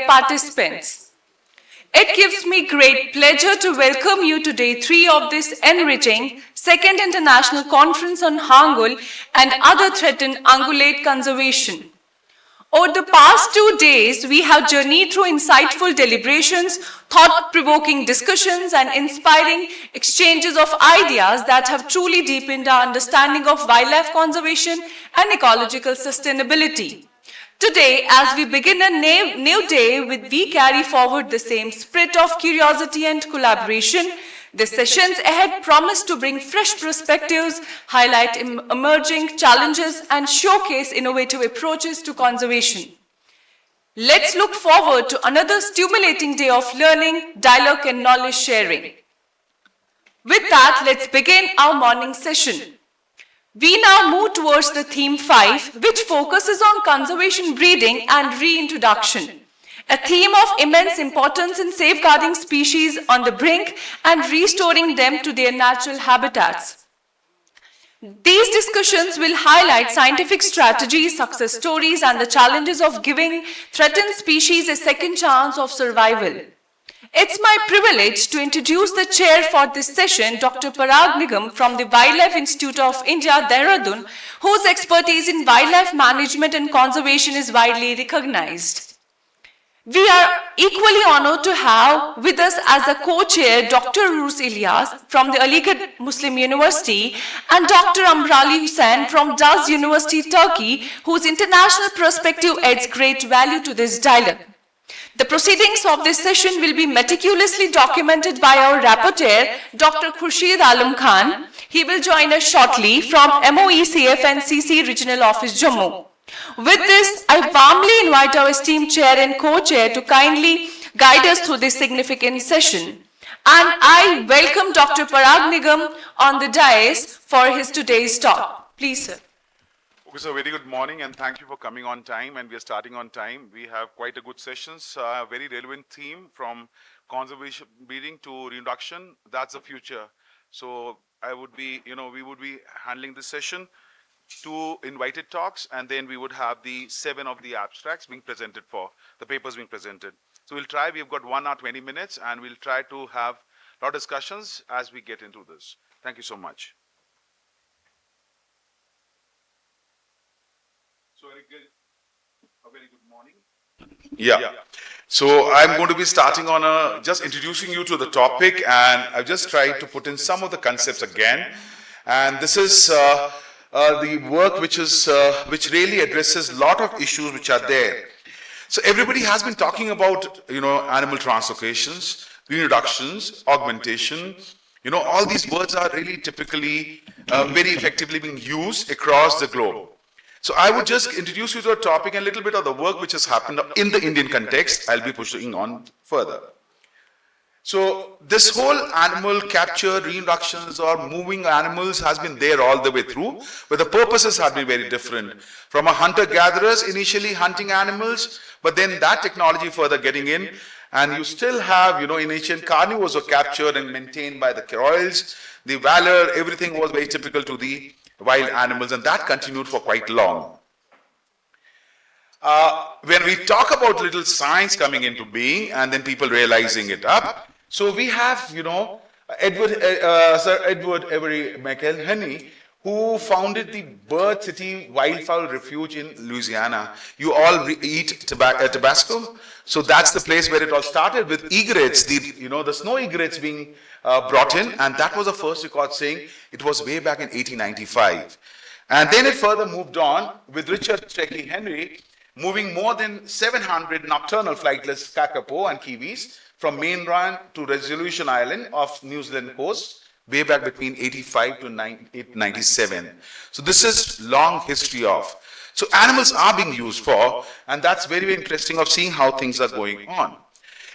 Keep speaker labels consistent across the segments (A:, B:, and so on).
A: participants. It gives me great pleasure to welcome you to Day 3 of this enriching Second International Conference on Hangul and Other Threatened Ungulate Conservation. Over the past 2 days, we have journeyed through insightful deliberations, thought-provoking discussions, and inspiring exchanges of ideas that have truly deepened our understanding of wildlife conservation and ecological sustainability. Today, as we begin a new day, we carry forward the same spirit of curiosity and collaboration. The sessions ahead promise to bring fresh perspectives, highlight emerging challenges, and showcase innovative approaches to conservation. Let's look forward to another stimulating day of learning, dialogue, and knowledge sharing. With that, let's begin our morning session. We now move towards the theme 5, which focuses on conservation breeding and reintroduction, a theme of immense importance in safeguarding species on the brink and restoring them to their natural habitats. These discussions will highlight scientific strategies, success stories, and the challenges of giving threatened species a second chance of survival. It's my privilege to introduce the chair for this session, Dr. Parag Nigam from the Wildlife Institute of India, Dehradun, whose expertise in wildlife management and conservation is widely recognized. We are equally honored to have with us as a co-chair Dr. Rus Ilyas from the Aligarh Muslim University and Dr. Amrali Hussain from Daz University, Turkey, whose international perspective adds great value to this dialogue. The proceedings of this session will be meticulously documented by our rapporteur, Dr. Khurshid Alam Khan. He will join us shortly from MOECF and CC Regional Office, Jammu. With this, I warmly invite our esteemed chair and co-chair to kindly guide us through this significant session. And I welcome Dr. Parag Nigam on the dais for his today's talk. Please, sir.
B: Okay, so very good morning and thank you for coming on time, and we are starting on time. We have quite a good sessions, a very relevant theme from conservation breeding to reintroduction. That's the future. So we would be handling this session, 2 invited talks, and then we would have the 7 of the abstracts being presented for, the papers being presented. So we'll try, we've got 1 hour, 20 minutes, and we'll try to have a lot of discussions as we get into this. Thank you so much. So a very good morning. Yeah. So I'm going to be starting on just introducing you to the topic, and I've just tried to put in some of the concepts again. And this is the work which really addresses a lot of issues which are there. So everybody has been talking about, animal translocations, reintroductions, augmentation. All these words are really typically very effectively being used across the globe. So I would just introduce you to a topic and a little bit of the work which has happened in the Indian context. I'll be pushing on further. So this whole animal capture, reintroductions or moving animals has been there all the way through, but the purposes have been very different. From a hunter-gatherers initially hunting animals, but then that technology further getting in, and you still have, in ancient carnivores were captured and maintained by the royals. The valor, everything was very typical to the wild animals, and that continued for quite long. When we talk about little science coming into being and then people realizing it up, so we have, Sir Edward Avery McElhenney, who founded the Bird City Wildfowl Refuge in Louisiana. You all eat Tabasco, so that's the place where it all started with egrets, the snow egrets being brought in, and that was the first record saying it was way back in 1895. And then it further moved on with Richard Trekkie Henry, moving more than 700 nocturnal flightless kakapo and kiwis from mainland to Resolution Island of New Zealand coast, way back between 85 to 1897. So this is long history of. So animals are being used for, and that's very, very interesting of seeing how things are going on.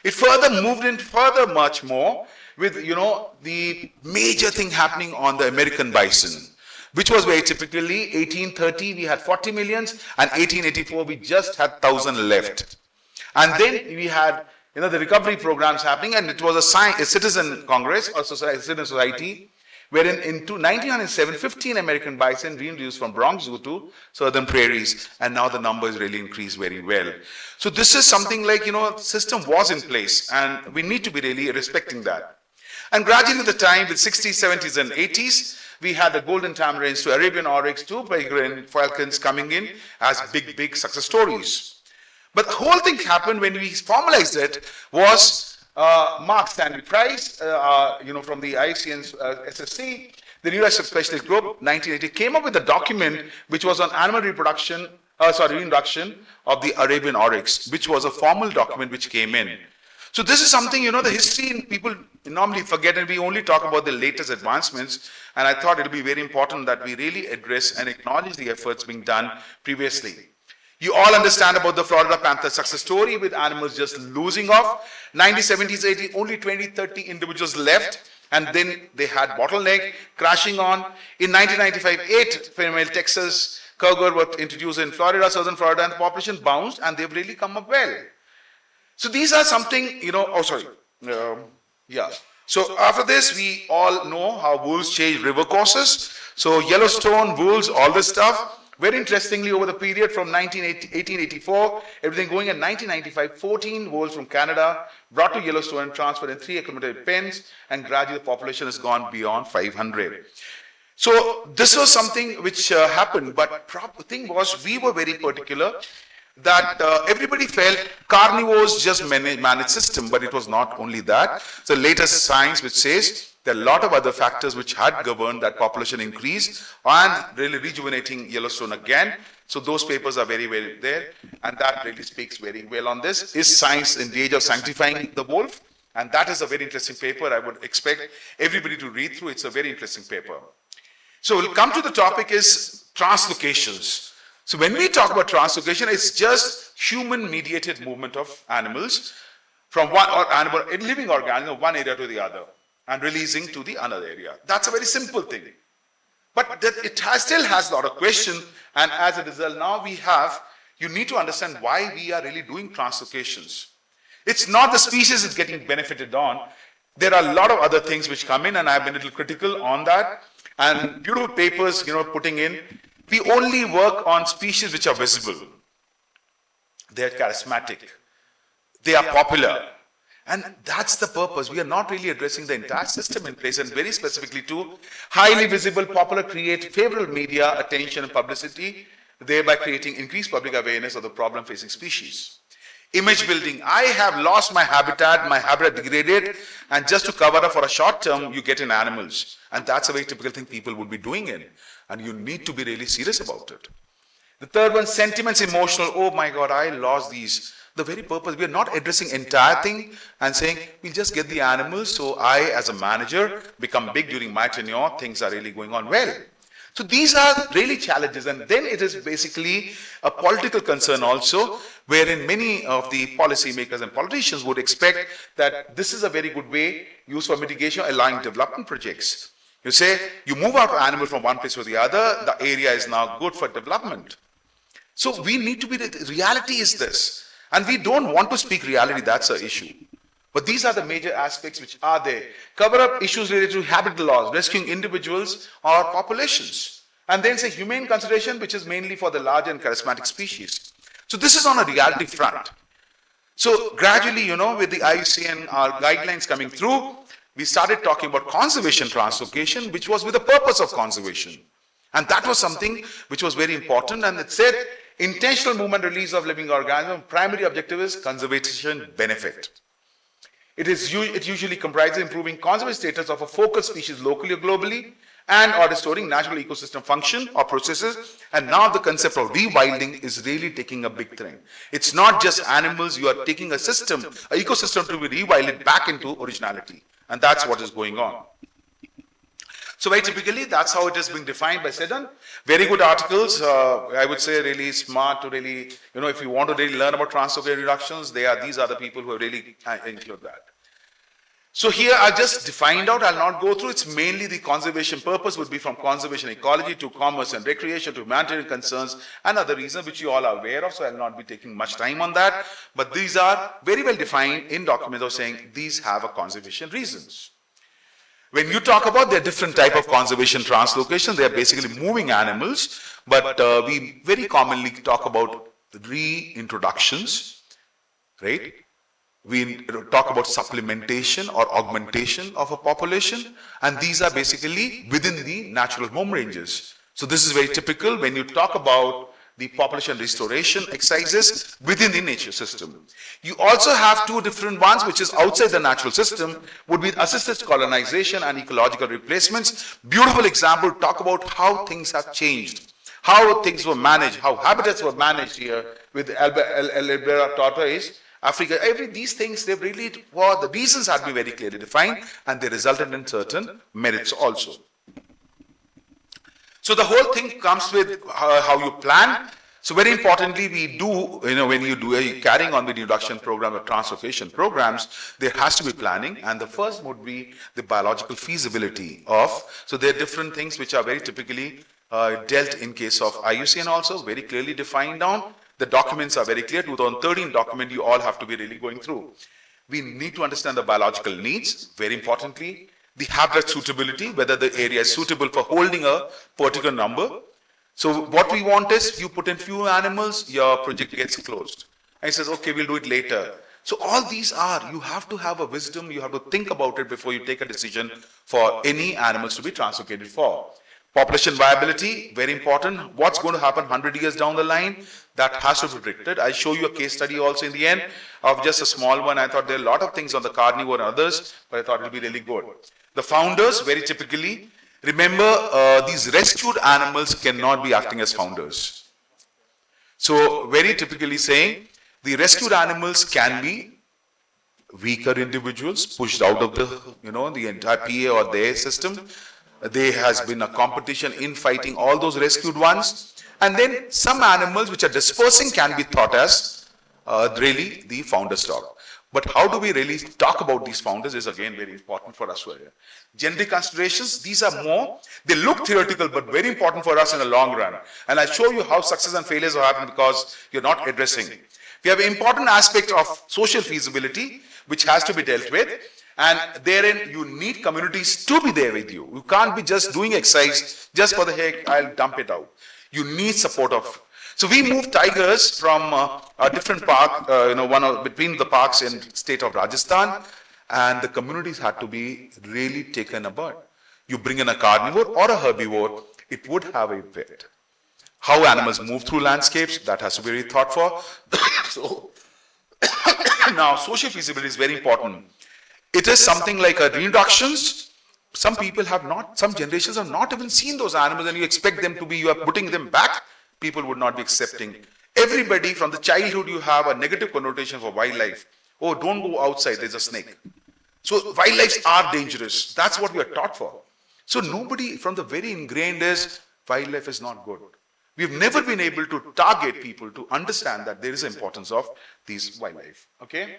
B: It further moved in further much more with, the major thing happening on the American bison, which was very typically 1830 we had 40 millions, and 1884 we just had 1,000 left. And then we had, the recovery programs happening, and it was a citizen congress or citizen society wherein in 1907, 15 American bison reintroduced from Bronx Zoo to southern prairies, and now the number is really increased very well. So this is something like, system was in place, and we need to be really respecting that. And gradually with the time, with 60s, 70s, and 80s, we had the golden tamarins to Arabian oryx to peregrine falcons coming in as big success stories. But the whole thing happened when we formalized it was Mark Stanley Price, from the IHUC and SSC, the US Specialist Group, 1980, came up with a document which was on animal reintroduction of the Arabian oryx, which was a formal document which came in. So this is something, the history people normally forget, and we only talk about the latest advancements, and I thought it would be very important that we really address and acknowledge the efforts being done previously. You all understand about the Florida panther success story with animals just losing off. 1970s, 80s, only 20, 30 individuals left, and then they had bottleneck crashing on. In 1995, 8 female Texas cougar were introduced in Florida, southern Florida, and the population bounced, and they've really come up well. So these are something, So after this, we all know how wolves change river courses. So Yellowstone, wolves, all this stuff. Very interestingly, over the period from 1884, everything going in 1995, 14 wolves from Canada brought to Yellowstone and transferred in 3 acclimated pens, and gradually the population has gone beyond 500. So this was something which happened, but the thing was, we were very particular that everybody felt carnivores just manage system, but it was not only that. So latest science which says there are a lot of other factors which had governed that population increase and really rejuvenating Yellowstone again. So those papers are very well there, and that really speaks very well on this. Is science in the age of sanctifying the wolf? And that is a very interesting paper. I would expect everybody to read through. It's a very interesting paper. So we'll come to the topic is translocations. So when we talk about translocation, it's just human-mediated movement of animals from a living organism, one area to the other, and releasing to the another area. That's a very simple thing. But it still has a lot of questions, and as a result, now you need to understand why we are really doing translocations. It's not the species is getting benefited on. There are a lot of other things which come in, and I've been a little critical on that. And beautiful papers, putting in. We only work on species which are visible. They are charismatic. They are popular. And that's the purpose. We are not really addressing the entire system in place, and very specifically to highly visible, popular, create favorable media, attention and publicity, thereby creating increased public awareness of the problem facing species. Image building. I have lost my habitat degraded, and just to cover up for a short term, you get in animals. And that's a very typical thing people would be doing in. And you need to be really serious about it. The third one, sentiments, emotional. Oh my God, I lost these. The very purpose, we are not addressing entire thing and saying, we'll just get the animals, so I, as a manager, become big during my tenure, things are really going on well. So these are really challenges, and then it is basically a political concern also, wherein many of the policymakers and politicians would expect that this is a very good way used for mitigation, allowing development projects. You say, you move out animal from one place to the other, the area is now good for development. So we need to be, the reality is this, and we don't want to speak reality, that's an issue. But these are the major aspects which are there. Cover up issues related to habitat loss, rescuing individuals or populations. And then say humane consideration, which is mainly for the large and charismatic species. So this is on a reality front. So gradually, with the IUC and our guidelines coming through, we started talking about conservation translocation, which was with the purpose of conservation. And that was something which was very important. And it said, intentional movement release of living organism, primary objective is conservation benefit. It usually comprises improving conservation status of a focal species locally or globally, and or restoring natural ecosystem function or processes. And now the concept of rewilding is really taking a big thing. It's not just animals, you are taking a system, an ecosystem to be rewilded back into originality. And that's what is going on. So very typically, that's how it is being defined by Seddon. Very good articles, I would say really smart to really, if you want to really learn about translocation reductions, these are the people who have really include that. So here I just defined out, I'll not go through, it's mainly the conservation purpose would be from conservation ecology to commerce and recreation to humanitarian concerns and other reasons which you all are aware of, so I'll not be taking much time on that. But these are very well defined in documents of saying these have a conservation reasons. When you talk about, there are different type of conservation translocation. They are basically moving animals, but we very commonly talk about reintroductions, right? We talk about supplementation or augmentation of a population, and these are basically within the natural home ranges. So this is very typical when you talk about the population restoration exercises within the nature system. You also have two different ones which is outside the natural system, would be assisted colonization and ecological replacements. Beautiful example, talk about how things have changed, how things were managed, how habitats were managed here with Alberta tortoise, Africa. These things, they've really, well, the reasons have been very clearly defined and they resulted in certain merits also. So the whole thing comes with how you plan. So very importantly, we do, when you do carrying on the reduction program or translocation programs, there has to be planning. And the first would be the biological feasibility of, so there are different things which are very typically dealt in case of IUCN also, very clearly defined down. The documents are very clear, 2013 document you all have to be really going through. We need to understand the biological needs, very importantly. The habitat suitability, whether the area is suitable for holding a particular number. So what we want is, you put in few animals, your project gets closed. And he says, okay, we'll do it later. So all these are, you have to have a wisdom, you have to think about it before you take a decision for any animals to be translocated for. Population viability, very important. What's going to happen 100 years down the line? That has to be predicted. I'll show you a case study also in the end of just a small one. I thought there are a lot of things on the carnivore and others, but I thought it would be really good. The founders, very typically, remember these rescued animals cannot be acting as founders. So very typically saying, the rescued animals can be weaker individuals pushed out of the entire PA or their system. There has been a competition in fighting all those rescued ones. And then some animals which are dispersing can be thought as really the founder stock. But how do we really talk about these founders is again very important for us here. Genetic considerations, these are more, they look theoretical but very important for us in the long run. And I'll show you how success and failures will happen because you're not addressing. We have an important aspect of social feasibility which has to be dealt with. And therein you need communities to be there with you. You can't be just doing exercise just for the heck, I'll dump it out. You need support of. So we moved tigers from a different park, between the parks in state of Rajasthan, and the communities had to be really taken apart. You bring in a carnivore or a herbivore, it would have a effect. How animals move through landscapes, that has to be really thought for. So now social feasibility is very important. It is something like a reintroductions. Some people have not, some generations have not even seen those animals, and you expect them to be, you are putting them back, people would not be accepting. Everybody from the childhood, you have a negative connotation for wildlife. Oh, don't go outside, there's a snake. So wildlife are dangerous. That's what we are taught for. So nobody from the very ingrained is, wildlife is not good. We've never been able to target people to understand that there is importance of these wildlife. Okay?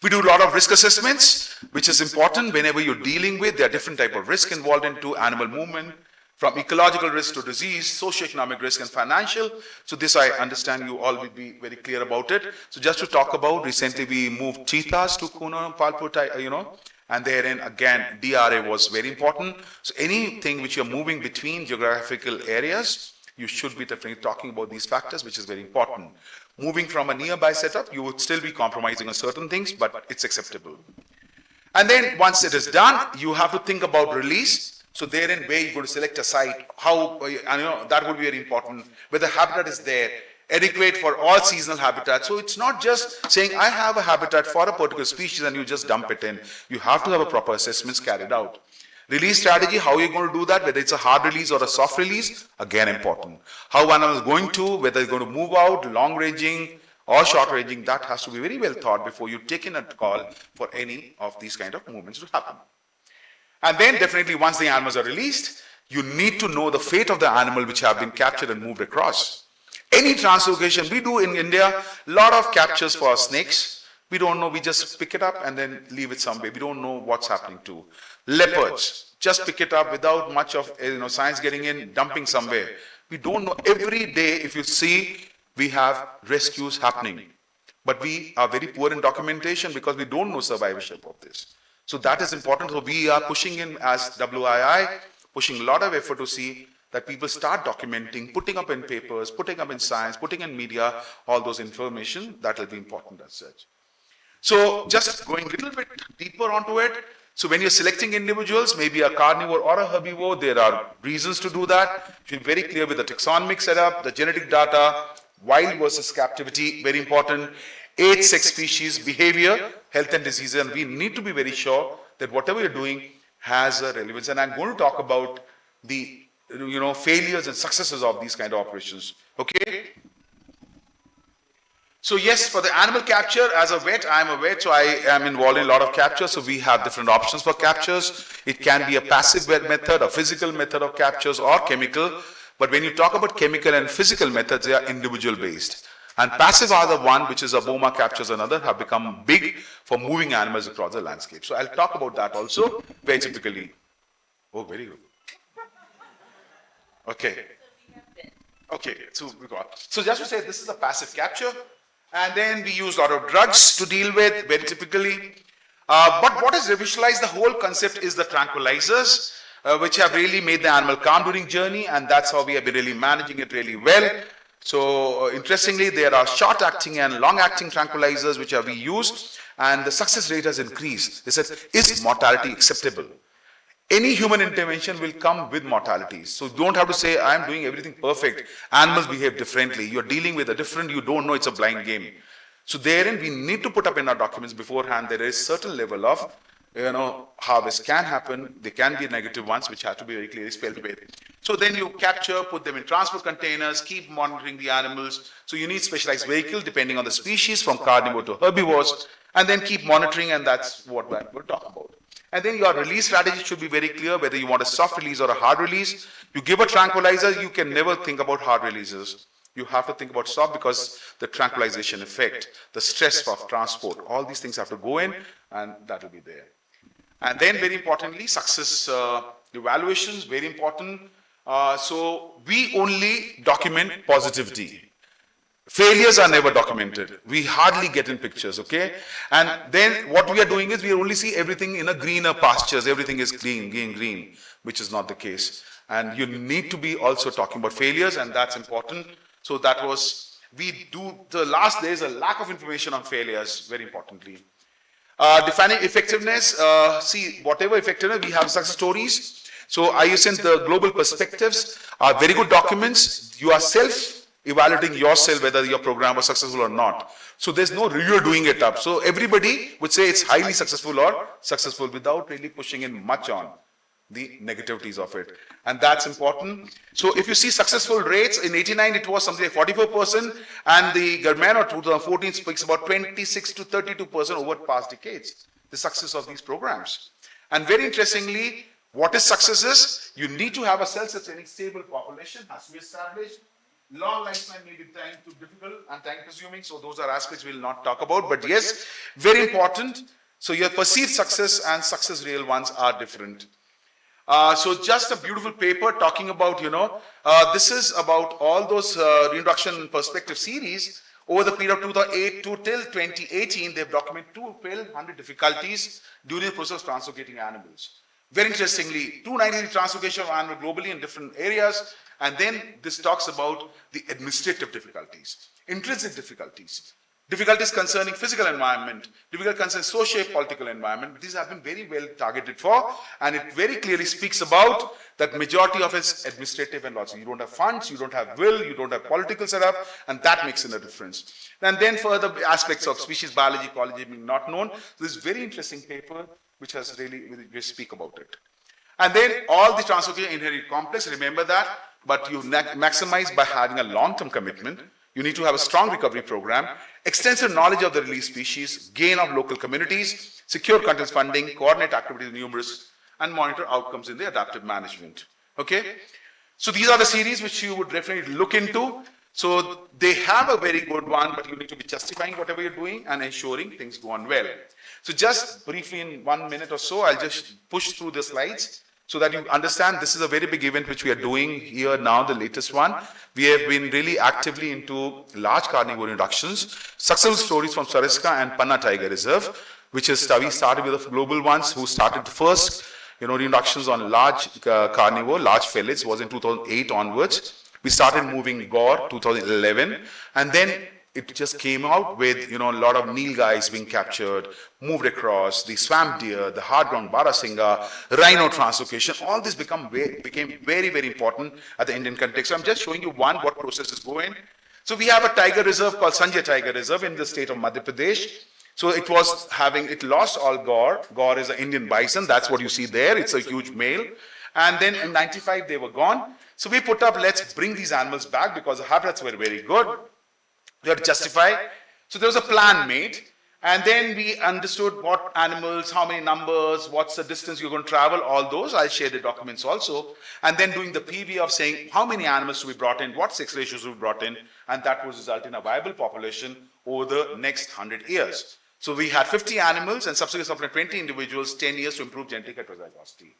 B: We do a lot of risk assessments, which is important whenever you're dealing with, there are different type of risk involved into animal movement, from ecological risk to disease, socioeconomic risk and financial. So this I understand you all will be very clear about it. So just to talk about, recently we moved cheetahs to Kuno, Palpo, and therein again, DRA was very important. So anything which you're moving between geographical areas, you should be definitely talking about these factors, which is very important. Moving from a nearby setup, you would still be compromising on certain things, but it's acceptable. And then once it is done, you have to think about release. So therein where you're going to select a site, how, that would be very important. Whether habitat is there, adequate for all seasonal habitat. So it's not just saying I have a habitat for a particular species and you just dump it in. You have to have a proper assessments carried out. Release strategy, how are you going to do that, whether it's a hard release or a soft release, again important. How one is going to, whether it's going to move out, long ranging or short ranging, that has to be very well thought before you take in a call for any of these kind of movements to happen. And then definitely once the animals are released, you need to know the fate of the animal which have been captured and moved across. Any translocation, we do in India, a lot of captures for snakes. We don't know, we just pick it up and then leave it somewhere. We don't know what's happening to. Leopards, just pick it up without much of science getting in, dumping somewhere. We don't know. Every day, if you see, we have rescues happening. But we are very poor in documentation because we don't know survivorship of this. So that is important. So we are pushing in as WII, pushing a lot of effort to see that people start documenting, putting up in papers, putting up in science, putting in media, all those information. That will be important as such. So just going a little bit deeper onto it. So when you're selecting individuals, maybe a carnivore or a herbivore, there are reasons to do that. You should be very clear with the taxonomic setup, the genetic data, wild versus captivity, very important. Age, sex, species, behavior, health and diseases, and we need to be very sure that whatever you're doing has a relevance. And I'm going to talk about the failures and successes of these kind of operations. Okay. So yes, for the animal capture, as a vet, I am a vet, so I am involved in a lot of capture. So we have different options for captures. It can be a passive method, a physical method of captures, or chemical. But when you talk about chemical and physical methods, they are individual based. And passive are the one, which is a boma captures and other, have become big for moving animals across the landscape. So I'll talk about that also very typically. Oh, very good. Okay. Okay, so we got. So just to say, this is a passive capture. And then we use a lot of drugs to deal with, very typically. But what has revolutionized the whole concept is the tranquilizers, which have really made the animal calm during journey, and that's how we have been really managing it really well. So interestingly, there are short-acting and long-acting tranquilizers which we use, and the success rate has increased. They said, is mortality acceptable? Any human intervention will come with mortality. So you don't have to say, I am doing everything perfect. Animals behave differently. You're dealing with a different, you don't know, it's a blind game. So therein, we need to put up in our documents beforehand, there is certain level of, harvest can happen. There can be negative ones, which have to be very clearly spelled with. So then you capture, put them in transport containers, keep monitoring the animals. So you need specialized vehicle depending on the species, from carnivore to herbivores, and then keep monitoring, and that's what we'll talk about. And then your release strategy should be very clear, whether you want a soft release or a hard release. You give a tranquilizer, you can never think about hard releases. You have to think about soft, because the tranquilization effect, the stress of transport, all these things have to go in, and that will be there. And then very importantly, success evaluations, very important. So we only document positivity. Failures are never documented. We hardly get in pictures, okay? And then what we are doing is we only see everything in a greener pastures. Everything is green, which is not the case. And you need to be also talking about failures, and that's important. So that was, there is a lack of information on failures, very importantly. Defining effectiveness, see, whatever effectiveness, we have success stories. So IUCN, the global perspectives are very good documents. You are evaluating yourself whether your program was successful or not. So there's no you're doing it up. So everybody would say it's highly successful or successful without really pushing in much on the negativities of it. And that's important. So if you see successful rates, in 89 it was something like 44%, and the Germano 2014 speaks about 26 to 32% over past decades, the success of these programs. And very interestingly, what is success is, you need to have a self-sustaining stable population, has to be established. Long lifespan may be time too difficult and time consuming, so those are aspects we'll not talk about, but yes, very important. So your perceived success and success real ones are different. So just a beautiful paper talking about, this is about all those reintroduction perspective series. Over the period of 2008 to till 2018, they've documented 1,200 difficulties during the process of translocating animals. Very interestingly, 293 translocation of animals globally in different areas. And then this talks about the administrative difficulties, intrinsic difficulties, difficulties concerning physical environment, difficulties concerning socio-political environment. These have been very well targeted for, and it very clearly speaks about that majority of its administrative and logic. You don't have funds, you don't have will, you don't have political setup, and that makes a difference. And then further aspects of species biology, ecology being not known. So this is very interesting paper which has really speak about it. And then all the translocation inherently complex, remember that, but you maximize by having a long-term commitment. You need to have a strong recovery program, extensive knowledge of the released species, gain of local communities, secure contents funding, coordinate activities numerous, and monitor outcomes in the adaptive management. Okay? So these are the series which you would definitely look into. So they have a very good one, but you need to be justifying whatever you're doing and ensuring things go on well. So just briefly in 1 minute or so, I'll just push through the slides so that you understand this is a very big event which we are doing here now, the latest one. We have been really actively into large carnivore inductions, successful stories from Sariska and Panna Tiger Reserve. which is, we started with the global ones who started the first, reductions on large carnivore, large felids was in 2008 onwards. We started moving gore 2011, and then it just came out with, a lot of nilgais being captured, moved across, the swamp deer, the hard ground barasinga, rhino translocation. All this became very, very important at the Indian context. So I'm just showing you what process is going. So we have a tiger reserve called Sanjay Tiger Reserve in the state of Madhya Pradesh. So it lost all gore. Gore is an Indian bison. That's what you see there. It's a huge male. And then in 95, they were gone. So we put up, let's bring these animals back because the habitats were very good. You have to justify. So there was a plan made. And then we understood what animals, how many numbers, what's the distance you're going to travel, all those. I'll share the documents also. And then doing the PV of saying how many animals to be brought in, what sex ratios to be brought in. And that would result in a viable population over the next 100 years. So we had 50 animals and subsequently 20 individuals, 10 years to improve genetic heterozygosity.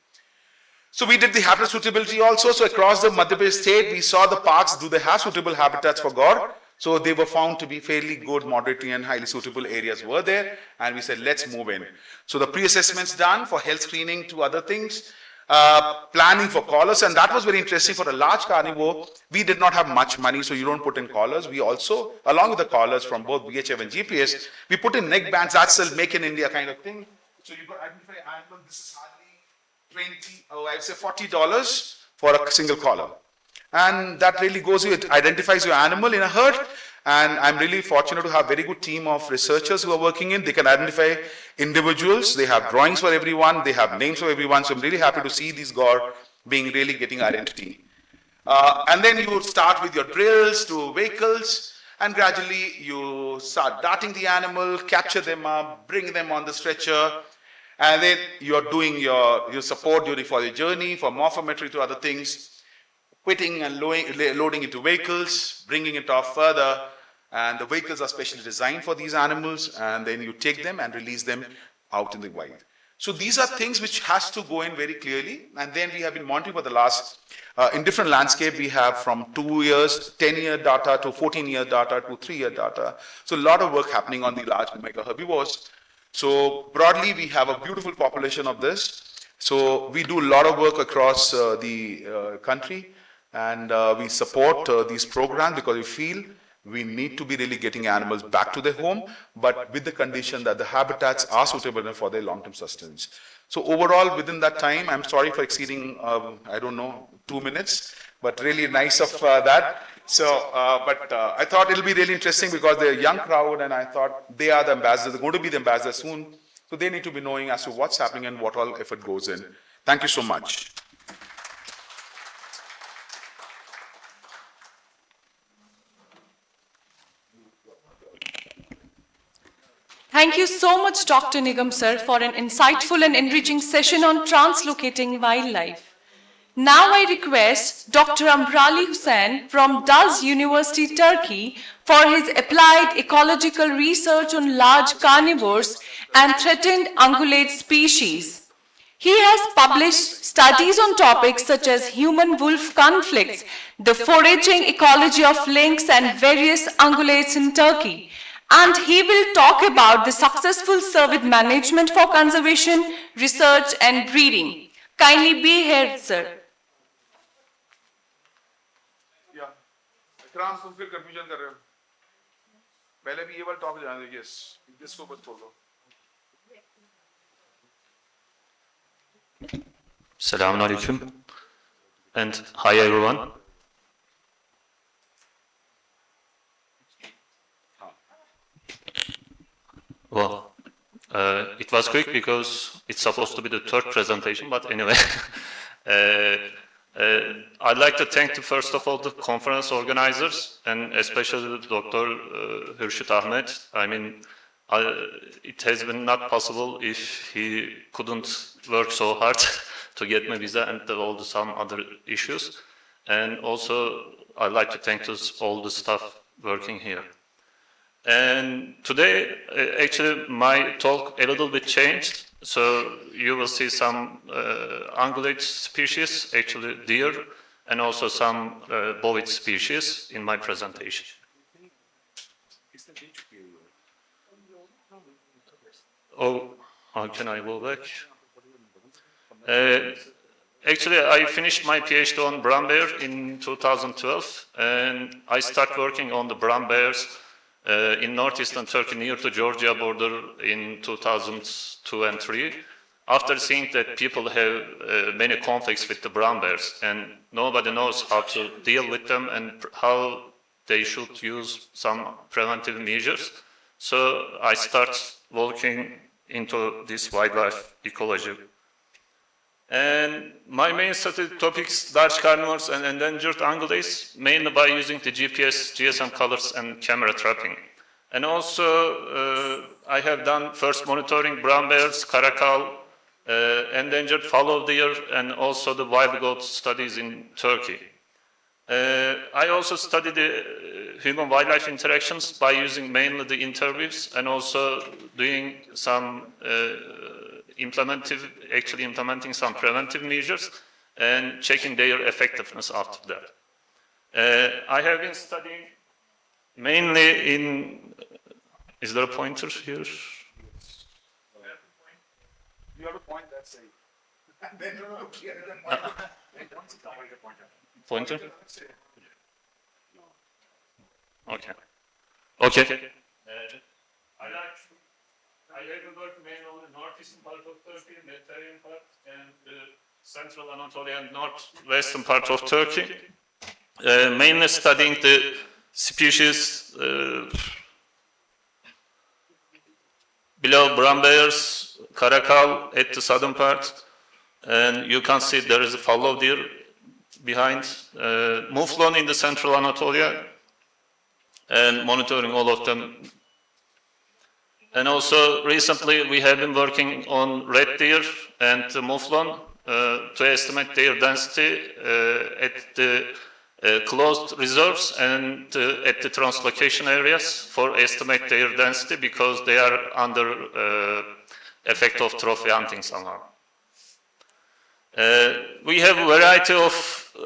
B: So we did the habitat suitability also. So across the Madhya Pradesh state, we saw the parks, do they have suitable habitats for gore? So they were found to be fairly good, moderately and highly suitable areas were there. And we said, let's move in. So the pre-assessments done for health screening to other things, planning for collars. And that was very interesting for a large carnivore. We did not have much money, so you don't put in collars. We also, along with the collars from both BHF and GPS, we put in neck bands. That's a make in India kind of thing. So you got identify animal. This is hardly I would say $40 for a single collar. And that really goes, it identifies your animal in a herd. And I'm really fortunate to have a very good team of researchers who are working in. They can identify individuals. They have drawings for everyone. They have names for everyone. So I'm really happy to see these gore being really getting identity. And then you start with your drills to vehicles. And gradually you start darting the animal, capture them up, bring them on the stretcher. And then you're doing your support during for the journey, for morphometry to other things. Quitting and loading into vehicles, bringing it off further, and the vehicles are specially designed for these animals, and then you take them and release them out in the wild. So these are things which has to go in very clearly, and then we have been monitoring for the last, in different landscape, we have from 2 years, 10-year data to 14-year data to 3-year data. So a lot of work happening on the large mega herbivores. So broadly, we have a beautiful population of this. So we do a lot of work across the country. And we support these programs because we feel we need to be really getting animals back to their home, but with the condition that the habitats are suitable for their long-term sustenance. So overall, within that time, I'm sorry for exceeding, 2 minutes, but really nice of that. So, I thought it'll be really interesting because they're a young crowd, and I thought they are the ambassadors, they're going to be the ambassadors soon. So they need to be knowing as to what's happening and what all effort goes in. Thank you so much.
A: Thank you so much, Dr. Nigam sir, for an insightful and enriching session on translocating wildlife. Now I request Dr. Amrali Hussain from Daz University, Turkey, for his applied ecological research on large carnivores and threatened ungulate species. He has published studies on topics such as human-wolf conflicts, the foraging ecology of lynx and various ungulates in Turkey. And he will talk about the successful cervid management for conservation, research and breeding. Kindly be here, sir.
B: Yeah. Ikram, तुम फिर confusion कर रहे हो. पहले भी ये वाला talk जाने दो. Yes. जिसको बस बोलो.
C: Assalamu alaikum and hi everyone. Well, it was quick because it's supposed to be the third presentation, but anyway. I'd like to thank first of all the conference organizers and especially Dr. Hürşit Ahmet. I mean, it has been not possible if he couldn't work so hard to get my visa and all some other issues. And also, I'd like to thank all the staff working here. And today, actually, my talk a little bit changed. So you will see some ungulate species, actually deer, and also some bovid species in my presentation. Oh, how can I go back? Actually, I finished my PhD on brown bear in 2012, and I started working on the brown bears in northeastern Turkey near to Georgia border in 2002 and 3. After seeing that people have many conflicts with the brown bears and nobody knows how to deal with them and how they should use some preventive measures, so I start looking into this wildlife ecology. And my main study topics, large carnivores and endangered ungulates, mainly by using the GPS, GSM colors and camera trapping. And also I have done first monitoring brown bears, caracal, endangered fallow deer, and also the wild goat studies in Turkey. I also studied the human-wildlife interactions by using mainly the interviews and also doing some implementing some preventive measures and checking their effectiveness after that. I have been studying mainly in, is there a pointer here?
B: You have a point, that's it. And then look here and
C: Pointer? Okay. Okay. I have worked mainly on the northeastern part of Turkey, Mediterranean part, and the central Anatolia and northwestern part of Turkey. Mainly studying the species below brown bears, caracal at the southern part, and you can see there is a fallow deer behind, mouflon in the central Anatolia, and monitoring all of them. And also recently we have been working on red deer and the mouflon to estimate their density at the closed reserves and at the translocation areas for estimate their density because they are under effect of trophy hunting somehow. We have a variety of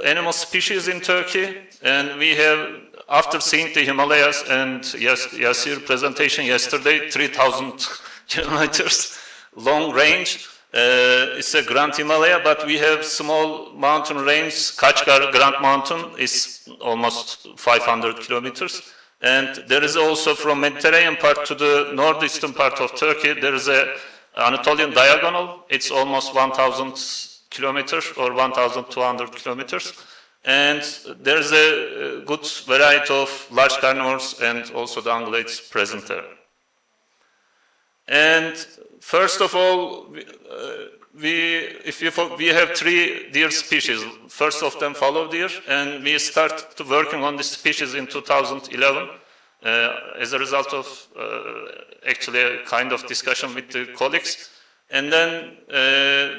C: animal species in Turkey, and we have, after seeing the Himalayas and Yasir presentation yesterday, 3,000 kilometers long range. It's a Grand Himalaya, but we have small mountain range. Kashmir Grand Mountain is almost 500 kilometers. And there is also from Mediterranean part to the northeastern part of Turkey, there is a Anatolian diagonal. It's almost 1,000 kilometers or 1,200 kilometers. And there's a good variety of large carnivores and also the ungulates present there. And first of all, we have 3 deer species. First of them fallow deer, and we started working on this species in 2011 as a result of actually a kind of discussion with the colleagues. And then,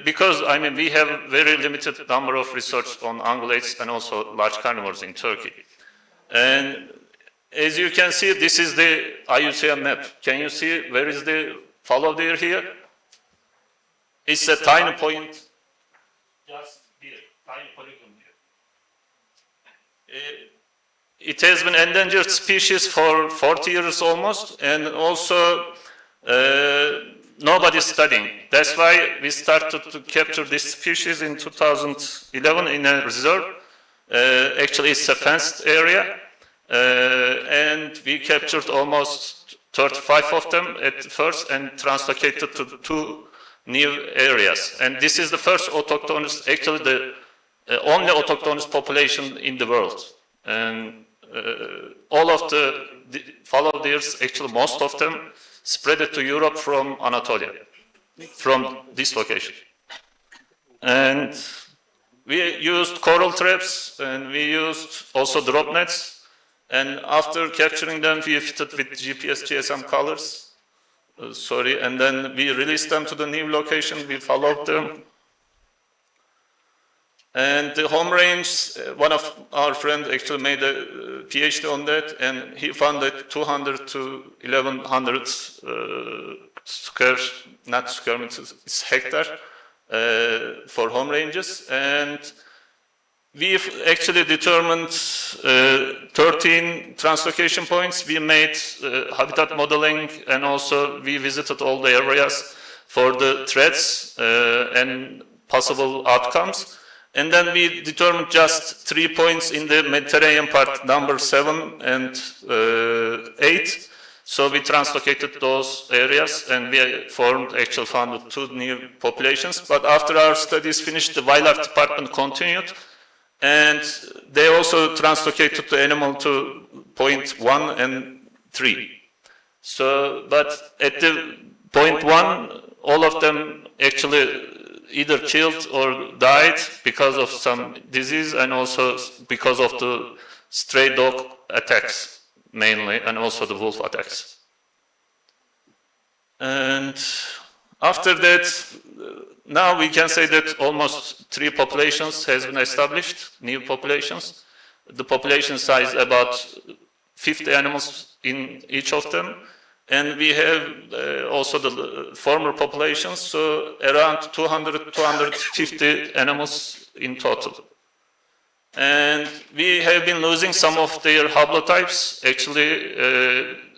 C: because we have very limited number of research on ungulates and also large carnivores in Turkey. And as you can see, this is the IUCN map. Can you see where is the fallow deer here? It's a tiny point, just here, tiny polygon here. It has been endangered species for 40 years almost, and also nobody's studying. That's why we started to capture this species in 2011 in a reserve. Actually, it's a fenced area, and we captured almost 35 of them at first and translocated to 2 new areas. And this is the first autochthonous, actually the only autochthonous population in the world. And all of the fallow deers, actually most of them, spread it to Europe from Anatolia, from this location. And we used coral traps, and we used also drop nets. And after capturing them, we fitted with GPS GSM colors. And then we released them to the new location, we followed them. And the home range, one of our friends actually made a PhD on that, and he found that 200 to 1,100 not square meters, it's hectare for home ranges. And we've actually determined 13 translocation points. We made habitat modeling, and also we visited all the areas for the threats and possible outcomes. And then we determined just 3 points in the Mediterranean part, number 7 and 8. So we translocated those areas, and we found 2 new populations. But after our studies finished, the wildlife department continued, and they also translocated the animal to point 1 and 3. So, but at the point 1, all of them actually either killed or died because of some disease, and also because of the stray dog attacks mainly, and also the wolf attacks. And after that, now we can say that almost 3 populations has been established, new populations. The population size about 50 animals in each of them. And we have also the former populations, so around 200, 250 animals in total. And we have been losing some of their haplotypes. Actually,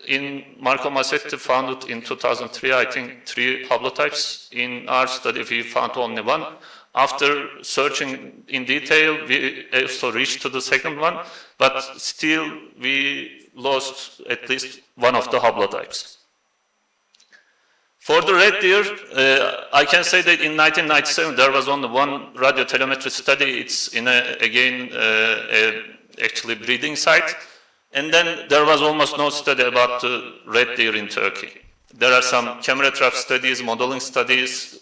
C: in Marco Massetti found it in 2003, I think, 3 haplotypes. In our study, we found only 1. After searching in detail, we also reached to the second one, but still we lost at least one of the haplotypes. For the red deer, I can say that in 1997 there was only 1 radiotelemetry study. It's in actually breeding site, and then there was almost no study about the red deer in Turkey. There are some camera trap studies, modeling studies,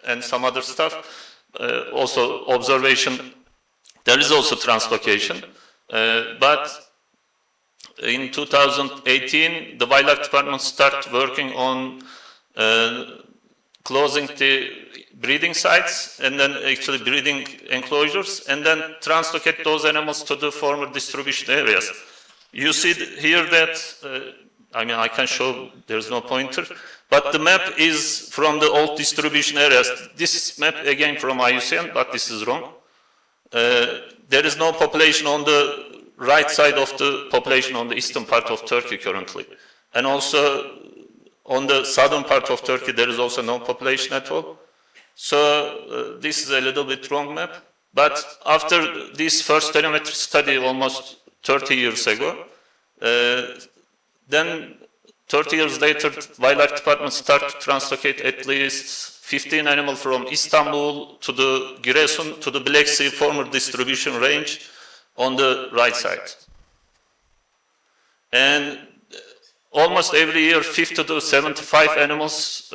C: and some other stuff. Also observation. There is also translocation, but in 2018, the wildlife department started working on closing the breeding sites, and then actually breeding enclosures, and then translocate those animals to the former distribution areas. You see here that, I mean, I can show, there's no pointer, but the map is from the old distribution areas. This map again from IUCN, but this is wrong. There is no population on the right side of the population on the eastern part of Turkey currently. And also on the southern part of Turkey, there is also no population at all. So this is a little bit wrong map. But after this first telemetry study almost 30 years ago, then 30 years later, wildlife department started to translocate at least 15 animals from Istanbul to the Giresun to the Black Sea former distribution range on the right side. And almost every year 50 to 75 animals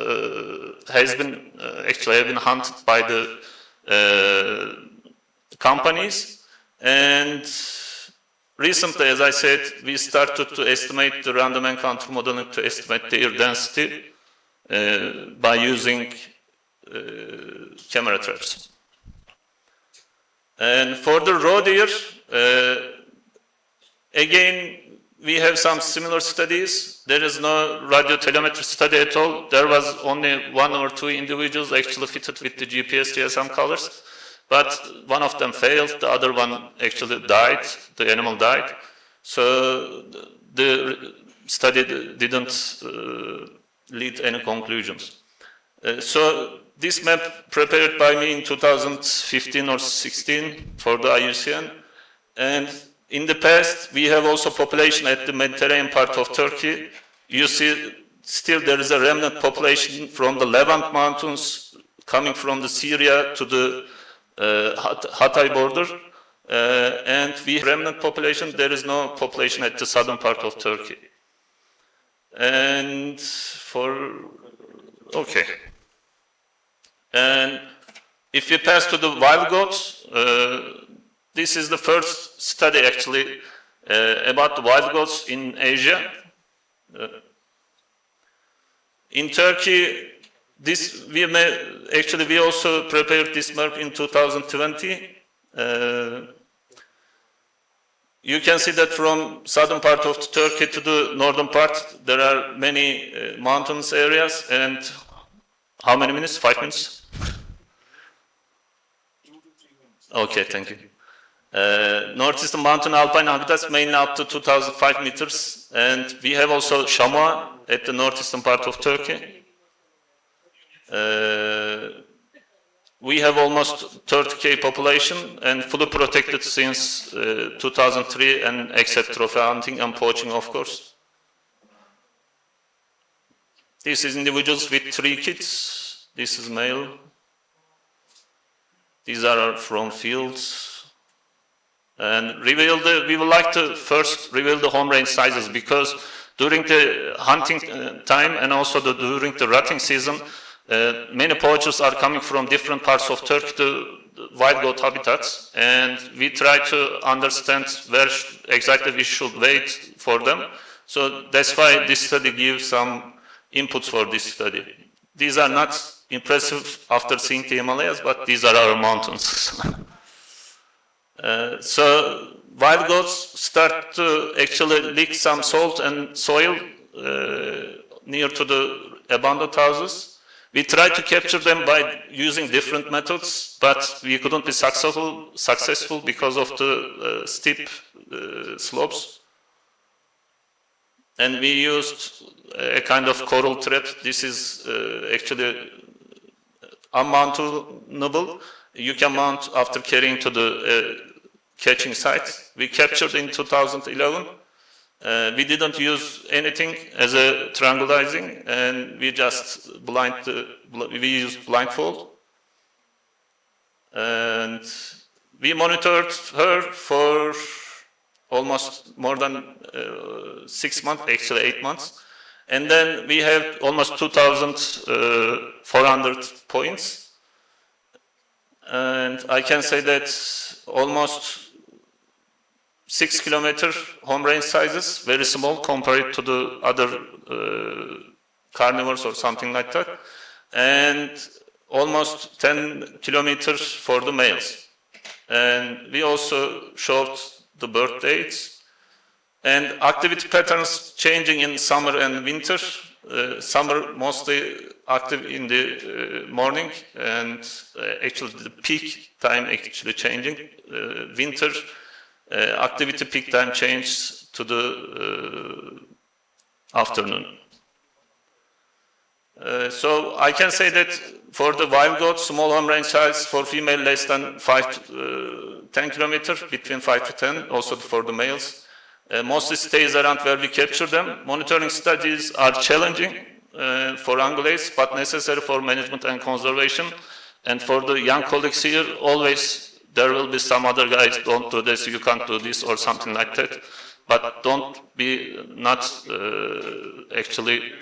C: have been hunted by the companies. And recently, as I said, we started to estimate the random encounter modeling to estimate their density by using camera traps. And for the roe deer, again, we have some similar studies. There is no radiotelemetry study at all. There was only 1 or 2 individuals actually fitted with the GPS GSM collars, but one of them failed, the other one actually died, the animal died. So the study didn't lead any conclusions. So this map prepared by me in 2015 or 16 for the IUCN, and in the past we have also population at the Mediterranean part of Turkey. You see still there is a remnant population from the Levant mountains coming from the Syria to the Hatay border, and we have remnant population. There is no population at the southern part of Turkey. And and if we pass to the wild goats, this is the first study actually about the wild goats in Asia. In Turkey, we also prepared this map in 2020. You can see that from southern part of Turkey to the northern part, there are many mountainous areas. And how many minutes? 5 minutes? Okay, thank you. Northeastern Mountain Alpine Habitats mainly up to 2005 meters, and we have also chamois at the northeastern part of Turkey. We have almost 30K population and fully protected since 2003, and except trophy hunting and poaching, of course. This is individuals with 3 kids. This is male. These are from fields. And we would like to first reveal the home range sizes, because during the hunting time and also during the rutting season, many poachers are coming from different parts of Turkey to wild goat habitats, and we try to understand where exactly we should wait for them. So that's why this study gives some inputs for this study. These are not impressive after seeing the Himalayas, but these are our mountains. So wild goats start to actually lick some salt and soil near to the abandoned houses. We tried to capture them by using different methods, but we couldn't be successful because of the steep slopes. And we used a kind of coral trap. This is actually unmountable. You can mount after carrying to the catching site. We captured in 2011. We didn't use anything as a triangulizing, and we just we used blindfold. And we monitored her for almost more than 6 months, actually 8 months. And then we have almost 2,400 points. And I can say that almost 6 kilometer home range sizes, very small compared to the other carnivores or something like that. And almost 10 kilometers for the males. And we also showed the birth dates and activity patterns changing in summer and winter. Summer mostly active in the morning, and actually the peak time actually changing. Winter activity peak time changes to the afternoon. So I can say that for the wild goat, small home range size for female less than 5 to 10 kilometers, between 5 to 10, also for the males. Mostly stays around where we capture them. Monitoring studies are challenging for ungulates, but necessary for management and conservation. And for the young colleagues here, always there will be some other guys, don't do this, you can't do this, or something like that. But don't be actually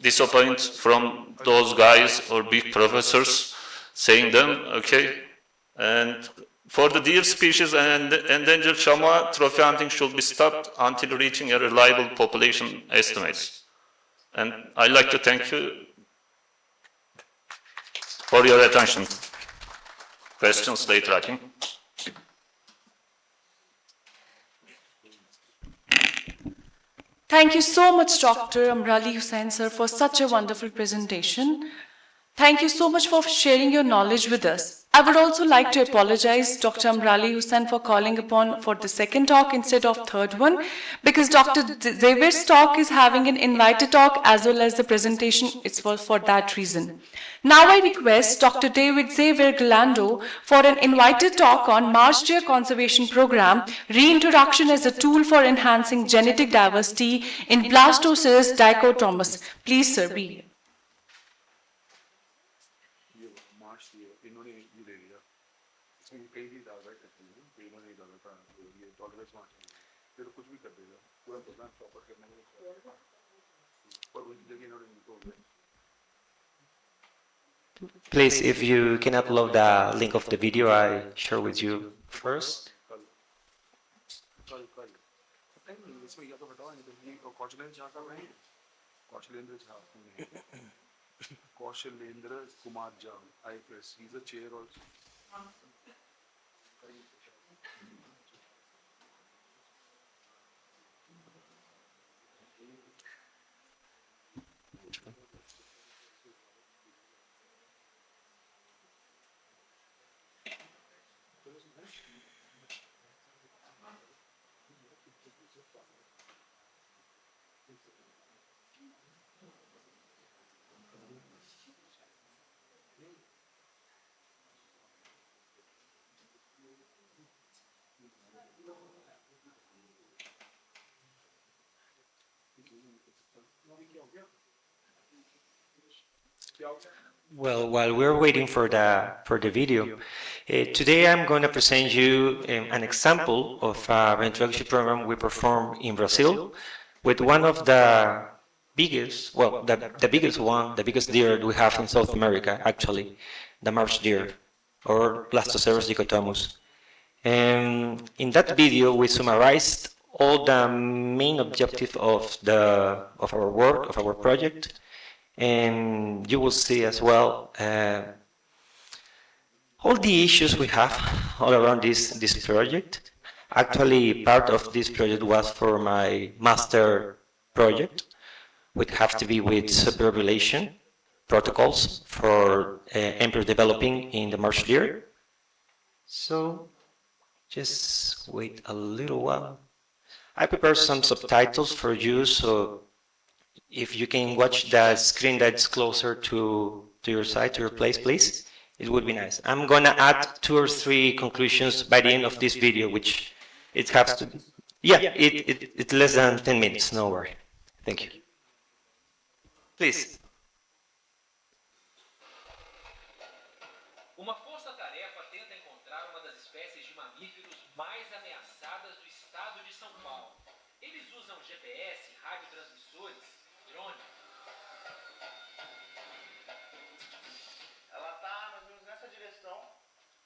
C: disappointed from those guys or big professors saying them, okay? And for the deer species and endangered chamois, trophy hunting should be stopped until reaching a reliable population estimates. And I'd like to thank you for your attention. Questions later, I think.
A: Thank you so much, Dr. Amrali Hussain, sir, for such a wonderful presentation. Thank you so much for sharing your knowledge with us. I would also like to apologize Dr. Amrali Hussain for calling upon for the second talk instead of third one, because Dr. Xavier's talk is having an invited talk as well as the presentation. It's for that reason. Now I request Dr. David Xavier Galando for an invited talk on Marsh Deer Conservation Program, Reintroduction as a Tool for Enhancing Genetic Diversity in Blastoceras dichotomous. Please, sir, be here.
D: Please, if you can upload the link of the video I share with you first.
B: Kaushalendra Kumar Jha, IFS. He's a chair also.
D: Well, while we're waiting for the video, today I'm going to present you an example of a reintroduction program we performed in Brazil with one of the biggest, well, the biggest one, the biggest deer we have in South America, actually, the marsh deer, or Blastoceros dichotomus. And in that video, we summarized all the main objectives of our work, of our project, and you will see as well all the issues we have all around this project. Actually, part of this project was for my master project, which have to be with supervision protocols for embryo developing in the marsh deer. So just wait a little while. I prepared some subtitles for you, so if you can watch the screen that's closer to your side, to your place, please, it would be nice. I'm gonna add 2 or 3 conclusions by the end of this video, which it has to, yeah, it's less than 10 minutes, no worry. Thank you. Please.
E: Uma força-tarefa tenta encontrar uma das espécies de mamíferos mais ameaçadas do estado de São Paulo. Eles usam GPS, radiotransmissores, drone.
F: Ela está mais ou menos nessa direção,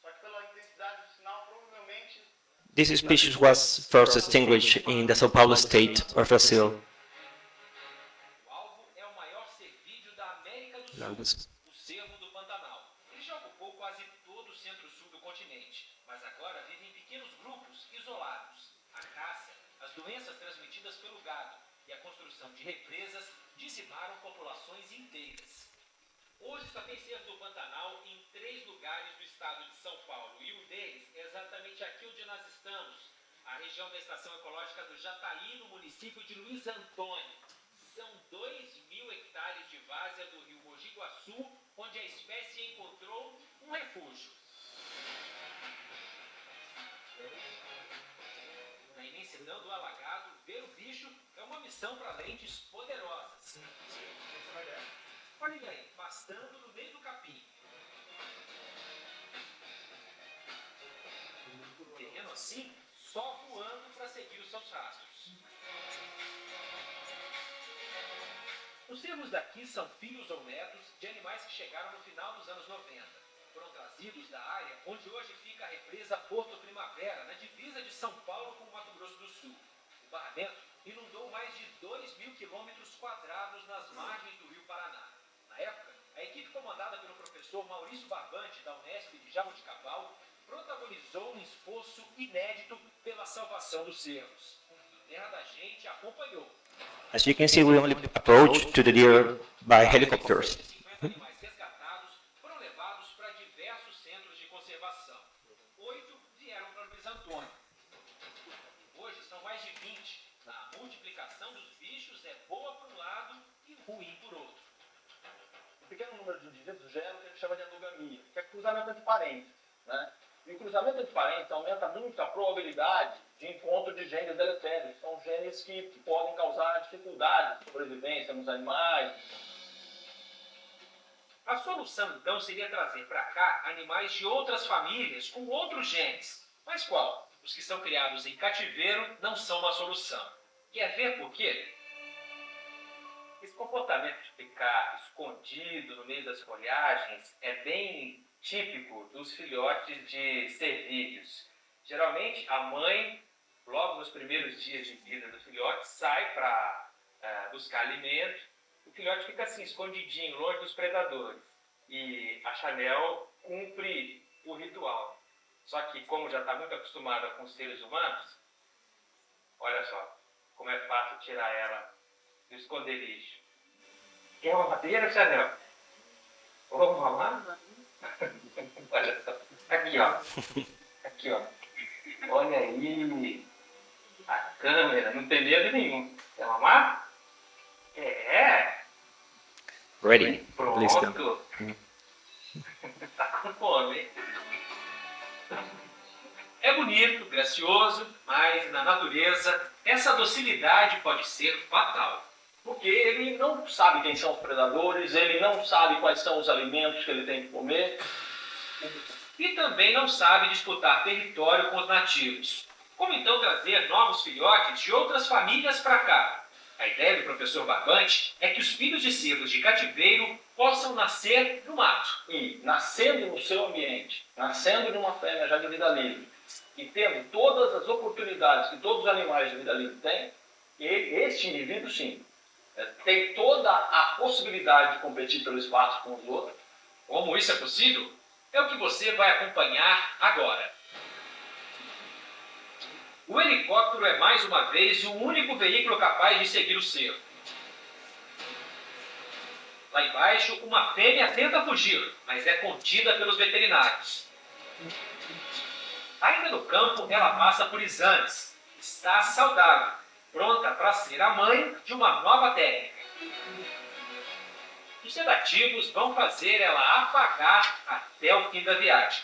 F: só que pela intensidade do sinal, provavelmente.
D: This species was first extinguished in the São Paulo state of Brazil.
E: O alvo é o maior cervídeo da América do Sul, o cervo do Pantanal. Ele já ocupou quase todo o centro-sul do continente, mas agora vive em pequenos grupos isolados. A caça, as doenças transmitidas pelo gado e a construção de represas dizimaram populações inteiras. Hoje só tem cervo do Pantanal em 3 lugares do estado de São Paulo, e um deles é exatamente aqui onde nós estamos, a região da Estação Ecológica do Jataí, no município de Luiz Antônio. São 2.000 hectares de várzea do rio Mogi Guaçu, onde a espécie encontrou um refúgio. Na imensidão do alagado, ver o bicho é uma missão para lentes poderosas. Olha ele aí, pastando no meio do capim. O terreno assim, só voando para seguir os seus rastros. Os cervos daqui são filhos ou netos de animais que chegaram no final dos anos 90. Foram trazidos da área onde hoje fica a represa Porto Primavera, na divisa de São Paulo com o Mato Grosso do Sul. O barramento inundou mais de 2.000 quilômetros quadrados nas margens do rio Paraná. Na época, a equipe comandada pelo professor Maurício Barbante, da Unesp de Jaboticabal, protagonizou um esforço inédito pela salvação dos cervos. A Terra da Gente acompanhou.
D: As you can see, we only approach to the deer by helicopters.
E: 50 animais resgatados foram levados para diversos centros de conservação. 8 vieram para Luiz Antônio. Hoje são mais de 20. A multiplicação dos bichos é boa por um lado e ruim por outro.
F: Um pequeno número de indivíduos gera o que a gente chama de endogamia, que é cruzamento entre parentes, né? E o cruzamento entre parentes aumenta muito a probabilidade de encontro de genes deletérios. São genes que podem causar dificuldades de sobrevivência nos animais.
E: A solução, então, seria trazer para cá animais de outras famílias com outros genes. Mas qual? Os que são criados em cativeiro não são uma solução. Quer ver por quê? Esse comportamento de ficar escondido no meio das folhagens é bem típico dos filhotes de cervídeos. Geralmente, a mãe, logo nos primeiros dias de vida do filhote, sai para buscar alimento. O filhote fica assim, escondidinho, longe dos predadores. E a Chanel cumpre o ritual. Só que, como já está muito acostumada com os seres humanos, olha só como é fácil tirar ela do esconderijo. Quer uma madeira, Chanel? Vamos mamar? Olha só. Aqui, ó. Aqui, ó. Olha aí. A câmera, não tem medo nenhum. Quer mamar? É.
D: Ready. Please come.
E: Pronto. Tá com fome, hein? É bonito, gracioso, mas na natureza essa docilidade pode ser fatal.
F: Porque ele não sabe quem são os predadores, ele não sabe quais são os alimentos que ele tem que comer.
E: E também não sabe disputar território com os nativos. Como então trazer novos filhotes de outras famílias para cá? A ideia do professor Barbante é que os filhos de cervos de cativeiro possam nascer no mato.
F: E nascendo no seu ambiente, nascendo numa fêmea já de vida livre, e tendo todas as oportunidades que todos os animais de vida livre têm, este indivíduo, sim, tem toda a possibilidade de competir pelo espaço com os outros.
E: Como isso é possível? É o que você vai acompanhar agora. O helicóptero é mais uma vez o único veículo capaz de seguir o cervo. Lá embaixo, uma fêmea tenta fugir, mas é contida pelos veterinários. Ainda no campo, ela passa por exames. Está saudável, pronta para ser a mãe de uma nova técnica. Os sedativos vão fazer ela apagar até o fim da viagem.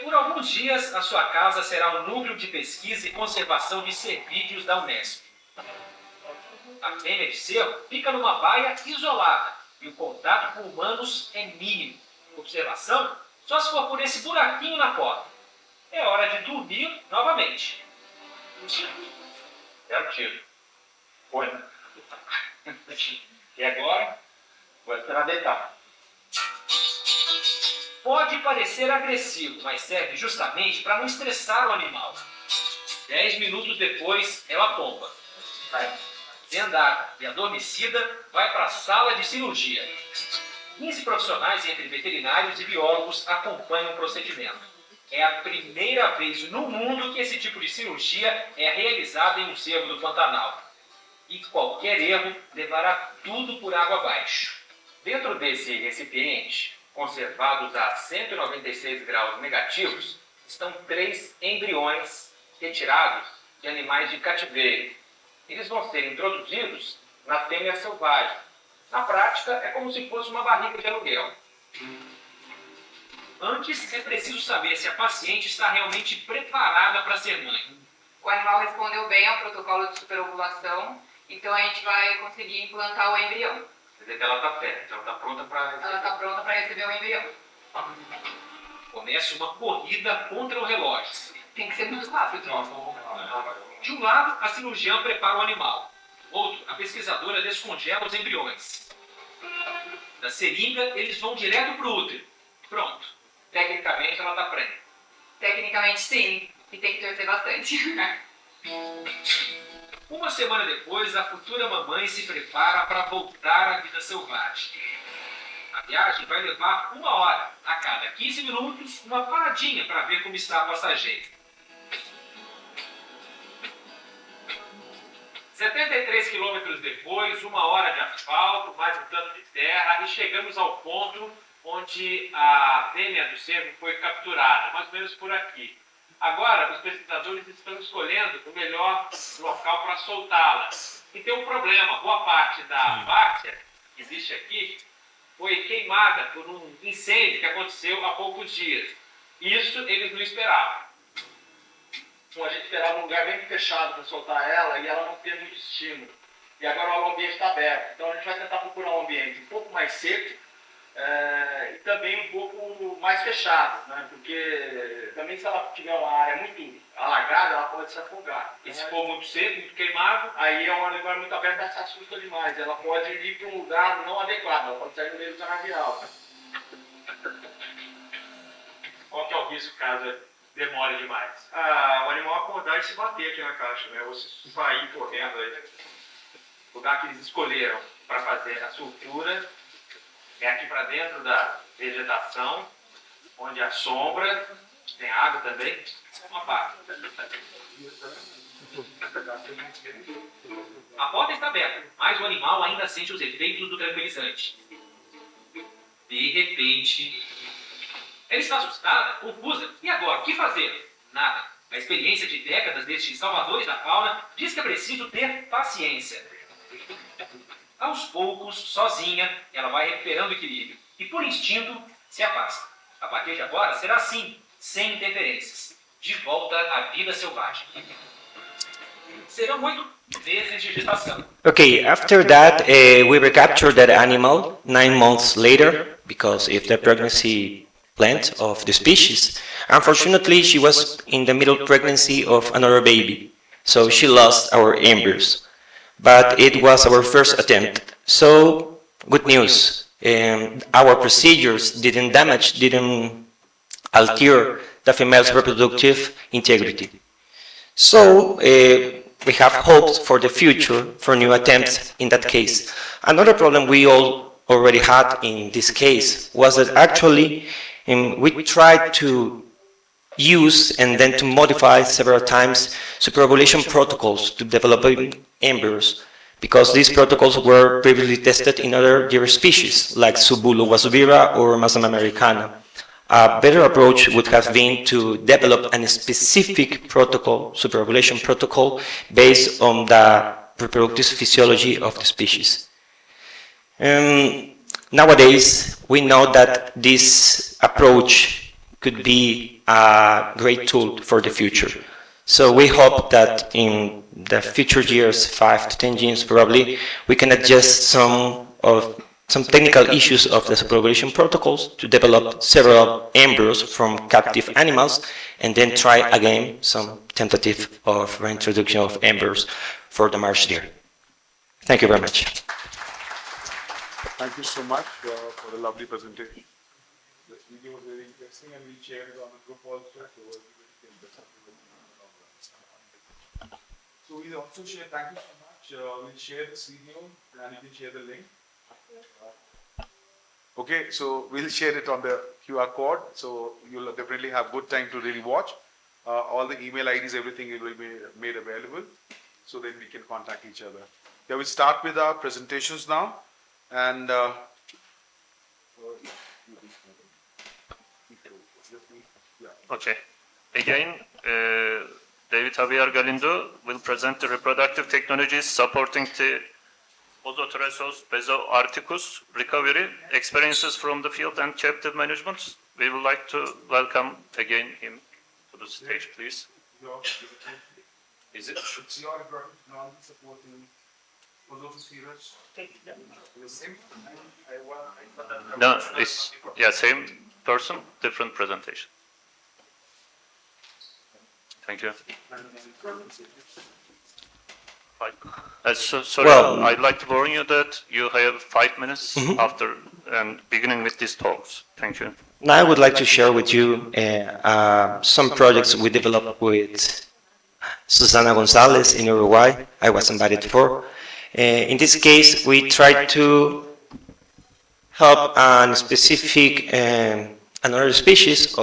E: Por alguns dias, a sua casa será um núcleo de pesquisa e conservação de cervídeos da Unesp. A fêmea de cervo fica numa baia isolada e o contato com humanos é mínimo. Observação só se for por esse buraquinho na porta. É hora de dormir novamente.
F: Era o tiro. Foi, né? E agora, vou esperar deitar.
E: Pode parecer agressivo, mas serve justamente para não estressar o animal. 10 minutos depois, ela tomba. Vendada e adormecida, vai para a sala de cirurgia. 15 profissionais, entre veterinários e biólogos, acompanham o procedimento. É a primeira vez no mundo que esse tipo de cirurgia é realizada em um cervo do Pantanal. E qualquer erro levará tudo por água abaixo. Dentro desse recipiente, conservados a 196 graus negativos, estão 3 embriões retirados de animais de cativeiro. Eles vão ser introduzidos na fêmea selvagem. Na prática, é como se fosse uma barriga de aluguel. Antes, é preciso saber se a paciente está realmente preparada para ser mãe.
G: O animal respondeu bem ao protocolo de superovulação, então a gente vai conseguir implantar o embrião.
E: Quer dizer que ela está perto, ela está pronta para...
G: Ela está pronta para receber o embrião.
E: Começa uma corrida contra o relógio.
G: Tem que ser muito rápido.
E: De um lado, a cirurgiã prepara o animal. Do outro, a pesquisadora descongela os embriões. Da seringa, eles vão direto para o útero. Pronto. Tecnicamente, ela está pronta.
G: Tecnicamente, sim. E tem que torcer bastante.
E: Uma semana depois, a futura mamãe se prepara para voltar à vida selvagem. A viagem vai levar 1 hora. A cada 15 minutos, uma paradinha para ver como está a passageira. 73 quilômetros depois, 1 hora de asfalto, mais um tanto de terra, e chegamos ao ponto onde a fêmea do cervo foi capturada, mais ou menos por aqui. Agora, os pesquisadores estão escolhendo o melhor local para soltá-la. E tem um problema, boa parte da várzea que existe aqui foi queimada por um incêndio que aconteceu há poucos dias. Isso eles não esperavam.
F: A gente esperava um lugar bem fechado para soltar ela e ela não teve muito estímulo. E agora o ambiente está aberto. Então a gente vai tentar procurar um ambiente um pouco mais seco e também um pouco mais fechado, né? Porque também se ela tiver uma área muito alagada, ela pode se afogar.
E: E se for muito seco, muito queimado,
F: aí é um lugar muito aberto, ela se assusta demais. Ela pode ir para um lugar não adequado, ela pode sair no meio do canavial.
E: qual que é o risco caso demore demais?
F: O animal acordar e se bater aqui na caixa, né? Ou se sair correndo aí.
E: O lugar que eles escolheram para fazer a sutura é aqui para dentro da vegetação, onde a sombra, tem água também, uma parte. A porta está aberta, mas o animal ainda sente os efeitos do tranquilizante. De repente, ela está assustada, confusa. E agora, o que fazer? Nada. A experiência de décadas destes salvadores da fauna diz que é preciso ter paciência. Aos poucos, sozinha, ela vai recuperando o equilíbrio e, por instinto, se afasta. A partir de agora, será assim, sem interferências. De volta à vida selvagem. seriam 8 vezes de gestação.
D: Okay, after that, we recaptured that animal 9 months later, because if the pregnancy plant of the species, unfortunately, she was in the middle pregnancy of another baby, so she lost our embryos. But it was our first attempt, so good news. Our procedures didn't alter the female's reproductive integrity. So we have hopes for the future for new attempts in that case. Another problem we all already had in this case was that actually we tried to use and then to modify several times superovulation protocols to develop embryos, because these protocols were previously tested in other deer species like Subulu wasubira or Masama americana. A better approach would have been to develop a specific protocol, superovulation protocol, based on the reproductive physiology of the species. Nowadays, we know that this approach could be a great tool for the future. So we hope that in the future years, 5 to 10 years probably, we can adjust some technical issues of the superovulation protocols to develop several embryos from captive animals, and then try again some tentative of reintroduction of embryos for the marsh deer. Thank you very much.
B: Thank you so much for the lovely presentation. The video was very interesting, and we shared it on the group also. So we'll also share, thank you so much. We'll share this video, and you can share the link. Okay, so we'll share it on the QR code, so you'll definitely have good time to really watch. All the email IDs, everything will be made available, so then we can contact each other. Yeah, we'll start with our presentations now, and
C: Okay. Again, David Javier Galindo will present the reproductive technologies supporting the Ozotresos bezoarticus recovery, experiences from the field and captive management. We would like to welcome again him to the stage, please. Is it?
B: it's your reproductive technology supporting Ozotresos.
C: No, it's same person, different presentation. Thank you. Sorry,
D: Well,
C: I'd like to warn you that you have 5 minutes after and beginning with these talks. Thank you.
D: Now I would like to share with you some projects we developed with Susana Gonzalez in Uruguay. I was invited for. In this case, we tried to help a specific another species,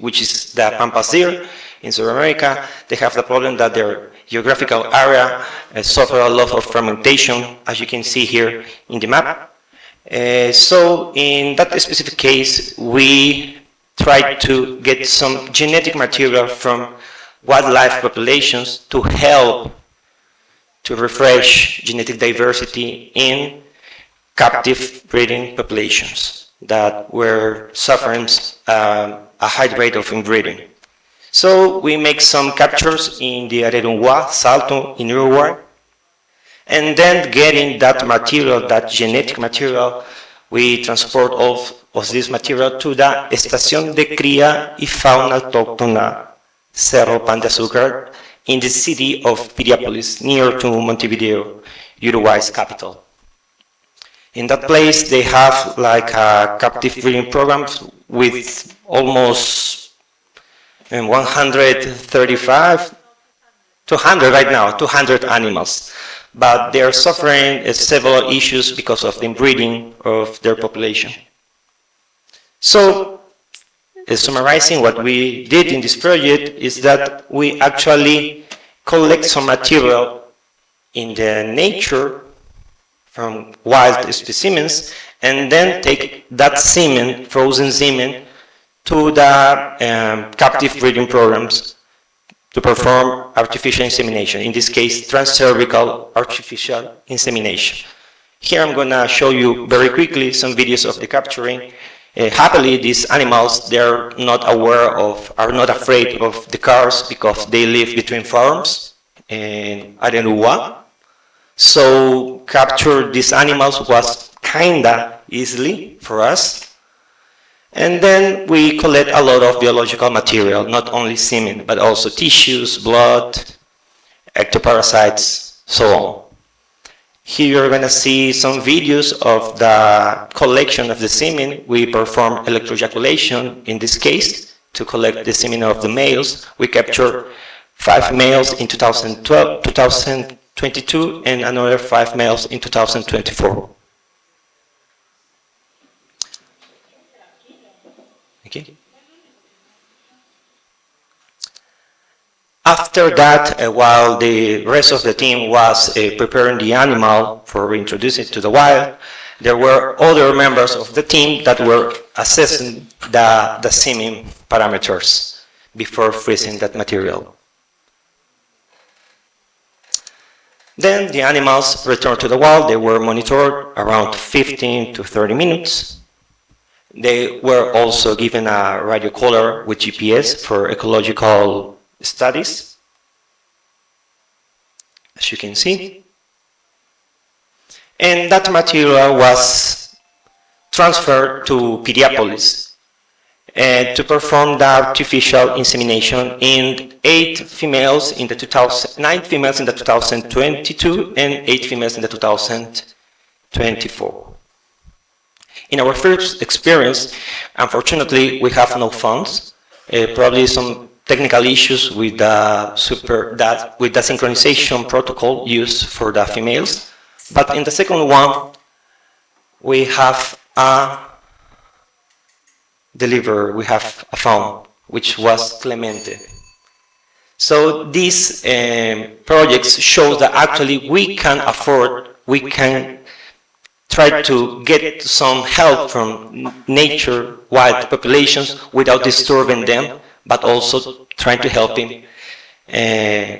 D: which is the pampas deer in South America. They have the problem that their geographical area suffer a lot of fragmentation, as you can see here in the map. So in that specific case, we tried to get some genetic material from wildlife populations to help to refresh genetic diversity in captive breeding populations that were suffering a high rate of inbreeding. So we make some captures in the Arerungua, Salto in Uruguay, and then getting that material, that genetic material, we transport all of this material to the Estación de Cría y Fauna Autóctona Cerro Pan de Azúcar in the city of Piriápolis, near to Montevideo, Uruguay's capital. In that place, they have like a captive breeding program with almost 135, 200 right now, 200 animals. But they are suffering several issues because of the inbreeding of their population. So, summarizing what we did in this project is that we actually collect some material in the nature from wild specimens, and then take that semen, frozen semen, to the captive breeding programs to perform artificial insemination, in this case, transcervical artificial insemination. Here I'm going to show you very quickly some videos of the capturing. Happily, these animals, they're not aware of, are not afraid of the cars because they live between farms in Arenuá. So capture these animals was kinda easily for us. And then we collect a lot of biological material, not only semen, but also tissues, blood, ectoparasites, so on. Here you're going to see some videos of the collection of the semen. We perform electroejaculation in this case to collect the semen of the males. We capture 5 males in 2022 and another 5 males in 2024. Okay. After that, while the rest of the team was preparing the animal for introducing it to the wild, there were other members of the team that were assessing the semen parameters before freezing that material. Then the animals returned to the wild. They were monitored around 15 to 30 minutes. They were also given a radio collar with GPS for ecological studies, as you can see. And that material was transferred to Piriápolis to perform the artificial insemination in 9 females in the 2022 and 8 females in the 2024. In our first experience, unfortunately, we have no funds, probably some technical issues with the synchronization protocol used for the females. But in the second one, we have a phone, which was Clemente. So these projects show that actually we can try to get some help from nature, wild populations without disturbing them, but also trying to help in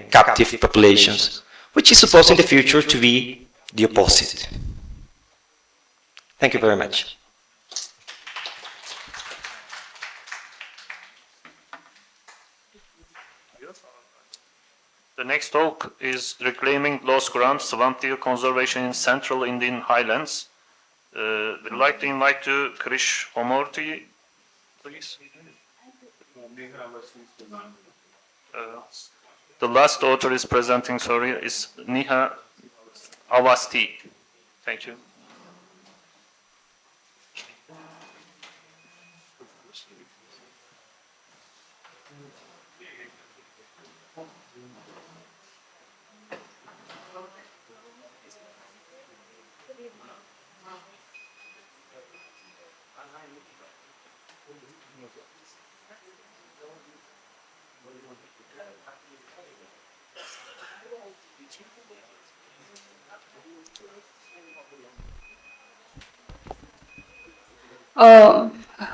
D: captive populations, which is supposed in the future to be the opposite. Thank you very much.
C: The next talk is Reclaiming Lost Ground, Swamp Deer Conservation in Central Indian Highlands. We'd like to invite to Krish Omorti, please. The last author is presenting, is Neha Awasthi. Thank you.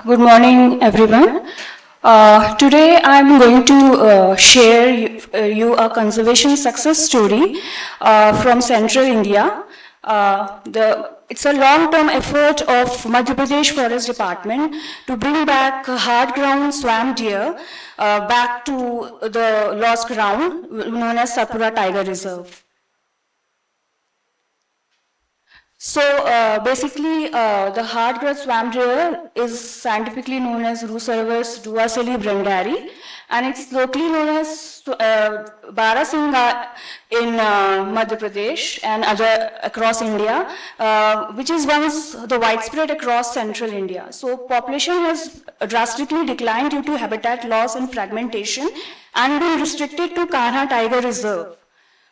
H: Good morning, everyone. Today I'm going to share you a conservation success story from Central India. It's a long-term effort of Madhya Pradesh Forest Department to bring back hard-ground swamp deer back to the lost ground known as Satpura Tiger Reserve. So basically, the hard-ground swamp deer is scientifically known as Rucervus duacelli brendari, and it's locally known as Barasingha in Madhya Pradesh and other across India, which is once the widespread across central India. So population has drastically declined due to habitat loss and fragmentation and been restricted to Kanha Tiger Reserve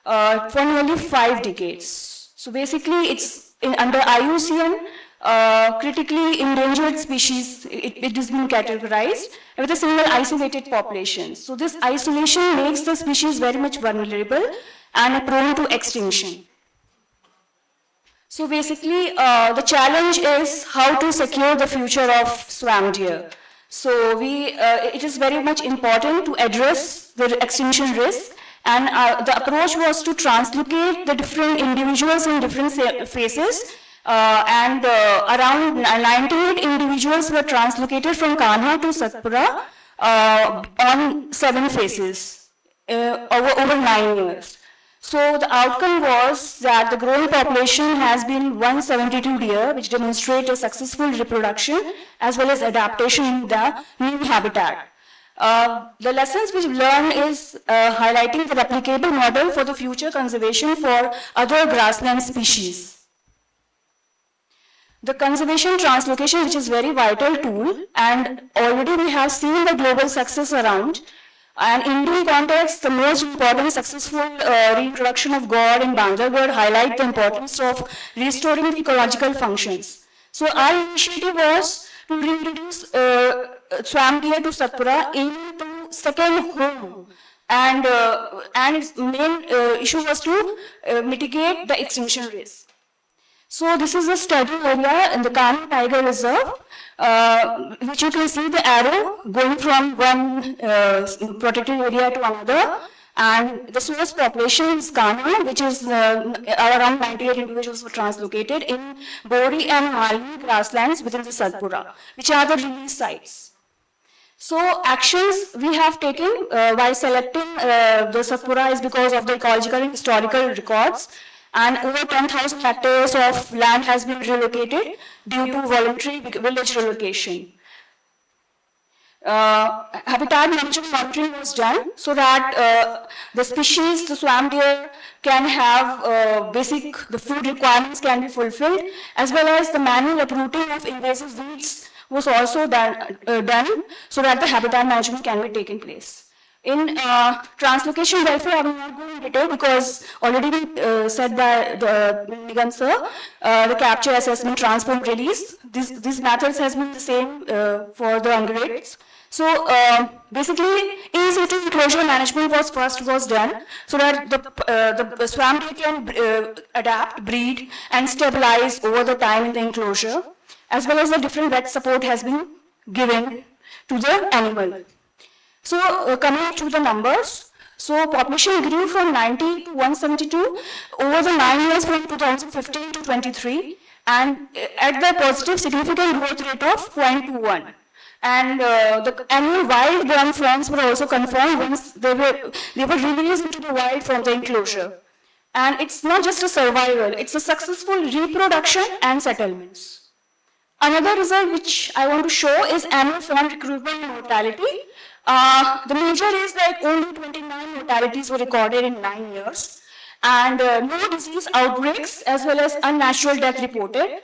H: for nearly 5 decades. So basically, it's under IUCN, critically endangered species, it has been categorized with a single isolated population. So this isolation makes the species very much vulnerable and prone to extinction. So basically, the challenge is how to secure the future of swamp deer. So it is very much important to address the extinction risk. And the approach was to translocate the different individuals in different phases, and around 98 individuals were translocated from Kanha to Satpura on 7 phases over 9 years. So the outcome was that the growing population has been 172 deer, which demonstrate a successful reproduction as well as adaptation in the new habitat. The lessons which we learn is highlighting the replicable model for the future conservation for other grassland species. The conservation translocation, which is very vital tool, and already we have seen the global success around. And in Indian context, the most important successful reintroduction of gourd in Bandhavgarh highlight the importance of restoring the ecological functions. So our initiative was to reintroduce swamp deer to Satpura into second home. And its main issue was to mitigate the extinction risk. So this is a study area in the Kashmir Tiger Reserve, which you can see the arrow going from one protected area to another. And the source population is Kana, which is around 98 individuals were translocated in Bori and Malvi grasslands within the Satpura, which are the release sites. So actions we have taken by selecting the Satpura is because of the ecological and historical records. And over 10,000 hectares of land has been relocated due to voluntary village relocation. Habitat management monitoring was done so that the species, the swamp deer, can have the food requirements can be fulfilled, as well as the manual uprooting of invasive weeds was also done so that the habitat management can be taken place. In translocation welfare, I will not go in detail because already said by the Nigam sir, the capture, assessment, transport, release. These methods has been the same for the ungulates. So basically, in situ enclosure management was done so that the swamp deer can adapt, breed, and stabilize over the time in the enclosure, as well as the different vet support has been given to the animal. So coming to the numbers, so population grew from 90 to 172 over the 9 years from 2015 to 23, and at the positive significant growth rate of 0.21. And the annual wild ground fronts were also confirmed once they were released into the wild from the enclosure. And it's not just a survival, it's a successful reproduction and settlements. Another result which I want to show is annual fawn recruitment and mortality. The major is that only 29 mortalities were recorded in 9 years, and no disease outbreaks as well as unnatural death reported.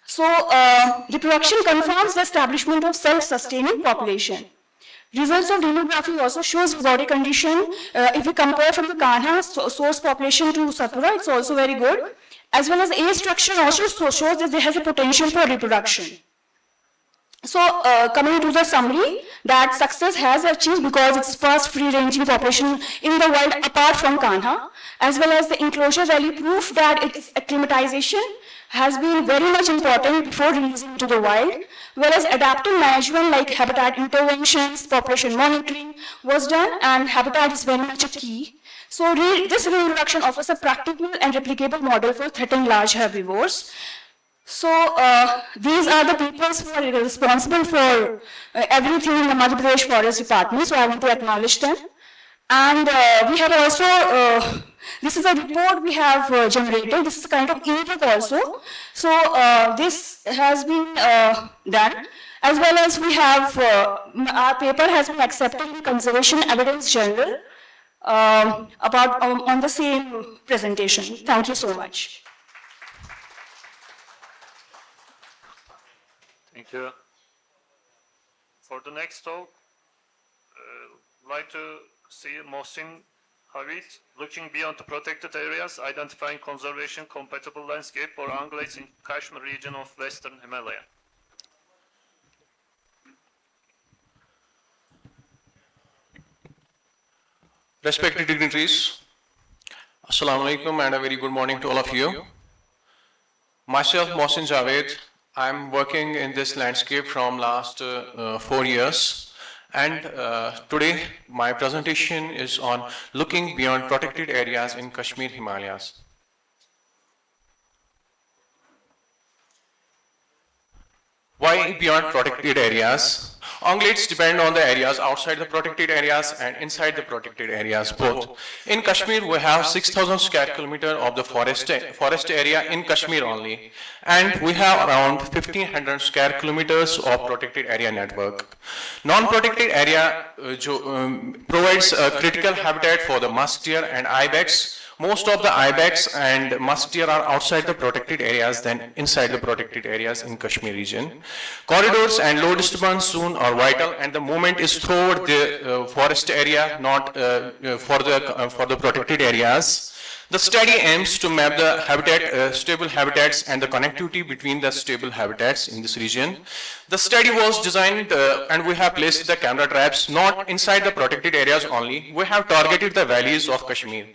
H: So reproduction confirms the establishment of self-sustaining population. Results of demography also shows body condition. If we compare from the Kanha source population to Satpura, it's also very good. As well as age structure also shows that there has a potential for reproduction. So coming to the summary, that success has achieved because it's first free-ranging population in the world apart from Kanha, as well as the enclosure value proof that its acclimatization has been very much important before releasing to the wild, whereas adaptive management like habitat interventions, population monitoring was done, and habitat is very much a key. So this reintroduction offers a practical and replicable model for threatened large herbivores. So these are the people who are responsible for everything in the Madhya Pradesh Forest Department, so I want to acknowledge them. And we have also, this is a report we have generated, this is a kind of ebook also. So this has been done, as well as we have, our paper has been accepted in Conservation Evidence Journal on the same presentation. Thank you so much.
C: Thank you. For the next talk, I'd like to see Mohsin Havid looking beyond the protected areas, identifying conservation compatible landscape for ungulates in Kashmir region of Western Himalaya.
I: Respected dignitaries, Assalamu alaikum and a very good morning to all of you. Myself, Mohsin Javed, I'm working in this landscape from last 4 years, and today my presentation is on looking beyond protected areas in Kashmir Himalayas. Why beyond protected areas? Ungulates depend on the areas outside the protected areas and inside the protected areas both. In Kashmir, we have 6,000 square kilometer of the forest area in Kashmir only, and we have around 1,500 square kilometers of protected area network. Non-protected area provides a critical habitat for the musk deer and ibex. Most of the ibex and musk deer are outside the protected areas than inside the protected areas in Kashmir region. Corridors and low disturbance zone are vital, and the movement is toward the forest area, not for the protected areas. The study aims to map the stable habitats and the connectivity between the stable habitats in this region. The study was designed and we have placed the camera traps not inside the protected areas only. We have targeted the valleys of Kashmir.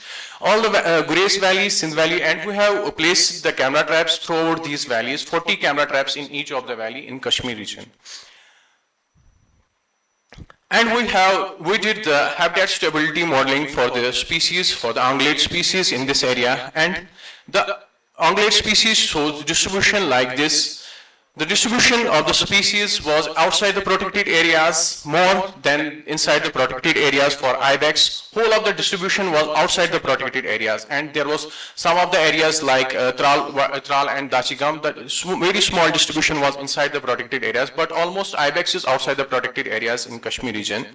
I: All the Gurez Valley, Sindh Valley, and we have placed the camera traps throughout these valleys, 40 camera traps in each of the valley in Kashmir region. And we did the habitat stability modeling for the species, for the ungulate species in this area, and the ungulate species shows distribution like this. The distribution of the species was outside the protected areas more than inside the protected areas for ibex. Whole of the distribution was outside the protected areas, and there was some of the areas like Tral and Dachigam, that very small distribution was inside the protected areas, but almost ibex is outside the protected areas in Kashmir region.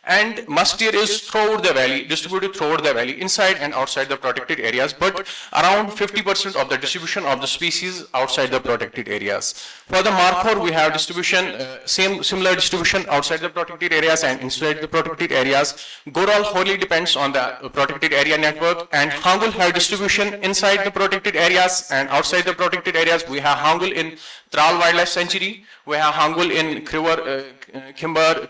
I: And musk deer is throughout the valley, distributed throughout the valley, inside and outside the protected areas, but around 50% of the distribution of the species outside the protected areas. For the markhor, we have distribution, similar distribution outside the protected areas and inside the protected areas. Goral wholly depends on the protected area network, and Hangul have distribution inside the protected areas and outside the protected areas. We have Hangul in Tral Wildlife Sanctuary, we have Hangul in Khimbar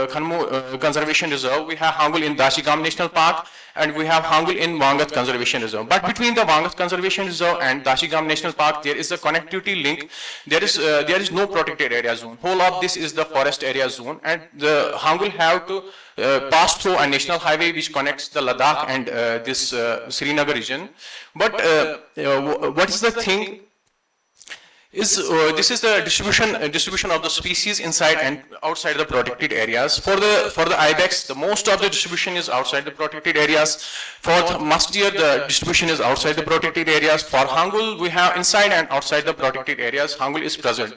I: Khanmu Conservation Reserve, we have Hangul in Dachigam National Park, and we have Hangul in Wangat Conservation Reserve. But between the Wangat Conservation Reserve and Dachigam National Park, there is a connectivity link. There is no protected area zone. Whole of this is the forest area zone, and the Hangul have to pass through a national highway which connects the Ladakh and this Srinagar region. But what is the thing? This is the distribution of the species inside and outside the protected areas. For the ibex, the most of the distribution is outside the protected areas. For the musk deer, the distribution is outside the protected areas. For Hangul, we have inside and outside the protected areas. Hangul is present.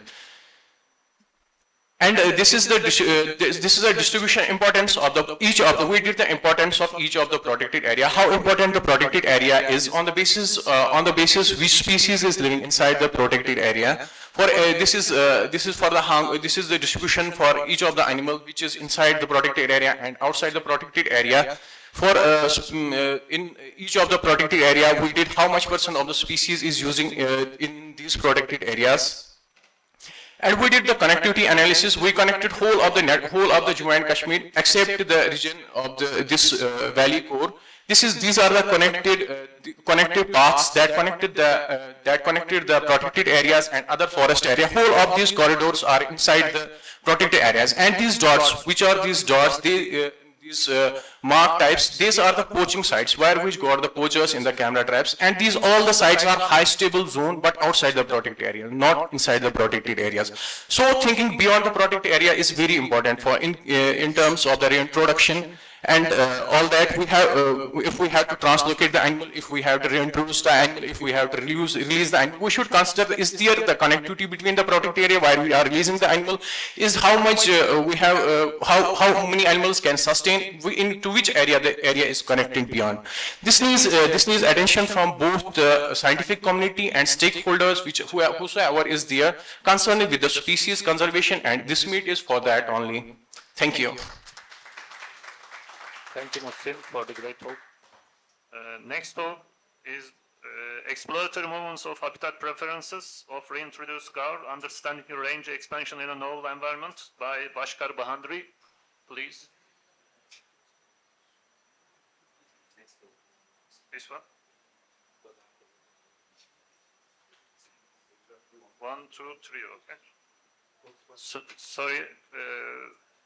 I: And this is the distribution importance of we did the importance of each of the protected area. How important the protected area is on the basis which species is living inside the protected area. For this is the distribution for each of the animal which is inside the protected area and outside the protected area. For in each of the protected area, we did how much % of the species is using in these protected areas. And we did the connectivity analysis. We connected whole of the Jammu and Kashmir except the region of this valley core. These are the connected paths that connected the protected areas and other forest area. Whole of these corridors are inside the protected areas. And these dots, which are these dots? These mark types, these are the poaching sites where we got the poachers in the camera traps, and all the sites are high stable zone but outside the protected area, not inside the protected areas. So thinking beyond the protected area is very important for in terms of the reintroduction and all that. We have if we have to translocate the animal, if we have to reintroduce the animal, if we have to release the animal, we should consider is there the connectivity between the protected area where we are releasing the animal, is how much we have how many animals can sustain, into which area the area is connected beyond. This needs attention from both the scientific community and stakeholders, whosoever is there concerned with the species conservation, and this meet is for that only. Thank you.
C: Thank you, Muslim, for the great talk. Next talk is exploratory movements of habitat preferences of reintroduced gaur, understanding the range expansion in a novel environment by Bashkar Bahandri. Please. This one? 1, 2, 3, okay. So, sorry.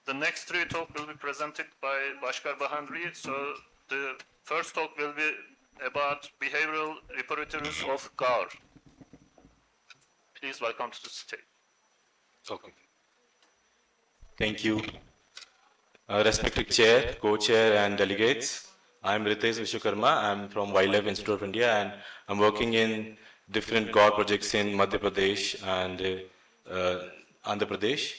C: The next three talk will be presented by Bashkar Bahandri. So the first talk will be about behavioral reproducers of gaur. Please welcome to the stage.
J: Okay. Thank you. Respected Chair, Co-Chair and delegates, I'm Ritesh Vishwakarma. I'm from Wildlife Institute of India and I'm working in different GAW projects in Madhya Pradesh and Andhra Pradesh.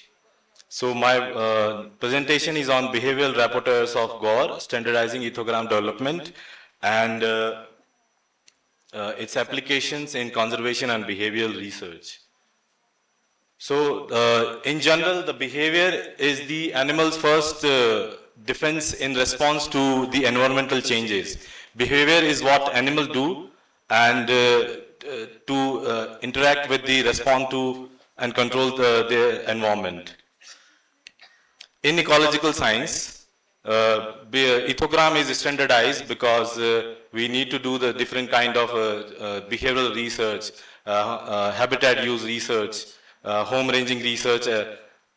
J: So my presentation is on behavioral rapporteurs of GAW, standardizing ethogram development and its applications in conservation and behavioral research. So, in general, the behavior is the animal's first defense in response to the environmental changes. Behavior is what animals do and to interact with the respond to and control their environment. In ecological science, ethogram is standardized because we need to do the different kind of behavioral research, habitat use research, home ranging research,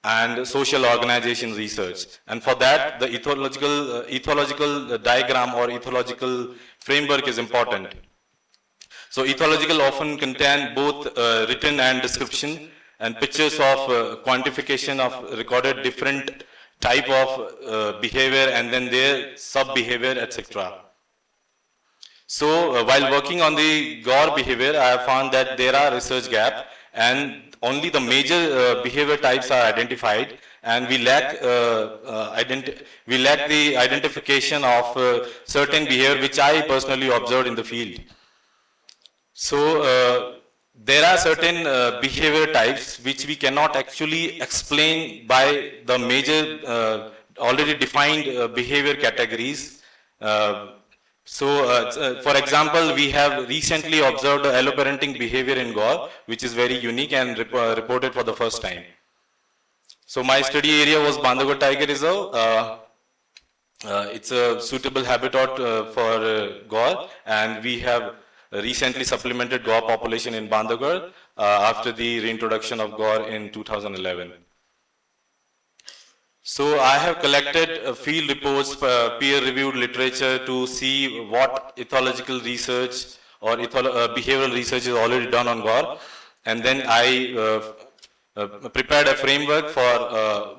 J: and social organization research. And for that, the ethological diagram or ethological framework is important. So ethological often contain both written and description and pictures of quantification of recorded different type of behavior and then their sub-behavior, etc. So while working on the GAW behavior, I have found that there are research gaps and only the major behavior types are identified and we lack the identification of certain behavior which I personally observed in the field. So there are certain behavior types which we cannot actually explain by the major already defined behavior categories. For example, we have recently observed alloparenting behavior in GAW, which is very unique and reported for the first time. So my study area was Bandhavgarh Tiger Reserve. It's a suitable habitat for GAW, and we have recently supplemented GAW population in Bandhavgarh after the reintroduction of GAW in 2011. So I have collected field reports, peer-reviewed literature to see what ethological research or behavioral research is already done on GAW, and then I prepared a framework for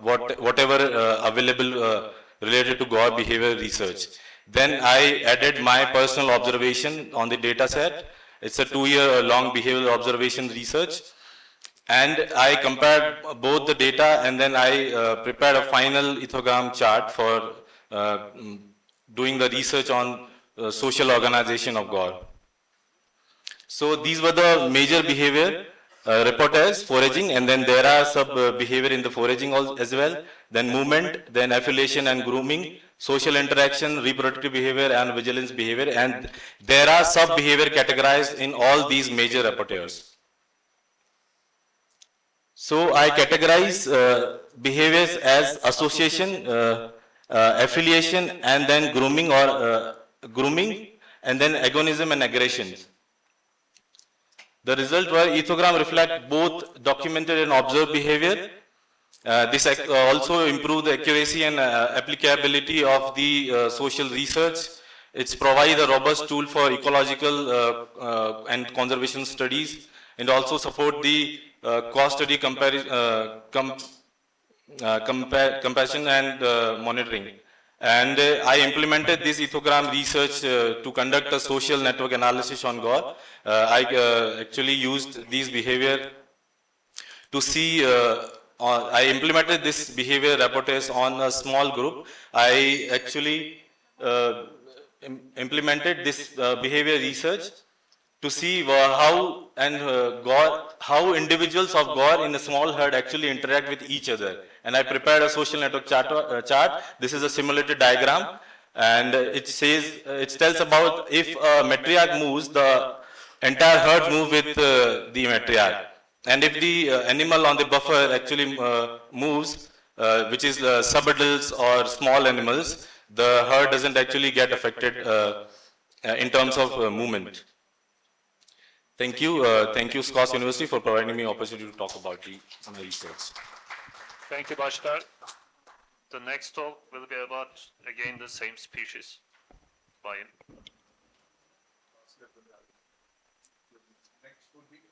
J: whatever available related to GAW behavior research. Then I added my personal observation on the data set. It's a 2-year-long behavioral observation research. And I compared both the data and then I prepared a final ethogram chart for doing the research on social organization of GAW. So these were the major behavior reporters, foraging, and then there are sub-behavior in the foraging as well, then movement, then affiliation and grooming, social interaction, reproductive behavior and vigilance behavior, and there are sub-behavior categorized in all these major reporters. So I categorize behaviors as association, affiliation, and then grooming and then agonism and aggression. The result were ethogram reflect both documented and observed behavior. This also improve the accuracy and applicability of the social research. It's provide a robust tool for ecological and conservation studies, and also support the cost study comparison and monitoring. And I implemented this ethogram research to conduct a social network analysis on GAW. I actually used these behavior to see, I implemented this behavior reporters on a small group. I actually implemented this behavior research to see how individuals of GAW in a small herd actually interact with each other. And I prepared a social network chart. This is a simulated diagram, and it says, it tells about if a matriarch moves, the entire herd move with the matriarch. And if the animal on the buffer actually moves, which is sub-adults or small animals, the herd doesn't actually get affected in terms of movement. Thank you. Thank you, SKUAST University, for providing me opportunity to talk about the research.
C: Thank you, Bashkar. The next talk will be about, again, the same species by him.
B: Next would be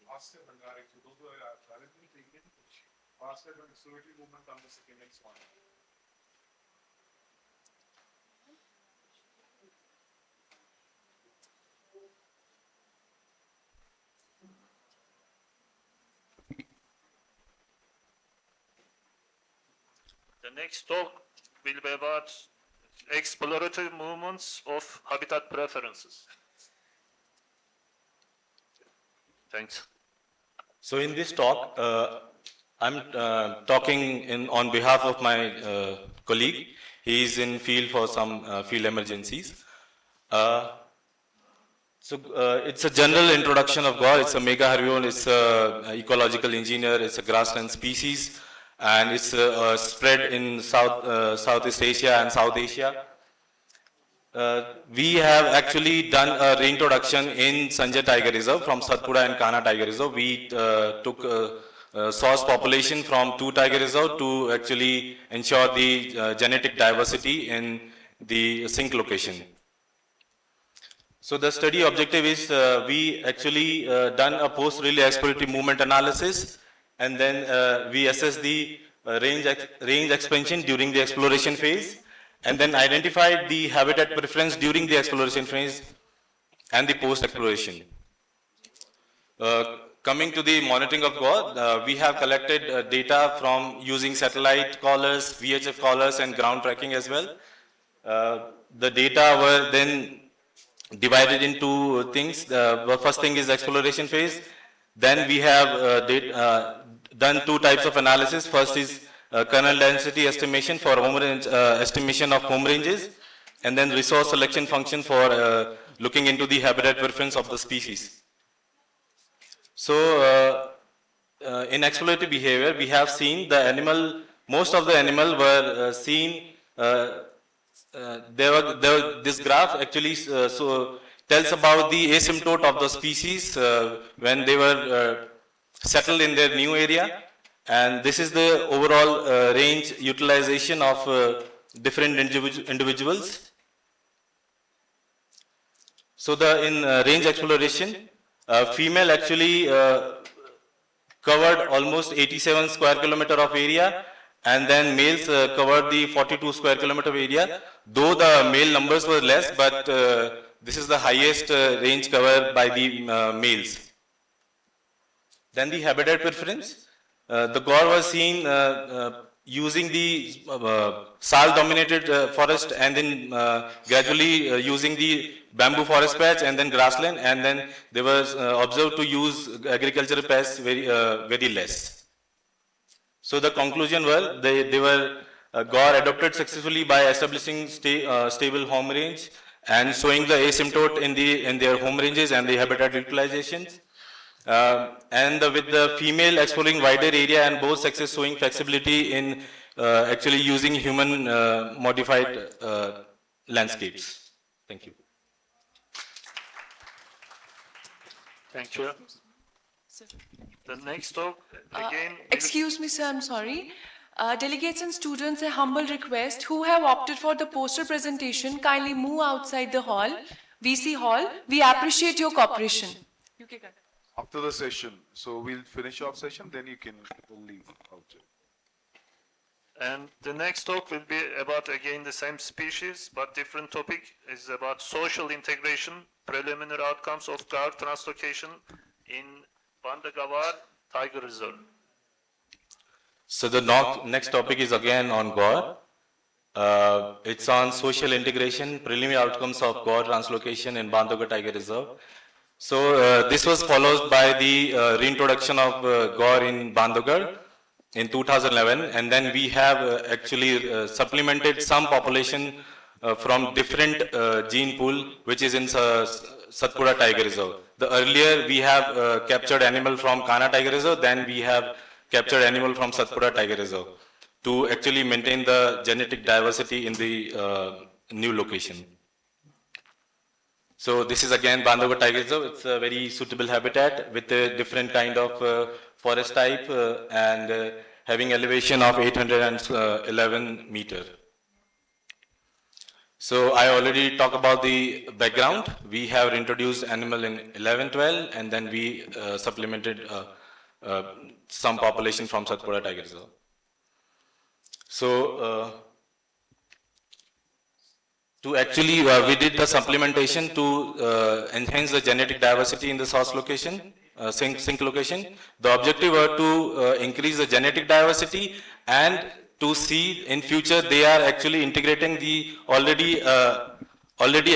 B: Oscar Bandari. Those who are currently taking
C: The next talk will be about exploratory movements of habitat preferences. Thanks.
J: So in this talk, I'm talking on behalf of my colleague. He is in field for some field emergencies. It's a general introduction of GOR. It's a mega herbivore, it's an ecological engineer, it's a grassland species, and it's spread in Southeast Asia and South Asia. We have actually done a reintroduction in Sanjay Tiger Reserve from Satpura and Kana Tiger Reserve. We took source population from 2 tiger reserve to actually ensure the genetic diversity in the sink location. So the study objective is we actually done a post-relay exploratory movement analysis, and then we assess the range expansion during the exploration phase, and then identified the habitat preference during the exploration phase and the post-exploration. Coming to the monitoring of GOR, we have collected data from using satellite collars, VHF collars, and ground tracking as well. The data were then divided into things. The first thing is exploration phase. Then we have done 2 types of analysis. First is kernel density estimation for home range, estimation of home ranges, and then resource selection function for looking into the habitat preference of the species. So in exploratory behavior, we have seen the animal, most of the animal were seen, this graph actually tells about the asymptote of the species when they were settled in their new area. And this is the overall range utilization of different individuals. So in range exploration, female actually covered almost 87 square kilometer of area, and then males covered the 42 square kilometer of area. Though the male numbers were less, but this is the highest range covered by the males. Then the habitat preference. The GOR was seen using the sal-dominated forest, and then gradually using the bamboo forest patch and then grassland, and then they were observed to use agricultural pests very less. So the conclusion was they were GOR adopted successfully by establishing stable home range and showing the asymptote in their home ranges and the habitat utilizations. And with the female exploring wider area and both sexes showing flexibility in actually using human modified landscapes. Thank you.
C: Thank you. The next talk again.
A: Excuse me, sir, I'm sorry. Delegates and students, a humble request who have opted for the poster presentation, kindly move outside the hall, VC hall. We appreciate your cooperation.
B: After the session, so we'll finish our session, then you can leave outside.
C: And the next talk will be about again the same species, but different topic. Is about social integration, preliminary outcomes of GOR translocation in Bandagavar Tiger Reserve.
J: So the next topic is again on GOR. It's on social integration, preliminary outcomes of GOR translocation in Bandhavgarh Tiger Reserve. So this was followed by the reintroduction of GOR in Bandhavgarh in 2011, and then we have actually supplemented some population from different gene pool, which is in Satpura Tiger Reserve. The earlier we have captured animal from Kana Tiger Reserve, then we have captured animal from Satpura Tiger Reserve to actually maintain the genetic diversity in the new location. So this is again Bandhavgarh Tiger Reserve. It's a very suitable habitat with a different kind of forest type and having elevation of 811 meter. So I already talked about the background. We have introduced animal in 11-12, and then we supplemented some population from Satpura Tiger Reserve. So, we did the supplementation to enhance the genetic diversity in the source location, sink location. The objective were to increase the genetic diversity and to see in future they are actually integrating the already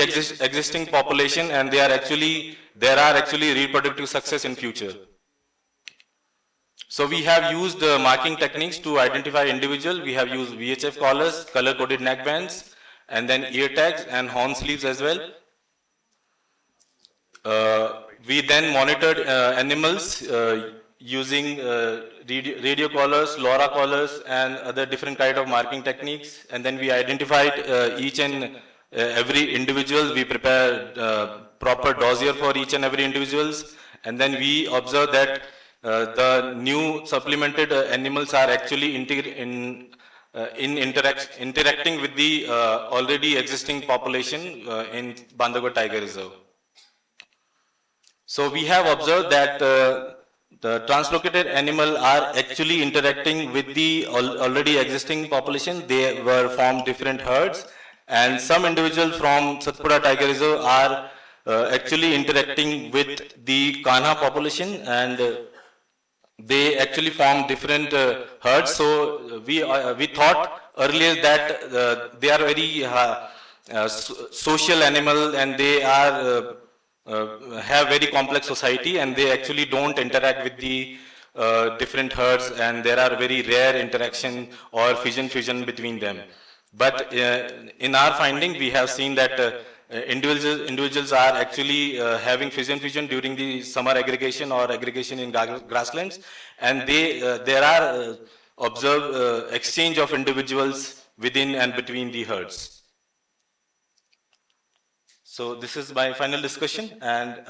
J: existing population, and there are actually reproductive success in future. So we have used marking techniques to identify individual. We have used VHF collars, color-coded neck bands, and then ear tags and horn sleeves as well. We then monitored animals using radio collars, LoRa collars, and other different kind of marking techniques. And then we identified each and every individual. We prepared proper dossier for each and every individuals. And then we observed that the new supplemented animals are actually interacting with the already existing population in Bandhavgarh Tiger Reserve. So we have observed that the translocated animal are actually interacting with the already existing population. They were formed different herds, and some individuals from Satpura Tiger Reserve are actually interacting with the Kanha population, and they actually form different herds. So we thought earlier that they are very social animal, and they are have very complex society, and they actually don't interact with the different herds, and there are very rare interaction or fusion between them. But in our finding, we have seen that individuals are actually having fusion during the summer aggregation or aggregation in grasslands, and there are observed exchange of individuals within and between the herds. So this is my final discussion, and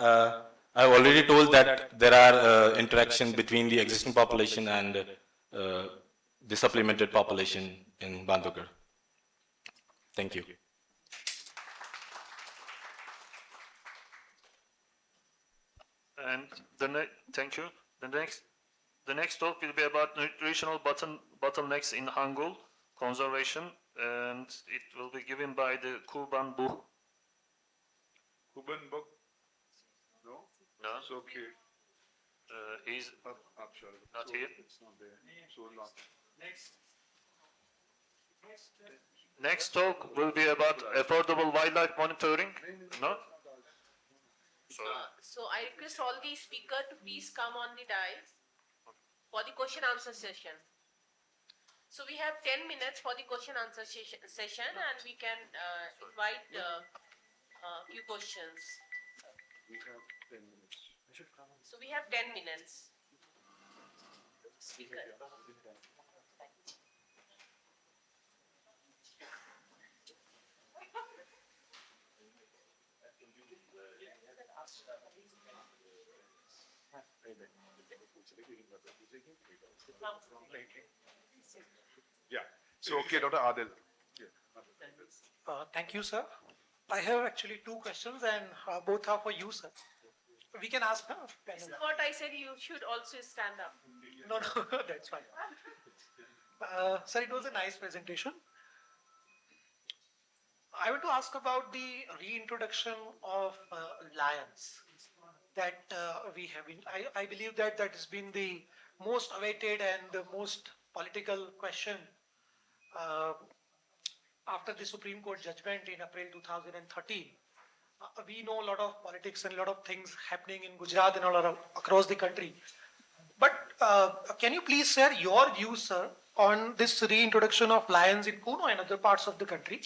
J: I've already told that there are interaction between the existing population and the supplemented population in Bandhavgarh. Thank you.
C: And thank you. The next talk will be about nutritional bottlenecks in Hangul conservation, and it will be given by the Kurban Buh.
B: Kuban book? No?
C: No?
B: It's okay.
C: He's
B: Up, sorry.
C: not here.
B: It's not there. So long.
C: Next talk will be about affordable wildlife monitoring. No?
K: So I request all the speakers to please come on the dais for the question answer session. So we have 10 minutes for the question answer session, and we can invite few questions.
B: We have 10 minutes.
K: So we have 10 minutes. Speaker.
B: Yeah. So, okay, Dr. Adil.
L: Thank you, sir. I have actually two questions, and both are for you, sir. We can ask her.
K: This is what I said, you should also stand up.
L: No, that's fine. Sir, it was a nice presentation. I want to ask about the reintroduction of lions that we have been. I believe that has been the most awaited and the most political question after the Supreme Court judgment in April 2013. We know a lot of politics and a lot of things happening in Gujarat and all across the country. But can you please share your views, sir, on this reintroduction of lions in Kuno and other parts of the country?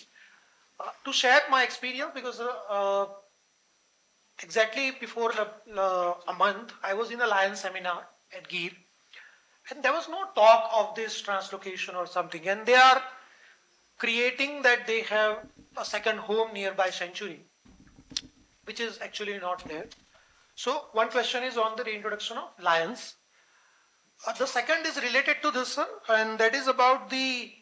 L: To share my experience, because exactly before a month, I was in a lion seminar at Gir, and there was no talk of this translocation or something, and they are creating that they have a second home nearby sanctuary, which is actually not there. So one question is on the reintroduction of lions. The second is related to this, sir, and that is about the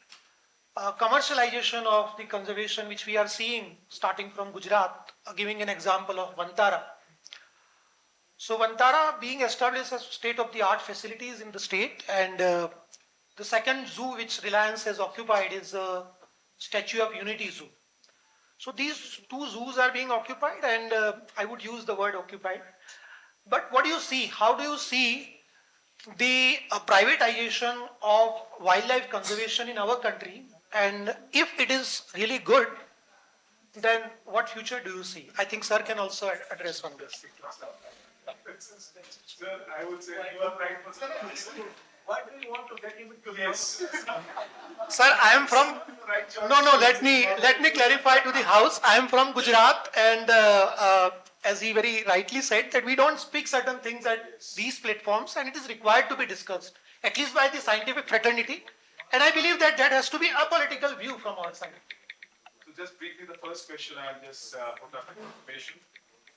L: commercialization of the conservation which we are seeing starting from Gujarat, giving an example of Vantara. So Vantara being established as state-of-the-art facilities in the state, and the second zoo which Reliance has occupied is the Statue of Unity Zoo. So these two zoos are being occupied, and I would use the word occupied. But what do you see? How do you see the privatization of wildlife conservation in our country? And if it is really good, then what future do you see? I think sir can also address on this.
B: Sir, I would say you are right for
F: Why do you want to get into
B: Yes.
L: Sir, I am from. No. Let me clarify to the house. I am from Gujarat, and as he very rightly said, that we don't speak certain things at these platforms, and it is required to be discussed, at least by the scientific fraternity. And I believe that that has to be a political view from our side.
B: So just briefly, the first question I'll just put up in information.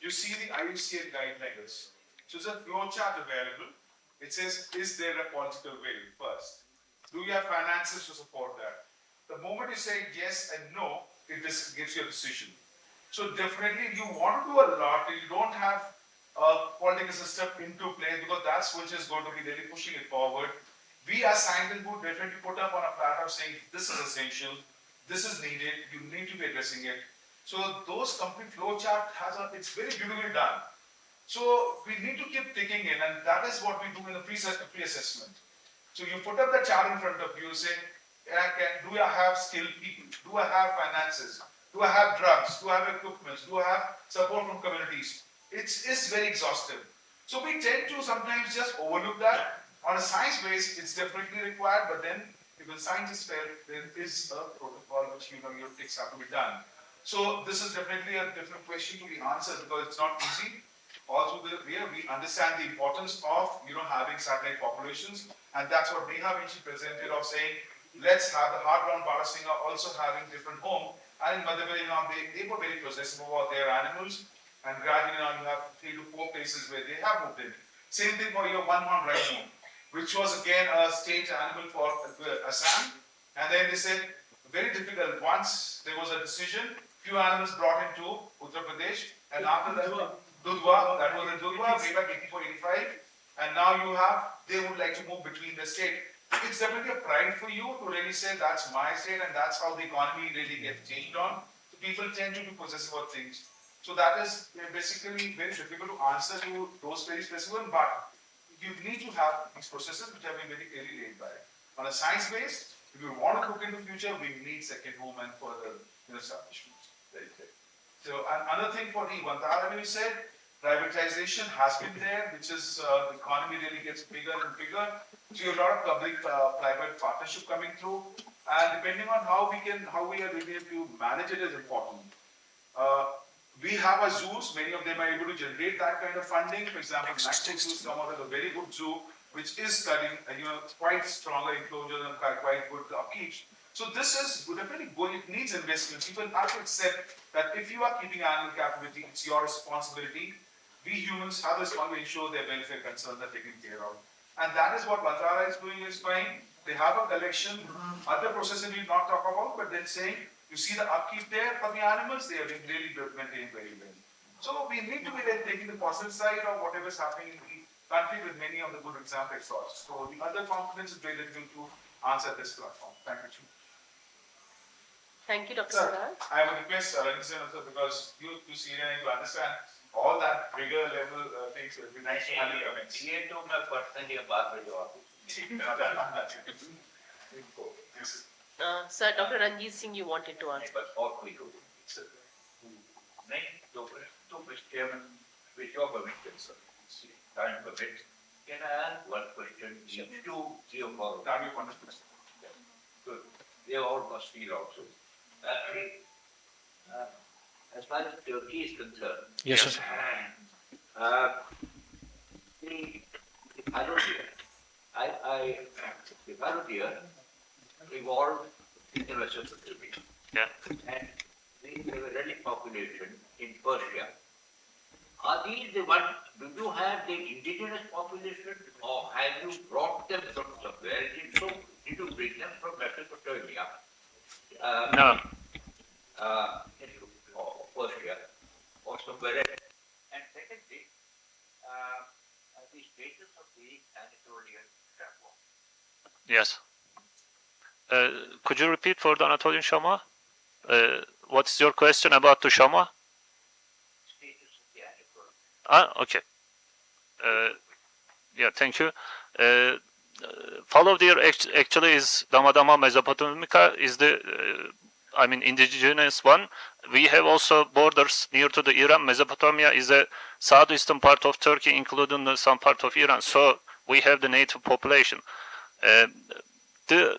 B: You see the IHUC guidelines. So there's a flow chart available. It says, is there a political will first? Do you have finances to support that? The moment you say yes and no, it just gives you a decision. So definitely you want to do a lot, you don't have a political system into place because that's which is going to be really pushing it forward. We as scientists would definitely put up on a platform saying this is essential, this is needed, you need to be addressing it. So those complete flow chart it's very beautifully done. So we need to keep digging in, and that is what we do in the pre-assessment. So you put up the chart in front of you, say, do I have skilled people? Do I have finances? Do I have drugs? Do I have equipment? Do I have support from communities? It's very exhaustive. So we tend to sometimes just overlook that. On a science base, it's definitely required, but then if the scientists felt there is a protocol which your ticks have to be done. So this is definitely a different question to be answered because it's not easy. Also, we understand the importance of having satellite populations, and that's what they have actually presented of saying, let's have the hard-ground Barasingha also having different home. And in Madhya they were very possessive about their animals, and gradually now you have 3 to 4 places where they have moved in. Same thing for your one-horn rhino, which was again a state animal for Assam, and then they said very difficult. Once there was a decision, few animals brought into Uttar Pradesh, and after that. Dudhwa, that was in Dudhwa, way back 84-85, and now they would like to move between the state. It's definitely a pride for you to really say that's my state and that's how the economy really gets changed on. So people tend to be possessive of things. So that is basically very difficult to answer to those very specific, but you need to have these processes which have been very clearly laid by. On a science base, if you want to look into the future, we need second home and further establishments. Very clear. So another thing for the Vantara, you said, privatization has been there, which is the economy really gets bigger and bigger. So you have a lot of public-private partnership coming through, and depending on how we are really able to manage it is important. We have our zoos; many of them are able to generate that kind of funding. For example, National Zoo is come out with a very good zoo, which is studying, quite stronger enclosures and quite good upkeep. So this is definitely good. It needs investment. People have to accept that if you are keeping animal captivity, it's your responsibility. We humans have a responsibility to ensure their welfare concerns are taken care of. And that is what Vantara is doing is fine. They have a collection. Other processes we will not talk about, but then saying, you see the upkeep there for the animals, they are being really maintained very well. So we need to be then taking the positive side of whatever is happening in the country with many of the good examples. So the other components is very difficult to answer at this platform. Thank you.
K: Thank you, Dr.
B: Sir,
K: Saraj.
B: I would request Ranjan also because you see and you understand all that bigger level things. It would be nice to have your comments.
F: ये तो मैं personally बात में जवाब
K: Sir, Dr. Ranjit Singh, you wanted to ask.
F: बस और कोई हो नहीं तो Mr. Chairman, with your permission, sir, time permit, can I ask one question? Each to 3 or 4.
B: That will be wonderful.
F: Good. They all must feel also. As far as Turkey is concerned,
I: Yes, sir.
F: the Hallelujah, the Hallelujah evolved in the Western Turkey.
C: Yeah.
F: And we have a relic population in Persia. Are these the one, do you have the indigenous population or have you brought them from somewhere? Did you bring them from Mesopotamia?
C: No.
F: Or Persia or somewhere else? And secondly,
C: Yes. Could you repeat for the Anatolian Shama? What's your question about the Shama? Okay. Yeah, thank you. Fallow deer actually is Damadama mesopotamica is the indigenous one. We have also borders near to the Iran. Mesopotamia is a southeastern part of Turkey, including some part of Iran. So we have the native population. The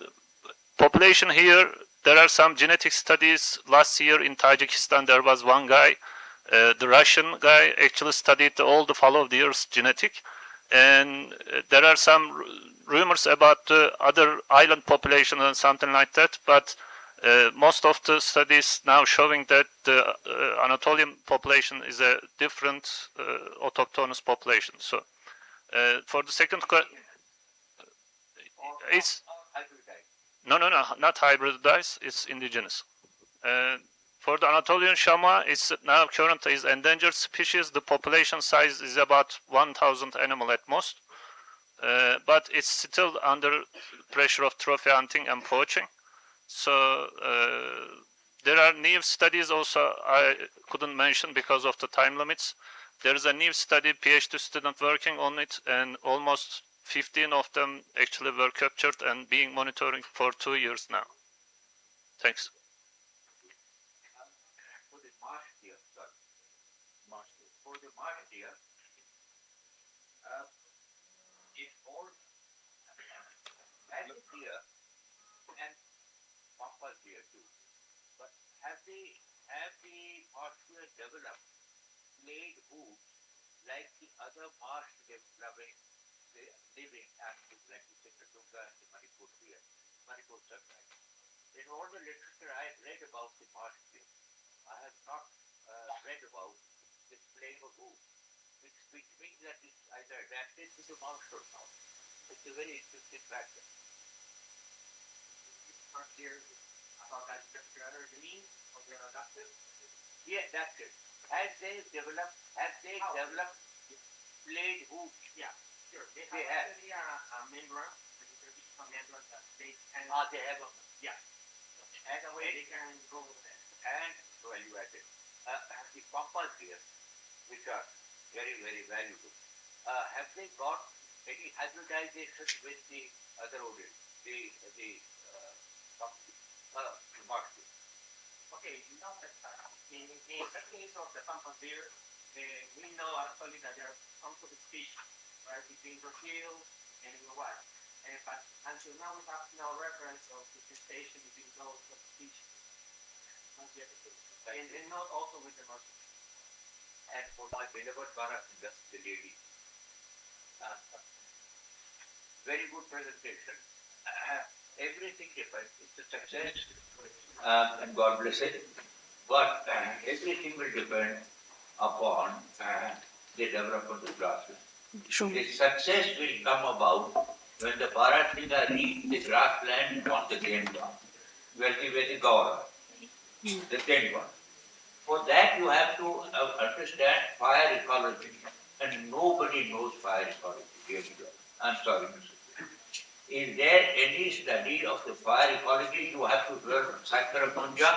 C: population here, there are some genetic studies. Last year in Tajikistan, there was one guy, the Russian guy actually studied all the fallow deer's genetic. And there are some rumors about the other island population and something like that, but most of the studies now showing that the Anatolian population is a different autochthonous population. So for the second question, it's no, not hybridized, it's indigenous. For the Anatolian Shama, it's now currently is endangered species. The population size is about 1,000 animal at most, but it's still under pressure of trophy hunting and poaching. So there are new studies also I couldn't mention because of the time limits. There is a new study, PhD student working on it, and almost 15 of them actually were captured and being monitoring for 2 years now. Thanks.
M: Have the marsh deer developed laid hooves like the other marsh deer living animals like the Chitradurga and the Manipur deer, Manipur sunrise? In all the literature I have read about the marsh deer, I have not read about this laying of hooves, which means that it's either adapted to the marsh or not. It's a very interesting factor. Marsh deer, about that mean? They're adaptive? Yeah, adaptive. As they develop blade hooves. Yeah, sure. They have a membrane, that they can. They have a. Yeah. And a way they can go with that. And value added. The pampas deer, which are very, very valuable. Have they got any hybridization with the other rodents? The marsh deer? Okay, you know that in the case of the pampas deer, we know actually that there are some sort of species, right, between Brazil and Uruguay. But until now, we have no reference of differentiation between those species. Not yet. And not also with the marsh. And for my beloved Bharat, just the lady. Very good presentation. Everything depends. It's a success. And God bless it. But everything will depend upon the development of grassland. Sure. The success will come about when the Bharatiya reach the grassland on the Grand One, where the Gaura, the Grand One. For that you have to understand fire ecology, and nobody knows fire ecology. I'm sorry, Mr. Is there any study of the fire ecology? You have to learn Saccharum munja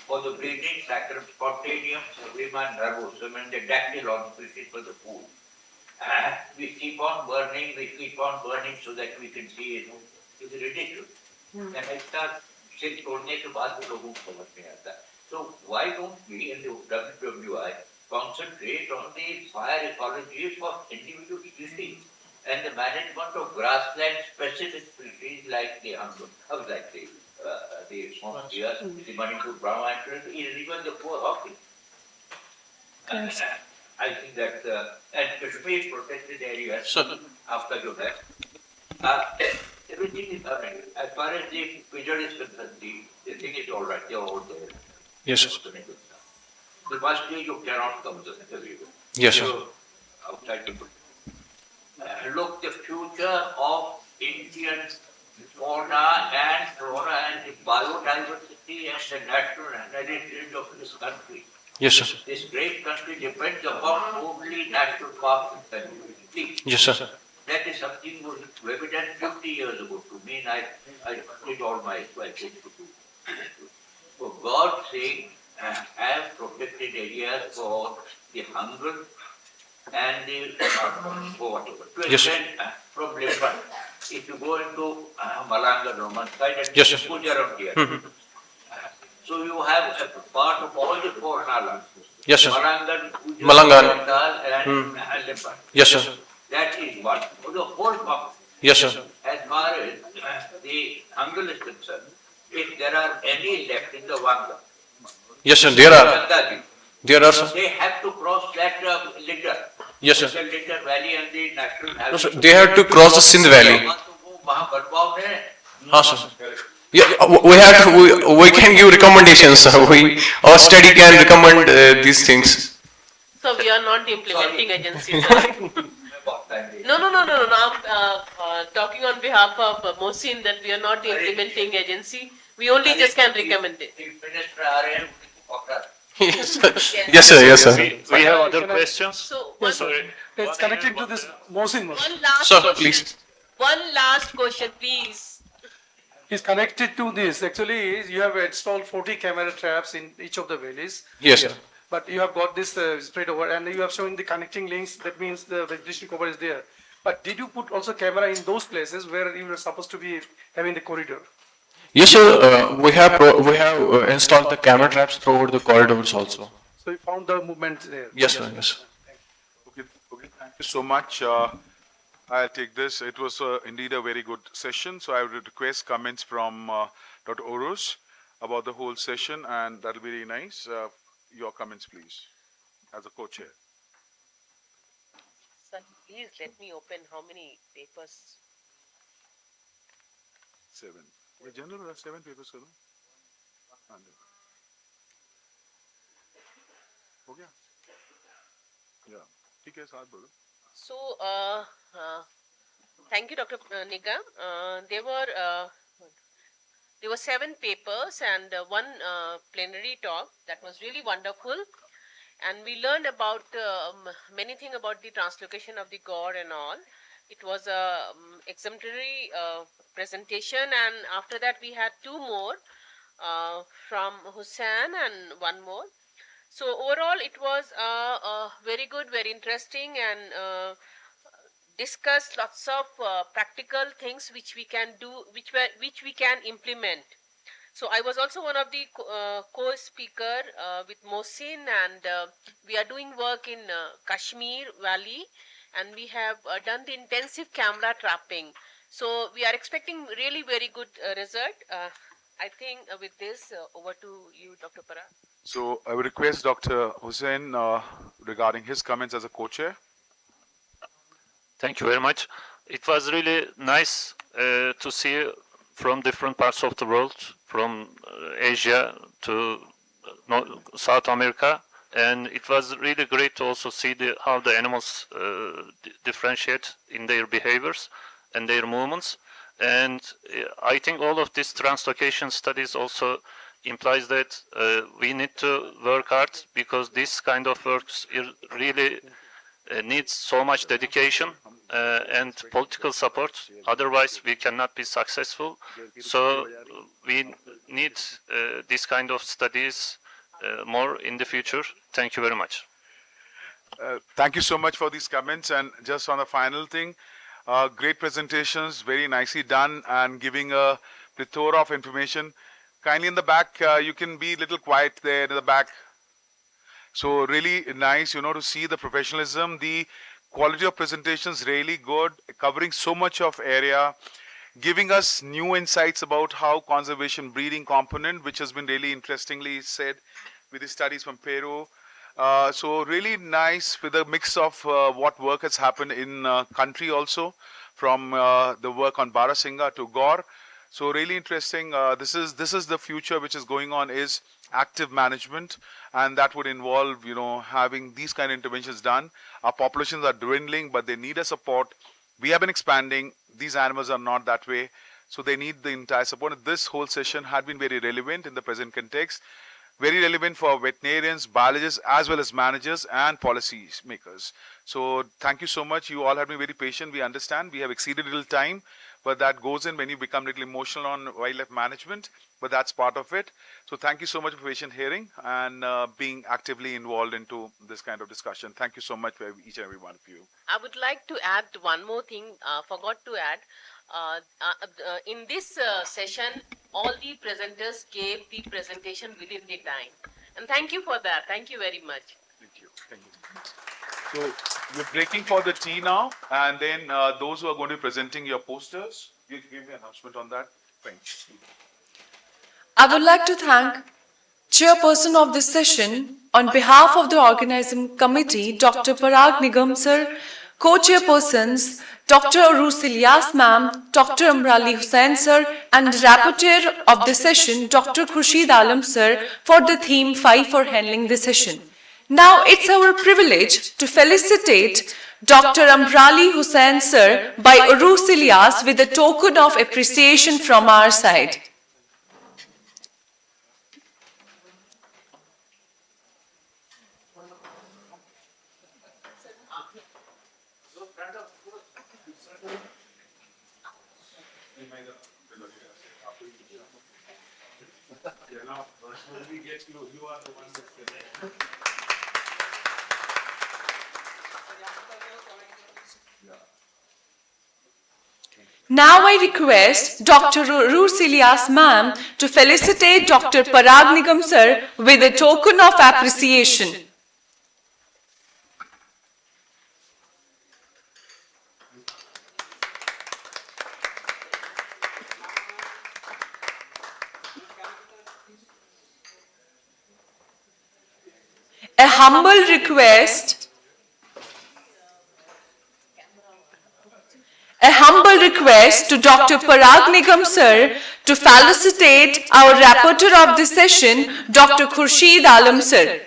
M: for the breeding, Saccharum spontaneum, Subliman nervosum, and the dactylon species for the food. We keep on burning so that we can see it. It's ridiculous. And I start saying, so why don't we in the WWI concentrate on the fire ecology for individual species? And the management of grassland specific species like the Hangul, like the swamp deer, the Manipur brown antelope, even the poor hockey. I think that, and Kashmir protected areas after you left, everything is alright. As far as the pigeon is concerned, the thing is alright, they're all there.
I: Yes, sir.
M: The first day you cannot come to the river.
I: Yes, sir.
M: Outside the look, the future of Indian fauna and flora and the biodiversity and the natural heritage of this country.
I: Yes, sir.
M: This great country depends upon only natural parks and biodiversity.
I: Yes, sir.
M: That is something was evident 50 years ago to me, and I did all my best to do. For God's sake, have protected areas for the hunger and the for whatever. To
I: Yes, sir.
M: extend from Lebanon, if you go into Malanga, Roman side, and
I: Yes, sir.
M: Gujarat here. So you have a part of all the four nalas.
I: Yes, sir.
M: Malangan,
I: Malangan.
M: Gujarat, and Lebanon.
I: Yes, sir.
M: That is one. For the whole public.
I: Yes, sir.
M: As far as the Hangul is concerned, if there are any left in the Wanga,
I: Yes, sir. There are.
M: Gandhiji,
I: There are, sir.
M: they have to cross that litter.
I: Yes, sir.
M: The litter valley and the national
I: No, sir. They have to cross the Sindh Valley. हाँ, sir. Yeah, we can give recommendations, sir. Our study can recommend these things.
K: So we are not the implementing agency. No. I'm talking on behalf of Mohsin that we are not the implementing agency. We only just can recommend it.
I: Yes, sir. Yes, sir. Yes, sir.
C: We have other questions?
K: So
L: Yes, sir.
C: Sorry.
L: It's connected to this Mohsin.
K: one last
I: Sir,
K: question.
I: please.
K: One last question, please.
L: Is connected to this. Actually, you have installed 40 camera traps in each of the valleys.
I: Yes, sir.
L: But you have got this spread over, and you have shown the connecting links. That means the vegetation cover is there. But did you put also camera in those places where you were supposed to be having the corridor?
I: Yes, sir. We have installed the camera traps throughout the corridors also.
L: So you found the movement there.
I: Yes, sir. Yes, sir.
B: Okay, thank you so much. I'll take this. It was indeed a very good session. So I would request comments from Dr. Oros about the whole session, and that'll be really nice. Your comments, please, as a co-chair.
K: Sir, please let me open how many papers.
B: 7. In general, there are 7 papers, sir. Okay. Yeah. ठीक है, साथ बोलो.
K: So, thank you, Dr. Nigam. There were 7 papers and one plenary talk that was really wonderful. And we learned about many things about the translocation of the gore and all. It was a exemplary presentation, and after that we had 2 more from Hussain and 1 more. So overall it was very good, very interesting, and discussed lots of practical things which we can do, which we can implement. So I was also one of the co-speaker with Mohsin, and we are doing work in Kashmir Valley, and we have done the intensive camera trapping. So we are expecting really very good result. I think with this, over to you, Dr. Parag.
B: So I would request Dr. Hussain regarding his comments as a co-chair.
C: Thank you very much. It was really nice to see from different parts of the world, from Asia to South America, and it was really great to also see how the animals differentiate in their behaviors and their movements. And I think all of these translocation studies also implies that we need to work hard, because this kind of works really needs so much dedication and political support. Otherwise, we cannot be successful. So we need this kind of studies more in the future. Thank you very much.
B: Thank you so much for these comments. And just on the final thing, great presentations, very nicely done, and giving a plethora of information. Kindly in the back, you can be a little quiet there in the back. So really nice, to see the professionalism, the quality of presentations really good, covering so much of area, giving us new insights about how conservation breeding component, which has been really interestingly said with the studies from Peru. So really nice with a mix of what work has happened in country also, from the work on Barasinga to Gore. So really interesting. This is the future which is going on, is active management, and that would involve having these kind of interventions done. Our populations are dwindling, but they need a support. We have been expanding. These animals are not that way, so they need the entire support. This whole session had been very relevant in the present context. very relevant for veterinarians, biologists, as well as managers and policy makers. So thank you so much. You all have been very patient. We understand we have exceeded a little time, but that goes in when you become a little emotional on wildlife management, but that's part of it. So thank you so much for patient hearing and being actively involved into this kind of discussion. Thank you so much for each and every one of you.
K: I would like to add one more thing, forgot to add. In this session, all the presenters gave the presentation within the time. And thank you for that. Thank you very much.
B: Thank you. Thank you. So we're breaking for the tea now, and then those who are going to be presenting your posters, you give me an announcement on that. Thanks.
A: I would like to thank Chairperson of this session on behalf of the organizing committee, Dr. Parag Nigam sir, co-chairpersons, Dr. Arus Ilyas ma'am, Dr. Amrali Hussain sir, and rapporteur of the session, Dr. Khurshid Alam sir, for the theme 5 for handling the session. Now it's our privilege to felicitate Dr. Amrali Hussain sir by Arus Ilyas with a token of appreciation from our side. Now I request Dr. Arus Ilyas ma'am to felicitate Dr. Parag Nigam sir with a token of appreciation. A humble request to Dr. Parag Nigam sir to felicitate our rapporteur of this session, Dr. Khurshid Alam sir.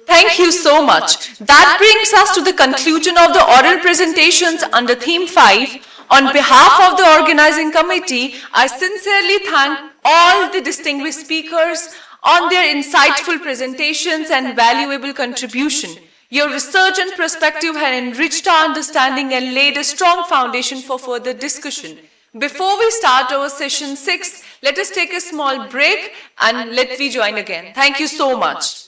A: Thank you so much. That brings us to the conclusion of the oral presentations under theme 5. On behalf of the organizing committee, I sincerely thank all the distinguished speakers on their insightful presentations and valuable contribution. Your research and perspective have enriched our understanding and laid a strong foundation for further discussion. Before we start our session 6, let us take a small break and let we join again. Thank you so much.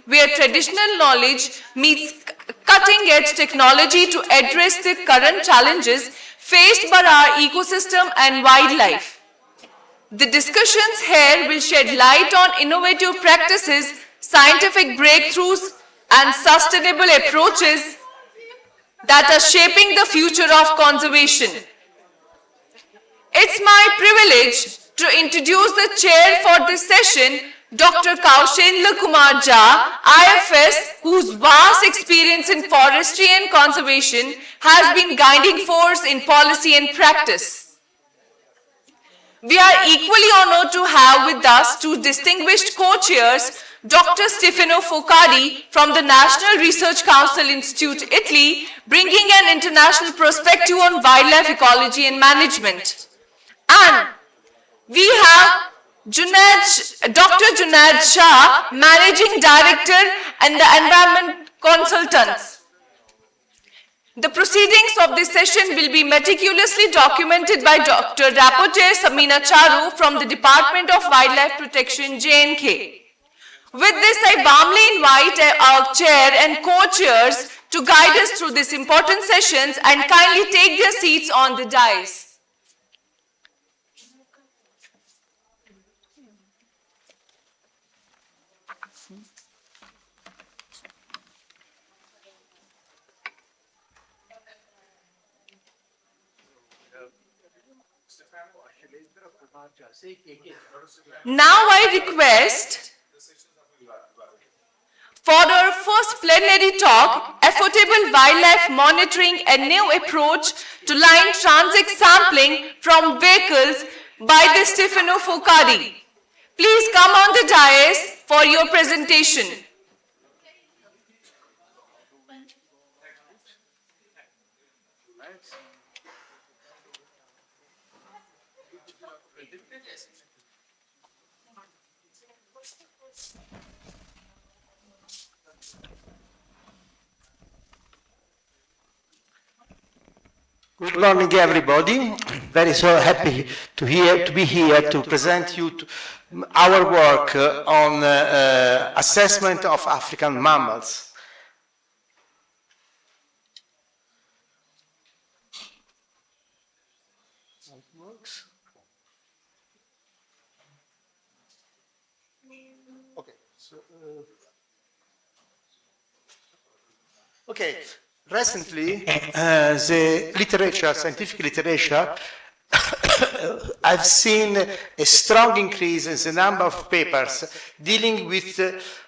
A: Where traditional knowledge meets cutting-edge technology to address the current challenges faced by our ecosystem and wildlife. The discussions here will shed light on innovative practices, scientific breakthroughs, and sustainable approaches that are shaping the future of conservation. It's my privilege to introduce the chair for this session, Dr. Kaushendra Kumar Jha, IFS, whose vast experience in forestry and conservation has been guiding force in policy and practice. We are equally honored to have with us two distinguished co-chairs, Dr. Stefano Focardi from the National Research Council Institute, Italy, bringing an international perspective on wildlife ecology and management. And we have Dr. Junaid Shah, Managing Director and the Environment Consultants. The proceedings of this session will be meticulously documented by Dr. Rapporteur Samina Charu from the Department of Wildlife Protection, J&K. With this, I warmly invite our chair and co-chairs to guide us through these important sessions and kindly take their seats on the dais. Now I request for our first plenary talk, Affordable Wildlife Monitoring, a New Approach to Line Transit Sampling from Vehicles by the Stefano Foccari. Please come on the dais for your presentation.
N: Good morning, everybody. Very so happy to be here to present you our work on assessment of African mammals. Okay. Recently, the literature, scientific literature, I've seen a strong increase in the number of papers dealing with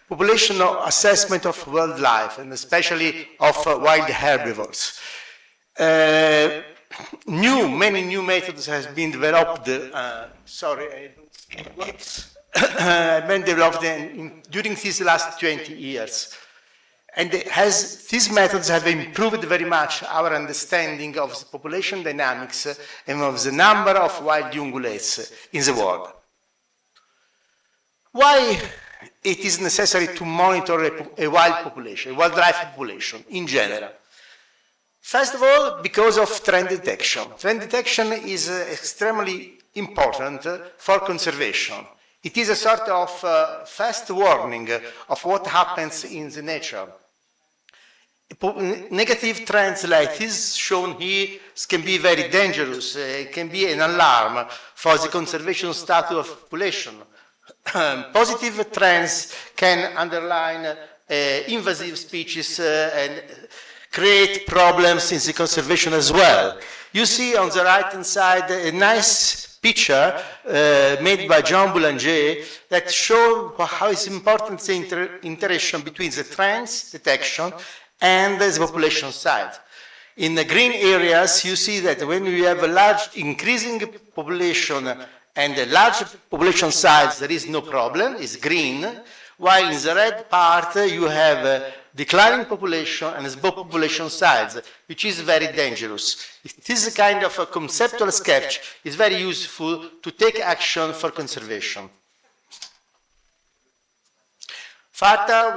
N: populational assessment of wildlife, and especially of wild herbivores. Many new methods have been developed. Have been developed during these last 20 years. And these methods have improved very much our understanding of the population dynamics and of the number of wild ungulates in the world. Why it is necessary to monitor a wild population, a wildlife population in general? First of all, because of trend detection. Trend detection is extremely important for conservation. It is a sort of fast warning of what happens in the nature. Negative trends like this shown here can be very dangerous. It can be an alarm for the conservation status of population. Positive trends can underline invasive species and create problems in the conservation as well. You see on the right-hand side a nice picture made by Jean Boulanger that shows how it's important the interaction between the trends detection and the population size. In the green areas, you see that when you have a large increasing population and a large population size, there is no problem, it's green, while in the red part, you have a declining population and a small population size, which is very dangerous. This kind of a conceptual sketch is very useful to take action for conservation. Further,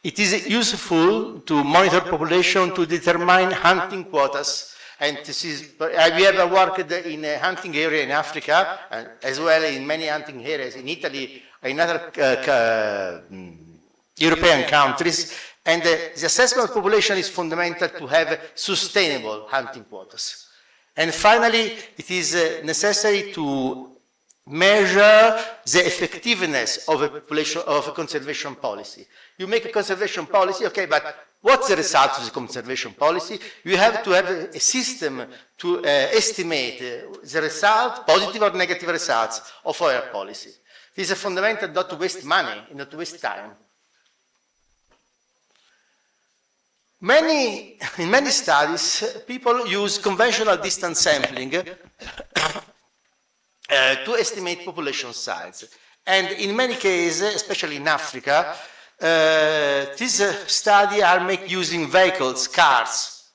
N: it is useful to monitor population to determine hunting quotas. And this is, we have worked in a hunting area in Africa, and as well in many hunting areas in Italy, in other European countries. And the assessment of population is fundamental to have sustainable hunting quotas. And finally, it is necessary to measure the effectiveness of a population of a conservation policy. You make a conservation policy, okay, but what's the result of the conservation policy? You have to have a system to estimate the result, positive or negative results of our policy. This is fundamental not to waste money, not to waste time. In many studies, people use conventional distance sampling to estimate population size. And in many cases, especially in Africa, these studies are made using vehicles, cars.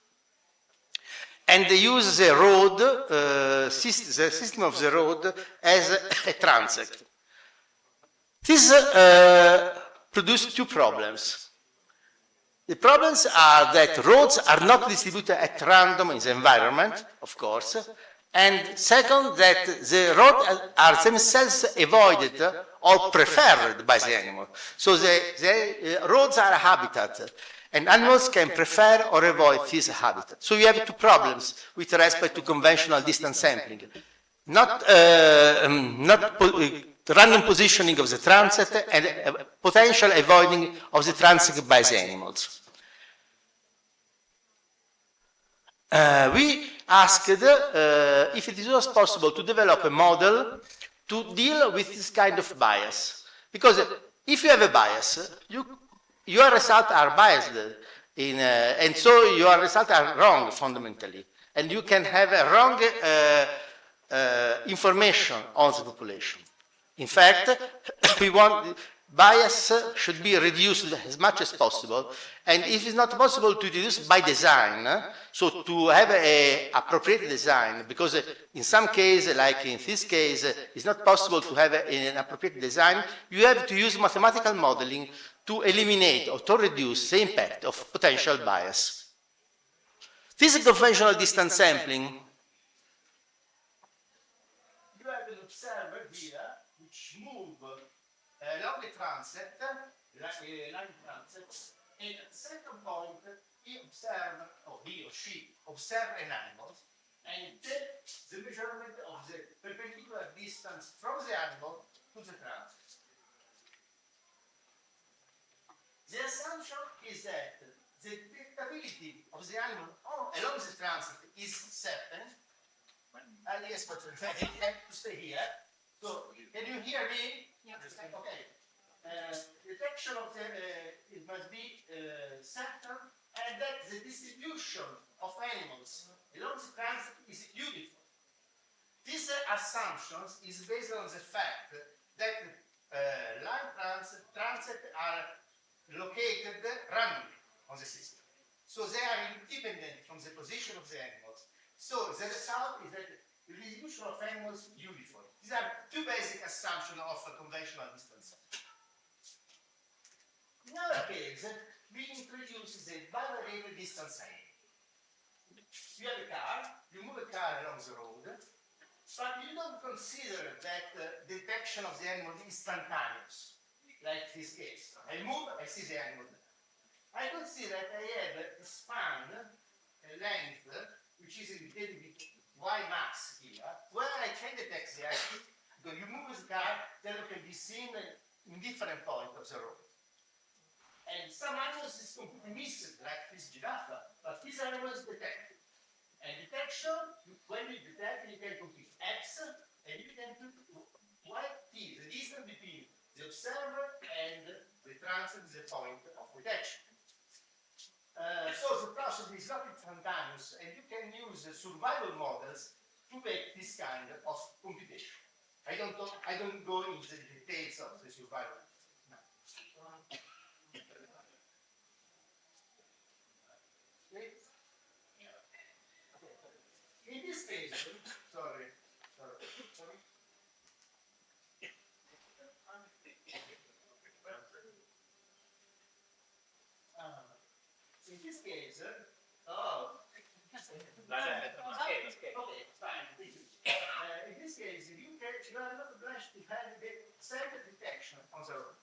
N: And they use the road, the system of the road as a transit. This produces two problems. The problems are that roads are not distributed at random in the environment, of course, and second, that the roads are themselves avoided or preferred by the animal. So the roads are a habitat, and animals can prefer or avoid this habitat. So you have two problems with respect to conventional distance sampling. Not random positioning of the transit and potential avoiding of the transit by the animals. we asked if it was possible to develop a model to deal with this kind of bias. Because if you have a bias, your results are biased, and so your results are wrong fundamentally. And you can have a wrong information on the population. In fact, we want bias should be reduced as much as possible, and if it's not possible to reduce by design, so to have an appropriate design, because in some cases, like in this case, it's not possible to have an appropriate design, you have to use mathematical modeling to eliminate or to reduce the impact of potential bias. This is conventional distance sampling. You have an observer here which moves along the transit, line transit, and at a certain point he observes, or he or she observes an animal, and takes the measurement of the perpendicular distance from the animal to the transit. The assumption is that the detectability of the animal along the transit is certain. Yes, but I have to stay here. So, can you hear me? Yes. Okay. Detection of the it must be certain, and that the distribution of animals along the transit is uniform. This assumption is based on the fact that line transit are located randomly on the system. So they are independent from the position of the animals. So the result is that the distribution of animals is uniform. These are two basic assumptions of a conventional distance. In our case, we introduce the bivariate distance sampling. You have a car, you move a car along the road, but you don't consider that detection of the animal is instantaneous, like this case. I move, I see the animal. I consider that I have a span, a length, which is indicated with y max here, where I can detect the animal. Because you move the car, then it can be seen in different points of the road. And some animals is completely missing, like this giraffe, but this animal is detected. And detection, when you detect, you can compute x, and you can put yt, the distance between the observer and the transit, the point of detection. So the process is not instantaneous, and you can use survival models to make this kind of computation. I don't go into the details of the survival. No. In this case, sorry. In this case, okay, fine. In this case, you are not obliged to have the center detection on the road.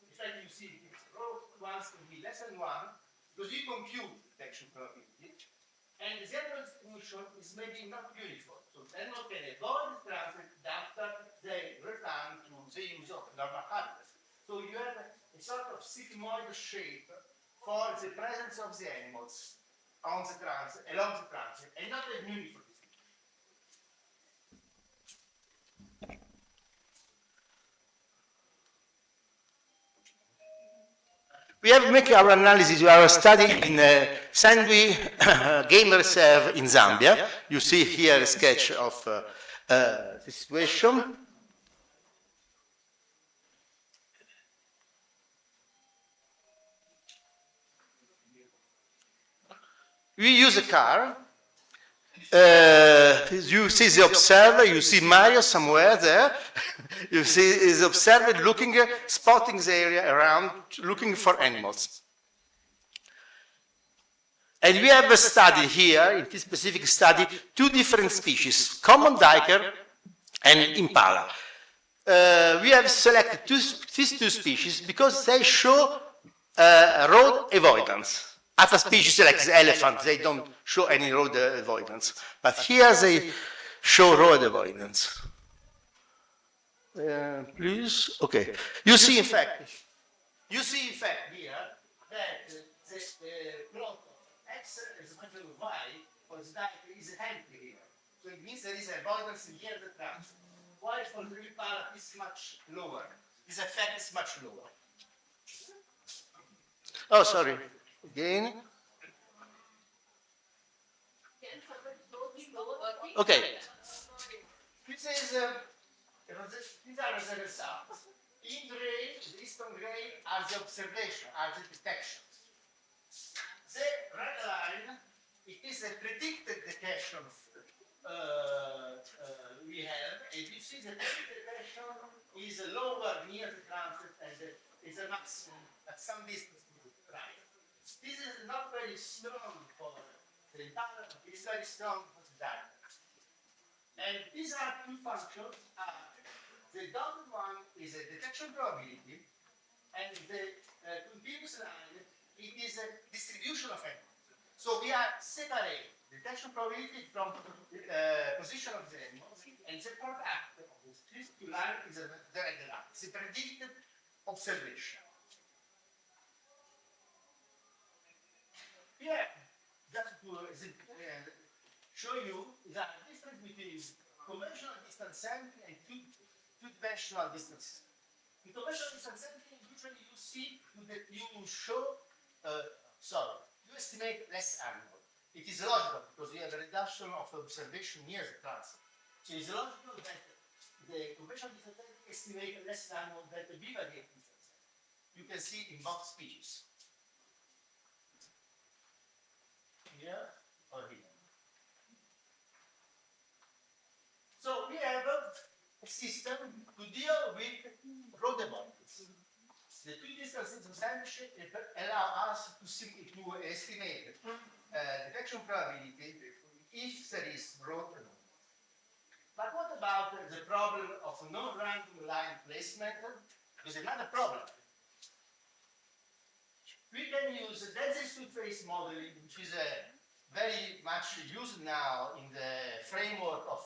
N: In fact, you see road ones can be less than 1 because you compute detection probability, and the general distribution is maybe not uniform. So the animal can avoid the transit after they return to the use of normal habitat. So you have a sort of sigmoid shape for the presence of the animals on the transit, along the transit, and not a uniform distribution. We have made our analysis, our study in Sandwi Game Reserve in Zambia. You see here a sketch of the situation. We use a car. You see the observer, you see Mario somewhere there. You see his observer looking, spotting the area around, looking for animals. And we have a study here, in this specific study, 2 different species, common duiker and impala. We have selected these 2 species because they show road avoidance. Other species like the elephant, they don't show any road avoidance. But here they show road avoidance. Please, okay. You see in fact here that the plot of x is equal to y for the diaper is empty here. So it means there is avoidance near the transit. While for the Impala is much lower. This effect is much lower. Oh, sorry. Again. Okay. This is these are the results. In gray, the eastern gray are the observation, are the detections. The red line, it is a predicted detection we have, and you see the detection is lower near the transit and is a maximum at some distance to the right. This is not very strong for the entire, it's very strong for the diaper. And these are two functions. The dotted one is a detection probability, and the continuous line, it is a distribution of energy. So we are separating detection probability from position of the animal, and the product of these two lines is the regular. It's a predicted observation. Here, just to show you the difference between conventional distance sampling and two-dimensional distance. In conventional distance sampling, usually you see that you show, you estimate less angle. It is logical because we have a reduction of observation near the transit. So it's logical that the conventional distance sampling estimate less angle than the bivariate distance sampling. You can see in both species. Here or here. So we have a system to deal with rodeboids. The two distances of sampling allow us to estimate detection probability if there is rodeboid. But what about the problem of non-random line placement? There's another problem. We can use density surface modeling, which is very much used now in the framework of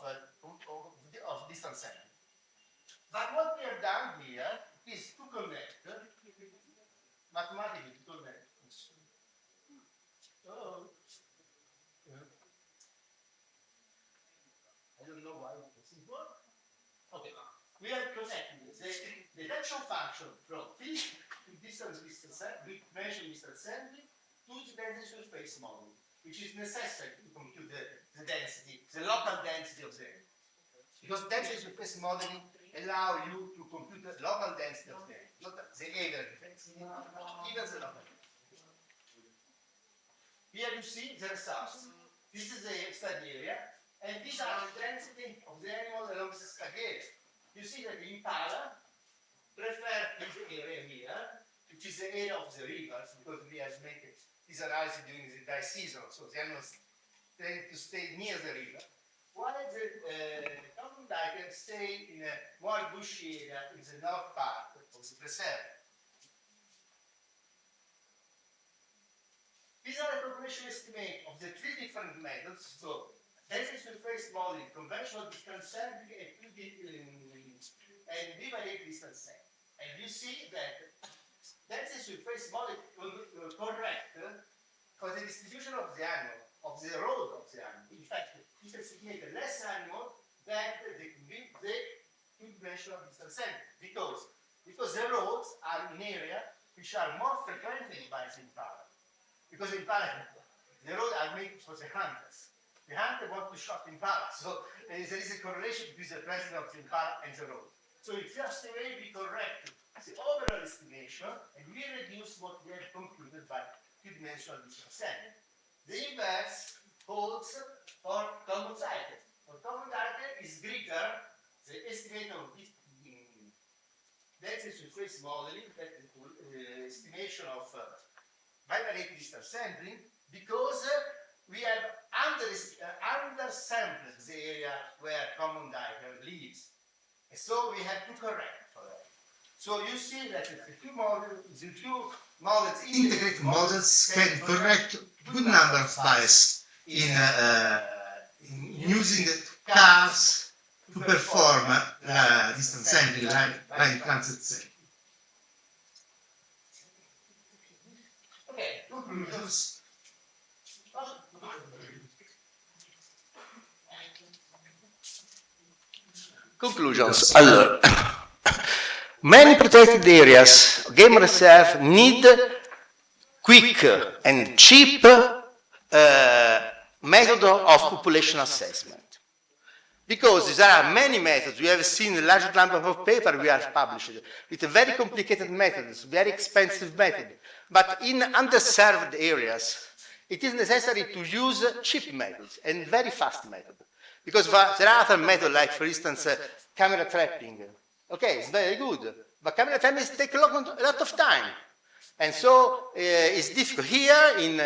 N: distance sampling. But what we have done here is to connect, mathematically to connect. Oh. I don't know why this is work. Okay, we have connected the detection function from distance sampling to the density surface model, which is necessary to compute the density, the local density of the area. Because density surface modeling allows you to compute the local density of the area, not the area density, even the local density. Here you see the results. This is the study area, and these are the density of the animal along the study area. You see that the impala prefer this area here, which is the area of the rivers, because we have made this analysis during the dry season, so the animals tend to stay near the river. While the common diker stay in a more bushy area in the north part of the preserve. These are the population estimate of the three different methods. So, density surface modeling, conventional distance sampling, and bivariate distance sampling. And you see that density surface modeling will correct for the distribution of the animal, of the road of the animal. In fact, you can estimate less animal than the two-dimensional distance sampling. Because the roads are in area which are more frequented by the impala. Because impala, the roads are made for the hunters. The hunter wants to shoot impala, so there is a correlation between the presence of the impala and the road. So it's just a way we correct the overall estimation, and we reduce what we have computed by two-dimensional distance sampling. The inverse holds for common cycle. For common cycle is greater the estimate of this density surface modeling, that is estimation of bivariate distance sampling, because we have undersampled the area where common diker lives. And so we have to correct for that. So you see that the two models, integrated models, can correct good number of bias in using cars to perform distance sampling, line transit sampling. Okay, conclusions. Conclusions. Allora, many protected areas, game reserve, need quick and cheap method of population assessment. Because there are many methods, we have seen a large number of papers we have published with very complicated methods, very expensive methods. But in underserved areas, it is necessary to use cheap methods and very fast methods. Because there are other methods, like for instance, camera trapping. Okay, it's very good, but camera trapping takes a lot of time. And so it's difficult. Here, in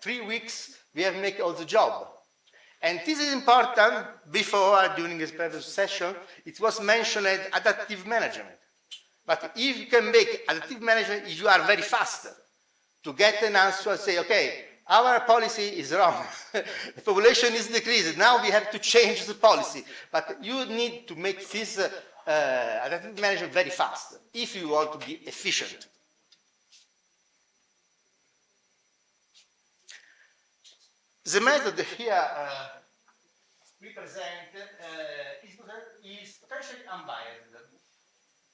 N: 3 weeks, we have made all the job. And this is important. Before, during this previous session, it was mentioned adaptive management. But if you can make adaptive management, you are very fast to get an answer and say, okay, our policy is wrong. The population is decreased. Now we have to change the policy. But you need to make this adaptive management very fast if you want to be efficient. The method here we present is potentially unbiased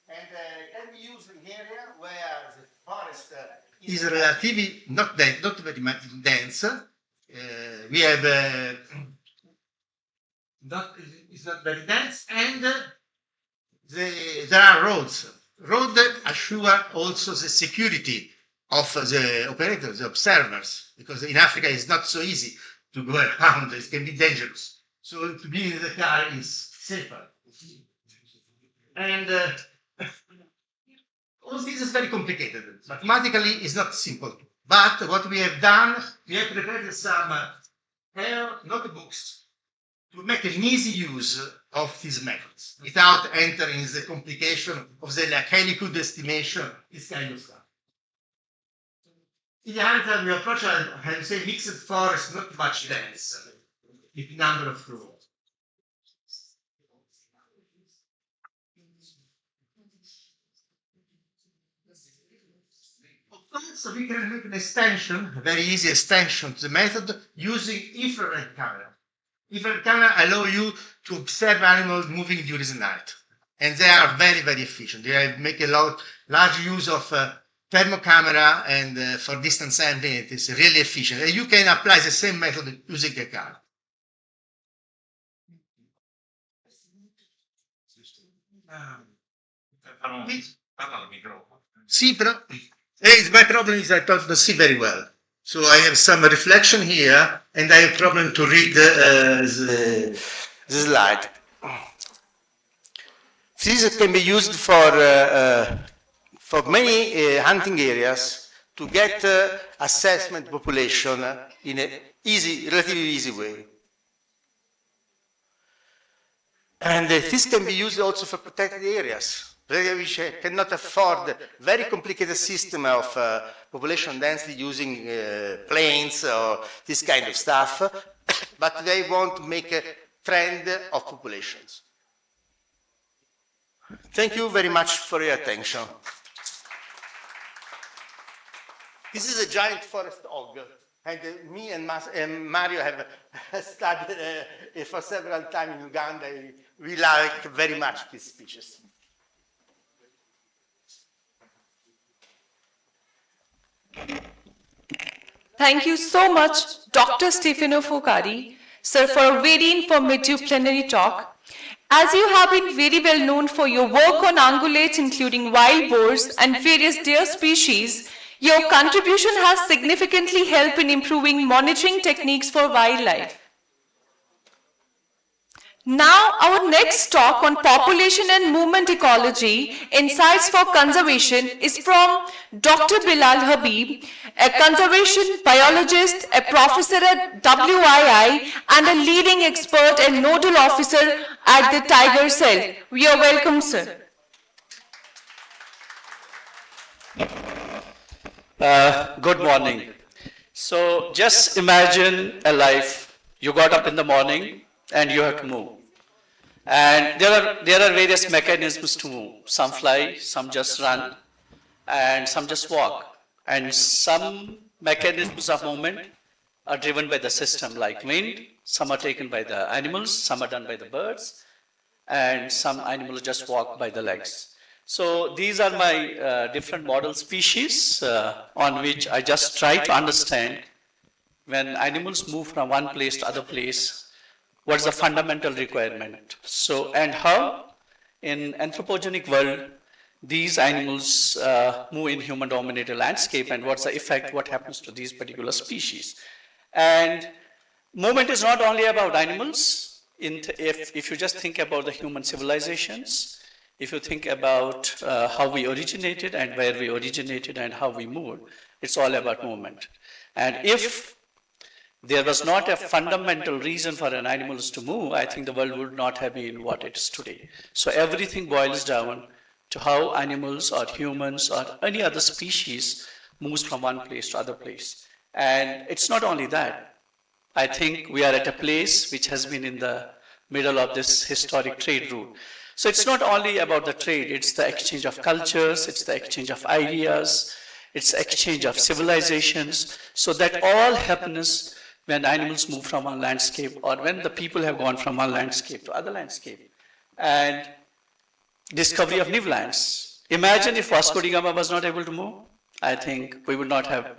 N: and can be used in area where the forest is relatively not very much dense. We have it's not very dense, and there are roads. Roads assure also the security of the operators, the observers, because in Africa it's not so easy to go around, it can be dangerous. So to be in the car is safer. And all this is very complicated. Mathematically, it's not simple. But what we have done, we have prepared some notebooks to make an easy use of these methods without entering the complication of the likelihood estimation, this kind of stuff. In the other, we approach, I would say, mixed forest, not much dense, with number of rows. So we can make an extension, a very easy extension to the method using infrared camera. Infrared camera allow you to observe animals moving during the night. And they are very, very efficient. They make a large use of thermal camera, and for distance sampling, it is really efficient. And you can apply the same method using a car. Sì, però my problem is I don't see very well. So I have some reflection here, and I have problem to read the slide. This can be used for many hunting areas to get assessment population in a relatively easy way. And this can be used also for protected areas, which cannot afford very complicated system of population density using planes or this kind of stuff, but they want to make a trend of populations. Thank you very much for your attention. This is a giant forest hog, and me and Mario have studied for several times in Uganda. We like very much these species.
A: Thank you so much, Dr. Stefano Foccari, sir, for a very informative plenary talk. As you have been very well known for your work on ungulates, including wild boars and various deer species, your contribution has significantly helped in improving monitoring techniques for wildlife. Now, our next talk on population and movement ecology, insights for conservation, is from Dr. Bilal Habib, a conservation biologist, a professor at WII, and a leading expert and nodal officer at the Tiger Cell. We are welcome, sir.
O: Good morning. So just imagine a life. You got up in the morning and you have to move. And there are various mechanisms to move. Some fly, some just run, and some just walk. And some mechanisms of movement are driven by the system, like wind. Some are taken by the animals, some are done by the birds. and some animals just walk by the legs. So these are my different model species on which I just try to understand when animals move from one place to other place, what's the fundamental requirement. So, and how in anthropogenic world, these animals move in human-dominated landscape, and what's the effect, what happens to these particular species. And movement is not only about animals. If you just think about the human civilizations, if you think about how we originated and where we originated and how we moved, it's all about movement. And if there was not a fundamental reason for an animals to move, I think the world would not have been what it is today. So everything boils down to how animals or humans or any other species moves from one place to other place. And it's not only that. I think we are at a place which has been in the middle of this historic trade route. So it's not only about the trade, it's the exchange of cultures, it's the exchange of ideas, it's the exchange of civilizations. So that all happens when animals move from one landscape or when the people have gone from one landscape to other landscape. And discovery of new lands. Imagine if Vasco da Gama was not able to move. I think we would not have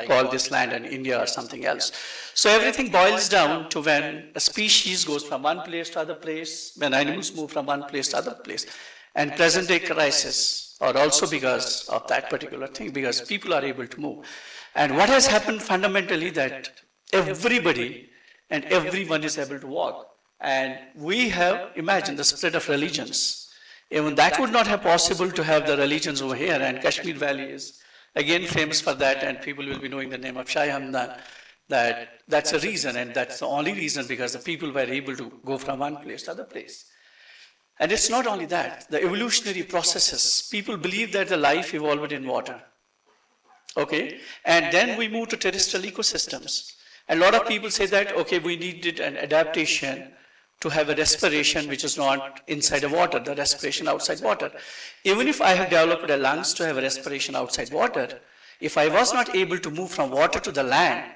O: called this land in India or something else. So everything boils down to when a species goes from one place to other place, when animals move from one place to other place. And present day crisis are also because of that particular thing, because people are able to move. And what has happened fundamentally that everybody and everyone is able to walk. And we have imagined the spread of religions. Even that would not have possible to have the religions over here, and Kashmir Valley is again famous for that, and people will be knowing the name of Shah Hamdan. That's a reason, and that's the only reason because the people were able to go from one place to other place. And it's not only that, the evolutionary processes. People believe that the life evolved in water. Okay, and then we move to terrestrial ecosystems. And a lot of people say that, okay, we needed an adaptation to have a respiration which is not inside the water, the respiration outside water. Even if I have developed a lungs to have a respiration outside water, if I was not able to move from water to the land,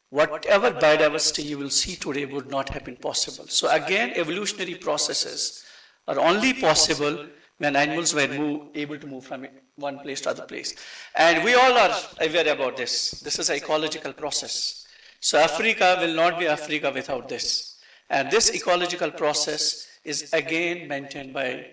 O: whatever biodiversity you will see today would not have been possible. So again, evolutionary processes are only possible when animals were able to move from one place to other place. And we all are aware about this. This is an ecological process. So Africa will not be Africa without this. And this ecological process is again maintained by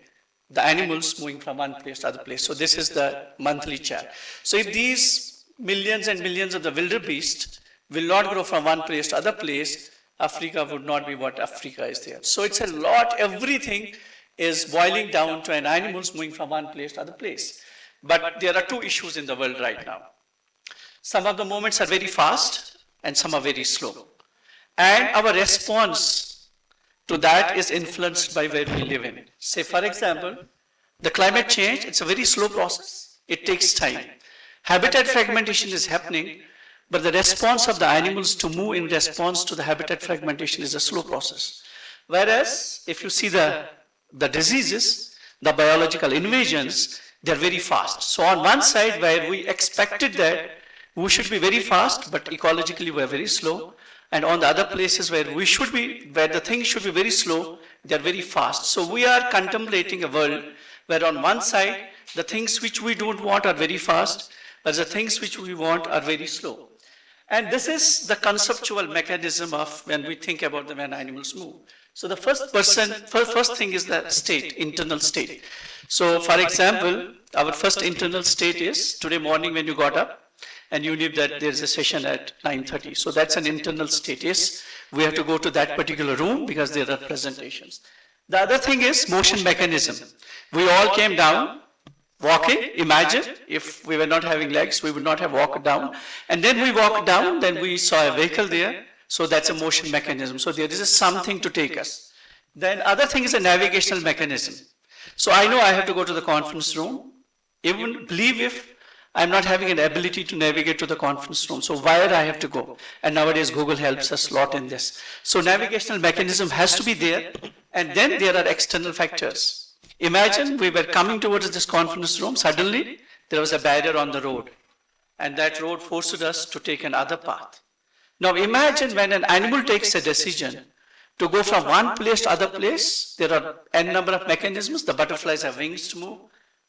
O: the animals moving from one place to other place. So this is the monthly chart. So if these millions and millions of the wildebeest will not grow from one place to other place, Africa would not be what Africa is there. So it's a lot, everything is boiling down to an animals moving from one place to other place. But there are two issues in the world right now. Some of the movements are very fast and some are very slow. And our response to that is influenced by where we live in. Say, for example, the climate change, it's a very slow process. It takes time. Habitat fragmentation is happening, but the response of the animals to move in response to the habitat fragmentation is a slow process. Whereas, if you see the diseases, the biological invasions, they're very fast. So on one side, where we expected that we should be very fast, but ecologically we're very slow. And on the other places where the things should be very slow, they're very fast. So we are contemplating a world where on one side, the things which we don't want are very fast, but the things which we want are very slow. And this is the conceptual mechanism of when we think about when animals move. So the first thing is the state, internal state. So for example, our first internal state is today morning when you got up, and you knew that there's a session at 9:30. So that's an internal status. We have to go to that particular room because there are presentations. The other thing is motion mechanism. We all came down, walking. Imagine if we were not having legs, we would not have walked down. And then we walked down, then we saw a vehicle there. So that's a motion mechanism. So there is something to take us. Then other thing is a navigational mechanism. So I know I have to go to the conference room. Even believe if I'm not having an ability to navigate to the conference room. So where I have to go? And nowadays Google helps us a lot in this. So navigational mechanism has to be there. And then there are external factors. Imagine we were coming towards this conference room. Suddenly there was a barrier on the road. And that road forced us to take another path. Now imagine when an animal takes a decision, To go from one place to other place, there are n number of mechanisms. The butterflies have wings to move,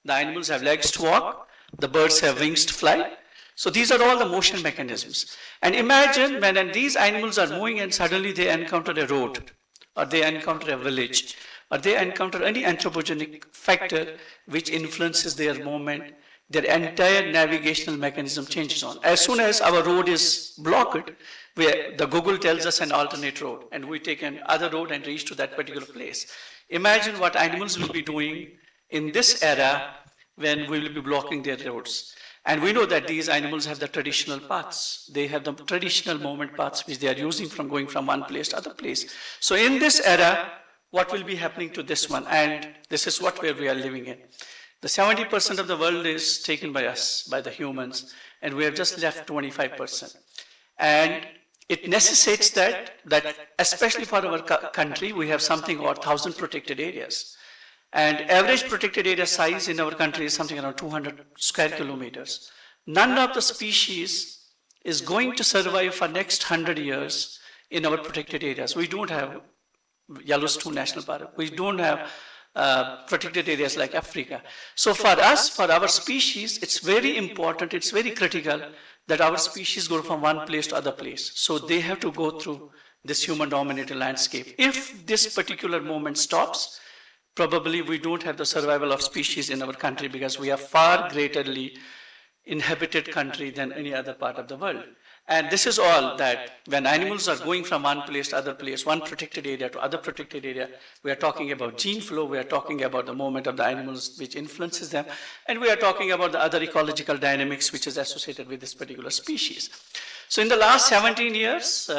O: the animals have legs to walk, the birds have wings to fly. So these are all the motion mechanisms. And imagine when these animals are moving and suddenly they encounter a road, or they encounter a village, or they encounter any anthropogenic factor which influences their movement, their entire navigational mechanism changes on. As soon as our road is blocked, the Google tells us an alternate road, and we take another road and reach to that particular place. Imagine what animals will be doing in this era when we will be blocking their roads. And we know that these animals have the traditional paths. They have the traditional movement paths which they are using from going from one place to other place. So in this era, what will be happening to this one? And this is where we are living in. The 70% of the world is taken by us, by the humans, and we have just left 25%. And it necessitates that especially for our country, we have something about 1,000 protected areas. And average protected area size in our country is something around 200 square kilometers. None of the species is going to survive for next 100 years in our protected areas. We don't have Yellowstone National Park. We don't have protected areas like Africa. So for us, for our species, it's very important, it's very critical that our species go from one place to other place. So they have to go through this human-dominated landscape. If this particular movement stops, probably we don't have the survival of species in our country because we are far greaterly inhabited country than any other part of the world. And this is all that when animals are going from one place to other place, one protected area to other protected area, we are talking about gene flow, we are talking about the movement of the animals which influences them, and we are talking about the other ecological dynamics which is associated with this particular species. So in the last 17 years,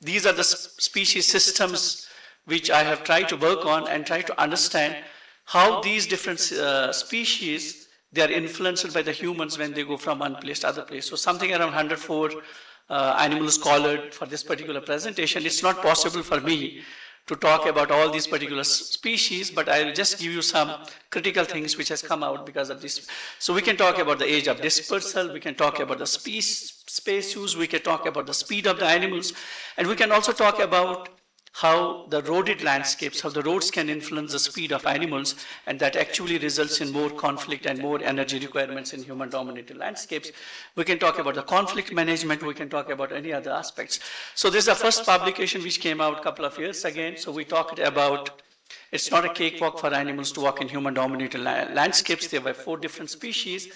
O: these are the species systems which I have tried to work on and try to understand how these different species, they are influenced by the humans when they go from one place to other place. So something around 104 animals collared for this particular presentation. It's not possible for me to talk about all these particular species, but I will just give you some critical things which has come out because of this. So we can talk about the age of dispersal, we can talk about the space use, we can talk about the speed of the animals, and we can also talk about how the roaded landscapes, how the roads can influence the speed of animals, and that actually results in more conflict and more energy requirements in human-dominated landscapes. We can talk about the conflict management, we can talk about any other aspects. So this is the first publication which came out a couple of years ago. So we talked about, it's not a cakewalk for animals to walk in human-dominated landscapes. There were 4 different species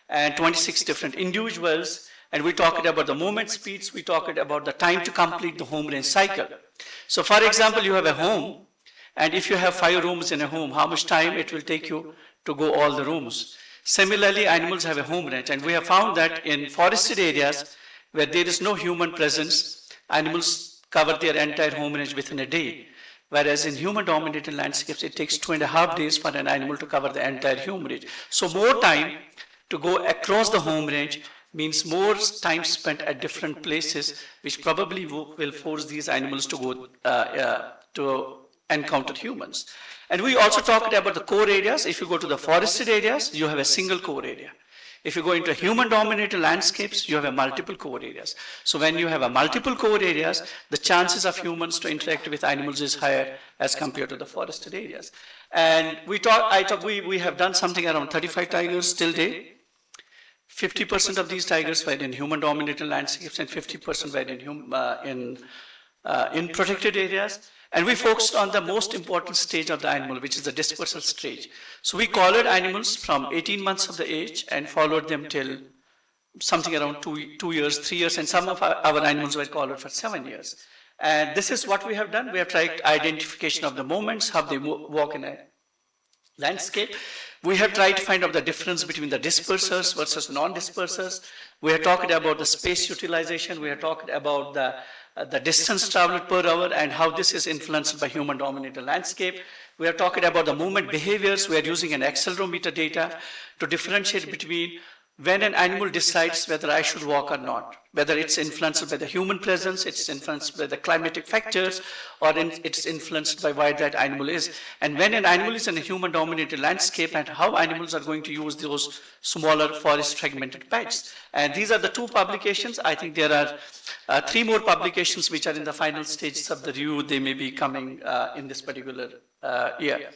O: and 26 different individuals. And we talked about the movement speeds, we talked about the time to complete the home range cycle. So for example, you have a home, and if you have 5 rooms in a home, how much time it will take you to go all the rooms? Similarly, animals have a home range, and we have found that in forested areas where there is no human presence, animals cover their entire home range within a day. Whereas in human-dominated landscapes, it takes 2.5 days for an animal to cover the entire home range. So more time to go across the home range means more time spent at different places, which probably will force these animals to go to encounter humans. And we also talked about the core areas. If you go to the forested areas, you have a single core area. If you go into human-dominated landscapes, you have a multiple core areas. So when you have a multiple core areas, the chances of humans to interact with animals is higher as compared to the forested areas. And we have done something around 35 tigers till date. 50% of these tigers were in human-dominated landscapes and 50% were in protected areas. And we focused on the most important stage of the animal, which is the dispersal stage. So we collared animals from 18 months of the age and followed them till something around 2 years, 3 years, and some of our animals were collared for 7 years. And this is what we have done. We have tried identification of the movements, how they walk in a landscape. We have tried to find out the difference between the dispersers versus non-dispersers. We have talked about the space utilization. We have talked about the distance traveled per hour and how this is influenced by human-dominated landscape. We are talking about the movement behaviors. We are using an accelerometer data to differentiate between when an animal decides whether I should walk or not, whether it's influenced by the human presence, it's influenced by the climatic factors, or it's influenced by where that animal is. And when an animal is in a human-dominated landscape, and how animals are going to use those smaller forest fragmented patches. And these are the 2 publications. I think there are 3 more publications which are in the final stages of the review. They may be coming in this particular year.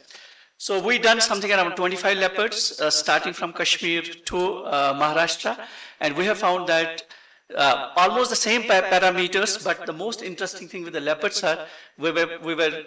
O: So we done something around 25 leopards, starting from Kashmir to Maharashtra, and we have found that almost the same parameters, but the most interesting thing with the leopards are we were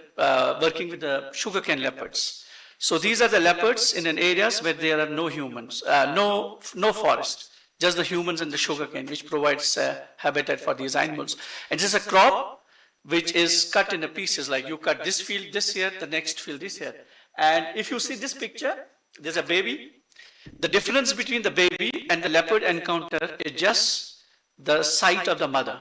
O: working with the sugarcane leopards. So these are the leopards in an areas where there are no humans, no forest, just the humans and the sugarcane, which provides habitat for these animals. And this is a crop which is cut into pieces, like you cut this field this year, the next field this year. And if you see this picture, there's a baby. The difference between the baby and the leopard encounter is just the sight of the mother.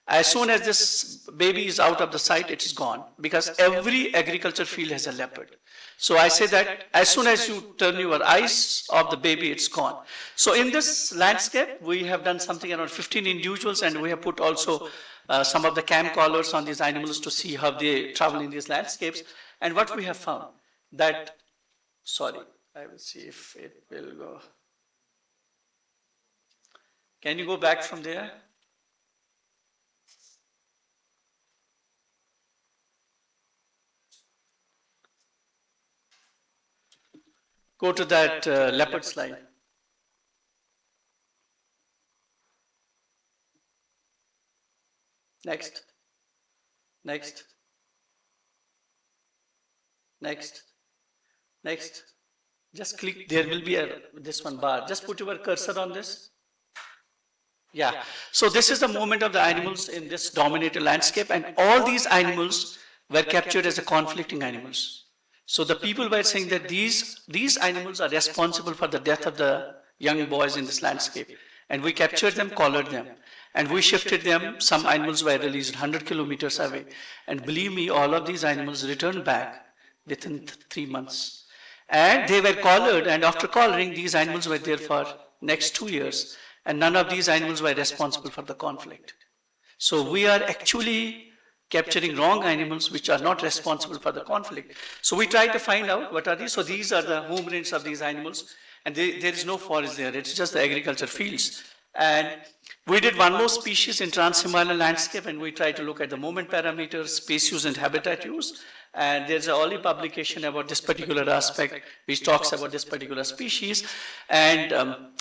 O: As soon as this baby is out of the sight, it is gone, because every agriculture field has a leopard. So I say that as soon as you turn your eyes off the baby, it's gone. So in this landscape, we have done something around 15 individuals, and we have put also some of the cam collars on these animals to see how they travel in these landscapes. And what we have found, that, sorry, I will see if it will go. Can you go back from there? Go to that leopard slide. Next. Next. Next. Next. Just click, there will be this one bar. Just put your cursor on this. Yeah. So this is the movement of the animals in this dominated landscape, and all these animals were captured as a conflicting animals. So the people were saying that these animals are responsible for the death of the young boys in this landscape. And we captured them, collared them, and we shifted them. Some animals were released 100 kilometers away. And believe me, all of these animals returned back within 3 months. And they were collared, and after collaring, these animals were there for next 2 years. And none of these animals were responsible for the conflict. So we are actually capturing wrong animals which are not responsible for the conflict. So we try to find out what are these. So these are the home range of these animals, and there is no forest there. It's just the agriculture fields. And we did one more species in Trans-Himalayan landscape, and we try to look at the movement parameters, space use and habitat use. And there's an early publication about this particular aspect, which talks about this particular species. And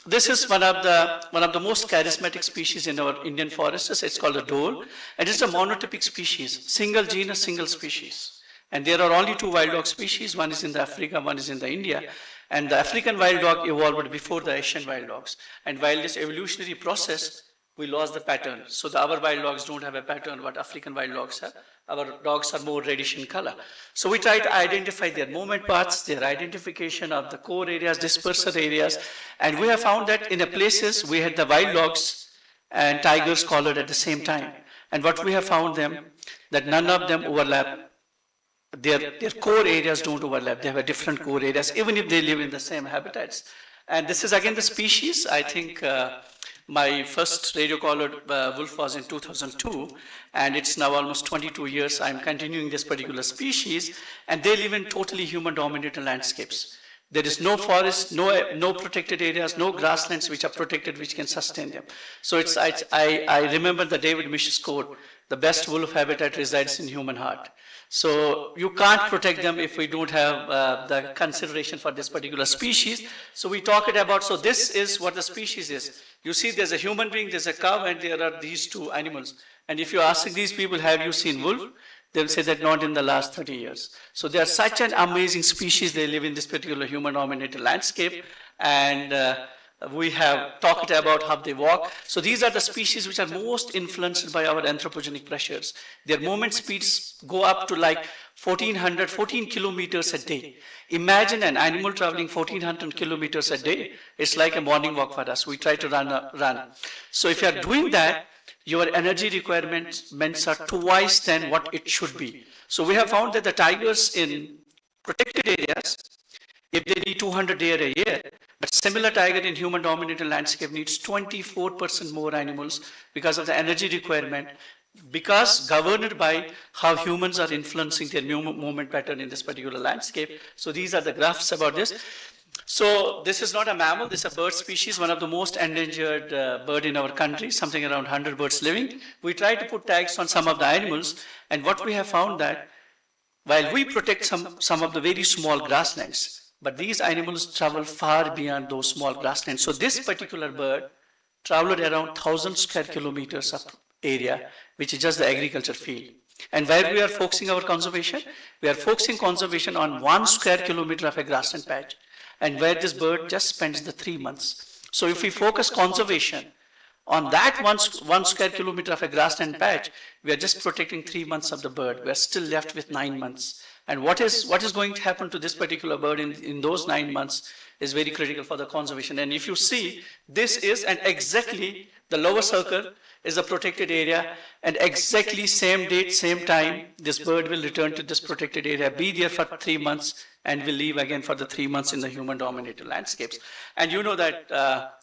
O: this is one of the most charismatic species in our Indian forests. It's called a dhole, and it's a monotypic species, single genus, single species. And there are only 2 wild dog species. One is in the Africa, one is in the India. And the African wild dog evolved before the Asian wild dogs. And while this evolutionary process, we lost the pattern. So our wild dogs don't have a pattern what African wild dogs have. Our dogs are more reddish in color. So we try to identify their movement paths, their identification of the core areas, dispersal areas. And we have found that in the places we had the wild dogs and tigers collared at the same time. And what we have found them, that none of them overlap. Their core areas don't overlap. They have a different core areas, even if they live in the same habitats. And this is again the species. I think my first radio-collared wolf was in 2002, and it's now almost 22 years. I'm continuing this particular species, and they live in totally human-dominated landscapes. There is no forest, no protected areas, no grasslands which are protected, which can sustain them. So I remember the David Misch's quote, the best wolf habitat resides in human heart. So you can't protect them if we don't have the consideration for this particular species. So we talk it about, so this is what the species is. You see there's a human being, there's a cow, and there are these 2 animals. And if you ask these people, have you seen wolf? They'll say that not in the last 30 years. So they are such an amazing species. They live in this particular human-dominated landscape. And we have talked about how they walk. So these are the species which are most influenced by our anthropogenic pressures. Their movement speeds go up to like 14 kilometers a day. Imagine an animal traveling 1400 kilometers a day. It's like a morning walk for us. We try to run. So if you are doing that, your energy requirements are twice than what it should be. So we have found that the tigers in protected areas, if they need 200 deer a year, But similar tiger in human-dominated landscape needs 24% more animals because of the energy requirement, because governed by how humans are influencing their movement pattern in this particular landscape. So these are the graphs about this. So this is not a mammal, this is a bird species, one of the most endangered bird in our country, something around 100 birds living. We try to put tags on some of the animals, and what we have found that while we protect some of the very small grasslands, but these animals travel far beyond those small grasslands. So this particular bird traveled around 1,000 square kilometers of area, which is just the agriculture field. And where we are focusing our conservation? We are focusing conservation on 1 square kilometer of a grassland patch, and where this bird just spends the 3 months. So if we focus conservation on that one square kilometer of a grassland patch, we are just protecting 3 months of the bird. We are still left with 9 months. And what is going to happen to this particular bird in those 9 months is very critical for the conservation. And if you see, this is, and exactly the lower circle is a protected area, and exactly same date, same time, this bird will return to this protected area, be there for 3 months, and will leave again for the 3 months in the human-dominated landscapes. And you know that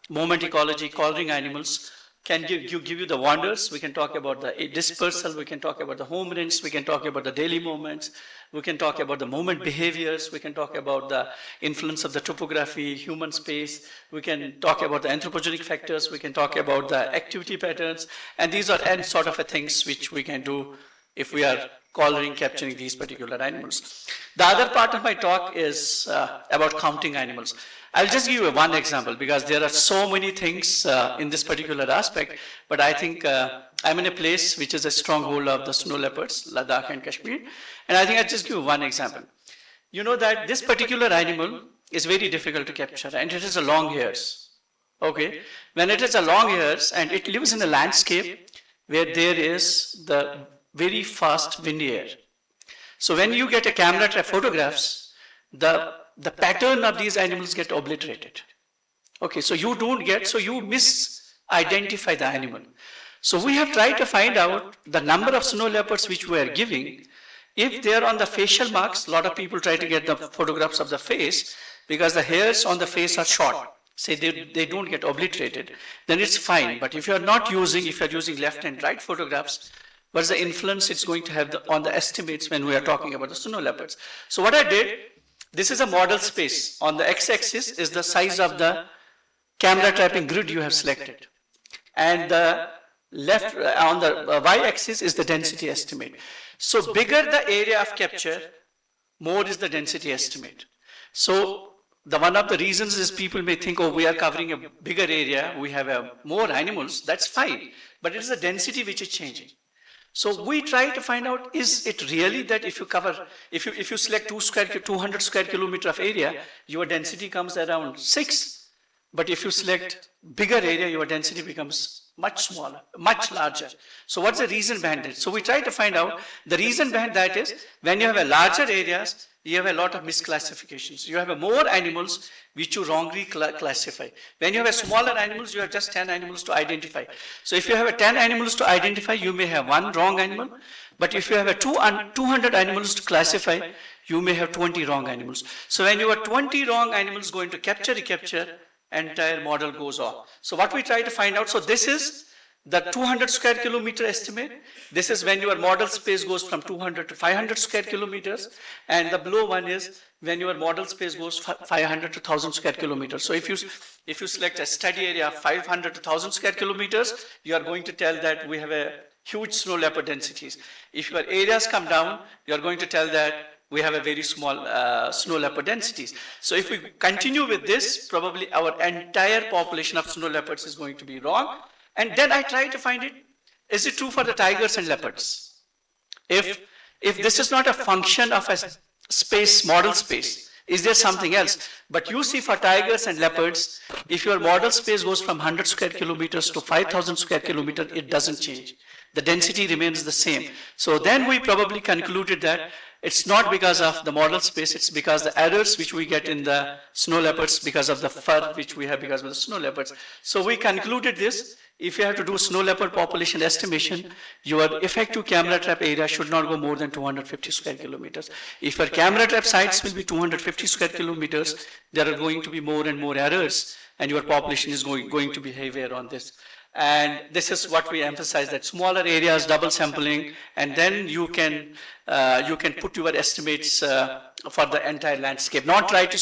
O: movement ecology, coloring animals, can give you the wonders. We can talk about the dispersal, we can talk about the home range, we can talk about the daily movements, we can talk about the movement behaviors, we can talk about the influence of the topography, human space, we can talk about the anthropogenic factors, we can talk about the activity patterns, and these are any sort of things which we can do if we are coloring, capturing these particular animals. The other part of my talk is about counting animals. I'll just give you one example because there are so many things in this particular aspect, but I think I'm in a place which is a stronghold of the snow leopards, Ladakh and Kashmir, and I think I'll just give you one example. You know that this particular animal is very difficult to capture, and it has a long hairs. Okay, when it has a long hairs and it lives in a landscape where there is the very fast windy air. So when you get a camera trap photographs, the pattern of these animals get obliterated. Okay, so you don't get, so you misidentify the animal. So we have tried to find out the number of snow leopards which we are giving. If they are on the facial marks, a lot of people try to get the photographs of the face because the hairs on the face are short. Say they don't get obliterated, then it's fine. But if you are not using, if you are using left and right photographs, what's the influence it's going to have on the estimates when we are talking about the snow leopards? So what I did, this is a model space. On the x-axis is the size of the camera trapping grid you have selected. And the left, on the y-axis is the density estimate. So bigger the area of capture, more is the density estimate. So one of the reasons is people may think, oh, we are covering a bigger area, we have more animals, that's fine. But it is the density which is changing. So we try to find out, is it really that if you cover, if you select 200 square kilometer of area, your density comes around 6. But if you select bigger area, your density becomes much smaller, much larger. So what's the reason behind it? So we try to find out, the reason behind that is, when you have a larger areas, you have a lot of misclassifications. You have more animals which you wrongly classify. When you have a smaller animals, you have just 10 animals to identify. So if you have 10 animals to identify, you may have one wrong animal. But if you have 200 animals to classify, you may have 20 wrong animals. So when you have 20 wrong animals going to capture, recapture, entire model goes off. So what we try to find out, so this is the 200 square kilometer estimate. This is when your model space goes from 200 to 500 square kilometers. And the below one is when your model space goes 500 to 1000 square kilometers. So if you select a study area of 500 to 1000 square kilometers, you are going to tell that we have a huge snow leopard densities. If your areas come down, you are going to tell that we have a very small snow leopard densities. So if we continue with this, probably our entire population of snow leopards is going to be wrong. And then I try to find it, is it true for the tigers and leopards? If this is not a function of a space, model space, is there something else? But you see for tigers and leopards, if your model space goes from 100 square kilometers to 5000 square kilometers, it doesn't change. The density remains the same. So then we probably concluded that it's not because of the model space, it's because the errors which we get in the snow leopards because of the fur which we have because of the snow leopards. So we concluded this, if you have to do snow leopard population estimation, your effective camera trap area should not go more than 250 square kilometers. If your camera trap sites will be 250 square kilometers, there are going to be more and more errors, and your population is going to be heavier on this. And this is what we emphasize, that smaller areas, double sampling, and then you can put your estimates for the entire landscape. Not try to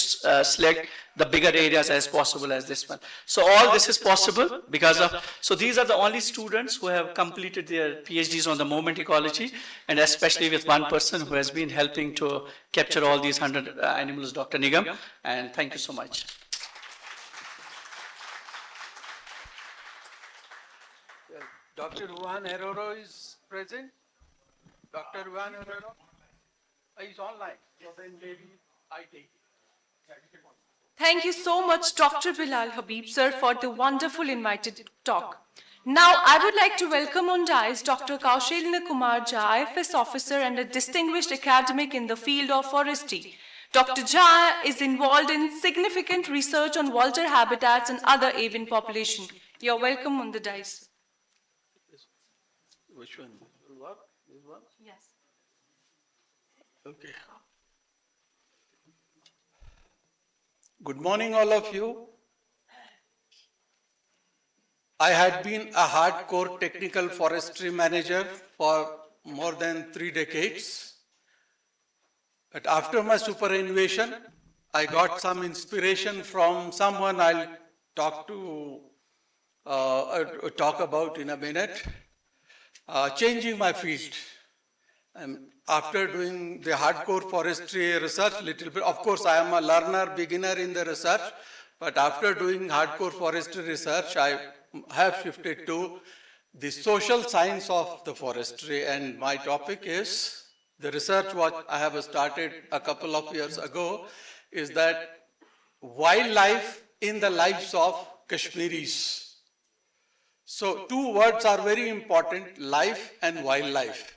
O: select the bigger areas as possible as this one. So all this is possible because of, so these are the only students who have completed their PhDs on the movement ecology, and especially with one person who has been helping to capture all these 100 animals, Dr. Nigam, and thank you so much.
P: Dr. Juan Herrero is present. Dr. Juan Herrero is online, so then maybe I take it.
A: Thank you so much, Dr. Bilal Habib, sir, for the wonderful invited talk. Now, I would like to welcome on dais Dr. Kaushalya Kumar Jha, IFS officer and a distinguished academic in the field of forestry. Dr. Jha is involved in significant research on vulture habitats and other avian population. You're welcome on the dais.
P: Which one? What? This one?
A: Yes.
P: Okay. Good morning, all of you. I had been a hardcore technical forestry manager for more than 3 decades. But after my superannuation, I got some inspiration from someone I'll talk about in a minute. Changing my field. After doing the hardcore forestry research little bit, of course I am a learner, beginner in the research, but after doing hardcore forestry research, I have shifted to the social science of the forestry, and my topic is, the research what I have started a couple of years ago, is that wildlife in the lives of Kashmiris. So 2 words are very important, life and wildlife.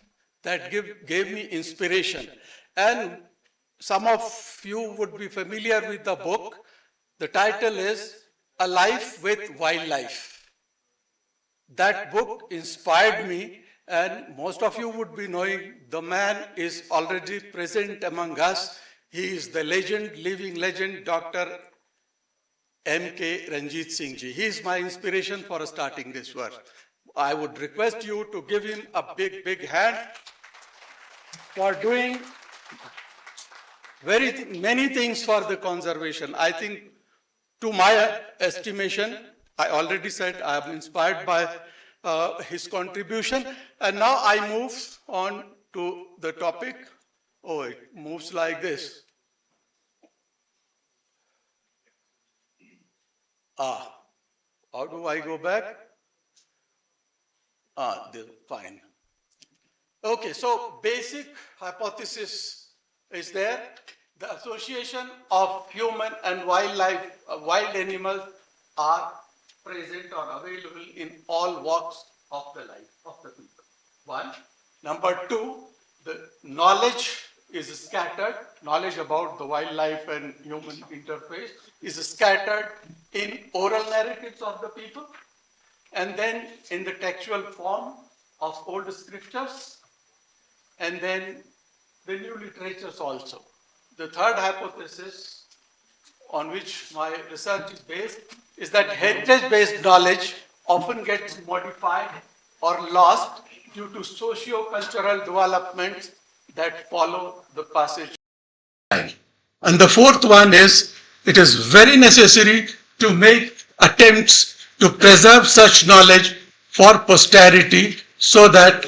P: That gave me inspiration. And some of you would be familiar with the book. The title is A Life with Wildlife. That book inspired me, and most of you would be knowing the man is already present among us. He is the legend, living legend, Dr. M.K. Ranjit Singh ji. He is my inspiration for starting this work. I would request you to give him a big hand for doing many things for the conservation. I think, to my estimation, I already said I am inspired by his contribution, and now I move on to the topic. Oh, it moves like this. How do I go back? Fine. Okay, so basic hypothesis is there. The association of human and wildlife, wild animals are present or available in all walks of the life of the people. 1. Number 2, the knowledge is scattered, knowledge about the wildlife and human interface is scattered in oral narratives of the people, and then in the textual form of old scriptures, and then the new literatures also. The third hypothesis on which my research is based is that heritage-based knowledge often gets modified or lost due to socio-cultural developments that follow the passage. And the 4th one is, it is very necessary to make attempts to preserve such knowledge for posterity so that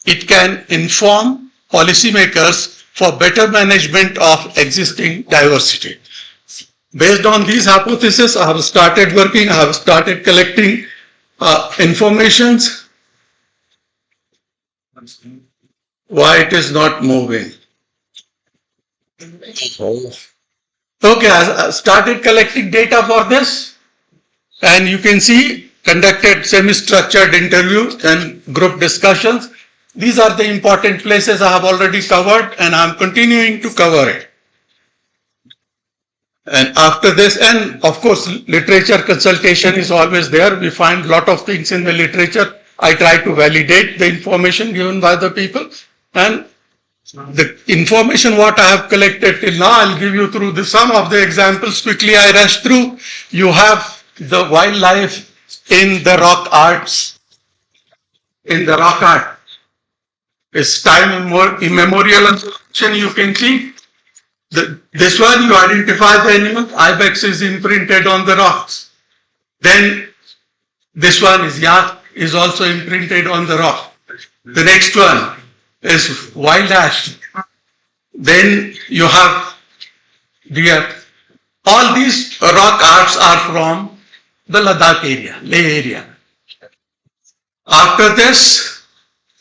P: it can inform policymakers for better management of existing diversity. Based on these hypotheses, I have started working, I have started collecting informations. Why it is not moving? Okay, I started collecting data for this, and you can see conducted semi-structured interviews and group discussions. These are the important places I have already covered, and I am continuing to cover it. And after this, and of course, literature consultation is always there. We find a lot of things in the literature. I try to validate the information given by the people. And the information what I have collected till now, I'll give you through some of the examples. Quickly I rush through. You have the wildlife in the rock arts. In the rock art, it's time immemorial, and you can see this one, you identify the animal, ibex is imprinted on the rocks. Then this one is yak, is also imprinted on the rock. The next one is wild ash. Then you have deer. All these rock arts are from the Ladakh area, Leh area. After this,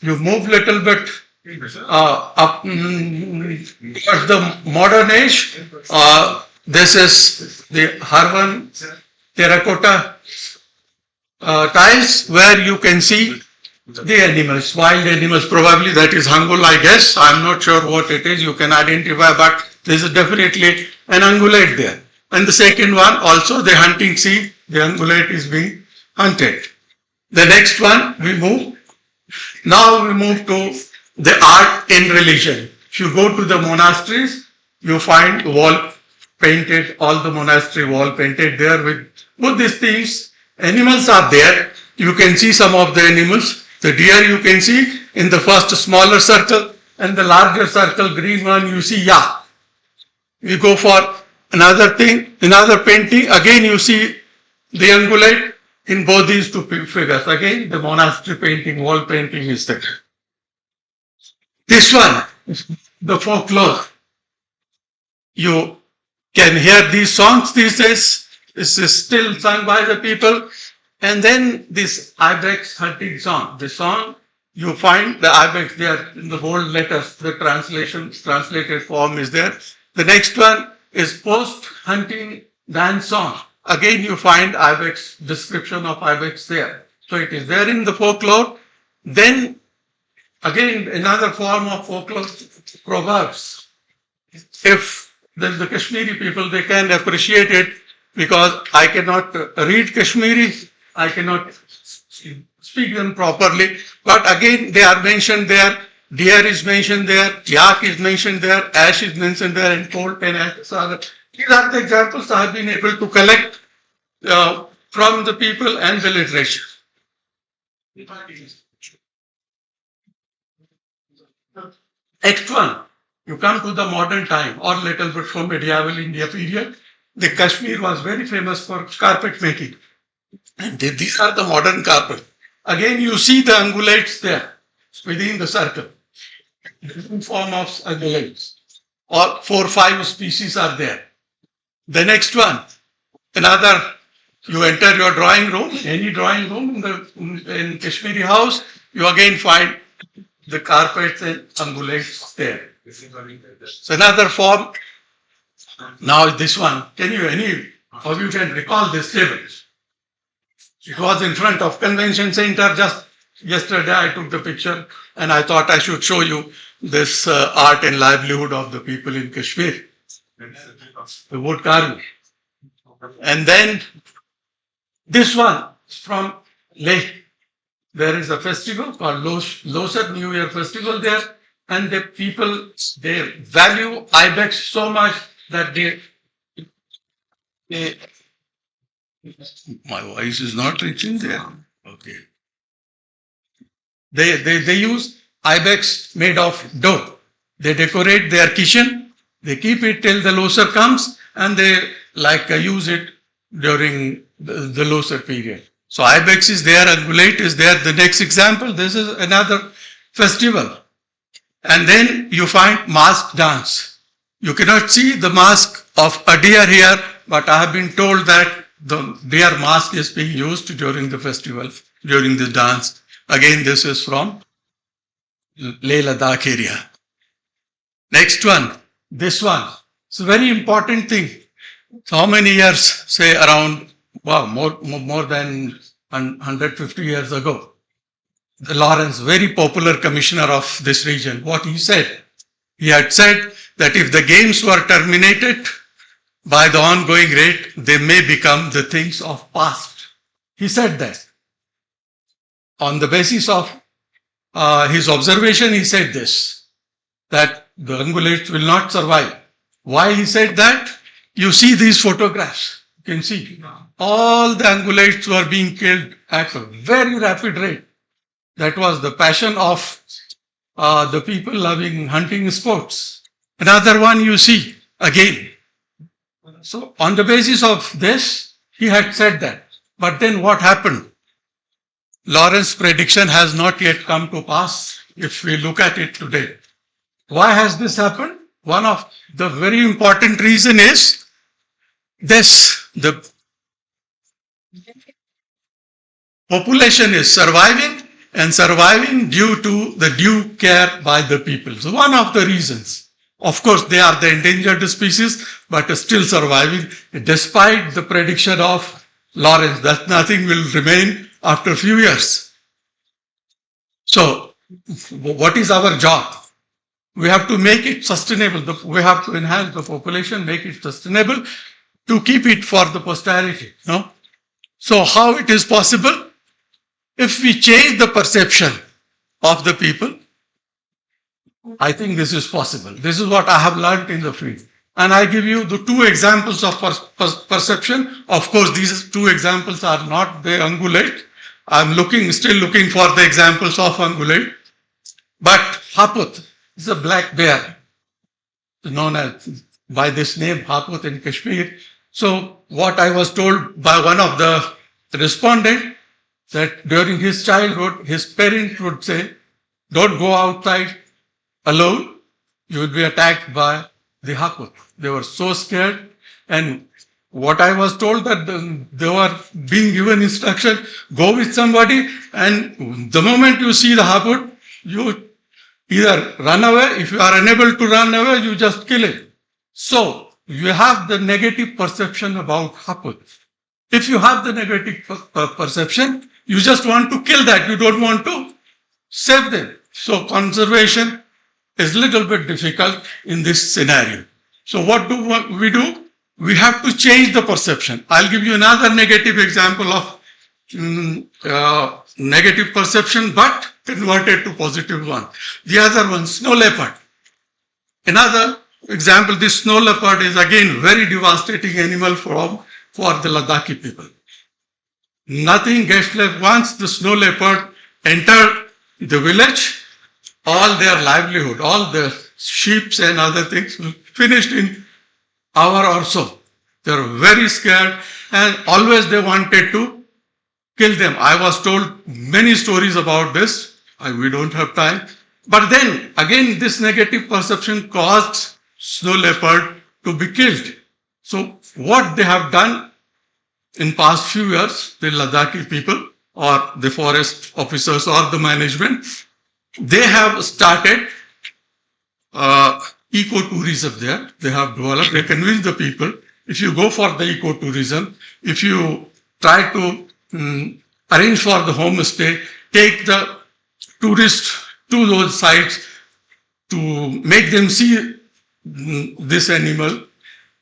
P: you move little bit up towards the modern age. This is the Harvan terracotta tiles where you can see the animals, wild animals. Probably that is Hangul, I guess. I'm not sure what it is. You can identify, but there is definitely an ungulate there. And the second one, also the hunting sea, the ungulate is being hunted. The next one, we move. Now we move to the art in religion. If you go to the monasteries, you find wall painted, all the monastery wall painted there with Buddhist themes. Animals are there. You can see some of the animals. The deer you can see in the first smaller circle, and the larger circle, green one, you see yak. We go for another thing, another painting. Again you see the ungulate. In both these two figures, again the monastery painting, wall painting is there. This one, the folklore. You can hear these songs these days. This is still sung by the people. And then this ibex hunting song. The song, you find the ibex there in the bold letters. The translated form is there. The next one is post-hunting dance song. Again, you find ibex, description of ibex there. So it is there in the folklore. Then, again, another form of folklore, proverbs. If there's the Kashmiri people, they can appreciate it because I cannot read Kashmiri, I cannot speak them properly. But again, they are mentioned there. Deer is mentioned there, yak is mentioned there, ash is mentioned there, and colt and ash are there. These are the examples I have been able to collect from the people and the literature. Next one, you come to the modern time or little bit from medieval India period. The Kashmir was very famous for carpet making. And these are the modern carpet. Again, you see the ungulates there within the circle. Different form of ungulates. All 4 or 5 species are there. The next one, another, you enter your drawing room, any drawing room in Kashmiri house, you again find the carpets and ungulates there. So another form. Now this one, any of you can recall this table? It was in front of convention center. Just yesterday I took the picture and I thought I should show you this art and livelihood of the people in Kashmir. The wood carving. And then this one is from Leh. There is a festival called Losar New Year Festival there, and the people, they value ibex so much that they my voice is not reaching there. Okay. They use ibex made of dough. They decorate their kitchen. They keep it till the Losar comes, and they use it during the Losar period. So ibex is there, ungulate is there. The next example, this is another festival. And then you find mask dance. You cannot see the mask of a deer here, but I have been told that the deer mask is being used during the festival, during the dance. Again, this is from Leh Ladakh area. Next one, this one. It's a very important thing. So how many years? Say around, wow, more than 150 years ago. The Lawrence, very popular commissioner of this region, what he said? He had said that if the games were terminated, by the ongoing rate, they may become the things of past. He said that. On the basis of his observation, he said this, that the ungulates will not survive. Why he said that? You see these photographs. You can see all the ungulates were being killed at a very rapid rate. That was the passion of the people loving hunting sports. Another one you see again. So on the basis of this, he had said that. But then what happened? Lawrence's prediction has not yet come to pass if we look at it today. Why has this happened? One of the very important reason is this, the population is surviving and surviving due to the due care by the people. So one of the reasons. Of course, they are the endangered species, but still surviving despite the prediction of Lawrence that nothing will remain after a few years. So, what is our job? We have to make it sustainable. We have to enhance the population, make it sustainable to keep it for the posterity. No? So, how it is possible? If we change the perception of the people, I think this is possible. This is what I have learned in the field. And I give you the two examples of perception. Of course, these two examples are not the ungulate. I'm still looking for the examples of ungulate. But Haput is a black bear, known as by this name, Haput in Kashmir. So what I was told by one of the respondents, that during his childhood, his parents would say, don't go outside alone, you will be attacked by the Haput. They were so scared, and what I was told that they were being given instruction, go with somebody, and the moment you see the Haput, you either run away. If you are unable to run away, you just kill it. So you have the negative perception about Haput. If you have the negative perception, you just want to kill that. You don't want to save them. So conservation is a little bit difficult in this scenario. So what do we do? We have to change the perception. I'll give you another negative example of negative perception, but converted to positive one. The other one, snow leopard. Another example, this snow leopard is again very devastating animal for the Ladakhi people. Nothing gets left. Once the snow leopard enter the village, all their livelihood, all the sheep and other things finished in hour or so. They are very scared, and always they wanted to kill them. I was told many stories about this. We don't have time. But then again, this negative perception caused snow leopard to be killed. So what they have done in past few years, the Ladakhi people or the forest officers or the management, they have started ecotourism there. They have developed, they convince the people, if you go for the ecotourism, if you try to arrange for the homestay, take the tourists to those sites to make them see this animal,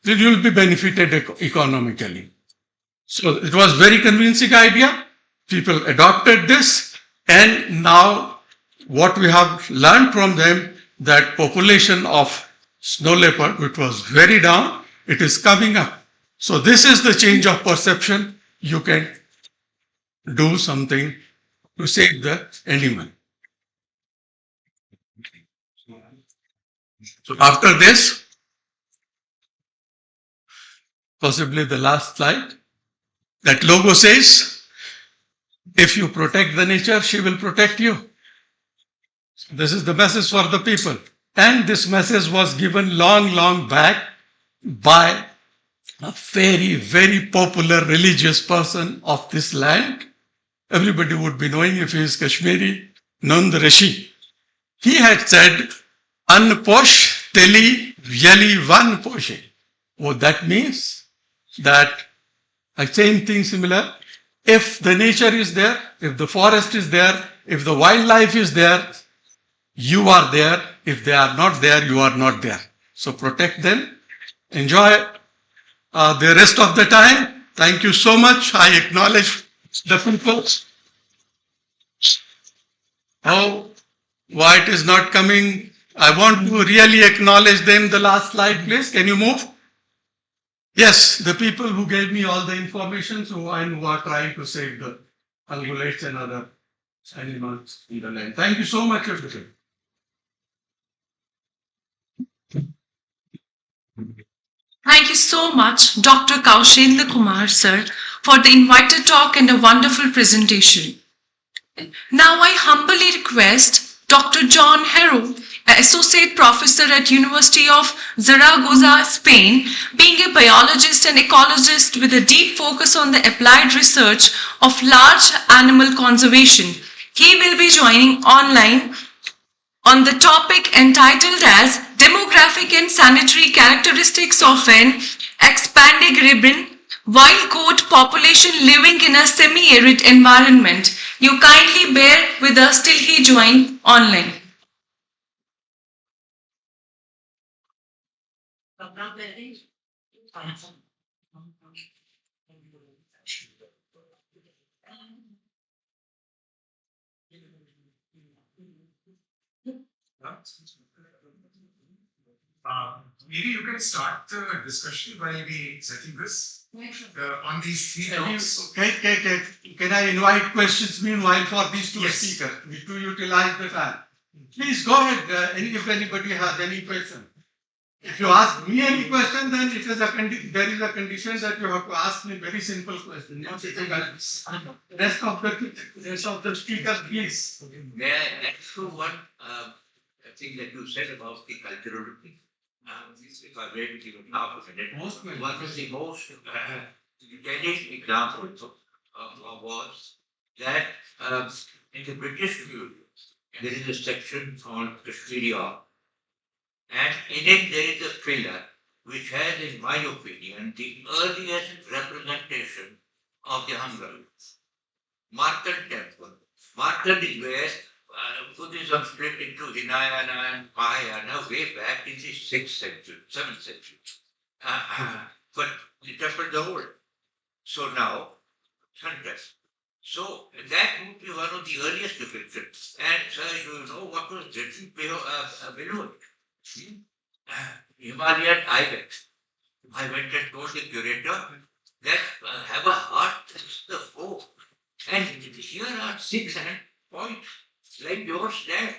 P: then you will be benefited economically. So it was very convincing idea. People adopted this, and now what we have learned from them, that population of snow leopard, which was very down, it is coming up. So this is the change of perception. You can do something to save the animal. So after this, possibly the last slide, that logo says, if you protect the nature, she will protect you. This is the message for the people. And this message was given long back by a very, very popular religious person of this land. Everybody would be knowing if he is Kashmiri, Nand Rishi. He had said, Anposh Teli Yali Van Poshe. What that means? That same thing similar. If the nature is there, if the forest is there, if the wildlife is there, you are there. If they are not there, you are not there. So protect them, enjoy the rest of the time. Thank you so much. I acknowledge the people. Oh, why it is not coming? I want to really acknowledge them. The last slide, please. Can you move? Yes, the people who gave me all the information, who are trying to save the ungulates and other animals in the land. Thank you so much, everybody.
A: Thank you so much, Dr. Kaushendra Kumar, sir, for the invited talk and a wonderful presentation. Now I humbly request Dr. John Hero, Associate Professor at University of Zaragoza, Spain, being a biologist and ecologist with a deep focus on the applied research of large animal conservation. He will be joining online on the topic entitled as Demographic and Sanitary Characteristics of an Expanding Ribbon Wild Goat Population Living in a Semi-Arid Environment. You kindly bear with us till he joins online.
Q: Maybe you can start the discussion by maybe setting this on these three talks.
P: Can I invite questions meanwhile for these two speakers to utilize the time? Please go ahead. If anybody has any question. If you ask me any question, then it is there is a condition that you have to ask me very simple question. Not rest of the speakers, please.
M: May I add to one thing that you said about the cultural thing? If I may give it half a minute. One of the most telling examples was that in the British Museum, there is a section on Kashmir. And in it there is a pillar which has, in my opinion, the earliest representation of the Hangul. Markan temple. Markan is where Buddhism split into Hinayana and Mahayana way back in the 6th century, 7th century. But the temples are old. So now, Sundas. So that would be one of the earliest depictions. And so you know what was written below it. Himalayan ibex. I went and told the curator that have a heart, that's the foe. And here are 6 points, like yours there.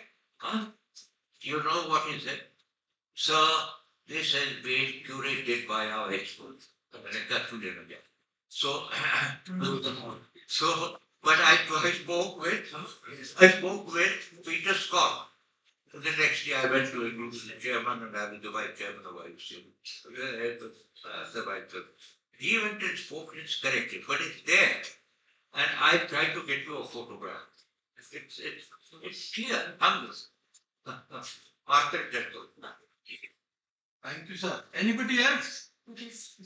M: You know what is it? So this has been curated by our experts. So, but I spoke with Peter Scott. The next day I went to a group, the chairman, and I was the vice chairman of IHUC. He went and spoke, it's corrected, but it's there. And I tried to get you a photograph. It's clear, Hangul.
P: Thank you, sir. Anybody else?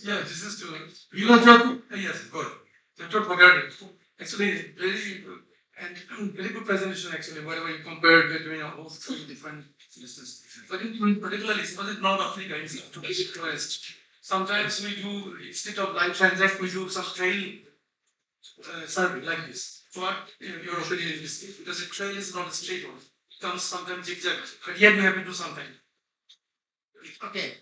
Q: Yeah, this is to
P: You are joking?
Q: yes, good. Dr. Bogart, actually very good presentation actually, whatever you compared between all three different systems. But in particularly, was it North Africa, it's to the West. Sometimes we do, instead of live transact, we do some trail survey like this. So what your opinion is this? Because the trail is not a straight one. It comes sometimes zigzag. But here we have to do something.
N: Okay.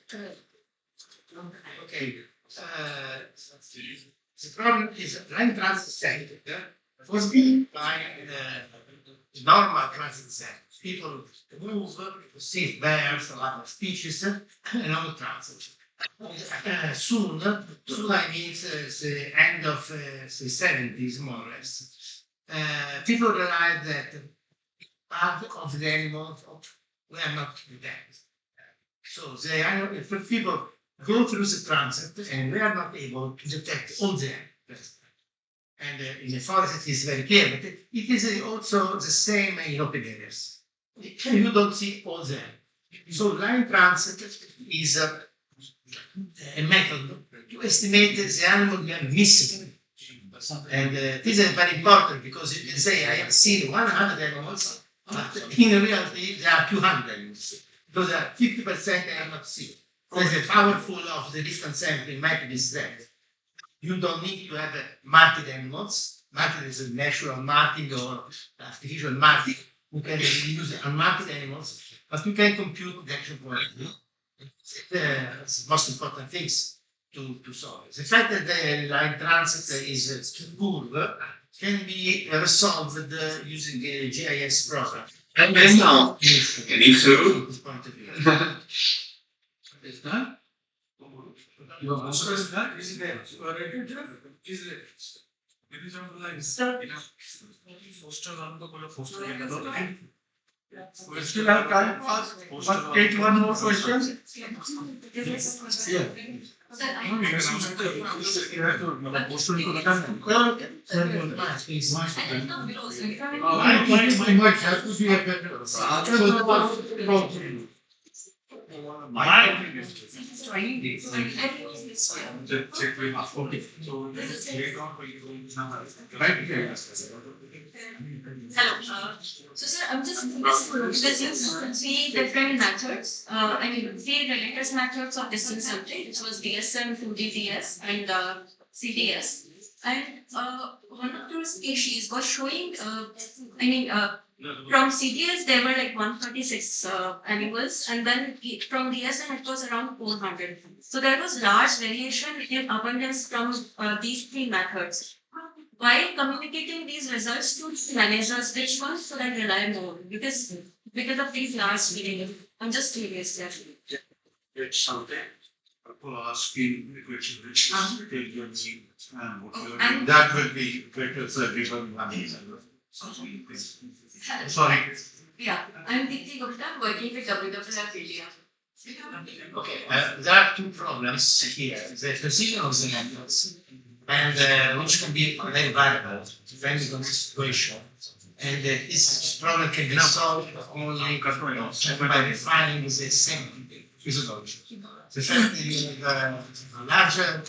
N: The problem is line transit set was built by normal transit set. People move, see bears, a lot of species, and all transit. Soon I mean the end of the 70s more or less, people realized that part of the animals were not dead. So if people go through the transit and we are not able to detect all the animals. And in the forest it is very clear, but it is also the same in open areas. You don't see all the animals. So line transit is a method to estimate the animal we are missing. And this is very important because you can say I have seen 100 animals, but in reality there are 200 animals. Because 50% I have not seen. So the powerful of the distance sampling method is that you don't need to have marked animals. Marked is a natural marking or artificial marking. You can use unmarked animals, but you can compute the action quality. It's the most important things to solve. The fact that the line transit is a curve can be resolved using a GIS program.
Q: And then now, can you show?
N: Point of view.
Q: Is that? Your answer is that? Is there? Is there? Maybe something like foster on the foster. We still have time to ask, but take one more question. Yeah.
R: Hello. So, sir, I'm just because you see different methods. I mean, three related methods of distance sampling, which was DSM, 2DDS, and CDS. And one of those species was showing, from CDS there were like 136 animals, and then from DSM it was around 400. So there was large variation in abundance from these three methods. While communicating these results to managers, which ones should I rely more? Because of these large variation, I'm just curious there.
Q: It's something. People asking the question which is intelligence and what you are doing. That will be better for everyone. Sorry.
R: Yeah, I'm Diti Gupta, working with WWF India.
N: Okay, there are two problems here. The precision of the methods, and which can be very variable depending on the situation. And this problem can be solved only by refining the same physiology. The fact that you have a larger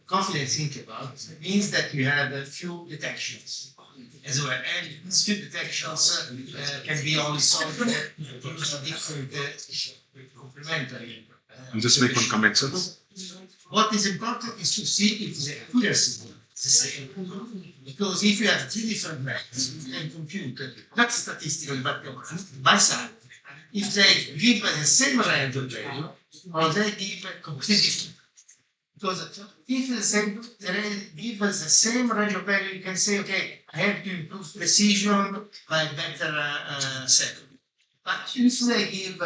N: confidence interval means that you have a few detections as well. And these few detections can be only solved using different complementary.
B: Just make one comment, sir.
N: What is important is to see if the accuracy is the same. Because if you have three different methods, you can compute, not statistically, but by side, if they give the same range of value, or they give a completely different. Because if they give us the same range of value, you can say, okay, I have to improve precision by better setting. But if they give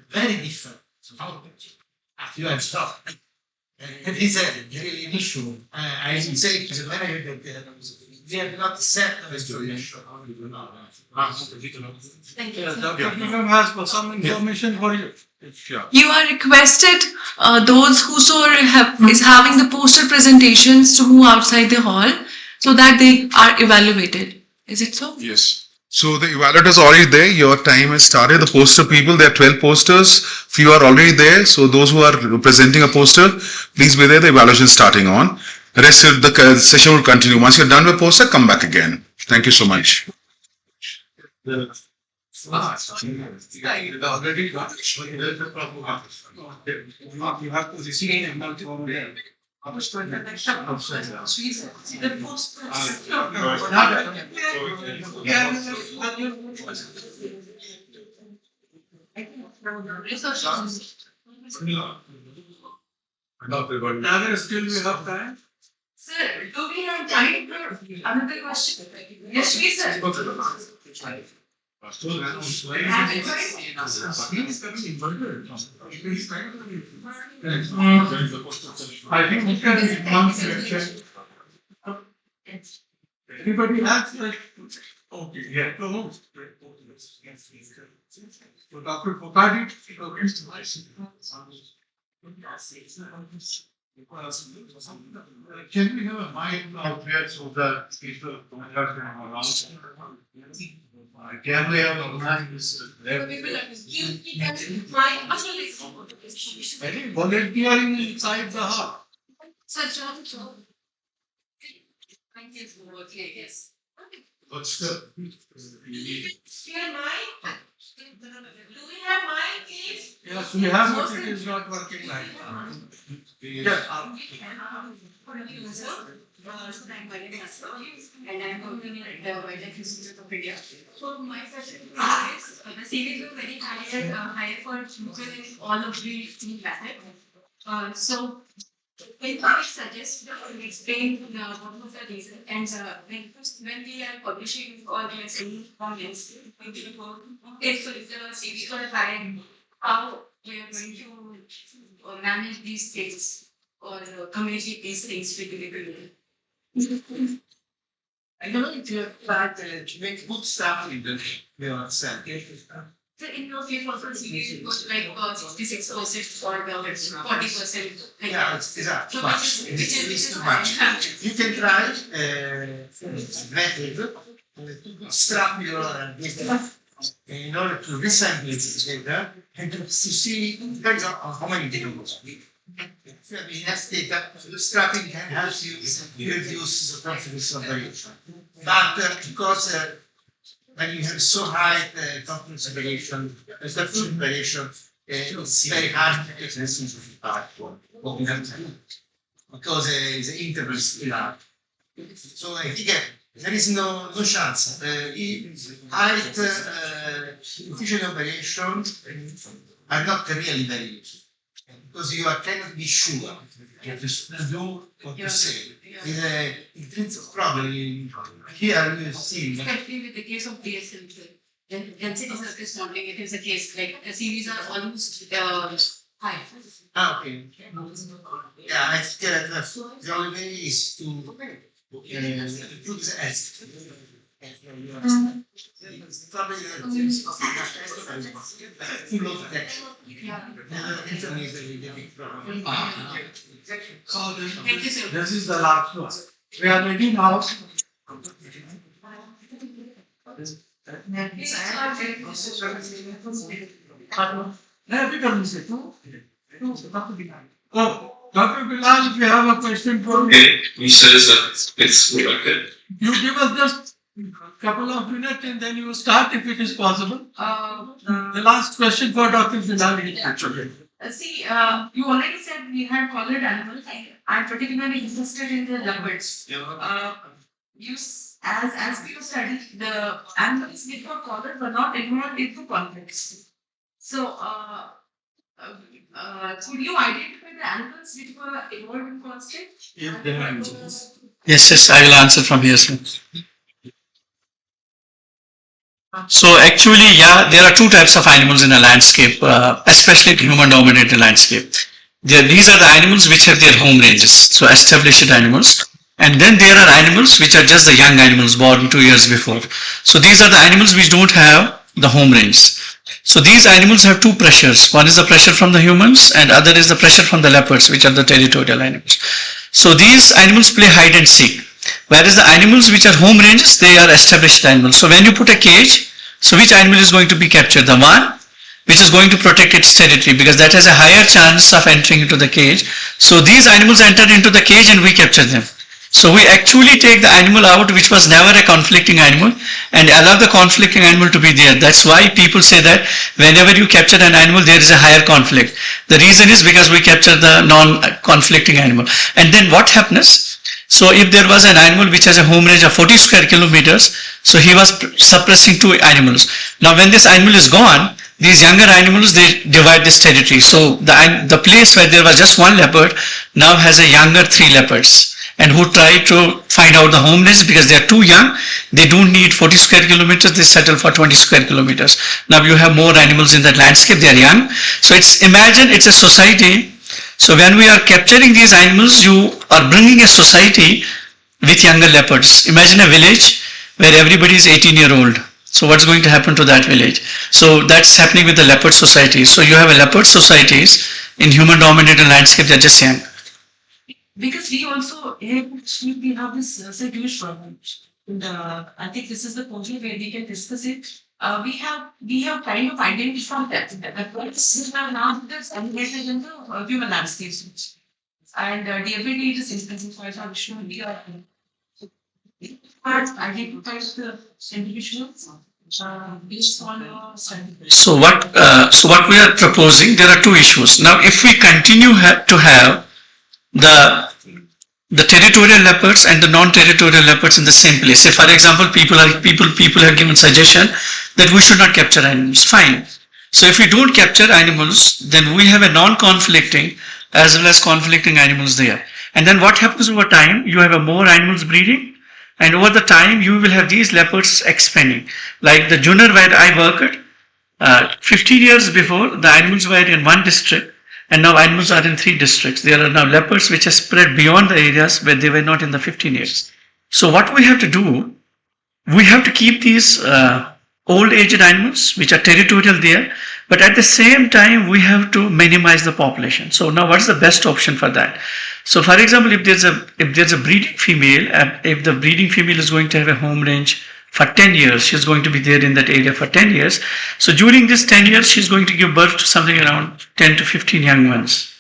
N: very different output, you have stopped. And this is really an issue. I would say it's very that we have not set the solution.
R: Thank you.
Q: Dr. Begum has some information for you.
A: You are requested, those who is having the poster presentations to move outside the hall so that they are evaluated. Is it so?
B: Yes. So the evaluators are already there. Your time has started. The poster people, there are 12 posters. Few are already there. So those who are presenting a poster, please be there. The evaluation is starting on. The rest of the session will continue. Once you're done with poster, come back again. Thank you so much.
Q: Already got the problem. You have to receive an email from them. Now still we have time.
R: Sir, do we have time for another question? Yes, please, sir.
Q: I think we can answer. Everybody has okay, yeah. So Dr. Kokadi, can we have a mic out there so that people don't have to around? Can we have a mic? I think volunteering inside the hall.
R: Sir, John. Thank you for working, I guess.
Q: What's the?
R: Do you have mine? Do we have mine, please?
Q: Yeah. Yes, we have, but it is not working right now. Yes.
R: And I'm working at the Wildlife Institute of India. So my question is, the series were very higher for people in all of the three methods. So when we suggest to explain what was the reason, and when we are publishing or we are seeing comments, if the series were higher, how we are going to manage these things or communicate these things with the people.
Q: I don't know if you have tried to make good stuff in the understand.
R: So in your case also series was like 66% or 40%.
Q: Yeah, exactly.
R: So
Q: Which is too much. You can try method to extract your data in order to resample the data and to see depends on how many data you have. If you have enough data, the scrapping can help you reduce the confidence of variation. But because when you have so high confidence variation, perception variation, it's very hard to get an essence of the part for what we have to do. Because the interval is still large. So I think there is no chance. Height, diffusion variation are not really very useful. Because you cannot be sure what to do, what to say. It's an intrinsic problem. Here you see.
R: Especially with the case of DSL, density surface modeling, it is a case like the series are almost high.
Q: Okay. Yeah, I think the only way is to improve the S. Probably full of text.
L: So this is the last one. We are ready now. Oh, Dr. Bilal, if you have a question for me.
S: He says that it's okay.
L: You give us just a couple of minutes and then you start if it is possible. The last question for Dr. Bilal.
R: See, you already said we had collared animals. I'm particularly interested in the leopards. As we studied, the animals which were collared were not involved into conflicts. So, could you identify the animals which were involved in conflict?
O: Yes, I will answer from here, sir. So actually, yeah, there are two types of animals in a landscape, especially human-dominated landscape. These are the animals which have their home ranges, so established animals. And then there are animals which are just the young animals born 2 years before. So these are the animals which don't have the home range. So these animals have two pressures. One is the pressure from the humans and other is the pressure from the leopards, which are the territorial animals. So these animals play hide and seek. Whereas the animals which are home ranges, they are established animals. So when you put a cage, so which animal is going to be captured? The one which is going to protect its territory, because that has a higher chance of entering into the cage. So these animals enter into the cage and we capture them. So we actually take the animal out which was never a conflicting animal and allow the conflicting animal to be there. That's why people say that whenever you capture an animal, there is a higher conflict. The reason is because we capture the non-conflicting animal. And then what happens? So if there was an animal which has a home range of 40 square kilometers, so he was suppressing two animals. Now when this animal is gone, these younger animals, they divide this territory. So the place where there was just one leopard now has a younger 3 leopards, and who try to find out the home range because they are too young. They don't need 40 square kilometers, they settle for 20 square kilometers. Now you have more animals in that landscape, they are young. So imagine it's a society. So when we are capturing these animals, you are bringing a society with younger leopards. Imagine a village where everybody is 18-year-old. So what's going to happen to that village? So that's happening with the leopard society. So you have a leopard societies in human-dominated landscape, they're just young.
R: Because we also we have this huge problem. And I think this is the point where we can discuss it. We have kind of identified that what's now that's embedded in the human landscape. And the ability to synthesize functionally identify the individuals
T: So what we are proposing, there are two issues. Now, if we continue to have the territorial leopards and the non-territorial leopards in the same place. Say, for example, people have given suggestion that we should not capture animals. Fine. So if we don't capture animals, then we have a non-conflicting as well as conflicting animals there. And then what happens over time? You have a more animals breeding, and over the time you will have these leopards expanding. Like the Junar where I worked, 15 years before, the animals were in one district, and now animals are in 3 districts. There are now leopards which are spread beyond the areas where they were not in the 15 years. So what we have to do, we have to keep these old aged animals which are territorial there, but at the same time we have to minimize the population. So now what is the best option for that? So for example, if there's a breeding female, if the breeding female is going to have a home range for 10 years, she's going to be there in that area for 10 years. So during this 10 years, she's going to give birth to something around 10 to 15 young ones.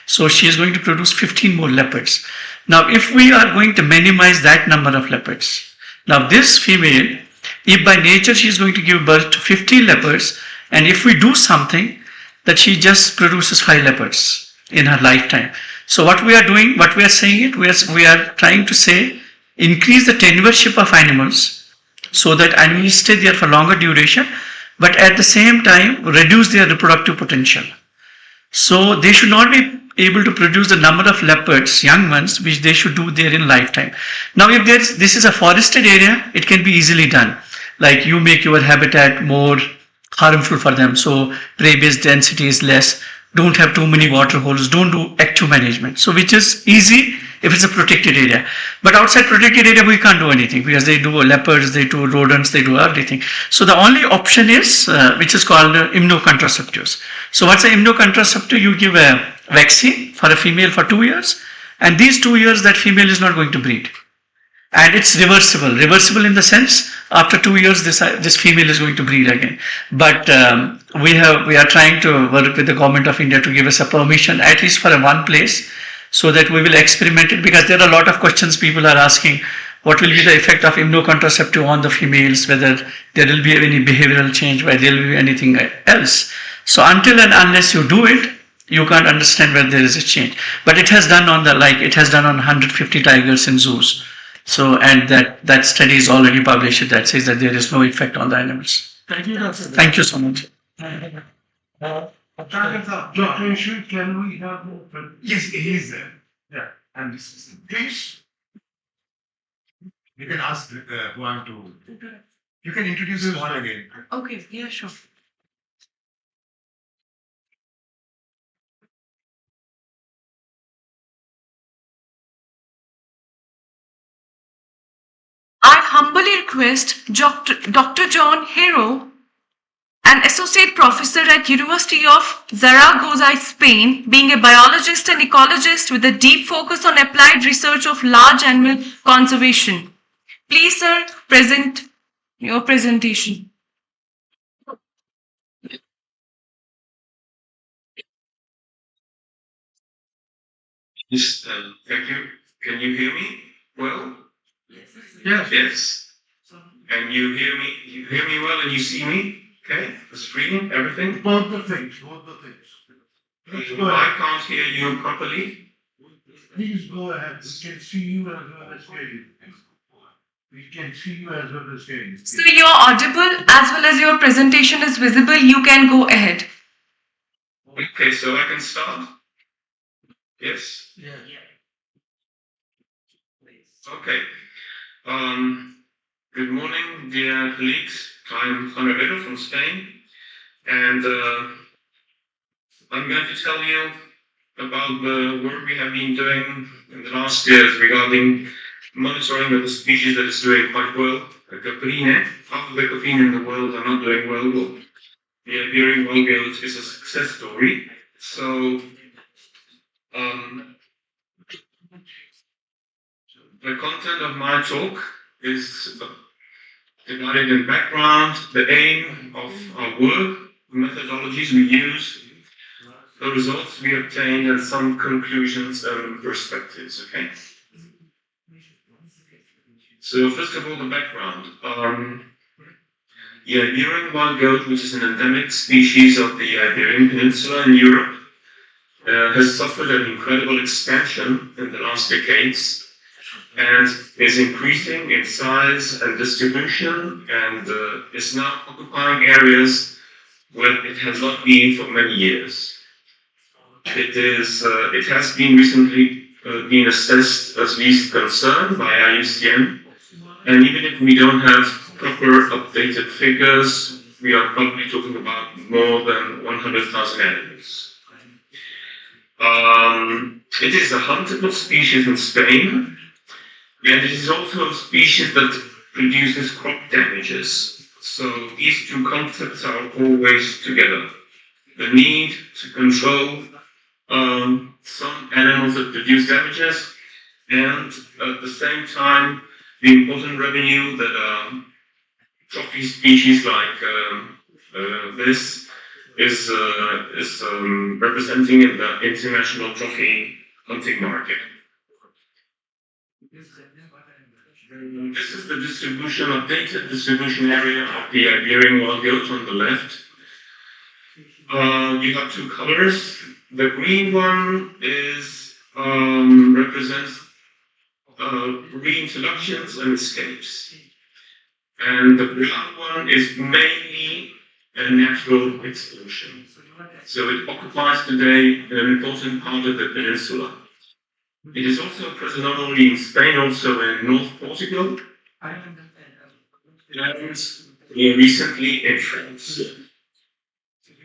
T: So she is going to produce 15 more leopards. Now, if we are going to minimize that number of leopards, now this female, if by nature she is going to give birth to 50 leopards, and if we do something, that she just produces 5 leopards in her lifetime. So what we are doing, what we are saying, we are trying to say, increase the tenureship of animals, so that animals stay there for longer duration, but at the same time reduce their reproductive potential. So they should not be able to produce the number of leopards, young ones, which they should do there in lifetime. Now if this is a forested area, it can be easily done. Like you make your habitat more harmful for them, so prey-based density is less, don't have too many water holes, don't do active management. So which is easy if it's a protected area. But outside protected area, we can't do anything because they do leopards, they do rodents, they do everything. So the only option is, which is called immunocontractives. So what's an immunocontraceptive? You give a vaccine for a female for 2 years, and these 2 years that female is not going to breed. And it's reversible. Reversible in the sense, after 2 years, this female is going to breed again. But we are trying to work with the government of India to give us a permission, at least for one place, so that we will experiment it, because there are a lot of questions people are asking. What will be the effect of immunocontraceptive on the females, whether there will be any behavioral change, whether there will be anything else. So until and unless you do it, you can't understand whether there is a change. But it has done on it has done on 150 tigers in zoos. So, and that study is already published that says that there is no effect on the animals.
Q: Thank you, Dr.
T: Thank you so much.
Q: Dr. Ishu, can we have more? Yes, he is there. Yeah, and this is please. You can ask Juan to. You can introduce Juan again.
A: Okay, yeah, sure. I humbly request Dr. John Hero, an associate professor at University of Zaragoza, Spain, being a biologist and ecologist with a deep focus on applied research of large animal conservation. Please, sir, present your presentation.
U: Yes, thank you. Can you hear me well? Yes. Yes. And you hear me well, and you see me? Okay, the screen, everything?
Q: Both the things.
U: I can't hear you properly.
Q: Please go ahead. We can see you as well as hear you. We can see you as well as hear you.
A: So you are audible as well as your presentation is visible. You can go ahead.
U: Okay, so I can start? Yes?
Q: Yeah.
U: Okay. Good morning, dear colleagues. I'm Juan Rivero from Spain, and I'm going to tell you about the work we have been doing in the last years regarding monitoring of the species that is doing quite well. The caprine, half of the caprine in the world are not doing well. Well, the Iberian Wongales is a success story. So, the content of my talk is divided in background, the aim of our work, the methodologies we use, the results we obtained, and some conclusions and perspectives, okay? So first of all, the background. The Iberian wild goat, which is an endemic species of the Iberian Peninsula in Europe, has suffered an incredible expansion in the last decades and is increasing in size and distribution and is now occupying areas where it has not been for many years. It has been recently been assessed as least concern by IUCN, and even if we don't have proper updated figures, we are probably talking about more than 100,000 animals. It is a huntable species in Spain, and it is also a species that produces crop damages. So these two concepts are always together. The need to control some animals that produce damages, and at the same time, the important revenue that trophy species like this is representing in the international trophy hunting market. This is the distribution, updated distribution area of the Iberian wild goat on the left. You have two colors. The green one is represents reintroductions and escapes, and the brown one is mainly a natural exclusion. So it occupies today an important part of the peninsula. It is also present not only in Spain, also in North Portugal, and recently in France.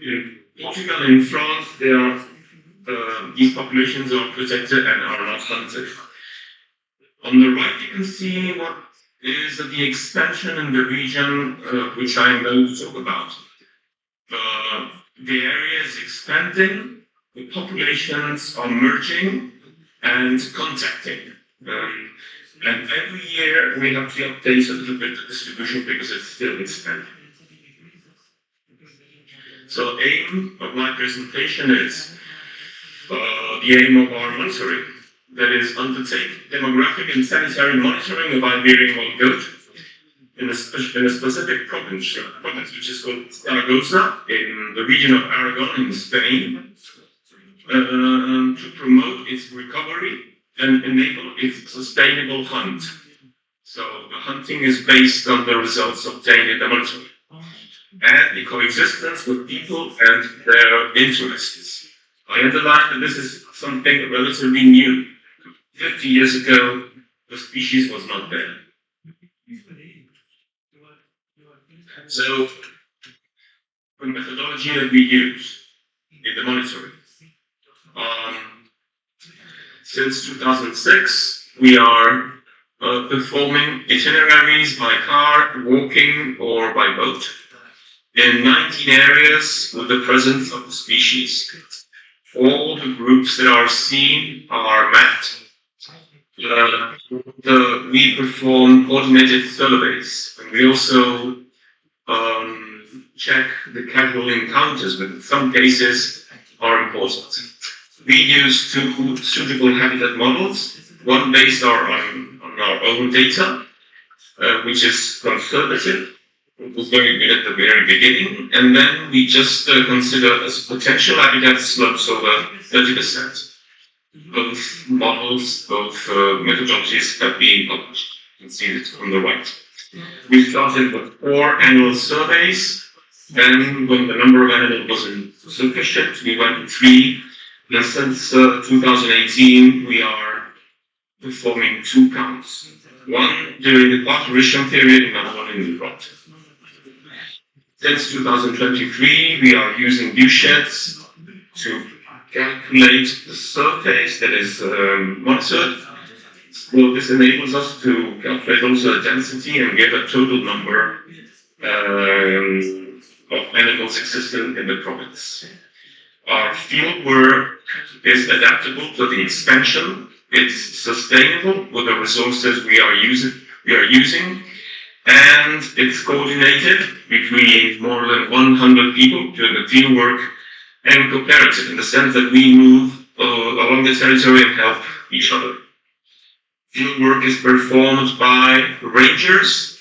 U: In Portugal and France, these populations are protected and are not hunted. On the right, you can see what is the expansion in the region which I am going to talk about. The area is expanding, the populations are merging and contacting. And every year we have to update a little bit the distribution because it's still expanding. So aim of my presentation is the aim of our monitoring, that is undertake demographic and sanitary monitoring of Iberian wild goat in a specific province which is called Zaragoza in the region of Aragon in Spain, to promote its recovery and enable its sustainable hunt. So the hunting is based on the results obtained in the monitoring and the coexistence with people and their interests. I underline that this is something relatively new. 50 years ago, the species was not there. So, the methodology that we use in the monitoring. Since 2006, we are performing itineraries by car, walking, or by boat in 19 areas with the presence of the species. All the groups that are seen are mapped. We perform coordinated surveys, and we also check the casual encounters, but in some cases are important. We use two suitable habitat models, one based on our own data, which is conservative. It was very good at the very beginning, and then we just consider as potential habitat slopes over 30%. Both models, both methodologies have been published. You can see it on the right. We started with 4 annual surveys. Then, when the number of animals wasn't sufficient, we went to 3. And since 2018, we are performing 2 counts. One during the parturition period, another one in the rut. Since 2023, we are using viewsheds to calculate the surface that is monitored. So this enables us to calculate also the density and give a total number of animals existing in the province. Our field work is adaptable to the expansion. It's sustainable with the resources we are using, and it's coordinated between more than 100 people doing the field work and cooperative in the sense that we move along the territory and help each other. Field work is performed by rangers,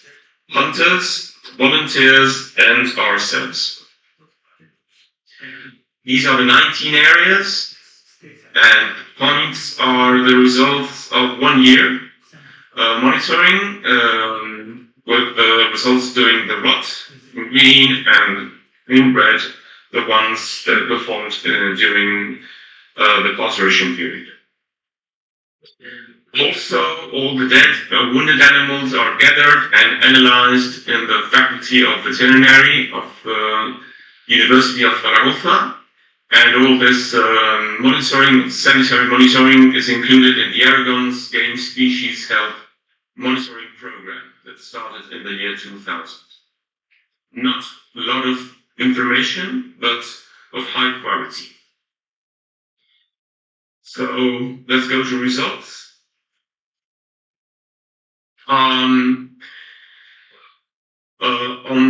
U: hunters, volunteers, and ourselves. These are the 19 areas, and points are the results of 1 year monitoring, with the results during the rot, in green, and in red, the ones that performed during the conservation period. Also, all the dead, wounded animals are gathered and analyzed in the Faculty of Veterinary of University of Zaragoza, and all this monitoring, sanitary monitoring, is included in the Aragon's Game Species Health Monitoring Program that started in the year 2000. Not a lot of information, but of high quality. So let's go to results. On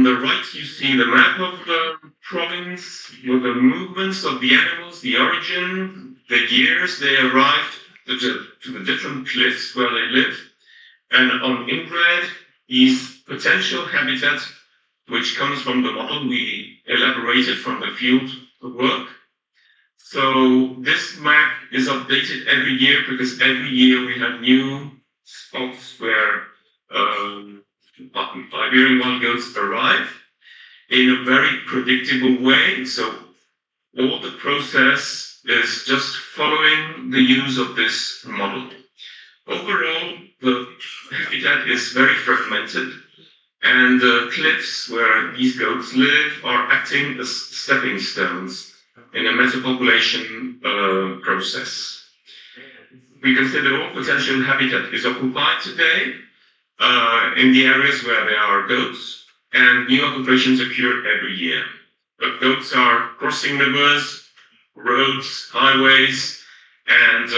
U: the right, you see the map of the province with the movements of the animals, the origin, the years they arrived to the different cliffs where they live. And on in red is potential habitat, which comes from the model we elaborated from the field work. So this map is updated every year because every year we have new spots where Iberian wild goats arrive in a very predictable way. So all the process is just following the use of this model. Overall, the habitat is very fragmented, and the cliffs where these goats live are acting as stepping stones in a metapopulation process. We consider all potential habitat is occupied today in the areas where there are goats, and new occupations occur every year. But goats are crossing rivers, roads, highways, and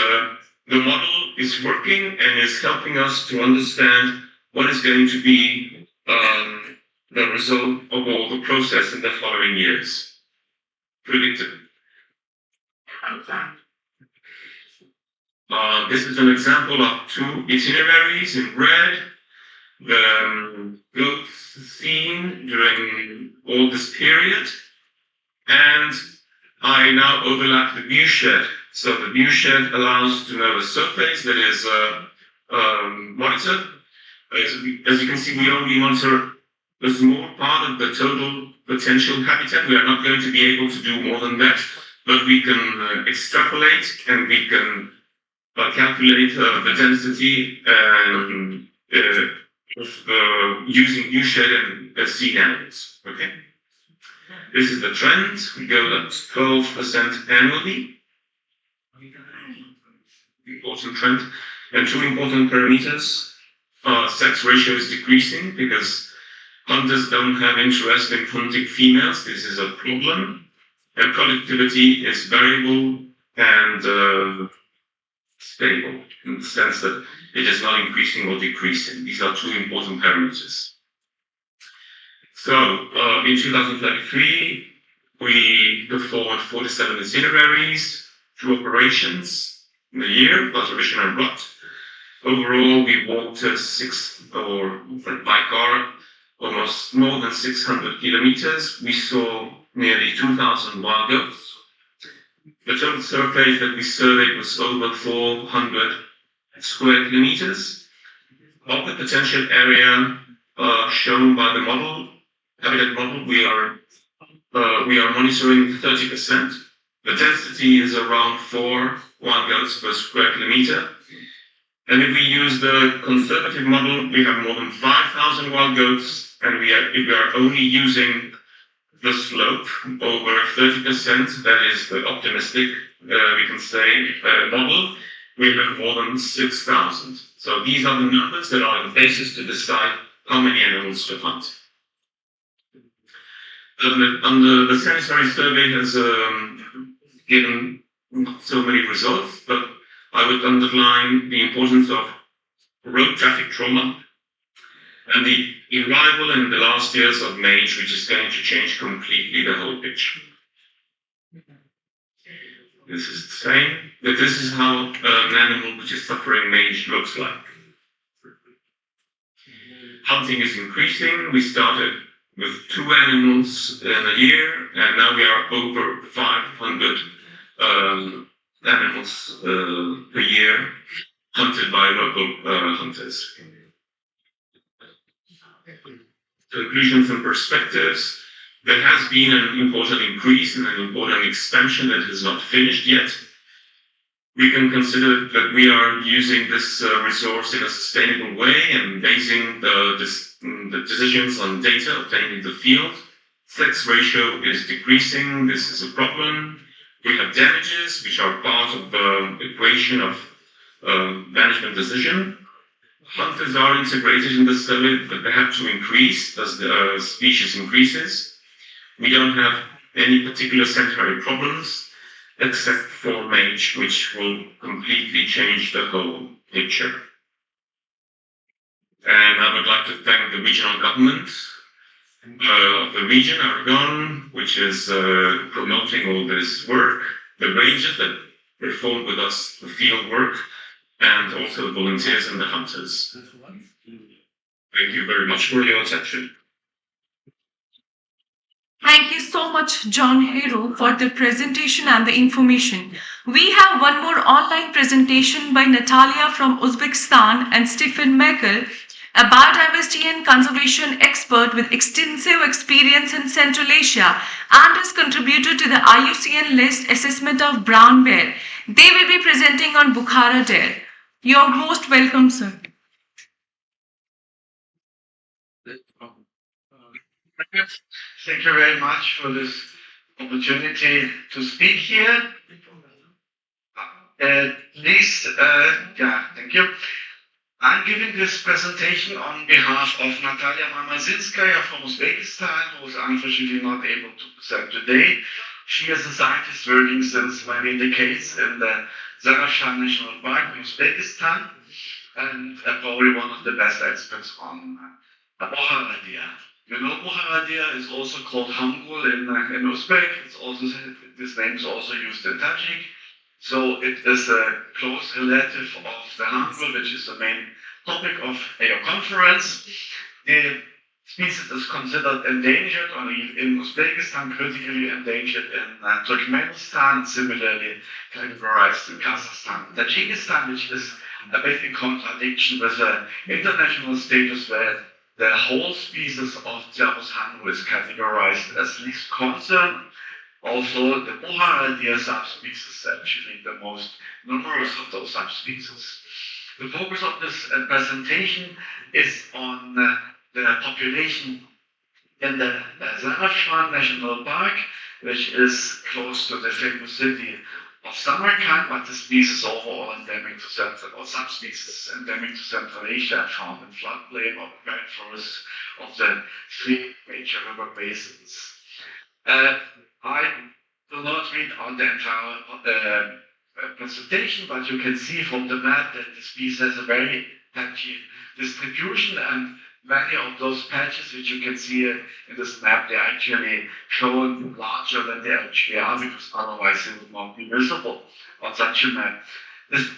U: the model is working and is helping us to understand what is going to be the result of all the process in the following years. Predicted. This is an example of two itineraries in red. The goats seen during all this period, and I now overlap the view shed. So the view shed allows to know the surface that is monitored. As you can see, we only monitor a small part of the total potential habitat. We are not going to be able to do more than that, but we can extrapolate and we can calculate the density and using view shed and seed animals. Okay. This is the trend. We go up 12% annually. Important trend. And two important parameters. Sex ratio is decreasing because hunters don't have interest in hunting females. This is a problem. And productivity is variable and stable in the sense that it is not increasing or decreasing. These are two important parameters. So in 2033, we performed 47 itineraries, 2 operations in the year, conservation and rot. Overall, we walked by car almost more than 600 kilometers. We saw nearly 2,000 wild goats. The total surface that we surveyed was over 400 square kilometers. Of the potential area shown by the model, habitat model, we are monitoring 30%. The density is around 4 wild goats per square kilometer. And if we use the conservative model, we have more than 5,000 wild goats, and if we are only using the slope over 30%, that is the optimistic, we can say, model, we have more than 6,000. So these are the numbers that are the basis to decide how many animals to hunt. The sanitary survey has given not so many results, but I would underline the importance of road traffic trauma and the arrival in the last years of mange, which is going to change completely the whole picture. This is the same, but this is how an animal which is suffering mange looks like. Hunting is increasing. We started with 2 animals in a year, and now we are over 500 animals per year hunted by local hunters. Conclusions and perspectives. There has been an important increase and an important expansion that is not finished yet. We can consider that we are using this resource in a sustainable way and basing the decisions on data obtained in the field. Sex ratio is decreasing. This is a problem. We have damages, which are part of the equation of management decision. Hunters are integrated in the survey, but they have to increase as the species increases. We don't have any particular sanitary problems, except for mange, which will completely change the whole picture. And I would like to thank the regional government of the region, Aragon, which is promoting all this work, the rangers that perform with us the field work, and also the volunteers and the hunters. Thank you very much for your attention.
A: Thank you so much, John Hero, for the presentation and the information. We have one more online presentation by Natalia from Uzbekistan and Stephen Mekel, a biodiversity and conservation expert with extensive experience in Central Asia and has contributed to the IUCN list assessment of brown bear. They will be presenting on Bukhara deer. You're most welcome, sir.
G: Thank you very much for this opportunity to speak here. Thank you. I'm giving this presentation on behalf of Natalia Mamazinskaya from Uzbekistan, who is unfortunately not able to present today. She is a scientist working since many decades in the Zarafshan National Park in Uzbekistan, and probably one of the best experts on Bukhara deer. You know, Bukhara deer is also called Hangul in Uzbek. This name is also used in Tajik. So it is a close relative of the Hangul, which is the main topic of your conference. The species is considered endangered, or in Uzbekistan critically endangered in Turkmenistan, similarly categorized in Kazakhstan and Tajikistan, which is a bit in contradiction with the international status where the whole species of Cervus hangul is categorized as least concern. Also, the Bukhara deer subspecies is actually the most numerous of those subspecies. The focus of this presentation is on the population in the Zarafshan National Park, which is close to the famous city of Samarkand, but the species overall endemic to Central, or subspecies endemic to Central Asia, found in floodplain or rainforests of the 3 major river basins. I will not read out the entire presentation, but you can see from the map that the species has a very patchy distribution, and many of those patches which you can see in this map, they are actually shown larger than they actually are, because otherwise they would not be visible on such a map. This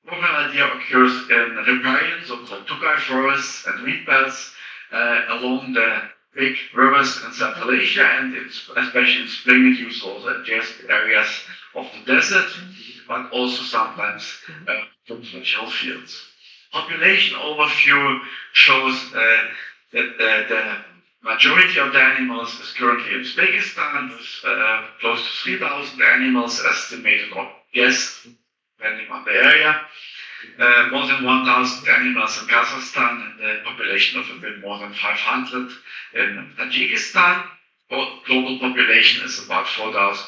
G: Bukhara deer occurs in riparian, so-called Tugay forests and reed belts along the big rivers in Central Asia, and especially in spring it uses also adjacent areas of the desert, but also sometimes from hill fields. Population overview shows that the majority of the animals is currently in Uzbekistan, with close to 3,000 animals estimated or guessed, depending on the area. More than 1,000 animals in Kazakhstan, and the population of a bit more than 500 in Tajikistan. Global population is about 4,000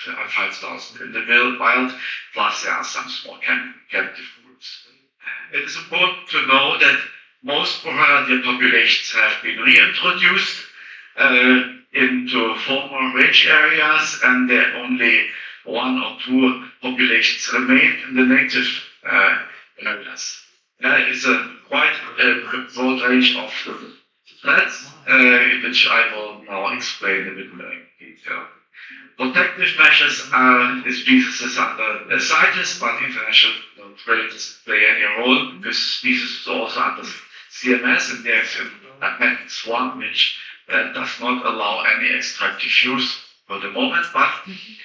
G: to 5,000 in the wild, plus there are some small captive groups. It is important to know that most Bukhara deer populations have been reintroduced into former range areas, and there are only 1 or 2 populations remain in the native areas. There is a quite broad range of threats, which I will now explain a bit more in detail. Protective measures are the species is under the CITES, but international trade doesn't play any role. This species is also under CMS, and there's an Appendix 1 which does not allow any extractive use for the moment, but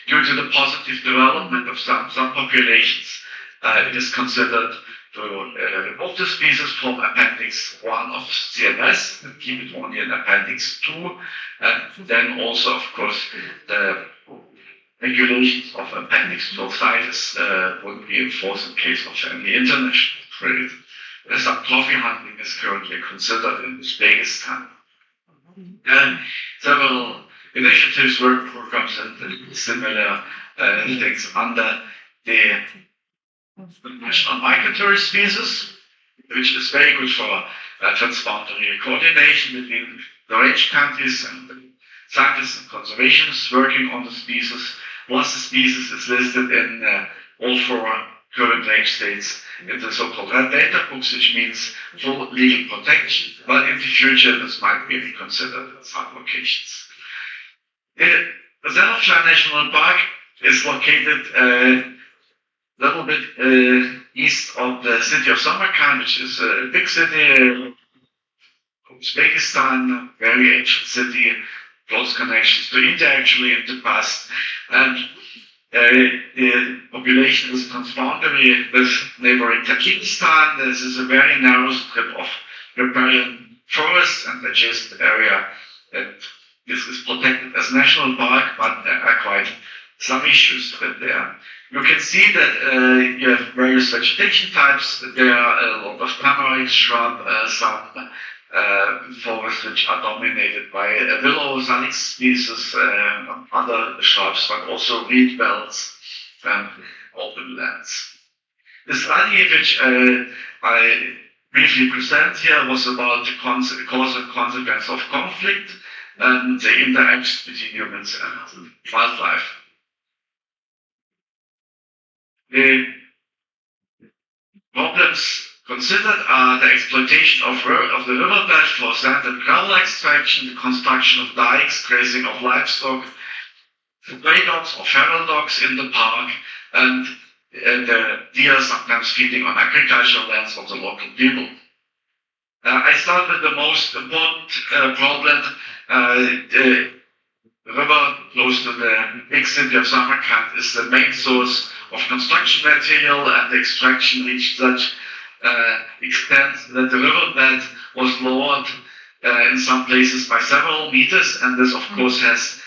G: due to the positive development of some populations, it is considered to remove the species from Appendix 1 of CMS and keep it only in Appendix 2, and then also, of course, the regulations of Appendix 2 CITES would be enforced in case of any international trade. Some trophy hunting is currently considered in Uzbekistan. And several initiatives, work programs, and similar things under the national migratory species, which is very good for transboundary coordination between the range countries and the scientists and conservationists working on the species. Once the species is listed in all 4 current range states in the so-called red data books, which means full legal protection, but in the future this might be reconsidered in some locations. The Zelafshar National Park is located a little bit east of the city of Samarkand, which is a big city, Uzbekistan, very ancient city, close connections to India actually in the past, and the population is transboundary with neighboring Tajikistan. This is a very narrow strip of riparian forest and adjacent area, and this is protected as national park, but there are quite some issues with there. You can see that you have various vegetation types. There are a lot of tamarind shrub, some forests which are dominated by willow, salix species, other shrubs, but also reed belts and open lands. The study which I briefly present here was about the cause and consequence of conflict and the interaction between humans and wildlife. The problems considered are the exploitation of the riverbed for sand and gravel extraction, the construction of dikes, grazing of livestock, stray dogs or feral dogs in the park, and the deer sometimes feeding on agricultural lands of the local people. I start with the most important problem. The river close to the big city of Samarkand is the main source of construction material, and the extraction reached such extent that the riverbed was lowered in some places by several meters, and this of course has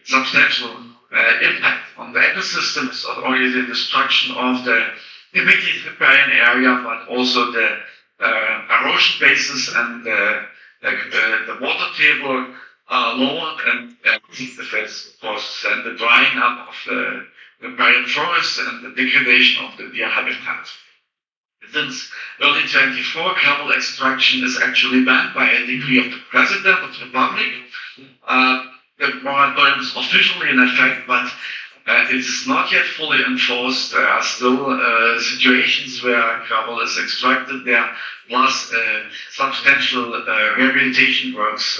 G: substantial impact on the ecosystems, not only the destruction of the immediate riparian area, but also the erosion basins and the water table are lowered, and this affects, of course, and the drying up of the riparian forests and the degradation of the deer habitat. Since early 24, gravel extraction is actually banned by a decree of the President of the Republic. The moratorium is officially in effect, but it is not yet fully enforced. There are still situations where gravel is extracted there, plus substantial rehabilitation works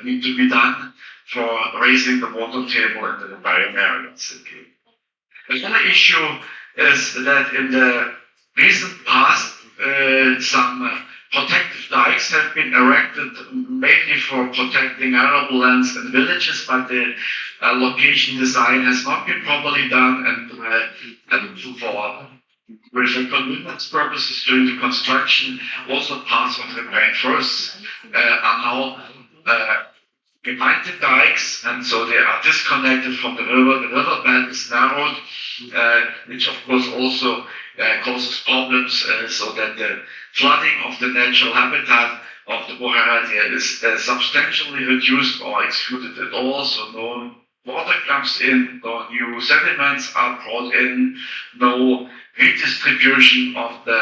G: need to be done for raising the water table in the riparian areas. Another issue is that in the recent past, some protective dikes have been erected mainly for protecting arable lands and villages, but the location design has not been properly done, and for convenience purposes during the construction, also parts of the riparian forests are now behind the dikes, and so they are disconnected from the river. The riverbed is narrowed, which of course also causes problems, so that the flooding of the natural habitat of the Buharadia is substantially reduced or excluded at all, so no water comes in, no new sediments are brought in, no redistribution of the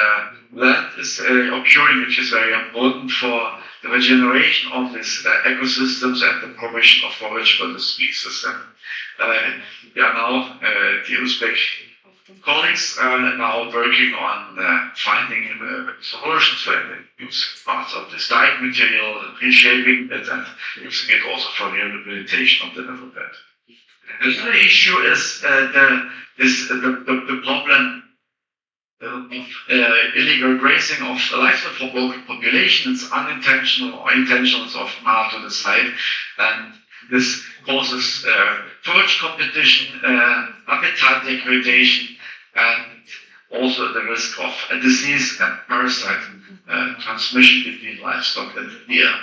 G: land is occurring, which is very important for the regeneration of these ecosystems and the provision of forage for the species. And we are now, the Uzbek colleagues are now working on finding solutions for use parts of this dike material, reshaping it, and using it also for rehabilitation of the riverbed. Another issue is the problem illegal grazing of livestock from local population. It's unintentional or intentional, it's often hard to decide. And this causes forage competition, habitat degradation, and also the risk of a disease and parasite transmission between livestock and deer.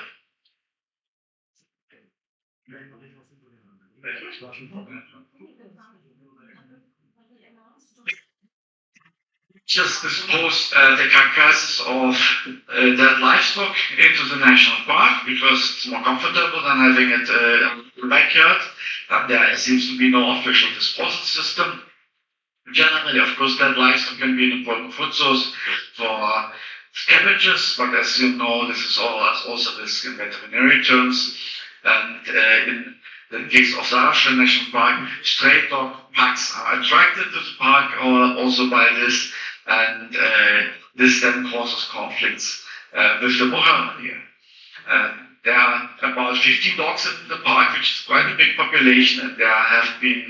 G: Just dispose the carcasses of dead livestock into the national park because it's more comfortable than having it in the backyard. And there seems to be no official disposal system. Generally, of course, dead livestock can be an important food source for scavengers, but as you know, this is also risk in veterinary terms. And in the case of the Arsham National Park, stray dog packs are attracted to the park also by this, and this then causes conflicts with the Mohammed here. There are about 50 dogs in the park, which is quite a big population, and there have been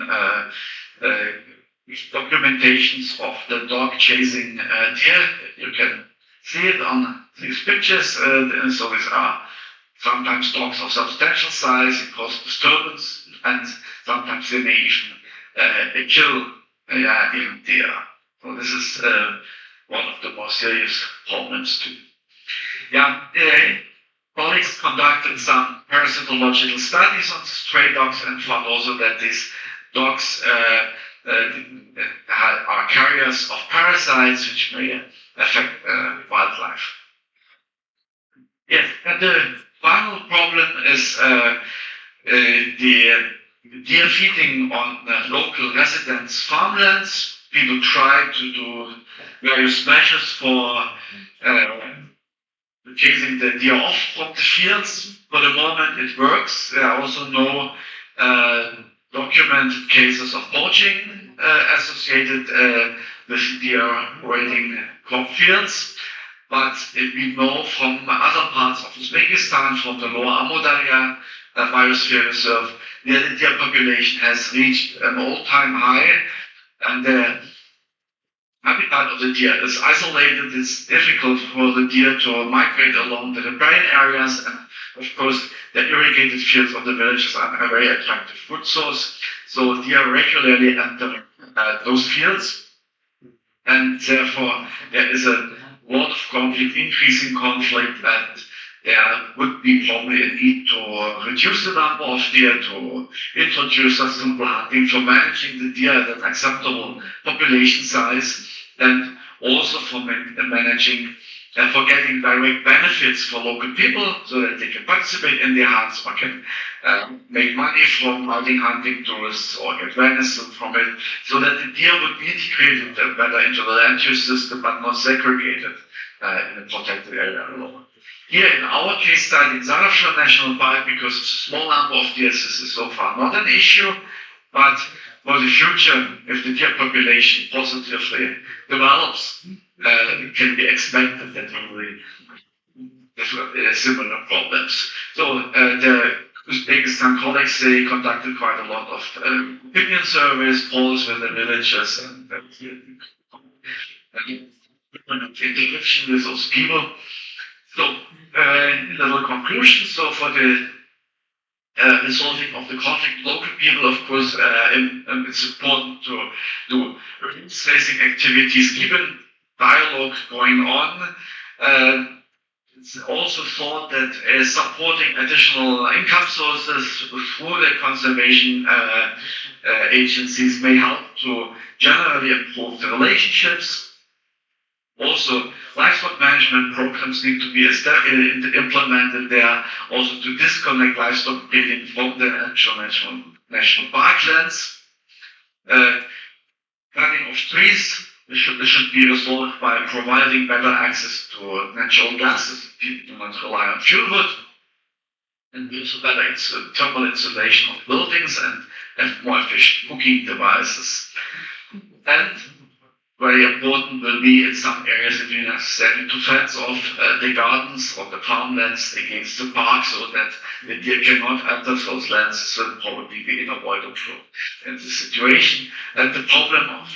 G: documentations of the dog chasing deer. You can see it on these pictures. So these are sometimes dogs of substantial size, it causes disturbance, and sometimes they may even kill even deer. So this is one of the more serious problems too. Colleagues conducted some parasitological studies on stray dogs and found also that these dogs are carriers of parasites which may affect wildlife. Yes, and the final problem is the deer feeding on local residents' farmlands. People try to do various measures for chasing the deer off from the fields. For the moment it works. There are also no documented cases of poaching associated with deer raiding crop fields. But we know from other parts of Uzbekistan, from the lower Amudarya biosphere reserve, the deer population has reached an all-time high, and the habitat of the deer is isolated. It's difficult for the deer to migrate along the riparian areas, and of course the irrigated fields of the villages are a very attractive food source. So deer regularly enter those fields, and therefore there is a lot of conflict, increasing conflict, and there would be probably a need to reduce the number of deer, to introduce sustainable hunting for managing the deer at an acceptable population size, and also for managing for getting direct benefits for local people so that they can participate in the hunts or can make money from hunting tourists or get venison from it, so that the deer would be integrated better into the land use system but not segregated in a protected area alone. Here in our case study in Zarafshar National Park, because it's a small number of deer, this is so far not an issue, but for the future, if the deer population positively develops, it can be expected that we will similar problems. So the Uzbekistan colleagues, they conducted quite a lot of opinion surveys, polls with the villagers, and interaction with those people. So, little conclusion. So, for the resolving of the conflict, local people, of course, it's important to do tracing activities, keep a dialogue going on. It's also thought that supporting additional income sources through the conservation agencies may help to generally improve the relationships. Also, livestock management programs need to be implemented there, also to disconnect livestock breeding from the actual national parklands. Cutting of trees should be resolved by providing better access to natural gases. People do not rely on fuel wood, and also better thermal insulation of buildings and more efficient cooking devices. And very important will be in some areas that we have said to fence off the gardens or the farmlands against the park so that the deer cannot enter those lands. This will probably be unavoidable in the situation. And the problem of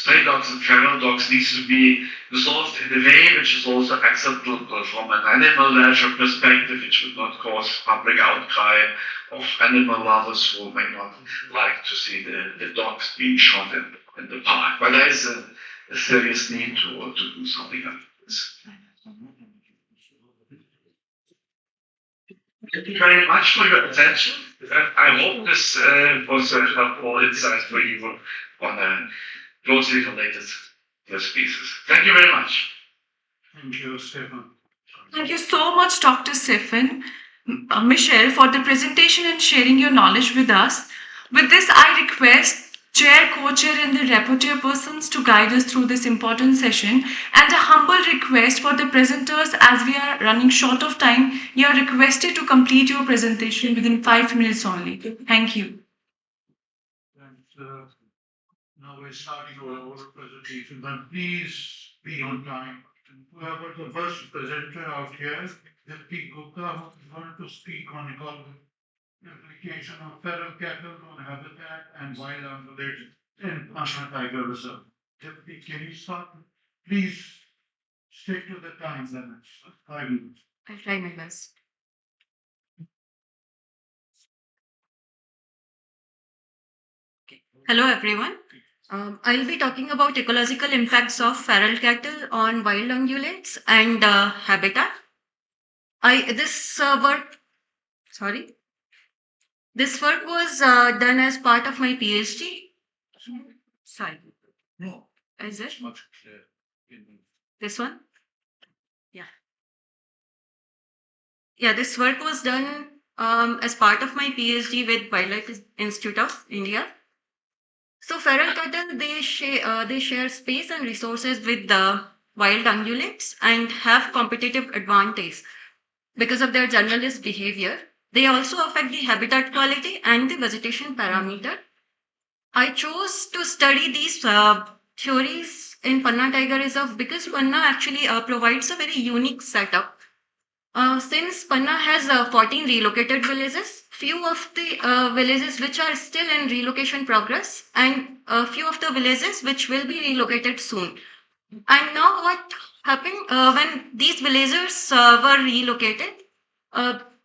G: stray dogs and feral dogs needs to be resolved in a way which is also acceptable from an animal leisure perspective, which would not cause public outcry of animal lovers who may not like to see the dogs being shot in the park. But there is a serious need to do something like this. Thank you very much for your attention. I hope this was a helpful insight for you on closely related to your species. Thank you very much.
Q: Thank you, Stefan.
A: Thank you so much, Dr. Stefan, Michelle, for the presentation and sharing your knowledge with us. With this, I request Chair, Co-Chair and the Rapporteur persons to guide us through this important session, and a humble request for the presenters, as we are running short of time, you are requested to complete your presentation within 5 minutes only. Thank you.
Q: And now we're starting our presentation, but please be on time. Whoever the first presenter out here, Deputy Gupta, who wanted to speak on implication of feral cattle on habitat and wild ungulates in Panna Tiger Reserve. Deputy, can you start? Please stick to the time limits. 5 minutes.
R: I'll try my best. Hello, everyone. I'll be talking about ecological impacts of feral cattle on wild ungulates and habitat. This work was done as part of my PhD. Sorry.
Q: No.
R: Is it?
Q: Much clear.
R: This one? Yeah. Yeah, this work was done as part of my PhD with Wildlife Institute of India. So feral cattle, they share space and resources with the wild ungulates and have competitive advantage because of their generalist behavior. They also affect the habitat quality and the vegetation parameter. I chose to study these theories in Panna Tiger Reserve because Panna actually provides a very unique setup. Since Panna has 14 relocated villages, few of the villages which are still in relocation progress, and a few of the villages which will be relocated soon. And now what happened when these villagers were relocated,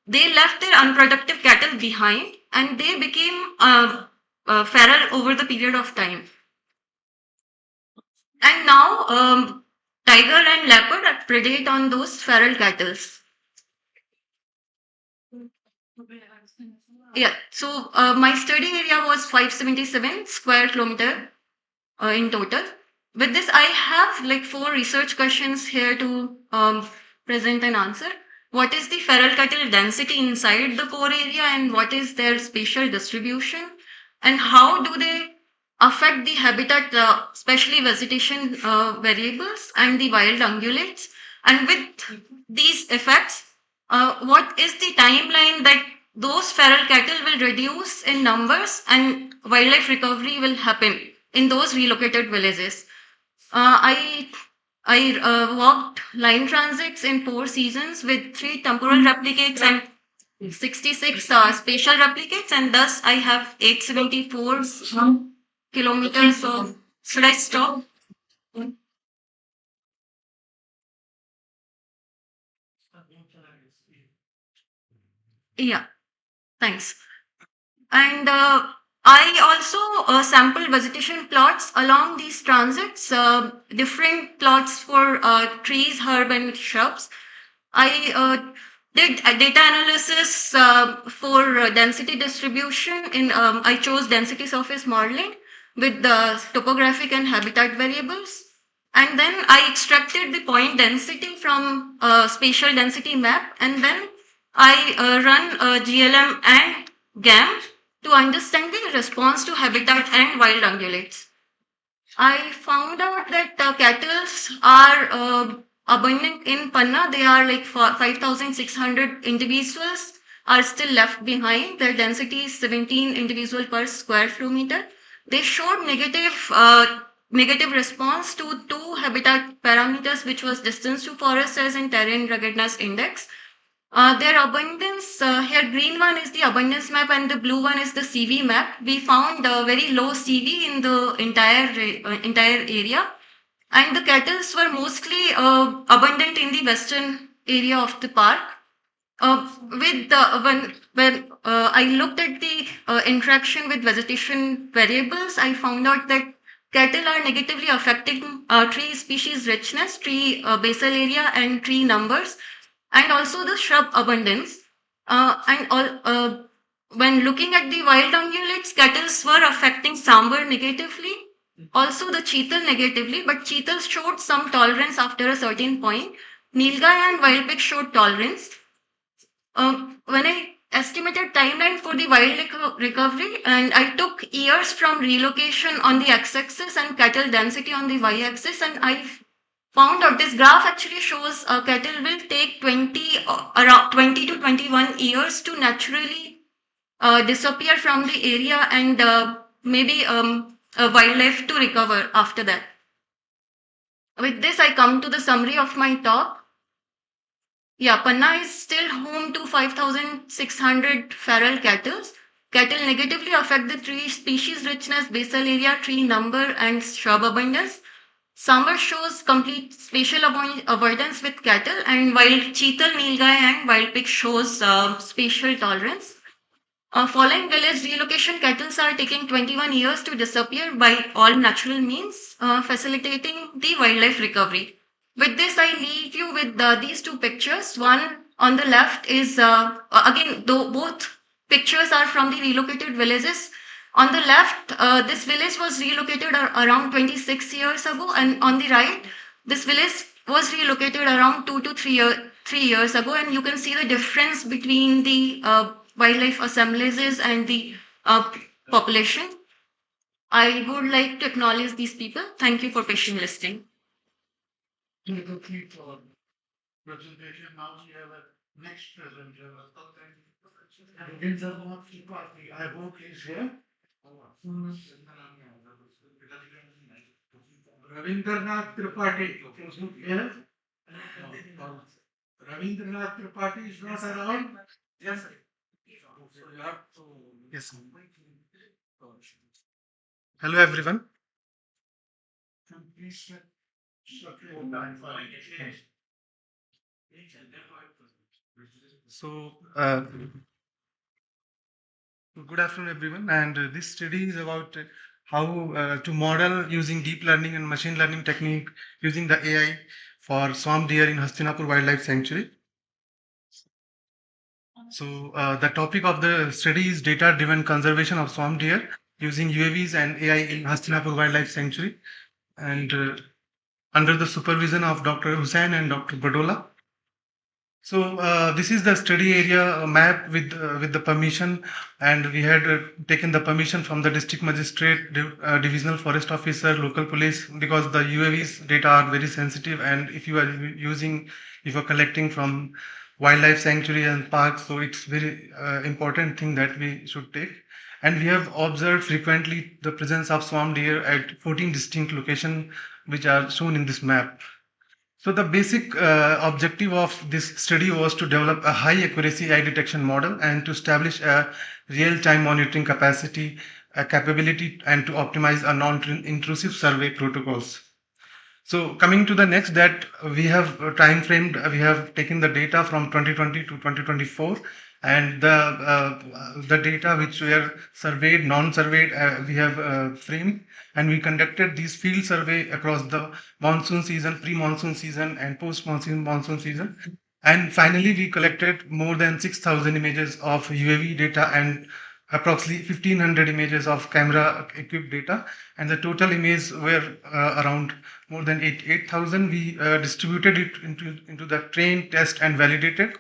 R: they left their unproductive cattle behind and they became feral over the period of time. And now tiger and leopard predate on those feral cattle. Yeah, so my study area was 577 square kilometer in total. With this, I have like 4 research questions here to present and answer. What is the feral cattle density inside the core area and what is their spatial distribution? And how do they affect the habitat, especially vegetation variables and the wild ungulates? And with these effects, what is the timeline that those feral cattle will reduce in numbers and wildlife recovery will happen in those relocated villages? I walked line transits in 4 seasons with 3 temporal replicates and 66 spatial replicates, and thus I have 874 kilometers. So should I stop? Yeah, thanks. And I also sample vegetation plots along these transits, different plots for trees, herb, and shrubs. I did a data analysis for density distribution. I chose density surface modeling with the topographic and habitat variables. And then I extracted the point density from spatial density map. And then I run GLM and GAM to understand the response to habitat and wild ungulates. I found out that cattle are abundant in Panna. They are like 5,600 individuals are still left behind. Their density is 17 individual per square kilometer. They showed negative response to 2 habitat parameters, which was distance to forest size and terrain ruggedness index. Their abundance, here green one is the abundance map and the blue one is the CV map. We found very low CV in the entire area, and the cattle were mostly abundant in the western area of the park. With the when I looked at the interaction with vegetation variables, I found out that cattle are negatively affecting tree species richness, tree basal area, and tree numbers, and also the shrub abundance. When looking at the wild ungulates, cattle were affecting sambar negatively, also the cheetal negatively, but cheetals showed some tolerance after a certain point. Nilgai and wild pig showed tolerance. When I estimated timeline for the recovery, and I took years from relocation on the x-axis and cattle density on the y-axis, and I found out this graph actually shows cattle will take around 20 to 21 years to naturally disappear from the area, and maybe wildlife to recover after that. With this, I come to the summary of my talk. Yeah, Panna is still home to 5,600 feral cattle. Cattle negatively affect the tree species richness, basal area, tree number, and shrub abundance. Summer shows complete spatial avoidance with cattle, and while cheetal, nilgai, and wild pig shows spatial tolerance. Following village relocation, cattle are taking 21 years to disappear by all natural means, facilitating the wildlife recovery. With this, I leave you with these two pictures. One on the left is, again, though both pictures are from the relocated villages. On the left, this village was relocated around 26 years ago, and on the right, this village was relocated around 2 to 3 years ago, and you can see the difference between the wildlife assemblages and the population. I would like to acknowledge these people. Thank you for patient listening.
P: Presentation. Now we have a next presenter. Rabindranath Tripathi, I hope he is here. Rabindranath Tripathi is here. Rabindranath Tripathi is not around. Yes.
E: Yes. Hello everyone. So, good afternoon everyone, and this study is about how to model using deep learning and machine learning technique using the AI for swamp deer in Hastinapur Wildlife Sanctuary. So the topic of the study is data-driven conservation of swamp deer using UAVs and AI in Hastinapur Wildlife Sanctuary, and under the supervision of Dr. Hussain and Dr. Badola. So this is the study area map with the permission, and we had taken the permission from the district magistrate, divisional forest officer, local police, because the UAVs data are very sensitive, and if you are collecting from wildlife sanctuary and parks, so it's very important thing that we should take. And we have observed frequently the presence of swamp deer at 14 distinct locations, which are shown in this map. So the basic objective of this study was to develop a high accuracy eye detection model and to establish a real-time monitoring capacity, capability, and to optimize a non-intrusive survey protocols. So coming to the next, that we have time framed, we have taken the data from 2020 to 2024, and the data which were surveyed, non-surveyed, we have framed, and we conducted these field survey across the monsoon season, pre-monsoon season, and post-monsoon season. And finally, we collected more than 6,000 images of UAV data and approximately 1,500 images of camera equipped data, and the total images were around more than 8,000. We distributed it into the train, test, and validated.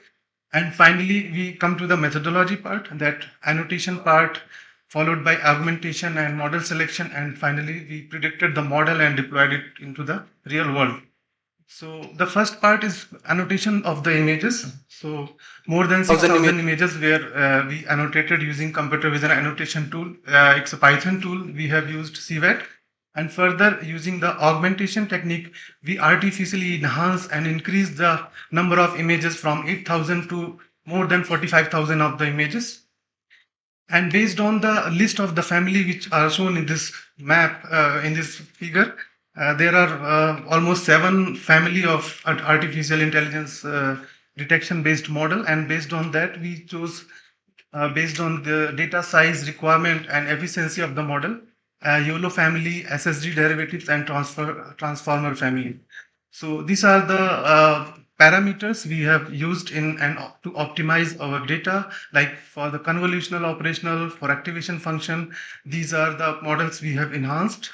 E: And finally, we come to the methodology part, that annotation part, followed by augmentation and model selection, and finally we predicted the model and deployed it into the real world. So the first part is annotation of the images. So more than 6,000 images were we annotated using computer vision annotation tool. It's a Python tool. We have used CVET, And further, using the augmentation technique, we artificially enhance and increase the number of images from 8,000 to more than 45,000 of the images. And based on the list of the family which are shown in this map, in this figure, there are almost 7 family of artificial intelligence detection based model, and based on that we chose, based on the data size requirement and efficiency of the model, YOLO family, SSD derivatives, and transformer family. So these are the parameters we have used in and to optimize our data, like for the convolutional operational, for activation function. These are the models we have enhanced.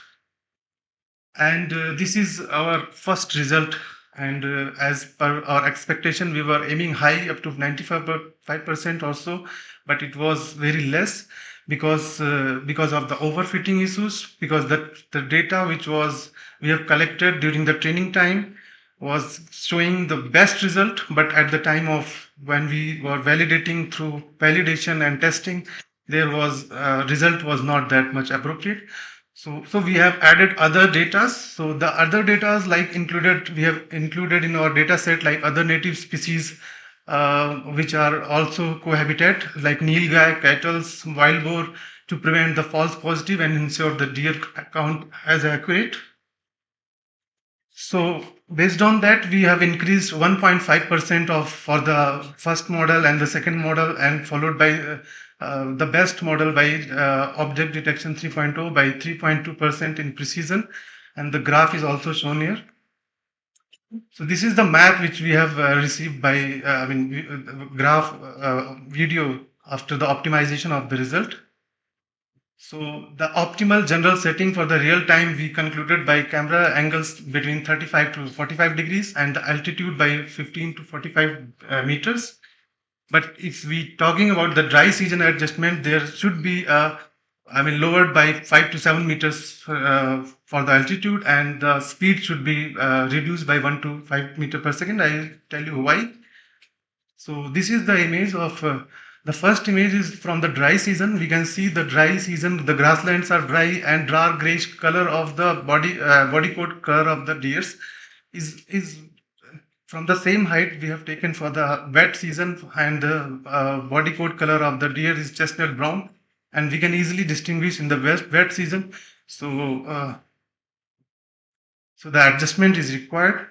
E: And this is our first result. And as per our expectation, we were aiming high up to 95% or so, but it was very less because of the overfitting issues, because the data which was we have collected during the training time was showing the best result, but at the time of when we were validating through validation and testing, there was result was not that much appropriate. So we have added other data. So the other data we have included in our data set like other native species which are also cohabitat, like nilgai, kettles, wild boar, to prevent the false positive and ensure the deer count as accurate. So based on that, we have increased 1.5% of for the first model and the second model, and followed by the best model by object detection 3.0 by 3.2% in precision, and the graph is also shown here. So this is the map which we have received by graph video after the optimization of the result. So the optimal general setting for the real time we concluded by camera angles between 35 to 45 degrees and the altitude by 15 to 45 meters. But if we talking about the dry season adjustment, there should be lowered by 5 to 7 meters for the altitude, and the speed should be reduced by 1 to 5 meter per second. I'll tell you why. So this is the image of the first image is from the dry season. We can see the dry season, the grasslands are dry, and dark grayish color of the body coat color of the deers is from the same height we have taken for the wet season, and the body coat color of the deer is chestnut brown, and we can easily distinguish in the wet season. So so the adjustment is required.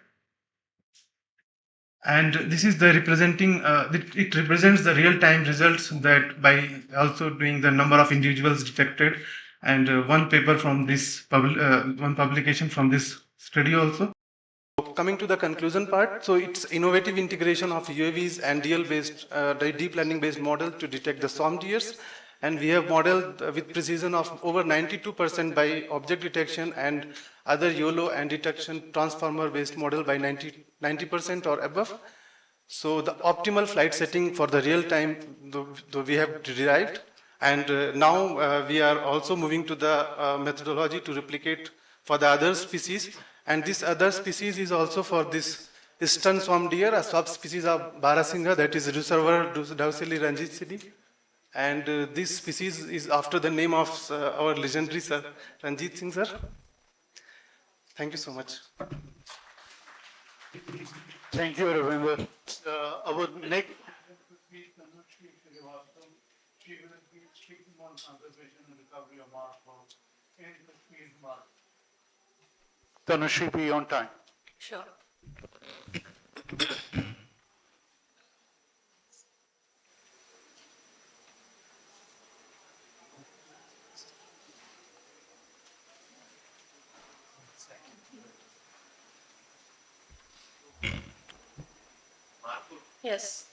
E: And this is the representing, it represents the real-time results that by also doing the number of individuals detected, and one paper from this, one publication from this study also. Coming to the conclusion part, so it's innovative integration of UAVs and DL-based, deep learning-based model to detect the swarm deers. And we have modeled with precision of over 92% by object detection and other YOLO and detection transformer-based model by 90% or above. So the optimal flight setting for the real time we have derived, and now we are also moving to the methodology to replicate for the other species. And this other species is also for this eastern swarm deer, a subspecies of Barasingha, that is Ruserver douceli ranjitsili. And this species is after the name of our legendary sir, Ranjit Singh sir. Thank you so much.
D: Thank you, Ravinder. Our next she will be speaking on conservation and recovery of marsh in Kashmir. Tanushree, be on time.
K: Sure. Yes.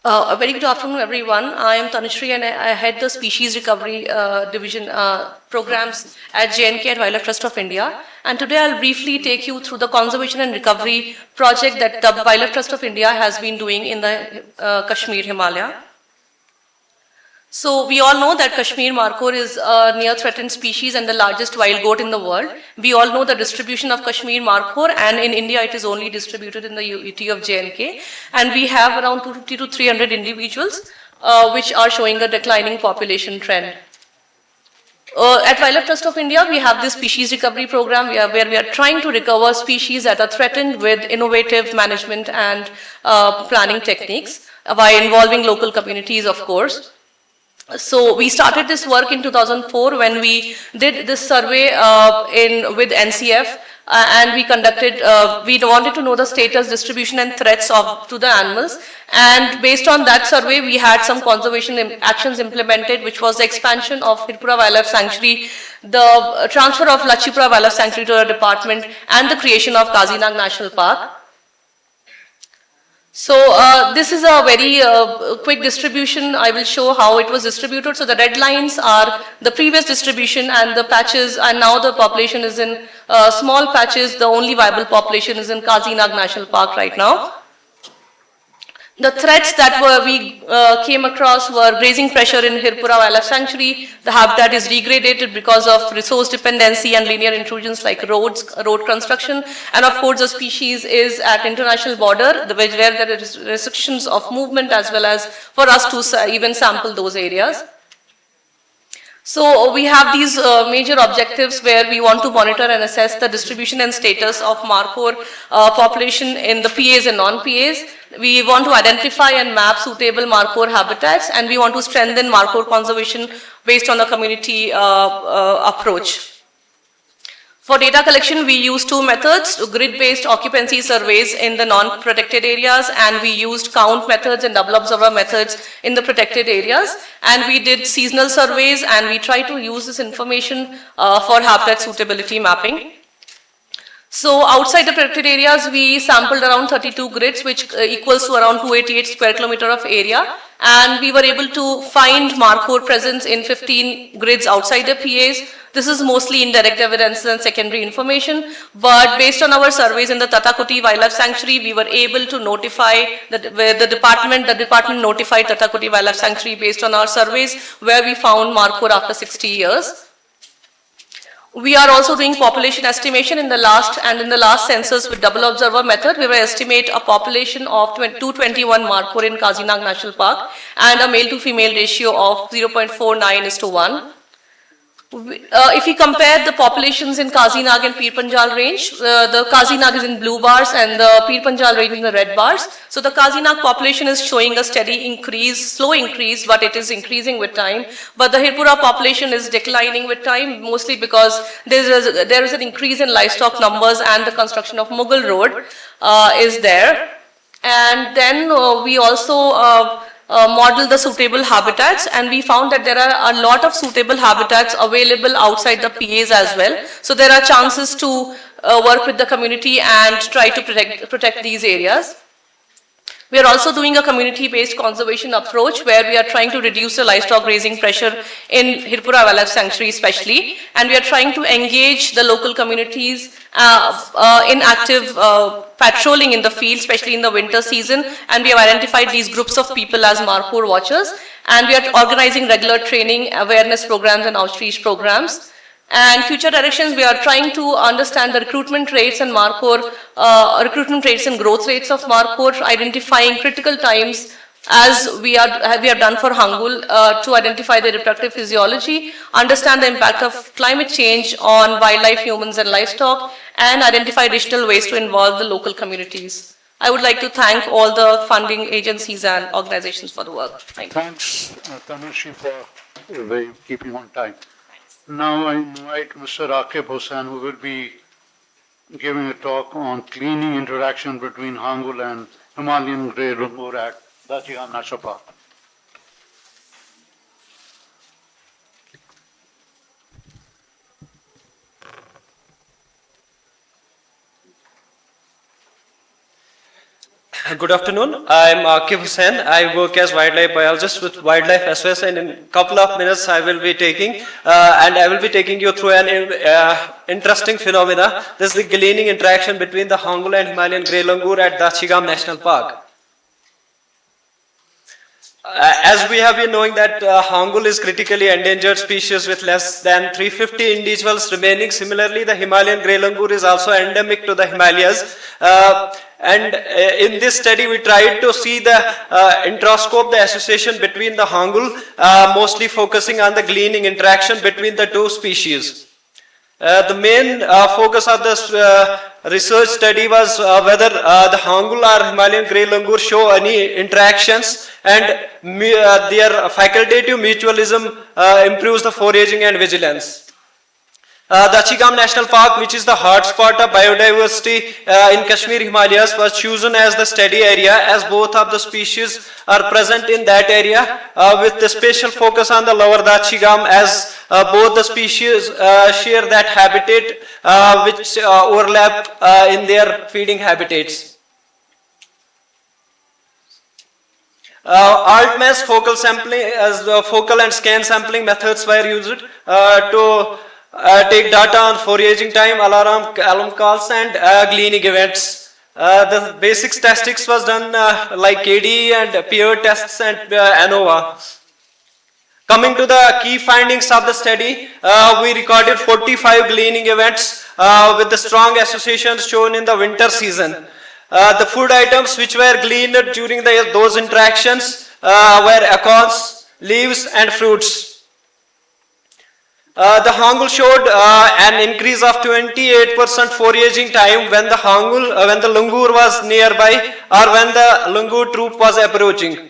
K: A very good afternoon, everyone. I am Tanushree, and I head the Species Recovery Division programs at JNK and Wildlife Trust of India. And today I'll briefly take you through the conservation and recovery project that the Wildlife Trust of India has been doing in the Kashmir, Himalaya.
H: So we all know that Kashmir markhor is a near threatened species and the largest wild goat in the world. We all know the distribution of Kashmir markhor, and in India it is only distributed in the UT of J&K. And we have around 250 to 300 individuals which are showing a declining population trend. At Wildlife Trust of India, we have this species recovery program where we are trying to recover species that are threatened with innovative management and planning techniques by involving local communities, of course. So we started this work in 2004 when we did this survey with NCF and we conducted, we wanted to know the status, distribution and threats to the animals, and based on that survey we had some conservation actions implemented, which was the expansion of Hirpura Wildlife Sanctuary, the transfer of Lachipura Wildlife Sanctuary to the department, and the creation of Kazinag National Park. So this is a very quick distribution. I will show how it was distributed. So the red lines are the previous distribution and the patches, and now the population is in small patches. The only viable population is in Kazinag National Park right now. The threats that we came across were grazing pressure in Hirpura Wildlife Sanctuary. The habitat is degraded because of resource dependency and linear intrusions like road construction. And of course, the species is at international border, where there are restrictions of movement as well as for us to even sample those areas. So we have these major objectives where we want to monitor and assess the distribution and status of markhor population in the PAs and non-PAs. We want to identify and map suitable markhor habitats, and we want to strengthen markhor conservation based on a community approach. For data collection, we used two methods, grid-based occupancy surveys in the non-protected areas, and we used count methods and double observer methods in the protected areas. And we did seasonal surveys, and we try to use this information for habitat suitability mapping. So outside the protected areas, we sampled around 32 grids, which equals to around 288 square kilometer of area. And we were able to find markhor presence in 15 grids outside the PAs. This is mostly indirect evidence and secondary information, but based on our surveys in the Tatakuti Wildlife Sanctuary, we were able to notify the department notified Tatakuti Wildlife Sanctuary based on our surveys, where we found markhor after 60 years. We are also doing population estimation in the last census with double observer method. We will estimate a population of 221 markhor in Kazinag National Park and a male to female ratio of 0.49:1. If we compare the populations in Kazinag and Pir Panjal range, the Kazinag is in blue bars and the Pir Panjal range in the red bars. So the Kazinag population is showing a steady increase, slow increase, but it is increasing with time. But the Hirpura population is declining with time, mostly because there is an increase in livestock numbers and the construction of Mughal Road is there. And then we also model the suitable habitats, and we found that there are a lot of suitable habitats available outside the PAs as well. So there are chances to work with the community and try to protect these areas. We are also doing a community-based conservation approach where we are trying to reduce the livestock grazing pressure in Hirpura Wildlife Sanctuary especially, and we are trying to engage the local communities in active patrolling in the field, especially in the winter season, and we have identified these groups of people as markhor watchers, and we are organizing regular training, awareness programs and outreach programs. And future directions, we are trying to understand the recruitment rates and markhor, recruitment rates and growth rates of markhor, identifying critical times as we have done for Hangul to identify the reproductive physiology, understand the impact of climate change on wildlife, humans and livestock, and identify additional ways to involve the local communities. I would like to thank all the funding agencies and organizations for the work. Thank you.
D: Thanks, Tanushi, for keeping on time. Now I invite Mr. Rakib Hussain, who will be giving a talk on cleaning interaction between Hangul and Himalayan grey langur at Dachigan National Park.
V: Good afternoon. I'm Akif Hussain. I work as wildlife biologist with Wildlife SOS, and in a couple of minutes I will be taking you through an interesting phenomena. This is the gleaning interaction between the Hangul and Himalayan grey langur at Dachigam National Park. as we have been knowing that Hangul is critically endangered species with less than 350 individuals remaining. Similarly, the Himalayan grey langur is also endemic to the Himalayas. In this study, we tried to see the introscope, the association between the Hangul, mostly focusing on the gleaning interaction between the two species. The main focus of this research study was whether the Hangul or Himalayan grey langur show any interactions, and their facultative mutualism improves the foraging and vigilance. The Dachigam National Park, which is the hotspot of biodiversity in Kashmir Himalayas, was chosen as the study area as both of the species are present in that area, with the special focus on the lower Dachigam, as both the species share that habitat which overlap in their feeding habitats. Altman's focal sampling, as focal and scan sampling methods were used to take data on foraging time, alarm calls, and gleaning events. The basic statistics was done like KD and peer tests and ANOVA. Coming to the key findings of the study, we recorded 45 gleaning events with the strong associations shown in the winter season. The food items which were gleaned during those interactions were acorns, leaves, and fruits. The Hangul showed an increase of 28% foraging time when the langur was nearby or when the langur troop was approaching.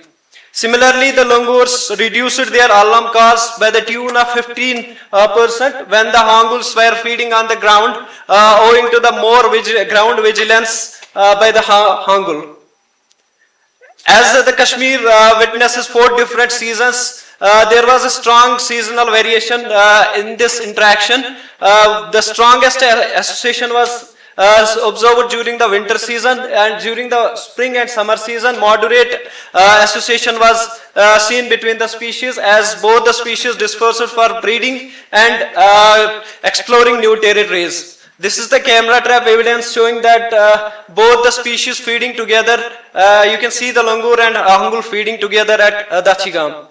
V: Similarly, the langurs reduced their alarm calls by the tune of 15% when the Hanguls were feeding on the ground, owing to the more ground vigilance by the Hangul. As the Kashmir witnesses 4 different seasons, there was a strong seasonal variation in this interaction. The strongest association was observed during the winter season, and during the spring and summer season, moderate association was seen between the species, as both the species dispersed for breeding and exploring new territories. This is the camera trap evidence showing that both the species feeding together. You can see the langur and Hangul feeding together at Dachigam.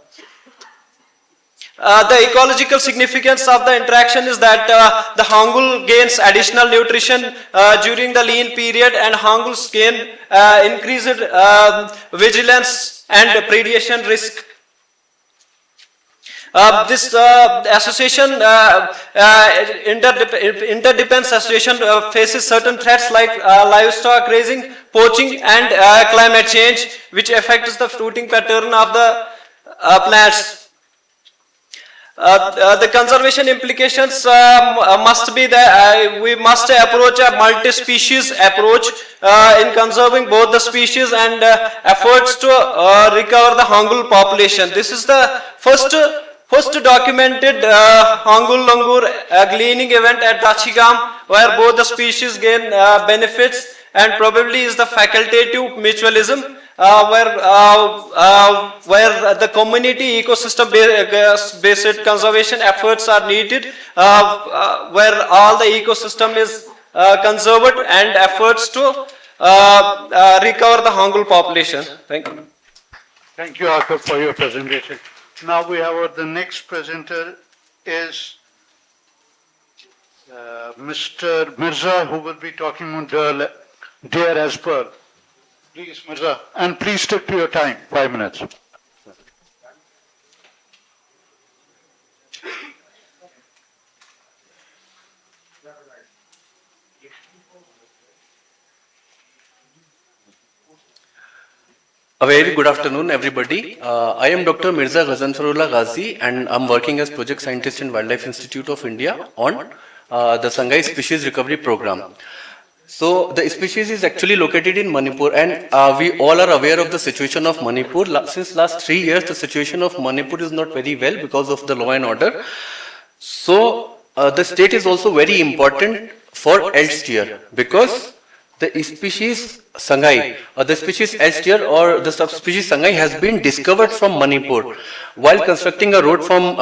V: The ecological significance of the interaction is that the Hangul gains additional nutrition during the lean period, and Hanguls gain increased vigilance and predation risk. This association, interdependence association, faces certain threats like livestock raising, poaching, and climate change, which affects the fruiting pattern of the plants. The conservation implications must be that we must approach a multi-species approach in conserving both the species and efforts to recover the Hangul population. This is the first documented Hangul langur gleaning event at Dachigam, where both the species gain benefits, and probably is the facultative mutualism, where the community ecosystem based conservation efforts are needed, where all the ecosystem is conserved and efforts to recover the Hangul population. Thank you.
D: Thank you, Akif, for your presentation. Now we have the next presenter is Mr. Mirza, who will be talking on Dear as Pearl. Please, Mirza, and please stick to your time, 5 minutes.
F: A very good afternoon, everybody. I am Dr. Mirza Ghazanfarullah Ghazi, and I'm working as Project Scientist in Wildlife Institute of India on the Sangai Species Recovery Program. So the species is actually located in Manipur, and we all are aware of the situation of Manipur. Since last 3 years, the situation of Manipur is not very well because of the law and order. So the state is also very important for elk deer, because the species Sangai, or the species elk deer or the subspecies Sangai has been discovered from Manipur. While constructing a road from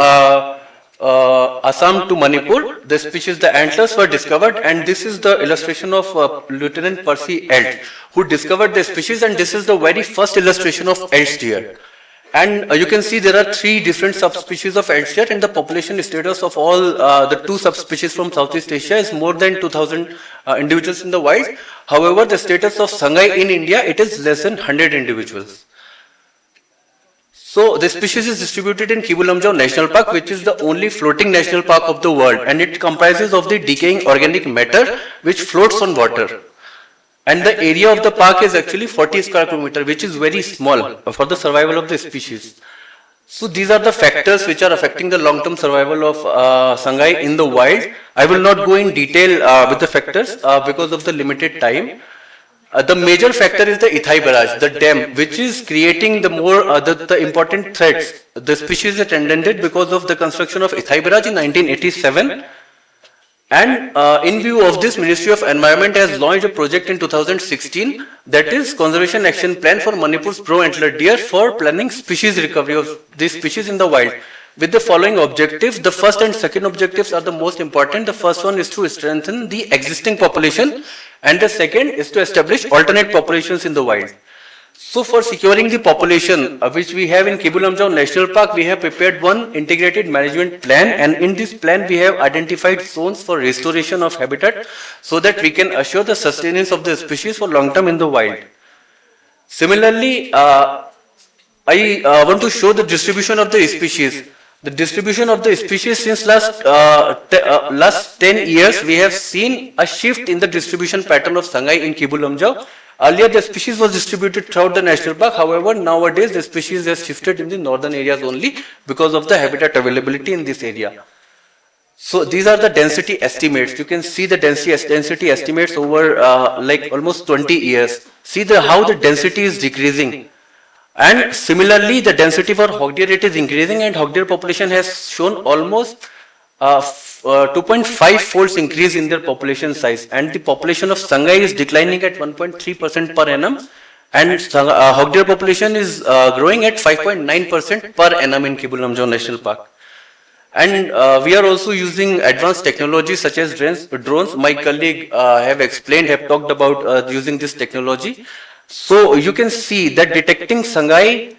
F: Assam to Manipur, the species, the antlers were discovered, and this is the illustration of Lieutenant Percy Elk, who discovered the species, and this is the very first illustration of elk deer. And you can see there are 3 different subspecies of Elster, and the population status of all the 2 subspecies from Southeast Asia is more than 2,000 individuals in the wild. However, the status of Sangai in India, it is less than 100 individuals. So the species is distributed in Kibulamjau National Park, which is the only floating national park of the world, and it comprises of the decaying organic matter which floats on water. And the area of the park is actually 40 square kilometer, which is very small for the survival of the species. So these are the factors which are affecting the long-term survival of Sangai in the wild. I will not go in detail with the factors because of the limited time. The major factor is the Ithai barrage, the dam, which is creating the more the important threats. The species is endangered because of the construction of Ithai barrage in 1987. And in view of this, Ministry of Environment has launched a project in 2016, that is Conservation Action Plan for Manipur's Pro-Antler Deer for planning species recovery of these species in the wild. With the following objectives, the first and second objectives are the most important. The first one is to strengthen the existing population, and the second is to establish alternate populations in the wild. So for securing the population which we have in Kibulamjau National Park, we have prepared one integrated management plan, and in this plan we have identified zones for restoration of habitat so that we can assure the sustenance of the species for long term in the wild. Similarly, I want to show the distribution of the species. The distribution of the species since last 10 years, we have seen a shift in the distribution pattern of Sangai in Kibulamjau. Earlier, the species was distributed throughout the national park. However, nowadays the species has shifted in the northern areas only because of the habitat availability in this area. So these are the density estimates. You can see the density estimates over like almost 20 years. See how the density is decreasing. And similarly, the density for hog deer, it is increasing, and hog deer population has shown almost 2.5 folds increase in their population size, and the population of Sangai is declining at 1.3% per annum, and hog deer population is growing at 5.9% per annum in Kibulamjau National Park. And we are also using advanced technologies such as drones. My colleague have talked about using this technology. So you can see that detecting Sangai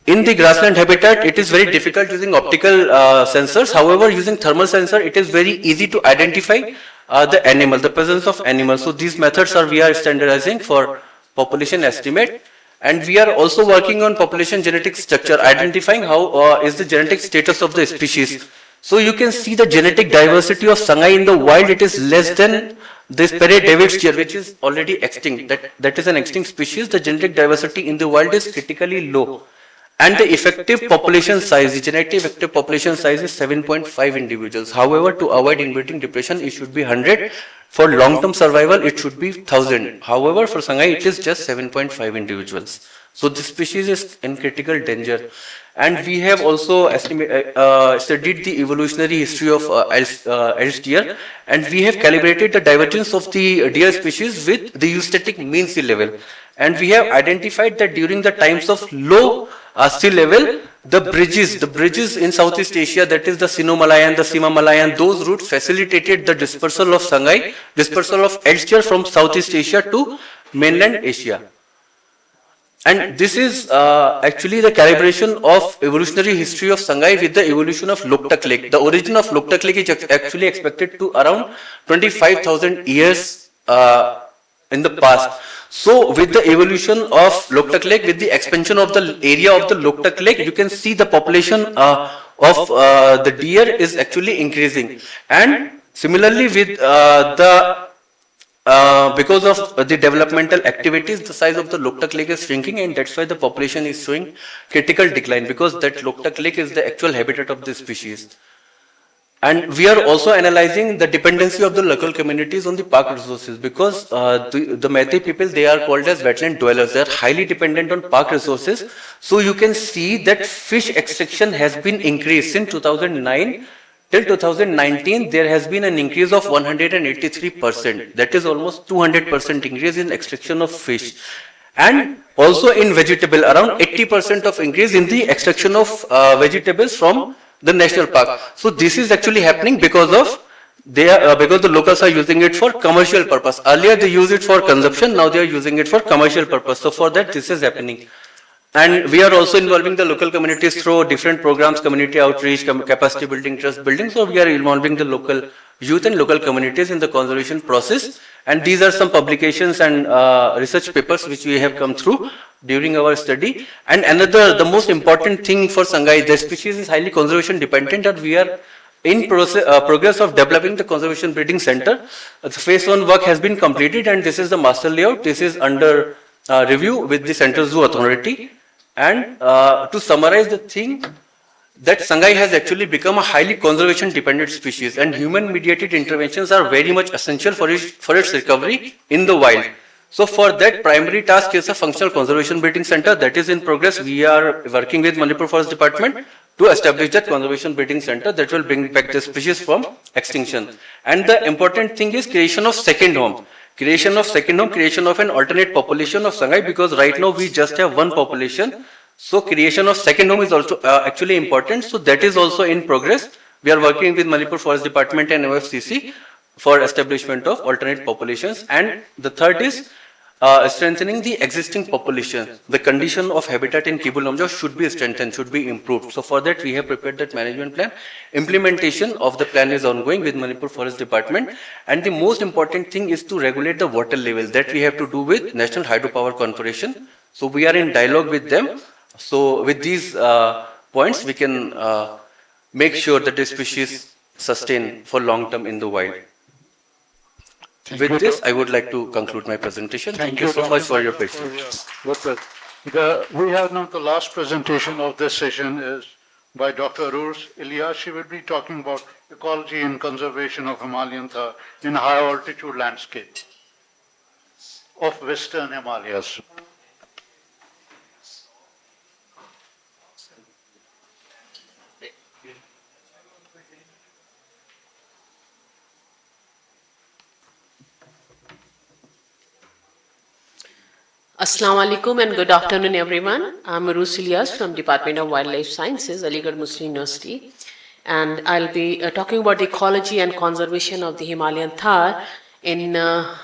F: in the grassland habitat, it is very difficult using optical sensors. However, using thermal sensor, it is very easy to identify the presence of animals. So these methods we are standardizing for population estimate. And we are also working on population genetic structure, identifying how is the genetic status of the species. So you can see the genetic diversity of Sangai in the wild, it is less than this David's deer, which is already extinct. That is an extinct species. The genetic diversity in the wild is critically low. And the effective population size, the genetic effective population size is 7.5 individuals. However, to avoid inbreeding depression, it should be 100. For long-term survival, it should be 1000. However, for Sangai, it is just 7.5 individuals. So this species is in critical danger. And we have also studied the evolutionary history of Elst deer, and we have calibrated the divergence of the deer species with the eustatic mean sea level. And we have identified that during the times of low sea level, the bridges in Southeast Asia, that is the Sino-Malayan, the Sima-Malayan, those routes facilitated the dispersal of Sangai, dispersal of Elst deer from Southeast Asia to mainland Asia. And this is actually the calibration of evolutionary history of Sangai with the evolution of Loktak Lake. The origin of Loktak Lake is actually expected to around 25,000 years in the past. So with the evolution of Loktak Lake, with the expansion of the area of the Loktak Lake, you can see the population of the deer is actually increasing. And similarly with because of the developmental activities, the size of the Loktak Lake is shrinking, and that's why the population is showing critical decline, because that Loktak Lake is the actual habitat of this species. And we are also analyzing the dependency of the local communities on the park resources, because the Meitei people, they are called as wetland dwellers. They are highly dependent on park resources. So you can see that fish extraction has been increased since 2009. Till 2019, there has been an increase of 183%. That is almost 200% increase in extraction of fish. And also in vegetable, around 80% of increase in the extraction of vegetables from the national park. So this is actually happening because of because the locals are using it for commercial purpose. Earlier they used it for consumption, now they are using it for commercial purpose. So for that, this is happening. And we are also involving the local communities through different programs, community outreach, capacity building, trust building. So we are involving the local youth and local communities in the conservation process. And these are some publications and research papers which we have come through during our study. And another, the most important thing for Sangai, the species is highly conservation dependent, and we are in progress of developing the conservation breeding center. The phase 1 work has been completed, and this is the master layout. This is under review with the Central Zoo Authority. And to summarize the thing, that Sangai has actually become a highly conservation dependent species, and human mediated interventions are very much essential for its recovery in the wild. So for that, primary task is a functional conservation breeding center that is in progress. We are working with Manipur Forest Department to establish that conservation breeding center that will bring back the species from extinction. And the important thing is creation of second home. Creation of an alternate population of Sangai, because right now we just have one population. So creation of second home is also actually important. So that is also in progress. We are working with Manipur Forest Department and OFCC for establishment of alternate populations. And the third is strengthening the existing population. The condition of habitat in Kibul Lamjau should be strengthened, should be improved. So for that, we have prepared that management plan. Implementation of the plan is ongoing with Manipur Forest Department. And the most important thing is to regulate the water level. That we have to do with National Hydropower Corporation. So we are in dialogue with them. So with these points, we can make sure that the species sustain for long term in the wild. With this, I would like to conclude my presentation. Thank you so much for your patience.
D: We have now the last presentation of this session is by Dr. Urs Ilyas. She will be talking about ecology and conservation of Himalayan Thar in high altitude landscape of Western Himalayas.
K: Assalamu alaikum and good afternoon everyone. I'm Urs Ilyas from Department of Wildlife Sciences, Aligarh Muslim University, and I'll be talking about the ecology and conservation of the Himalayan Thar in the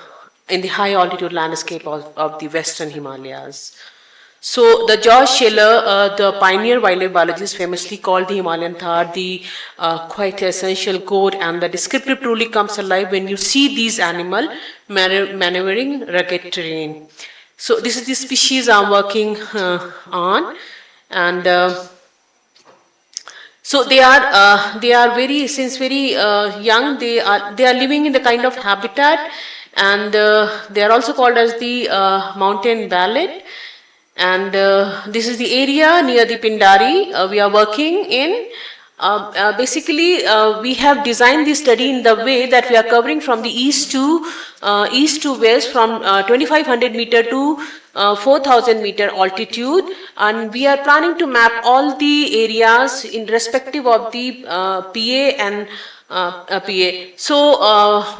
K: high altitude landscape of the Western Himalayas. So the George Scheller, the pioneer wildlife biologist, famously called the Himalayan Thar the quite essential goat, and the descriptive truly comes alive when you see these animals maneuvering rugged terrain. So this is the species I'm working on, and so they are very, since very young, they are living in the kind of habitat, and they are also called as the mountain ballet. And this is the area near the Pindari we are working in. Basically, we have designed this study in the way that we are covering from the east to west, from 2500 meter to 4000 meter altitude, and we are planning to map all the areas in respective of the PA and PA. So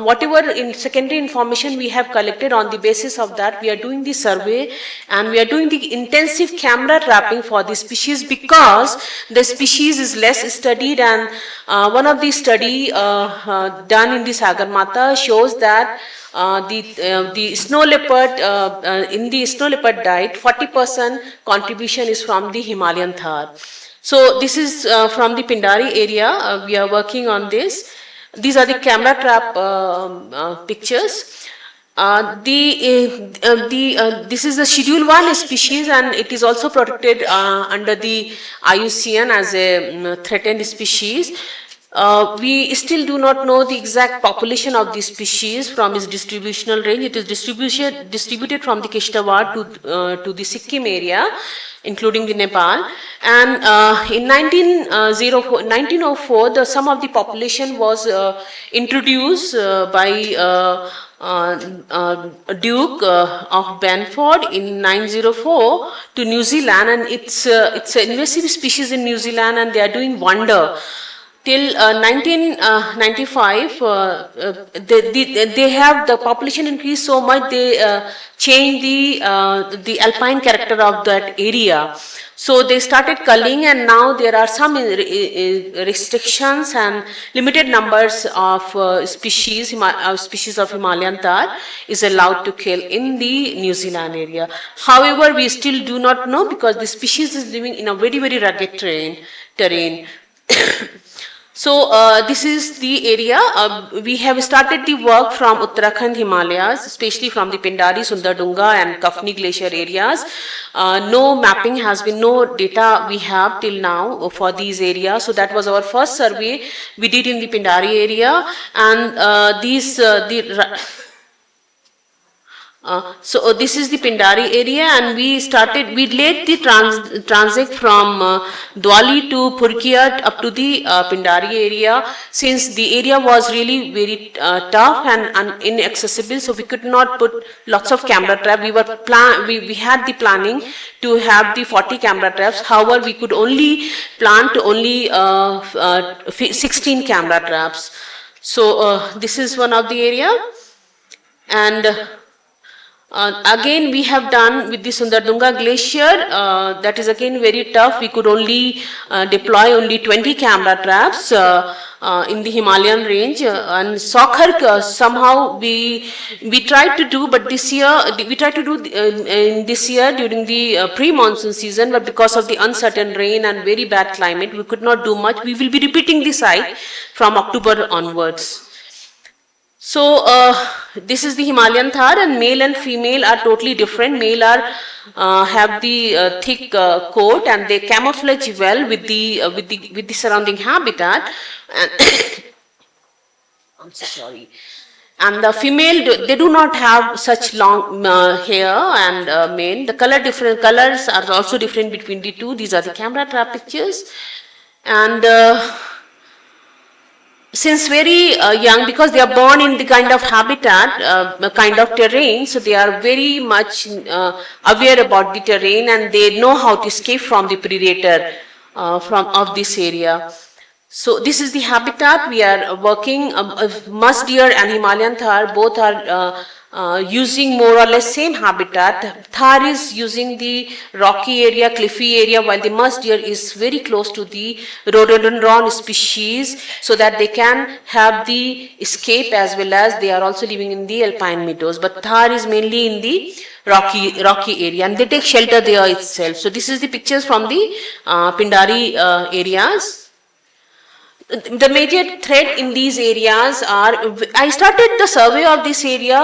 K: whatever in secondary information we have collected, on the basis of that we are doing the survey, and we are doing the intensive camera trapping for the species, because the species is less studied. And one of the study done in the Sagarmatha shows that the snow leopard, in the snow leopard diet, 40% contribution is from the Himalayan Thar. So this is from the Pindari area. We are working on this. These are the camera trap pictures. This is the Schedule 1 species, and it is also protected under the IUCN as a threatened species. We still do not know the exact population of this species from its distributional range. It is distributed from the Kishtawar to the Sikkim area, including the Nepal. And in 1904, some of the population was introduced by Duke of Banford in 1904 to New Zealand, and it's an invasive species in New Zealand, and they are doing wonder. till 1995, they have the population increased so much, they changed the alpine character of that area. So they started culling, and now there are some restrictions and limited numbers of species of Himalayan tahr is allowed to kill in the New Zealand area. However, we still do not know because the species is living in a very, very rugged terrain. So this is the area. We have started the work from Uttarakhand Himalayas, especially from the Pindari, Sundardunga and Kafni glacier areas. No mapping has been, no data we have till now for these areas. So that was our first survey we did in the Pindari area, and so this is the Pindari area, and we laid the transit from Dwali to Purkiyat up to the Pindari area, since the area was really very tough and inaccessible, so we could not put lots of camera traps. We had the planning to have the 40 camera traps, however we could only plan to only 16 camera traps. So this is one of the area, and again we have done with the Sundardunga glacier, that is again very tough. We could only deploy only 20 camera traps in the Himalayan range, and Sokhar somehow we tried to do, but this year we tried to do in this year during the pre-monsoon season, but because of the uncertain rain and very bad climate we could not do much. We will be repeating the site from October onwards. So this is the Himalayan tahr, and male and female are totally different. Male have the thick coat, and they camouflage well with the surrounding habitat. And I'm so sorry. And the female, they do not have such long hair, and male. The colors are also different between the two. These are the camera trap pictures, and since very young, because they are born in the kind of habitat, kind of terrain, so they are very much aware about the terrain, and they know how to escape from the predator of this area. So this is the habitat we are working. Musk deer and Himalayan tahr both are using more or less same habitat. Tahr is using the rocky area, cliffy area, while the musk deer is very close to the rhododendron species, so that they can have the escape as well as they are also living in the alpine meadows. But tahr is mainly in the rocky area, and they take shelter there itself. So this is the pictures from the Pindari areas. The major threat in these areas are, I started the survey of this area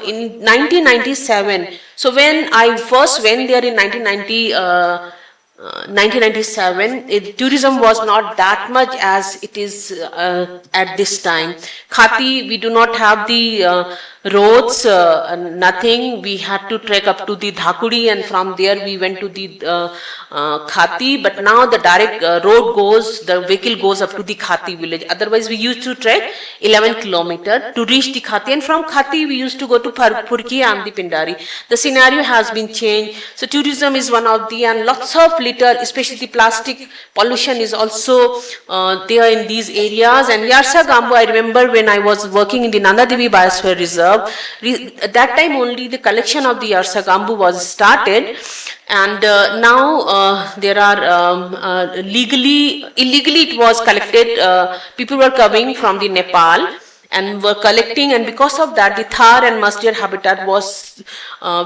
K: in 1997. So when I first went there in 1997, tourism was not that much as it is at this time. Khati, we do not have the roads, nothing. We had to trek up to the Dhakuri, and from there we went to the Khati, but now the direct road goes, the vehicle goes up to the Khati village. Otherwise we used to trek 11 kilometers to reach the Khati, and from Khati we used to go to Purki and the Pindari. The scenario has been changed. So tourism is one of the, and lots of litter, especially the plastic pollution is also there in these areas. And Yarsa Gambu, I remember when I was working in the Nanda Devi Biosphere Reserve, at that time only the collection of the Yarsa Gambu was started, and now there are illegally it was collected. People were coming from the Nepal and were collecting, and because of that the tahr and musk deer habitat was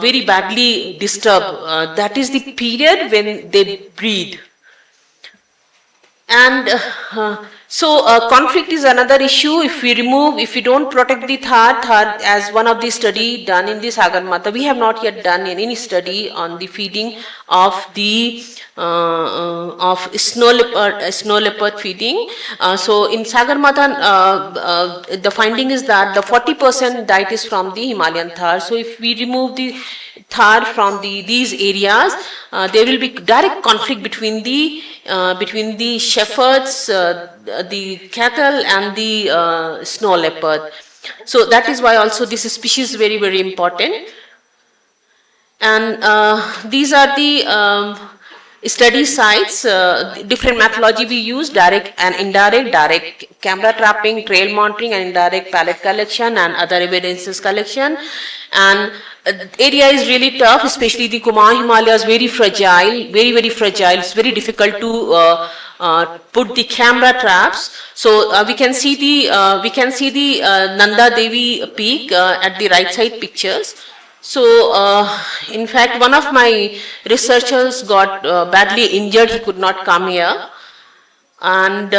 K: very badly disturbed. That is the period when they breed. And so conflict is another issue. If we don't protect the tahr, as one of the study done in the Sagarmatha, we have not yet done any study on the feeding of the snow leopard feeding. So in Sagarmatha, the finding is that the 40% diet is from the Himalayan tahr. So if we remove the tahr from these areas, there will be direct conflict between the shepherds, the cattle, and the snow leopard. So that is why also this species is very, very important. And these are the study sites, different methodology we use, direct and indirect, direct camera trapping, trail monitoring, and indirect pallet collection and other evidences collection. And area is really tough, especially the Kumar Himalayas, very fragile, very fragile. It's very difficult to put the camera traps. So we can see the Nanda Devi peak at the right side pictures. So, in fact, one of my researchers got badly injured. He could not come here. And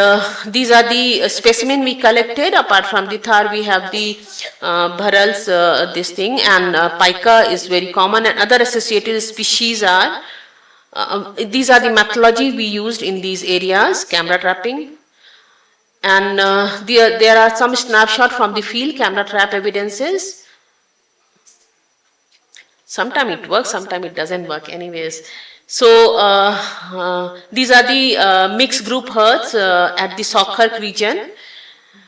K: these are the specimen we collected. Apart from the Thar, we have the Bharals, this thing, and Pica is very common, and other associated species are. These are the methodology we used in these areas, camera trapping. And there are some snapshot from the field, camera trap evidences. Sometimes it works, sometimes it doesn't work anyways. So these are the mixed group herds at the Sokhark region.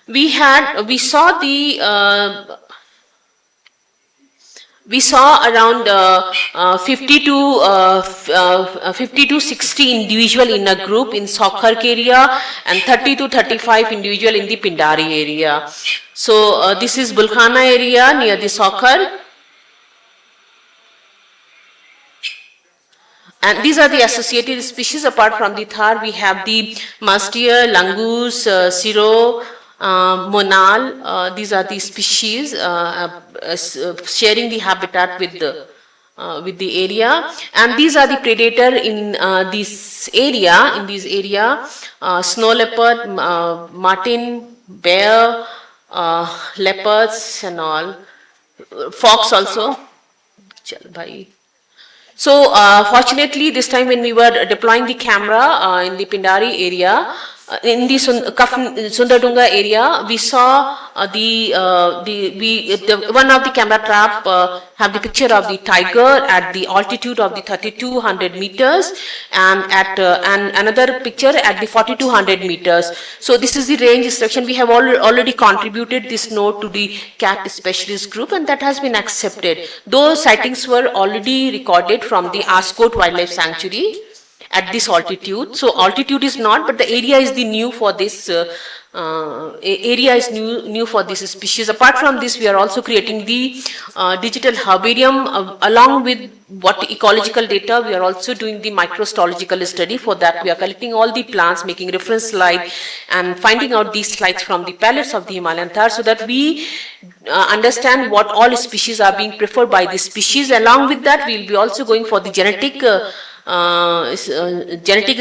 K: We saw around 50 to 60 individual in a group in Sokhark area and 30 to 35 individual in the Pindari area. So this is Bulkhana area near the Sokhark. And these are the associated species. Apart from the Thar, we have the musk deer, langoose, siro, monal. These are the species sharing the habitat with the area. And these are the predator in this area. Snow leopard, marten, bear, leopards and all. Fox also. Chal bhai. So fortunately, this time when we were deploying the camera in the Pindari area, in the Sundardunga area, we saw one of the camera trap have the picture of the tiger at the altitude of the 3200 meters and at and another picture at the 4200 meters. So this is the range instruction. We have already contributed this note to the cat specialist group, and that has been accepted. Those sightings were already recorded from the Ascot Wildlife Sanctuary at this altitude. So altitude is not, but the area is the new for this new for this species. Apart from this, we are also creating the digital herbarium along with what ecological data. We are also doing the microzoological study. For that, we are collecting all the plants, making reference slide and finding out these slides from the pellets of the Himalayan Thar, so that we understand what all species are being preferred by the species. Along with that, we will be also going for the genetic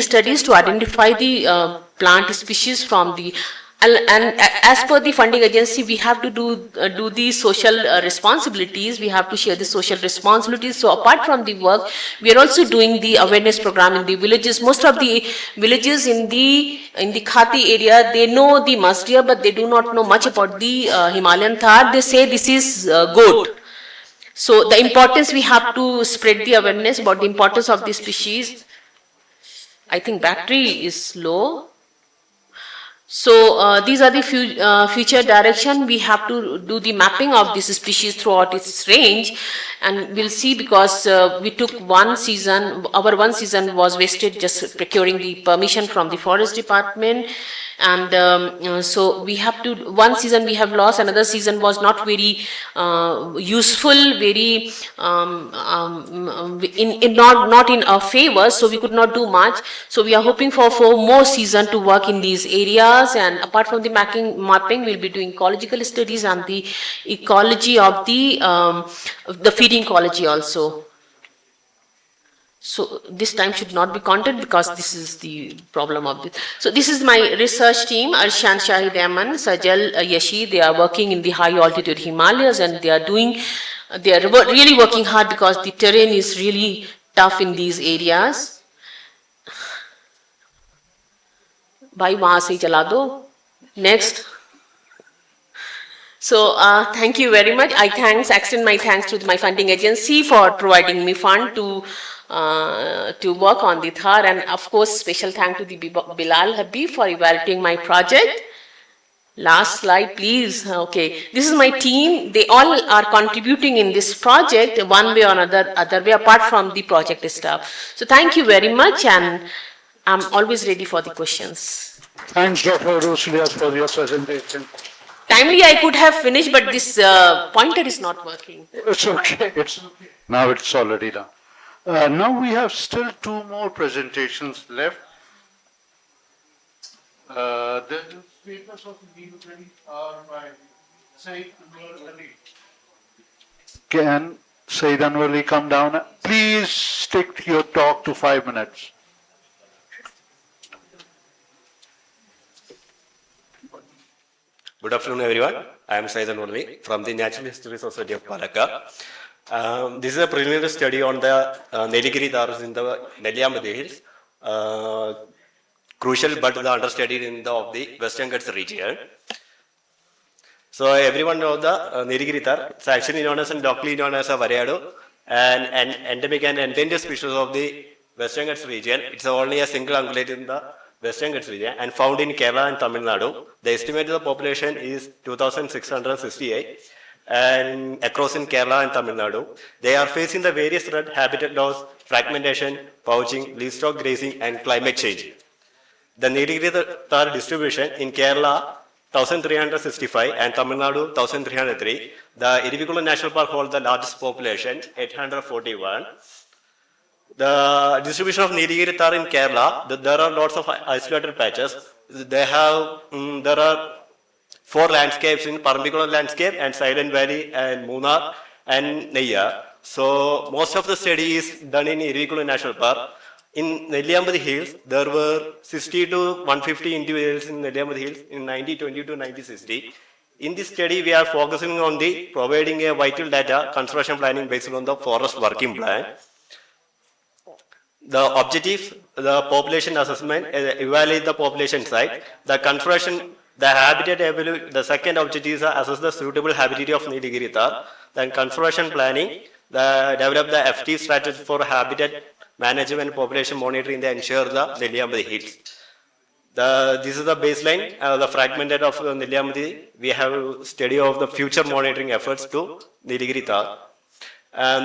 K: studies to identify the plant species from the, and as per the funding agency, we have to do the social responsibilities. We have to share the social responsibilities. So apart from the work, we are also doing the awareness program in the villages. Most of the villages in the Khati area, they know the musk deer, but they do not know much about the Himalayan Thar. They say this is goat. So the importance, we have to spread the awareness about the importance of this species. I think battery is low. So these are the future direction. We have to do the mapping of this species throughout its range, and we'll see, because we took one season, our one season was wasted just procuring the permission from the forest department. And so we have to, one season we have lost, another season was not very useful, very not in our favor, so we could not do much. So we are hoping for 4 more seasons to work in these areas. And apart from the mapping, we'll be doing ecological studies and the ecology of the feeding ecology also. So this time should not be counted, because this is the problem of this. So this is my research team, Arshan Shahid Aman, Sajal Yashi. They are working in the high altitude Himalayas, and they are really working hard, because the terrain is really tough in these areas. Bhai, wahan se chala do. Next. So thank you very much. I extend my thanks to my funding agency for providing me fund to work on the Thar, and of course special thank to the Bilal Habib for evaluating my project. Last slide, please. Okay, this is my team. They all are contributing in this project one way or another, other way, apart from the project staff. So thank you very much, and I'm always ready for the questions.
D: Thanks, Dr. Ruslias, for your presentation.
K: Timely, I could have finished, but this pointer is not working.
D: It's okay. Now it's already done. Now we have still two more presentations left. The papers of the meeting are by Said Anwar Ali. Can Said Anwar Ali come down? Please stick your talk to 5 minutes.
I: Good afternoon, everyone. I am Said Anwar Ali from the Natural History Society of Palakkad. This is a preliminary study on the Nilgiri Taras in the Nelliyampati Hills. Crucial but the understudied in of the Western Ghats region. So everyone knows the Nilgiri Tar. It's actually known as and locally known as a variado, an endemic and endangered species of the Western Ghats region. It's only a single ungulate in the Western Ghats region and found in Kerala and Tamil Nadu. The estimated population is 2,668 and across in Kerala and Tamil Nadu. They are facing the various threat, habitat loss, fragmentation, poaching, livestock grazing and climate change. The Nilgiri Tar distribution in Kerala 1,365 and Tamil Nadu 1,303. The Irivikulam National Park holds the largest population, 841. The distribution of Nilgiri Tar in Kerala, there are lots of isolated patches. There are 4 landscapes in Paramikulam landscape and Silent Valley and Munnar and Neyya. So most of the study is done in Irivikulam National Park. In Nelliyampati Hills, there were 60 to 150 individuals in Nelliyampati Hills in 1920 to 1960. In this study, we are focusing on the providing a vital data conservation planning based on the forest working plan. The objective, the population assessment, evaluate the population site. The conservation, the habitat, the second objective is assess the suitable habitat of Nilgiri Tar. Then conservation planning, develop the FT strategy for habitat management and population monitoring to ensure the Nelliyampati Hills. This is the baseline, the fragmented of Nelliyampati. We have study of the future monitoring efforts to Nilgiri Tar.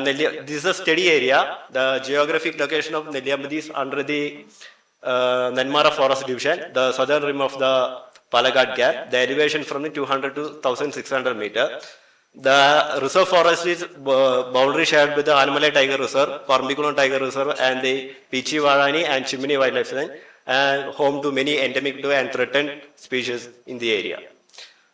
I: This is a study area. The geographic location of Nelliyampati is under the Nanmara Forest Division, the southern rim of the Palakkad Gap. The elevation from the 200 to 1,600 meter. The reserve forest is boundary shared with the Animalai Tiger Reserve, Paramikulam Tiger Reserve, and the Pichivarani and Chimney Wildlife Sanctuary, and home to many endemic and threatened species in the area.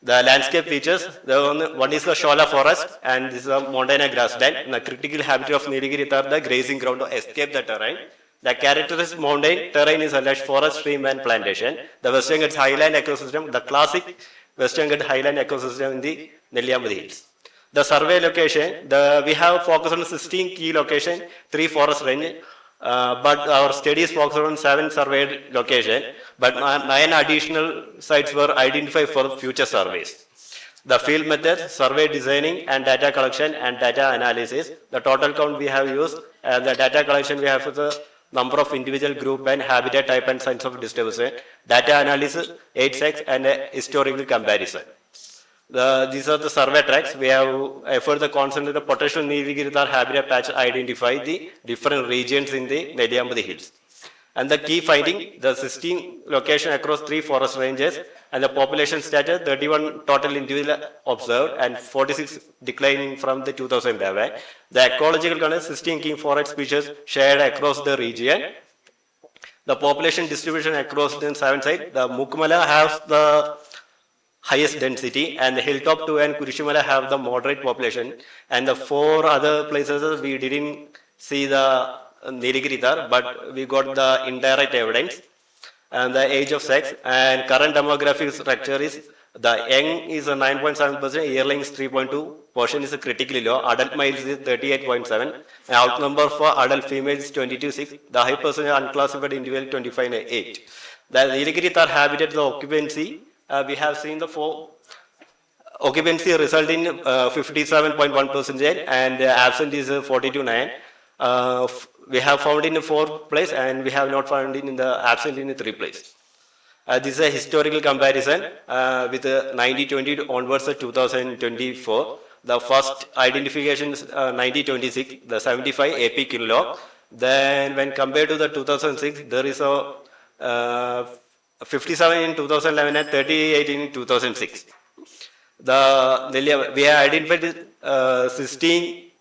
I: The landscape features, one is the Shola forest, and this is a montana grassland. The critical habitat of Nilgiri Tar, the grazing ground to escape the terrain. The characteristic mountain terrain is a lush forest, stream, and plantation. The Western Ghats highland ecosystem, the classic Western Ghats highland ecosystem in the Nelliyampati Hills. The survey location, we have focused on 16 key locations, 3 forest range, but our studies focused on 7 surveyed locations, but 9 additional sites were identified for future surveys. The field method, survey designing and data collection and data analysis. The total count we have used, and the data collection we have for the number of individual group and habitat type and signs of distribution. Data analysis, 8 sex and historical comparison. These are the survey tracks. We have further concentrated the potential Nilgiri Tar habitat patch identify the different regions in the Nelliyampati Hills. And the key finding, the 16 location across 3 forest ranges and the population status, 31 total individual observed and 46 declining from the 2011. The ecological condition, 16 key forest species shared across the region. The population distribution across the 7 sites, the Mukumala has the highest density and the Hilltop 2 and Kurishimala have the moderate population, and the 4 other places we didn't see the Nilgiri Tar, but we got the indirect evidence. And the age of sex and current demographic structure is the young is 9.7%, yearling is 3.2, portion is critically low, adult males is 38.7, and outnumber for adult females is 22.6, the high percentage unclassified individual 25.8. The Nilgiri Tar habitat, the occupancy, we have seen the 4 occupancy result in 57.1% and absent is 42.9. We have found in the 4th place and we have not found in the absent in the 3rd place. This is a historical comparison with 1920 onwards to 2024. The first identification is 1926, the 75 AP kilo. Then when compared to the 2006, there is a 57 in 2011 and 38 in 2006. We have identified 16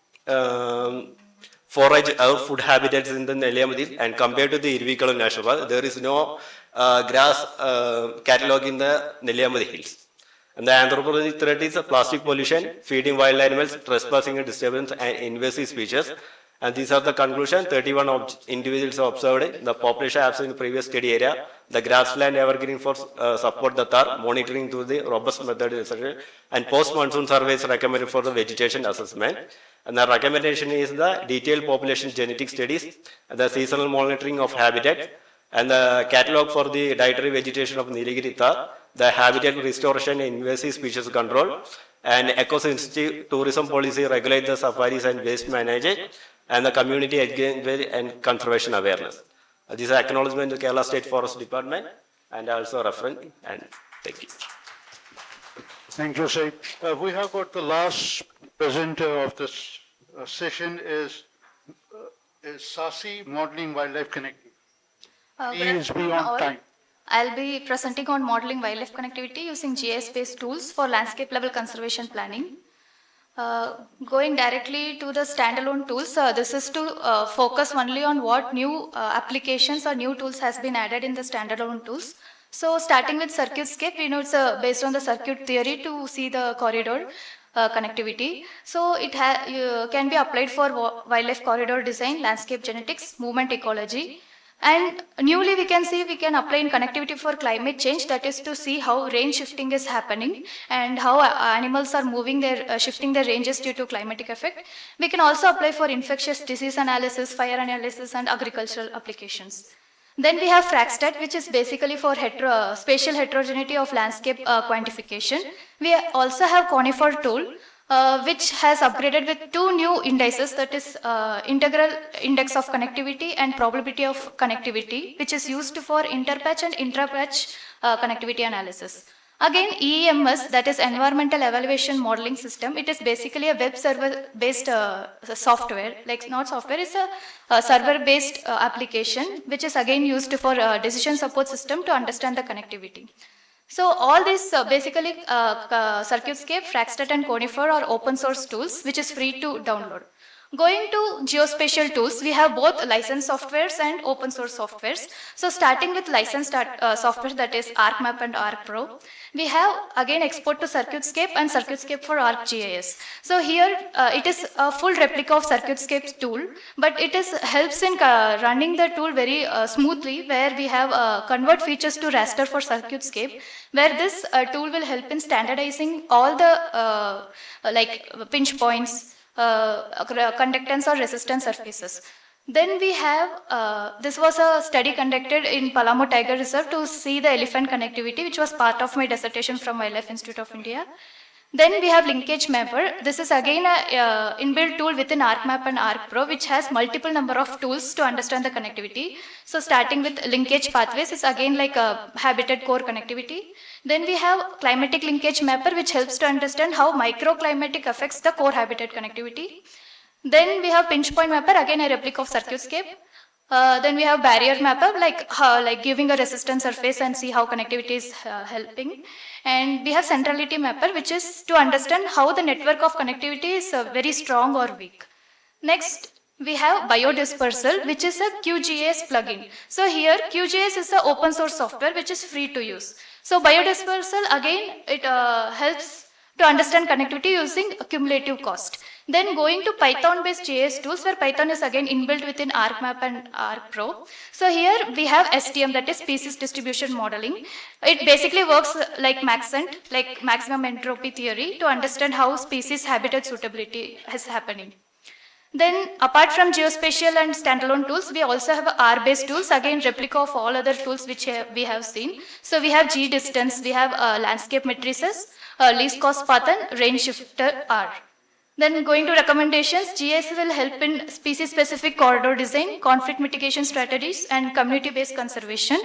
I: forage or food habitats in the Neliyamadil, and compared to the Irvikalam National Park, there is no grass catalogue in the Neliyamadil Hills. And the anthropological threat is plastic pollution, feeding wild animals, trespassing and disturbance, and invasive species. And these are the conclusions. 31 individuals observed. The population absent in the previous study area. The grassland evergreen for support the TAR, monitoring through the robust method, etc. And post-monsoon surveys recommended for the vegetation assessment. And the recommendation is the detailed population genetic studies, the seasonal monitoring of habitat, and the catalog for the dietary vegetation of Nilgiri Tar, the habitat restoration and invasive species control, and eco-sensitive tourism policy regulate the safaris and waste management, and the community engagement and conservation awareness. This is acknowledgement to Kerala State Forest Department and also reference, and thank you.
D: Thank you, Said. We have got the last presenter of this session is Sasi, Modeling Wildlife Connectivity. Please be on time.
C: I'll be presenting on modeling wildlife connectivity using GIS-based tools for landscape level conservation planning. Going directly to the standalone tools, this is to focus only on what new applications or new tools has been added in the standalone tools. So starting with CircuitScape, we know it's based on the circuit theory to see the corridor connectivity. So it can be applied for wildlife corridor design, landscape genetics, movement ecology. And newly we can see we can apply in connectivity for climate change, that is to see how range shifting is happening and how animals are moving their, shifting their ranges due to climatic effect. We can also apply for infectious disease analysis, fire analysis and agricultural applications. Then we have FracStat, which is basically for spatial heterogeneity of landscape quantification. We also have Conifer tool, which has upgraded with 2 new indices, that is integral index of connectivity and probability of connectivity, which is used for interpatch and intrapatch connectivity analysis. Again, EEMS, that is Environmental Evaluation Modeling System, it is basically a web server based software, like not software, it's a server based application, which is again used for decision support system to understand the connectivity. So all these basically CircuitScape, FracStat and Conifer are open source tools which is free to download. Going to geospatial tools, we have both licensed softwares and open source softwares. So starting with licensed software, that is ArcMap and ArcPro. We have again export to CircuitScape and CircuitScape for ArcGIS. So here it is a full replica of CircuitScape's tool, but it helps in running the tool very smoothly, where we have convert features to raster for CircuitScape, where this tool will help in standardizing all the like pinch points, conductance or resistance surfaces. Then we have, this was a study conducted in Palamu Tiger Reserve to see the elephant connectivity, which was part of my dissertation from Wildlife Institute of India. Then we have linkage mapper. This is again an inbuilt tool within ArcMap and ArcPro, which has multiple number of tools to understand the connectivity. So starting with linkage pathways is again like a habitat core connectivity. Then we have climatic linkage mapper, which helps to understand how microclimatic affects the core habitat connectivity. Then we have pinch point mapper, again a replica of CircuitScape. Then we have barrier mapper, like giving a resistance surface and see how connectivity is helping. And we have centrality mapper, which is to understand how the network of connectivity is very strong or weak. Next, we have biodispersal, which is a QGIS plugin. So here QGIS is an open source software which is free to use. So biodispersal, again, it helps to understand connectivity using cumulative cost. Then going to Python-based GIS tools, where Python is again inbuilt within ArcMap and ArcPro. So here we have STM, that is Species Distribution Modeling. It basically works like Maxent, like maximum entropy theory, to understand how species habitat suitability is happening. Then apart from geospatial and standalone tools, we also have R-based tools, again replica of all other tools which we have seen. So we have G-distance, we have landscape matrices, least cost path and range shifter R. Then going to recommendations, GIS will help in species-specific corridor design, conflict mitigation strategies, and community-based conservation.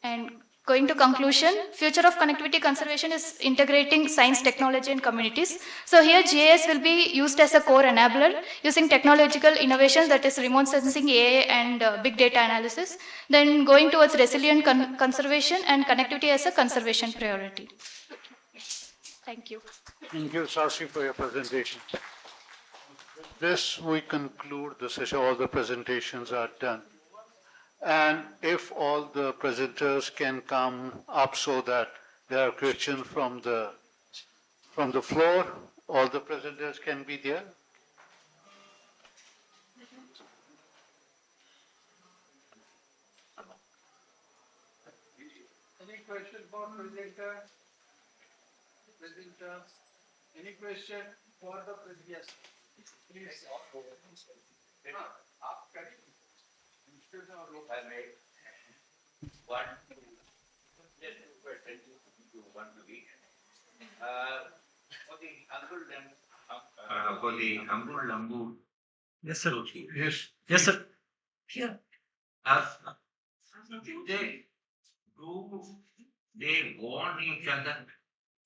C: And going to conclusion, future of connectivity conservation is integrating science, technology and communities. So here GIS will be used as a core enabler using technological innovations, that is remote sensing, AI and big data analysis. Then going towards resilient conservation and connectivity as a conservation priority. Thank you.
D: Thank you, Sasi, for your presentation. With this, we conclude the session. All the presentations are done. And if all the presenters can come up so that there are questions from the floor, all the presenters can be there.
P: Any question for presenter? Presenter? Any question for the presenter? Yes. Please.
J: For the Hangul Lambu.
T: Yes, sir.
J: Yes.
T: Yes, sir.
J: Here. Do they warn each other?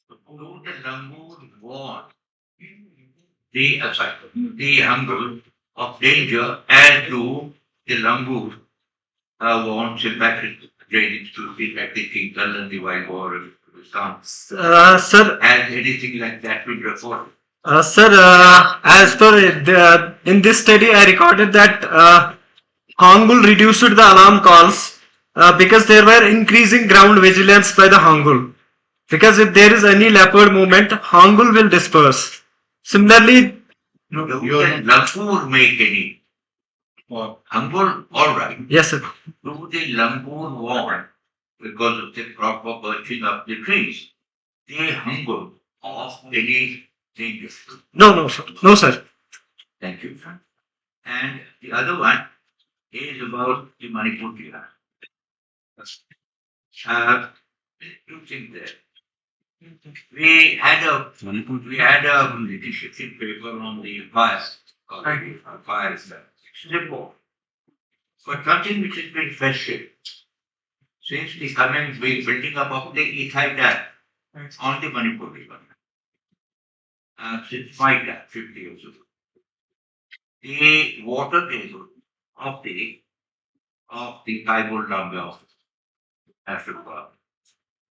J: Do the Lambu warn the Hangul of danger, as do the Lambu warn sympathetic drainage to the Pacific and the wild boar of Pakistan?
T: Sir.
J: Has anything like that been reported?
T: Sir, as per in this study, I recorded that Hangul reduced the alarm calls because there were increasing ground vigilance by the Hangul. Because if there is any leopard movement, Hangul will disperse. Similarly,
J: Do the Lambu make any? Hangul, all right.
T: Yes, sir.
J: Do the Lambu warn because of the proper perching of the trees? The Hangul of any danger?
T: No, sir. No, sir.
J: Thank you. And the other one is about the Manipur Jila. Two things there. We had a leadership paper on the fires. Fires. Report. But something which has been festive since the building up of the Ethai dam on the Manipur River. Since my time, 50 years ago. The water table of the Kaibul Dam of Africa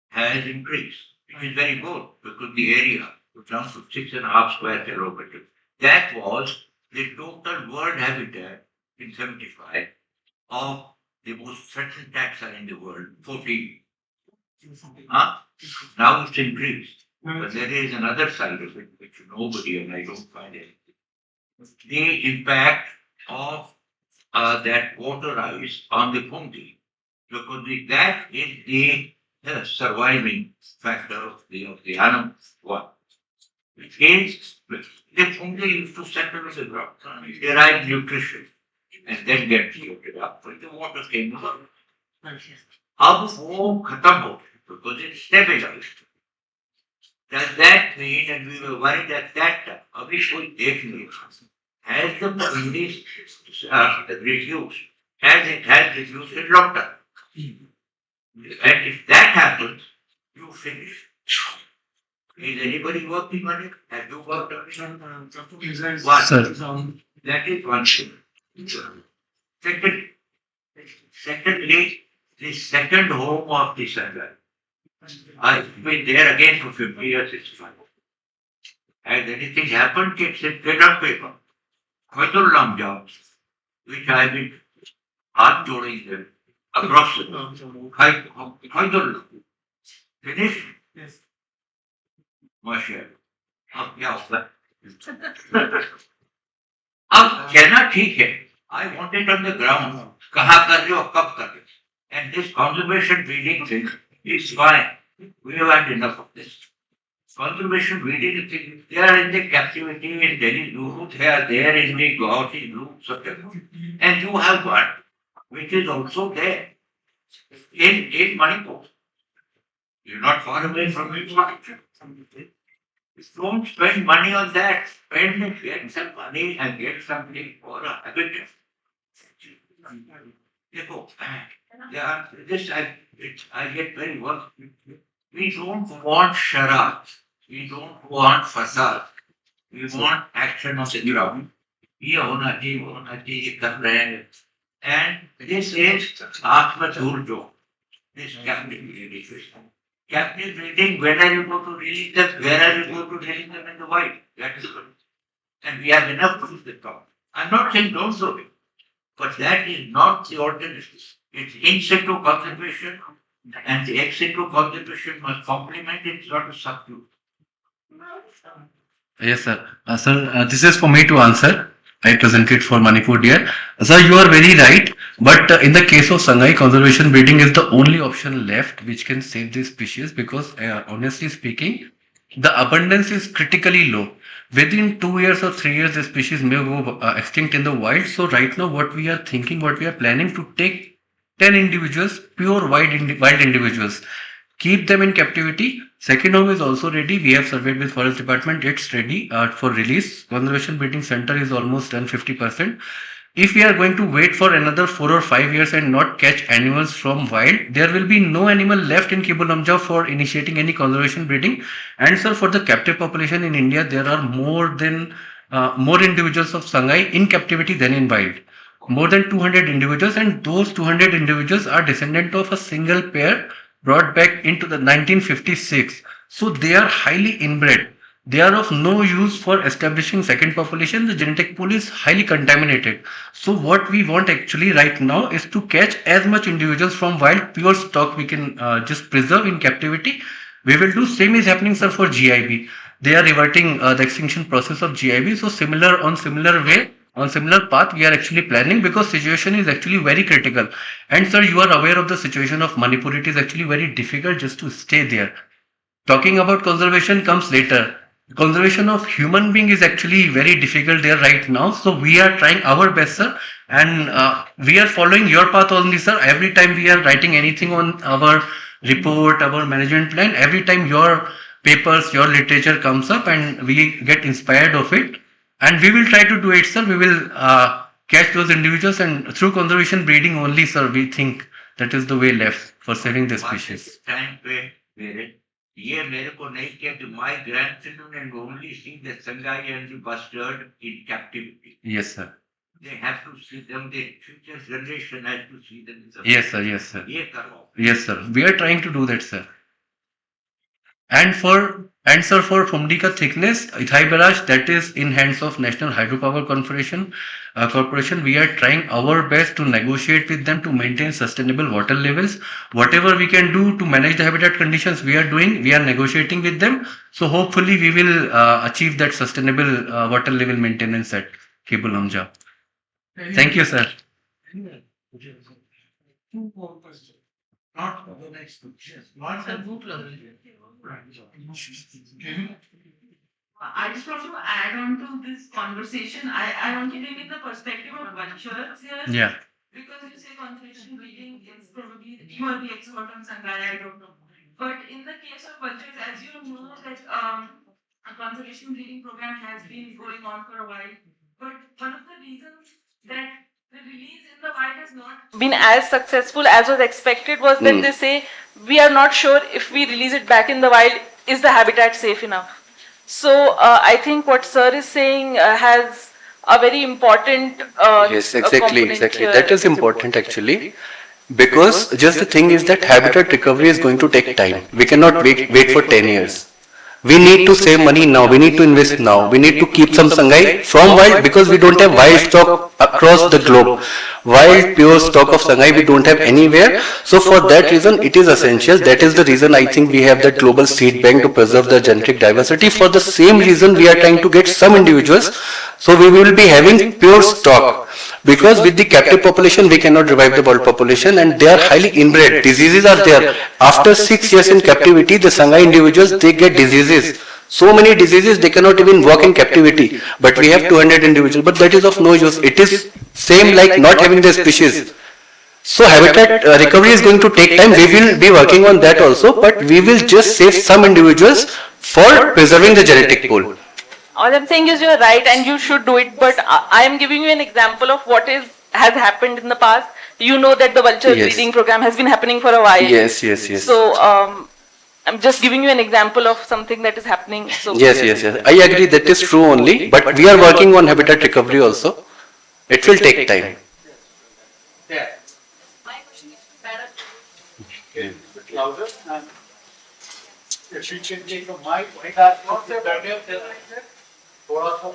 J: has increased, which is very good because the area was down to 6.5 square kilometers. That was the total world habitat in 75 of the most threatened taxa in the world, 14. Now it's increased. But there is another side of it which nobody, and I don't find it. The impact of that water ice on the Punti, because that is the surviving factor of the animal. What? Is the Punti used to settle in the ground, derive nutrition, and then get floated up. But the water came up. Ab wo khatam ho, because it's stabilized. Does that mean, and we were worried at that time, abhi koi dekh nahi raha, has the Punti reduced, as it has reduced in long term? And if that happens, you finish. Is anybody working on it? Have you worked on it? One. That is one thing. Secondly, the second home of the sunlight. I've been there again for 50 years, it's fine. Has anything happened? Get on paper. Khatul Lam which I've been joining them across the Khatul. Finish? Yes. Mashallah. अब क्या होगा? अब कहना ठीक है. I want it on the ground. कहाँ कर रहे हो, कब कर रहे हो? And this conservation breeding thing is fine. We have had enough of this. Conservation breeding thing, they are in the captivity in Delhi Zoo, they are there in the Guwahati Zoo, and you have one which is also there in Manipur. You're not far away from it. Don't spend money on that. Spend and get some money and get something for a habitat. This I get very worried. We don't want charade. We don't want facade. We want action on the ground. ये होना चाहिए, ये कर रहे हैं. And this is Atma Durjo. This cabinet building. Cabinet building, when are you going to release them? Where are you going to release them in the wild? That is good. And we have enough proof to come. I'm not saying don't do it, but that is not the alternative. It's in situ conservation, and the ex situ conservation must complement it, not a substitute.
F: Yes, sir. Sir, this is for me to answer. I presented for Manipur deer. Sir, you are very right. But in the case of Sangai, conservation breeding is the only option left which can save this species because, honestly speaking, the abundance is critically low. Within 2 years or 3 years, the species may go extinct in the wild. So right now, what we are thinking, what we are planning to take 10 individuals, pure wild individuals, keep them in captivity. Second home is also ready. We have surveyed with forest department. It's ready for release. Conservation breeding center is almost done 50%. If we are going to wait for another 4 or 5 years and not catch animals from wild, there will be no animal left in Kibul for initiating any conservation breeding. And sir, for the captive population in India, there are more individuals of Sangai in captivity than in wild. More than 200 individuals, and those 200 individuals are descendant of a single pair brought back into the 1956. So they are highly inbred. They are of no use for establishing second population. The genetic pool is highly contaminated. So what we want actually right now is to catch as much individuals from wild pure stock we can just preserve in captivity. We will do same is happening, sir, for GIB. They are reverting the extinction process of GIB. So similar path we are actually planning because situation is actually very critical. And sir, you are aware of the situation of Manipur. It is actually very difficult just to stay there. Talking about conservation comes later. Conservation of human being is actually very difficult there right now. So we are trying our best, sir, and we are following your path only, sir. Every time we are writing anything on our report, our management plan, every time your papers, your literature comes up and we get inspired of it. And we will try to do it, sir. We will catch those individuals, and through conservation breeding only, sir, we think that is the way left for saving the species.
J: ये मेरे को नहीं किया कि my grandchildren and only see the Sangai and the bustard in captivity.
F: Yes, sir.
J: They have to see them. The future generation has to see them.
F: Yes, sir. Yes, sir.
J: ये करो.
F: Yes, sir. We are trying to do that, sir. And sir, for Fumdika thickness, Ithai barrage, that is in hands of National Hydropower Corporation. We are trying our best to negotiate with them to maintain sustainable water levels. Whatever we can do to manage the habitat conditions, we are doing. We are negotiating with them. So hopefully we will achieve that sustainable water level maintenance at Kebul Amja. Thank you, sir.
J: Not the next question.
R: I just want to add on to this conversation. I want to take in the perspective of vultures here.
F: Yeah.
R: Because you say conservation breeding is probably, you are the expert on Sangai, I don't know. But in the case of vultures, as you know, that a conservation breeding program has been going on for a while. But one of the reasons that the release in the wild has not
A: been as successful as was expected was that they say we are not sure if we release it back in the wild, is the habitat safe enough? So I think what sir is saying has a very important
F: yes, exactly. That is important actually, because just the thing is that habitat recovery is going to take time. We cannot wait for 10 years. We need to save money now. We need to invest now. We need to keep some Sangai from wild because we don't have wild stock across the globe. Wild pure stock of Sangai we don't have anywhere. So for that reason it is essential. That is the reason I think we have that global seed bank to preserve the genetic diversity. For the same reason we are trying to get some individuals. So we will be having pure stock. Because with the captive population we cannot revive the world population, and they are highly inbred. Diseases are there. After 6 years in captivity, the Sangai individuals, they get diseases. So many diseases they cannot even walk in captivity. But we have 200 individuals. But that is of no use. It is same like not having the species. So habitat recovery is going to take time. We will be working on that also. But we will just save some individuals for preserving the genetic pool.
A: All I'm saying is you're right and you should do it, but I am giving you an example of what is
K: has happened in the past. You know that the vulture
F: Yes.
K: breeding program has been happening for a while.
F: Yes, yes, yes.
K: So I'm just giving you an example of something that is happening. So
F: Yes, yes, yes. I agree that is true only, but we are working on habitat recovery also. It will take time.
P: Yeah. Okay, bit louder and if you can take a mic, that not the थोड़ा सा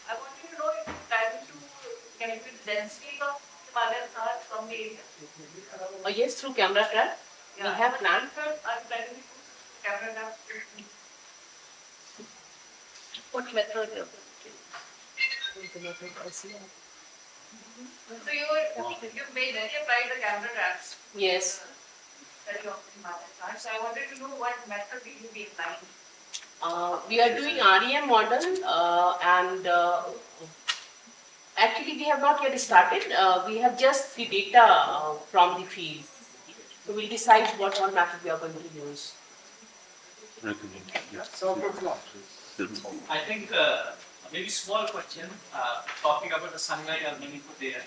K: I want you to know if you're planning to connect with density of Himalayan stars from the area. Yes, through camera trap. We have planned for our planning to camera trap. What method? So you've basically applied the camera traps. Yes. Study of Himalayan stars. So I wanted to know what method will you be applying? We are doing REM model and actually we have not yet started. We have just the data from the field. So we'll decide what all method we are going to use.
O: I think maybe small question, talking about the sunlight and Manipur there.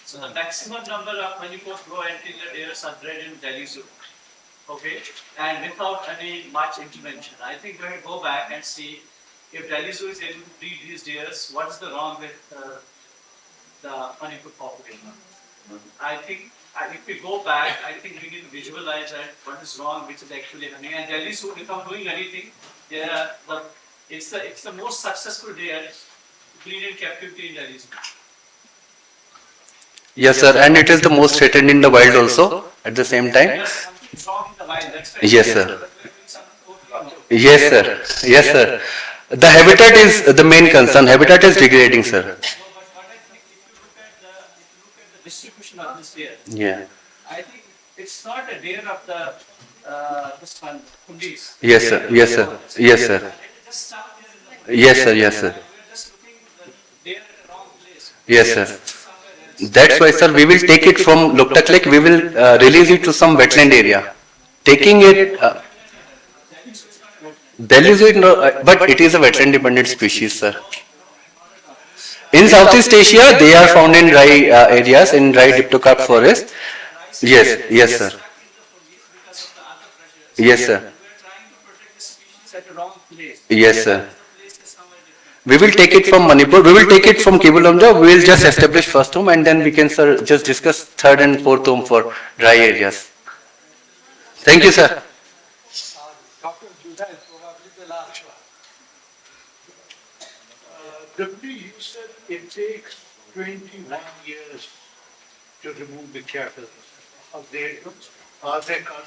O: So the maximum number of Manipur grow antelope deers are bred in Delhi Zoo. Okay, and without any much intervention. I think when we go back and see if Delhi Zoo is able to breed these deers, what is the wrong with the Manipur population? I think if we go back, I think we need to visualize that what is wrong, which is actually happening. And Delhi Zoo, without doing anything, it's the most successful deer breed in captivity in Delhi Zoo.
F: Yes, sir, and it is the most threatened in the wild also at the same time. Yes, sir. Yes, sir. Yes, sir. The habitat is the main concern. Habitat is degrading, sir.
O: Distribution of this deer.
F: Yeah.
O: I think it's not a deer of the this one, Kundis.
F: Yes, sir. Yes, sir. Yes, sir. Yes, sir. Yes, sir. Yes, sir. That's why, sir, we will take it from Loktak Lake, we will release it to some wetland area. Taking it, Delhi Zoo, but it is a wetland dependent species, sir. In Southeast Asia, they are found in dry areas, in dry dipterocarp forest. Yes, yes, sir. Yes, sir. Yes, sir. We will take it from Manipur, we will take it from Kibulamja, we will just establish first home and then we can, sir, just discuss third and fourth home for dry areas. Thank you, sir.
P: Dr. Judah is probably the last one. W, you said it takes 21 years to remove the cattle. Are they caught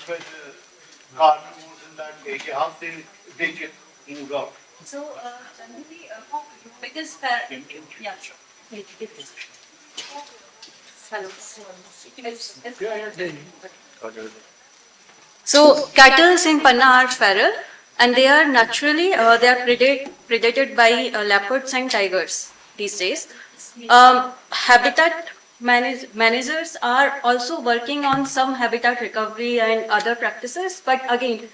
P: by the carnivores in that area? How they get moved out?
M: So, generally, because yeah. Hello. So, cattle in Panna are feral, and they are naturally they are predated by leopards and tigers these days. Habitat managers are also working on some habitat recovery and other practices, but again,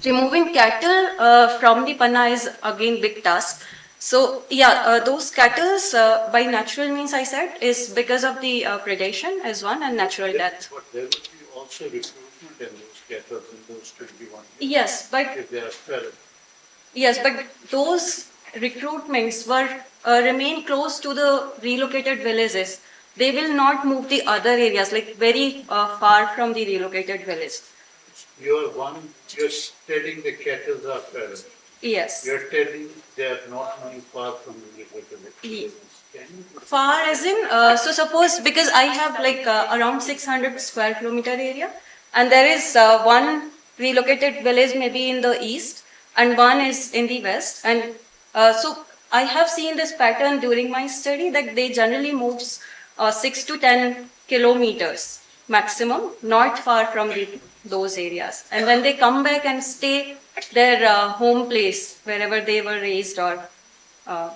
M: removing cattle from the Panna is again big task. So yeah, those cattle by natural means I said is because of the predation is one and natural death.
D: But there would be also recruitment in those cattle in those 21 years.
M: Yes, but
D: if they are feral.
M: Yes, but those recruitments were remain close to the relocated villages. They will not move the other areas, like very far from the relocated village.
D: You're telling the cattle are feral.
M: Yes.
D: You're telling they are not moving far from the village.
M: Far as in, so suppose because I have like around 600 square kilometer area, and there is one relocated village maybe in the east, and one is in the west, and so I have seen this pattern during my study that they generally moves 6 to 10 kilometers maximum, not far from those areas. And when they come back and stay their home place, wherever they were raised or...
P: I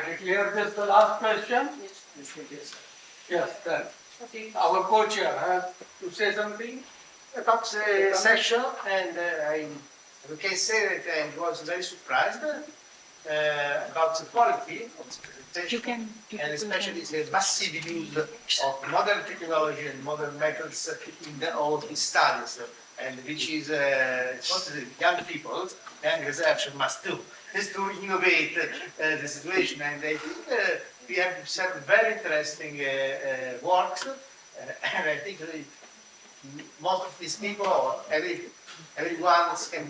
P: declare this the last question. Yes, then. Our co-chair has to say something.
B: Talks session, and we can say that I was very surprised about the quality of the presentation, and especially the massive use of modern technology and modern methods in all these studies, and which is what the young people, young research must do, is to innovate the situation. And I think we have some very interesting works, and I think most of these people, everyone can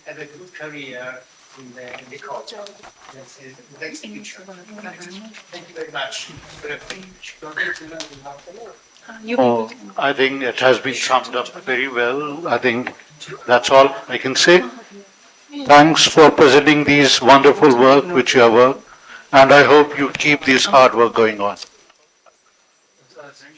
B: have a good career in the culture. That's the next future. Thank you very much.
D: Oh, I think it has been summed up very well. I think that's all I can say. Thanks for presenting these wonderful work which you have worked, and I hope you keep this hard work going on.
P: As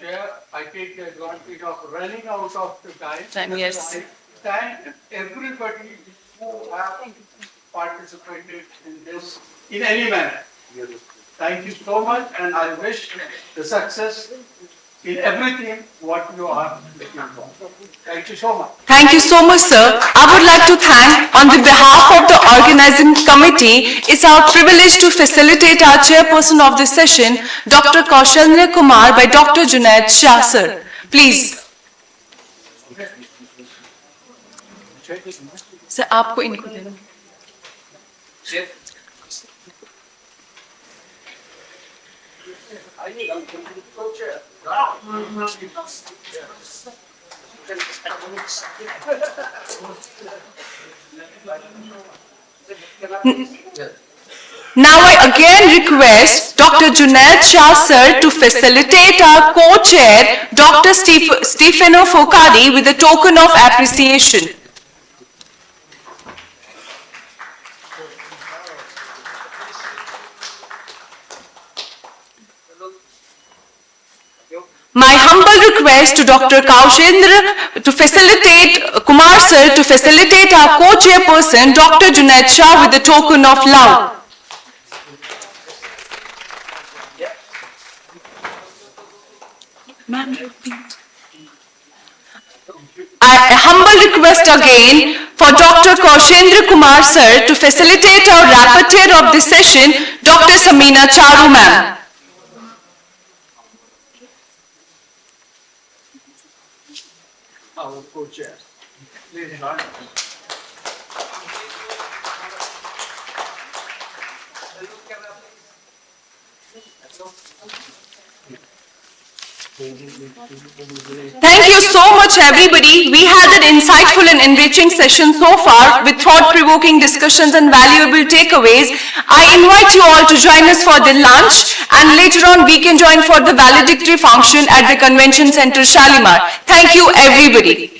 P: Chair, I take the advantage of running out of the time.
A: Yes.
P: I thank everybody who have participated in this in any manner. Thank you so much, and I wish the success in everything what you are looking for. Thank you so much.
A: Thank you so much, sir. I would like to thank, on the behalf of the organizing committee, it's our privilege to facilitate our chairperson of this session, Dr. Kaushalya Kumar by Dr. Junaid Shah, sir. Please. Sir, आपको इनको देना. Now I again request Dr. Junaid Shah sir to facilitate our co-chair Dr. Stefano Focari with a token of appreciation. My humble request to Dr. Kaushendra to facilitate, Kumar sir to facilitate our co-chairperson Dr. Junaid Shah with a token of love. A humble request again for Dr. Kaushendra Kumar sir to facilitate our rapporteur of this session, Dr. Samina Charu ma'am.
P: Our co-chair. Please join.
A: Thank you so much, everybody. We had an insightful and enriching session so far with thought-provoking discussions and valuable takeaways. I invite you all to join us for the lunch, and later on we can join for the valedictory function at the Convention Center, Shalimar. Thank you, everybody.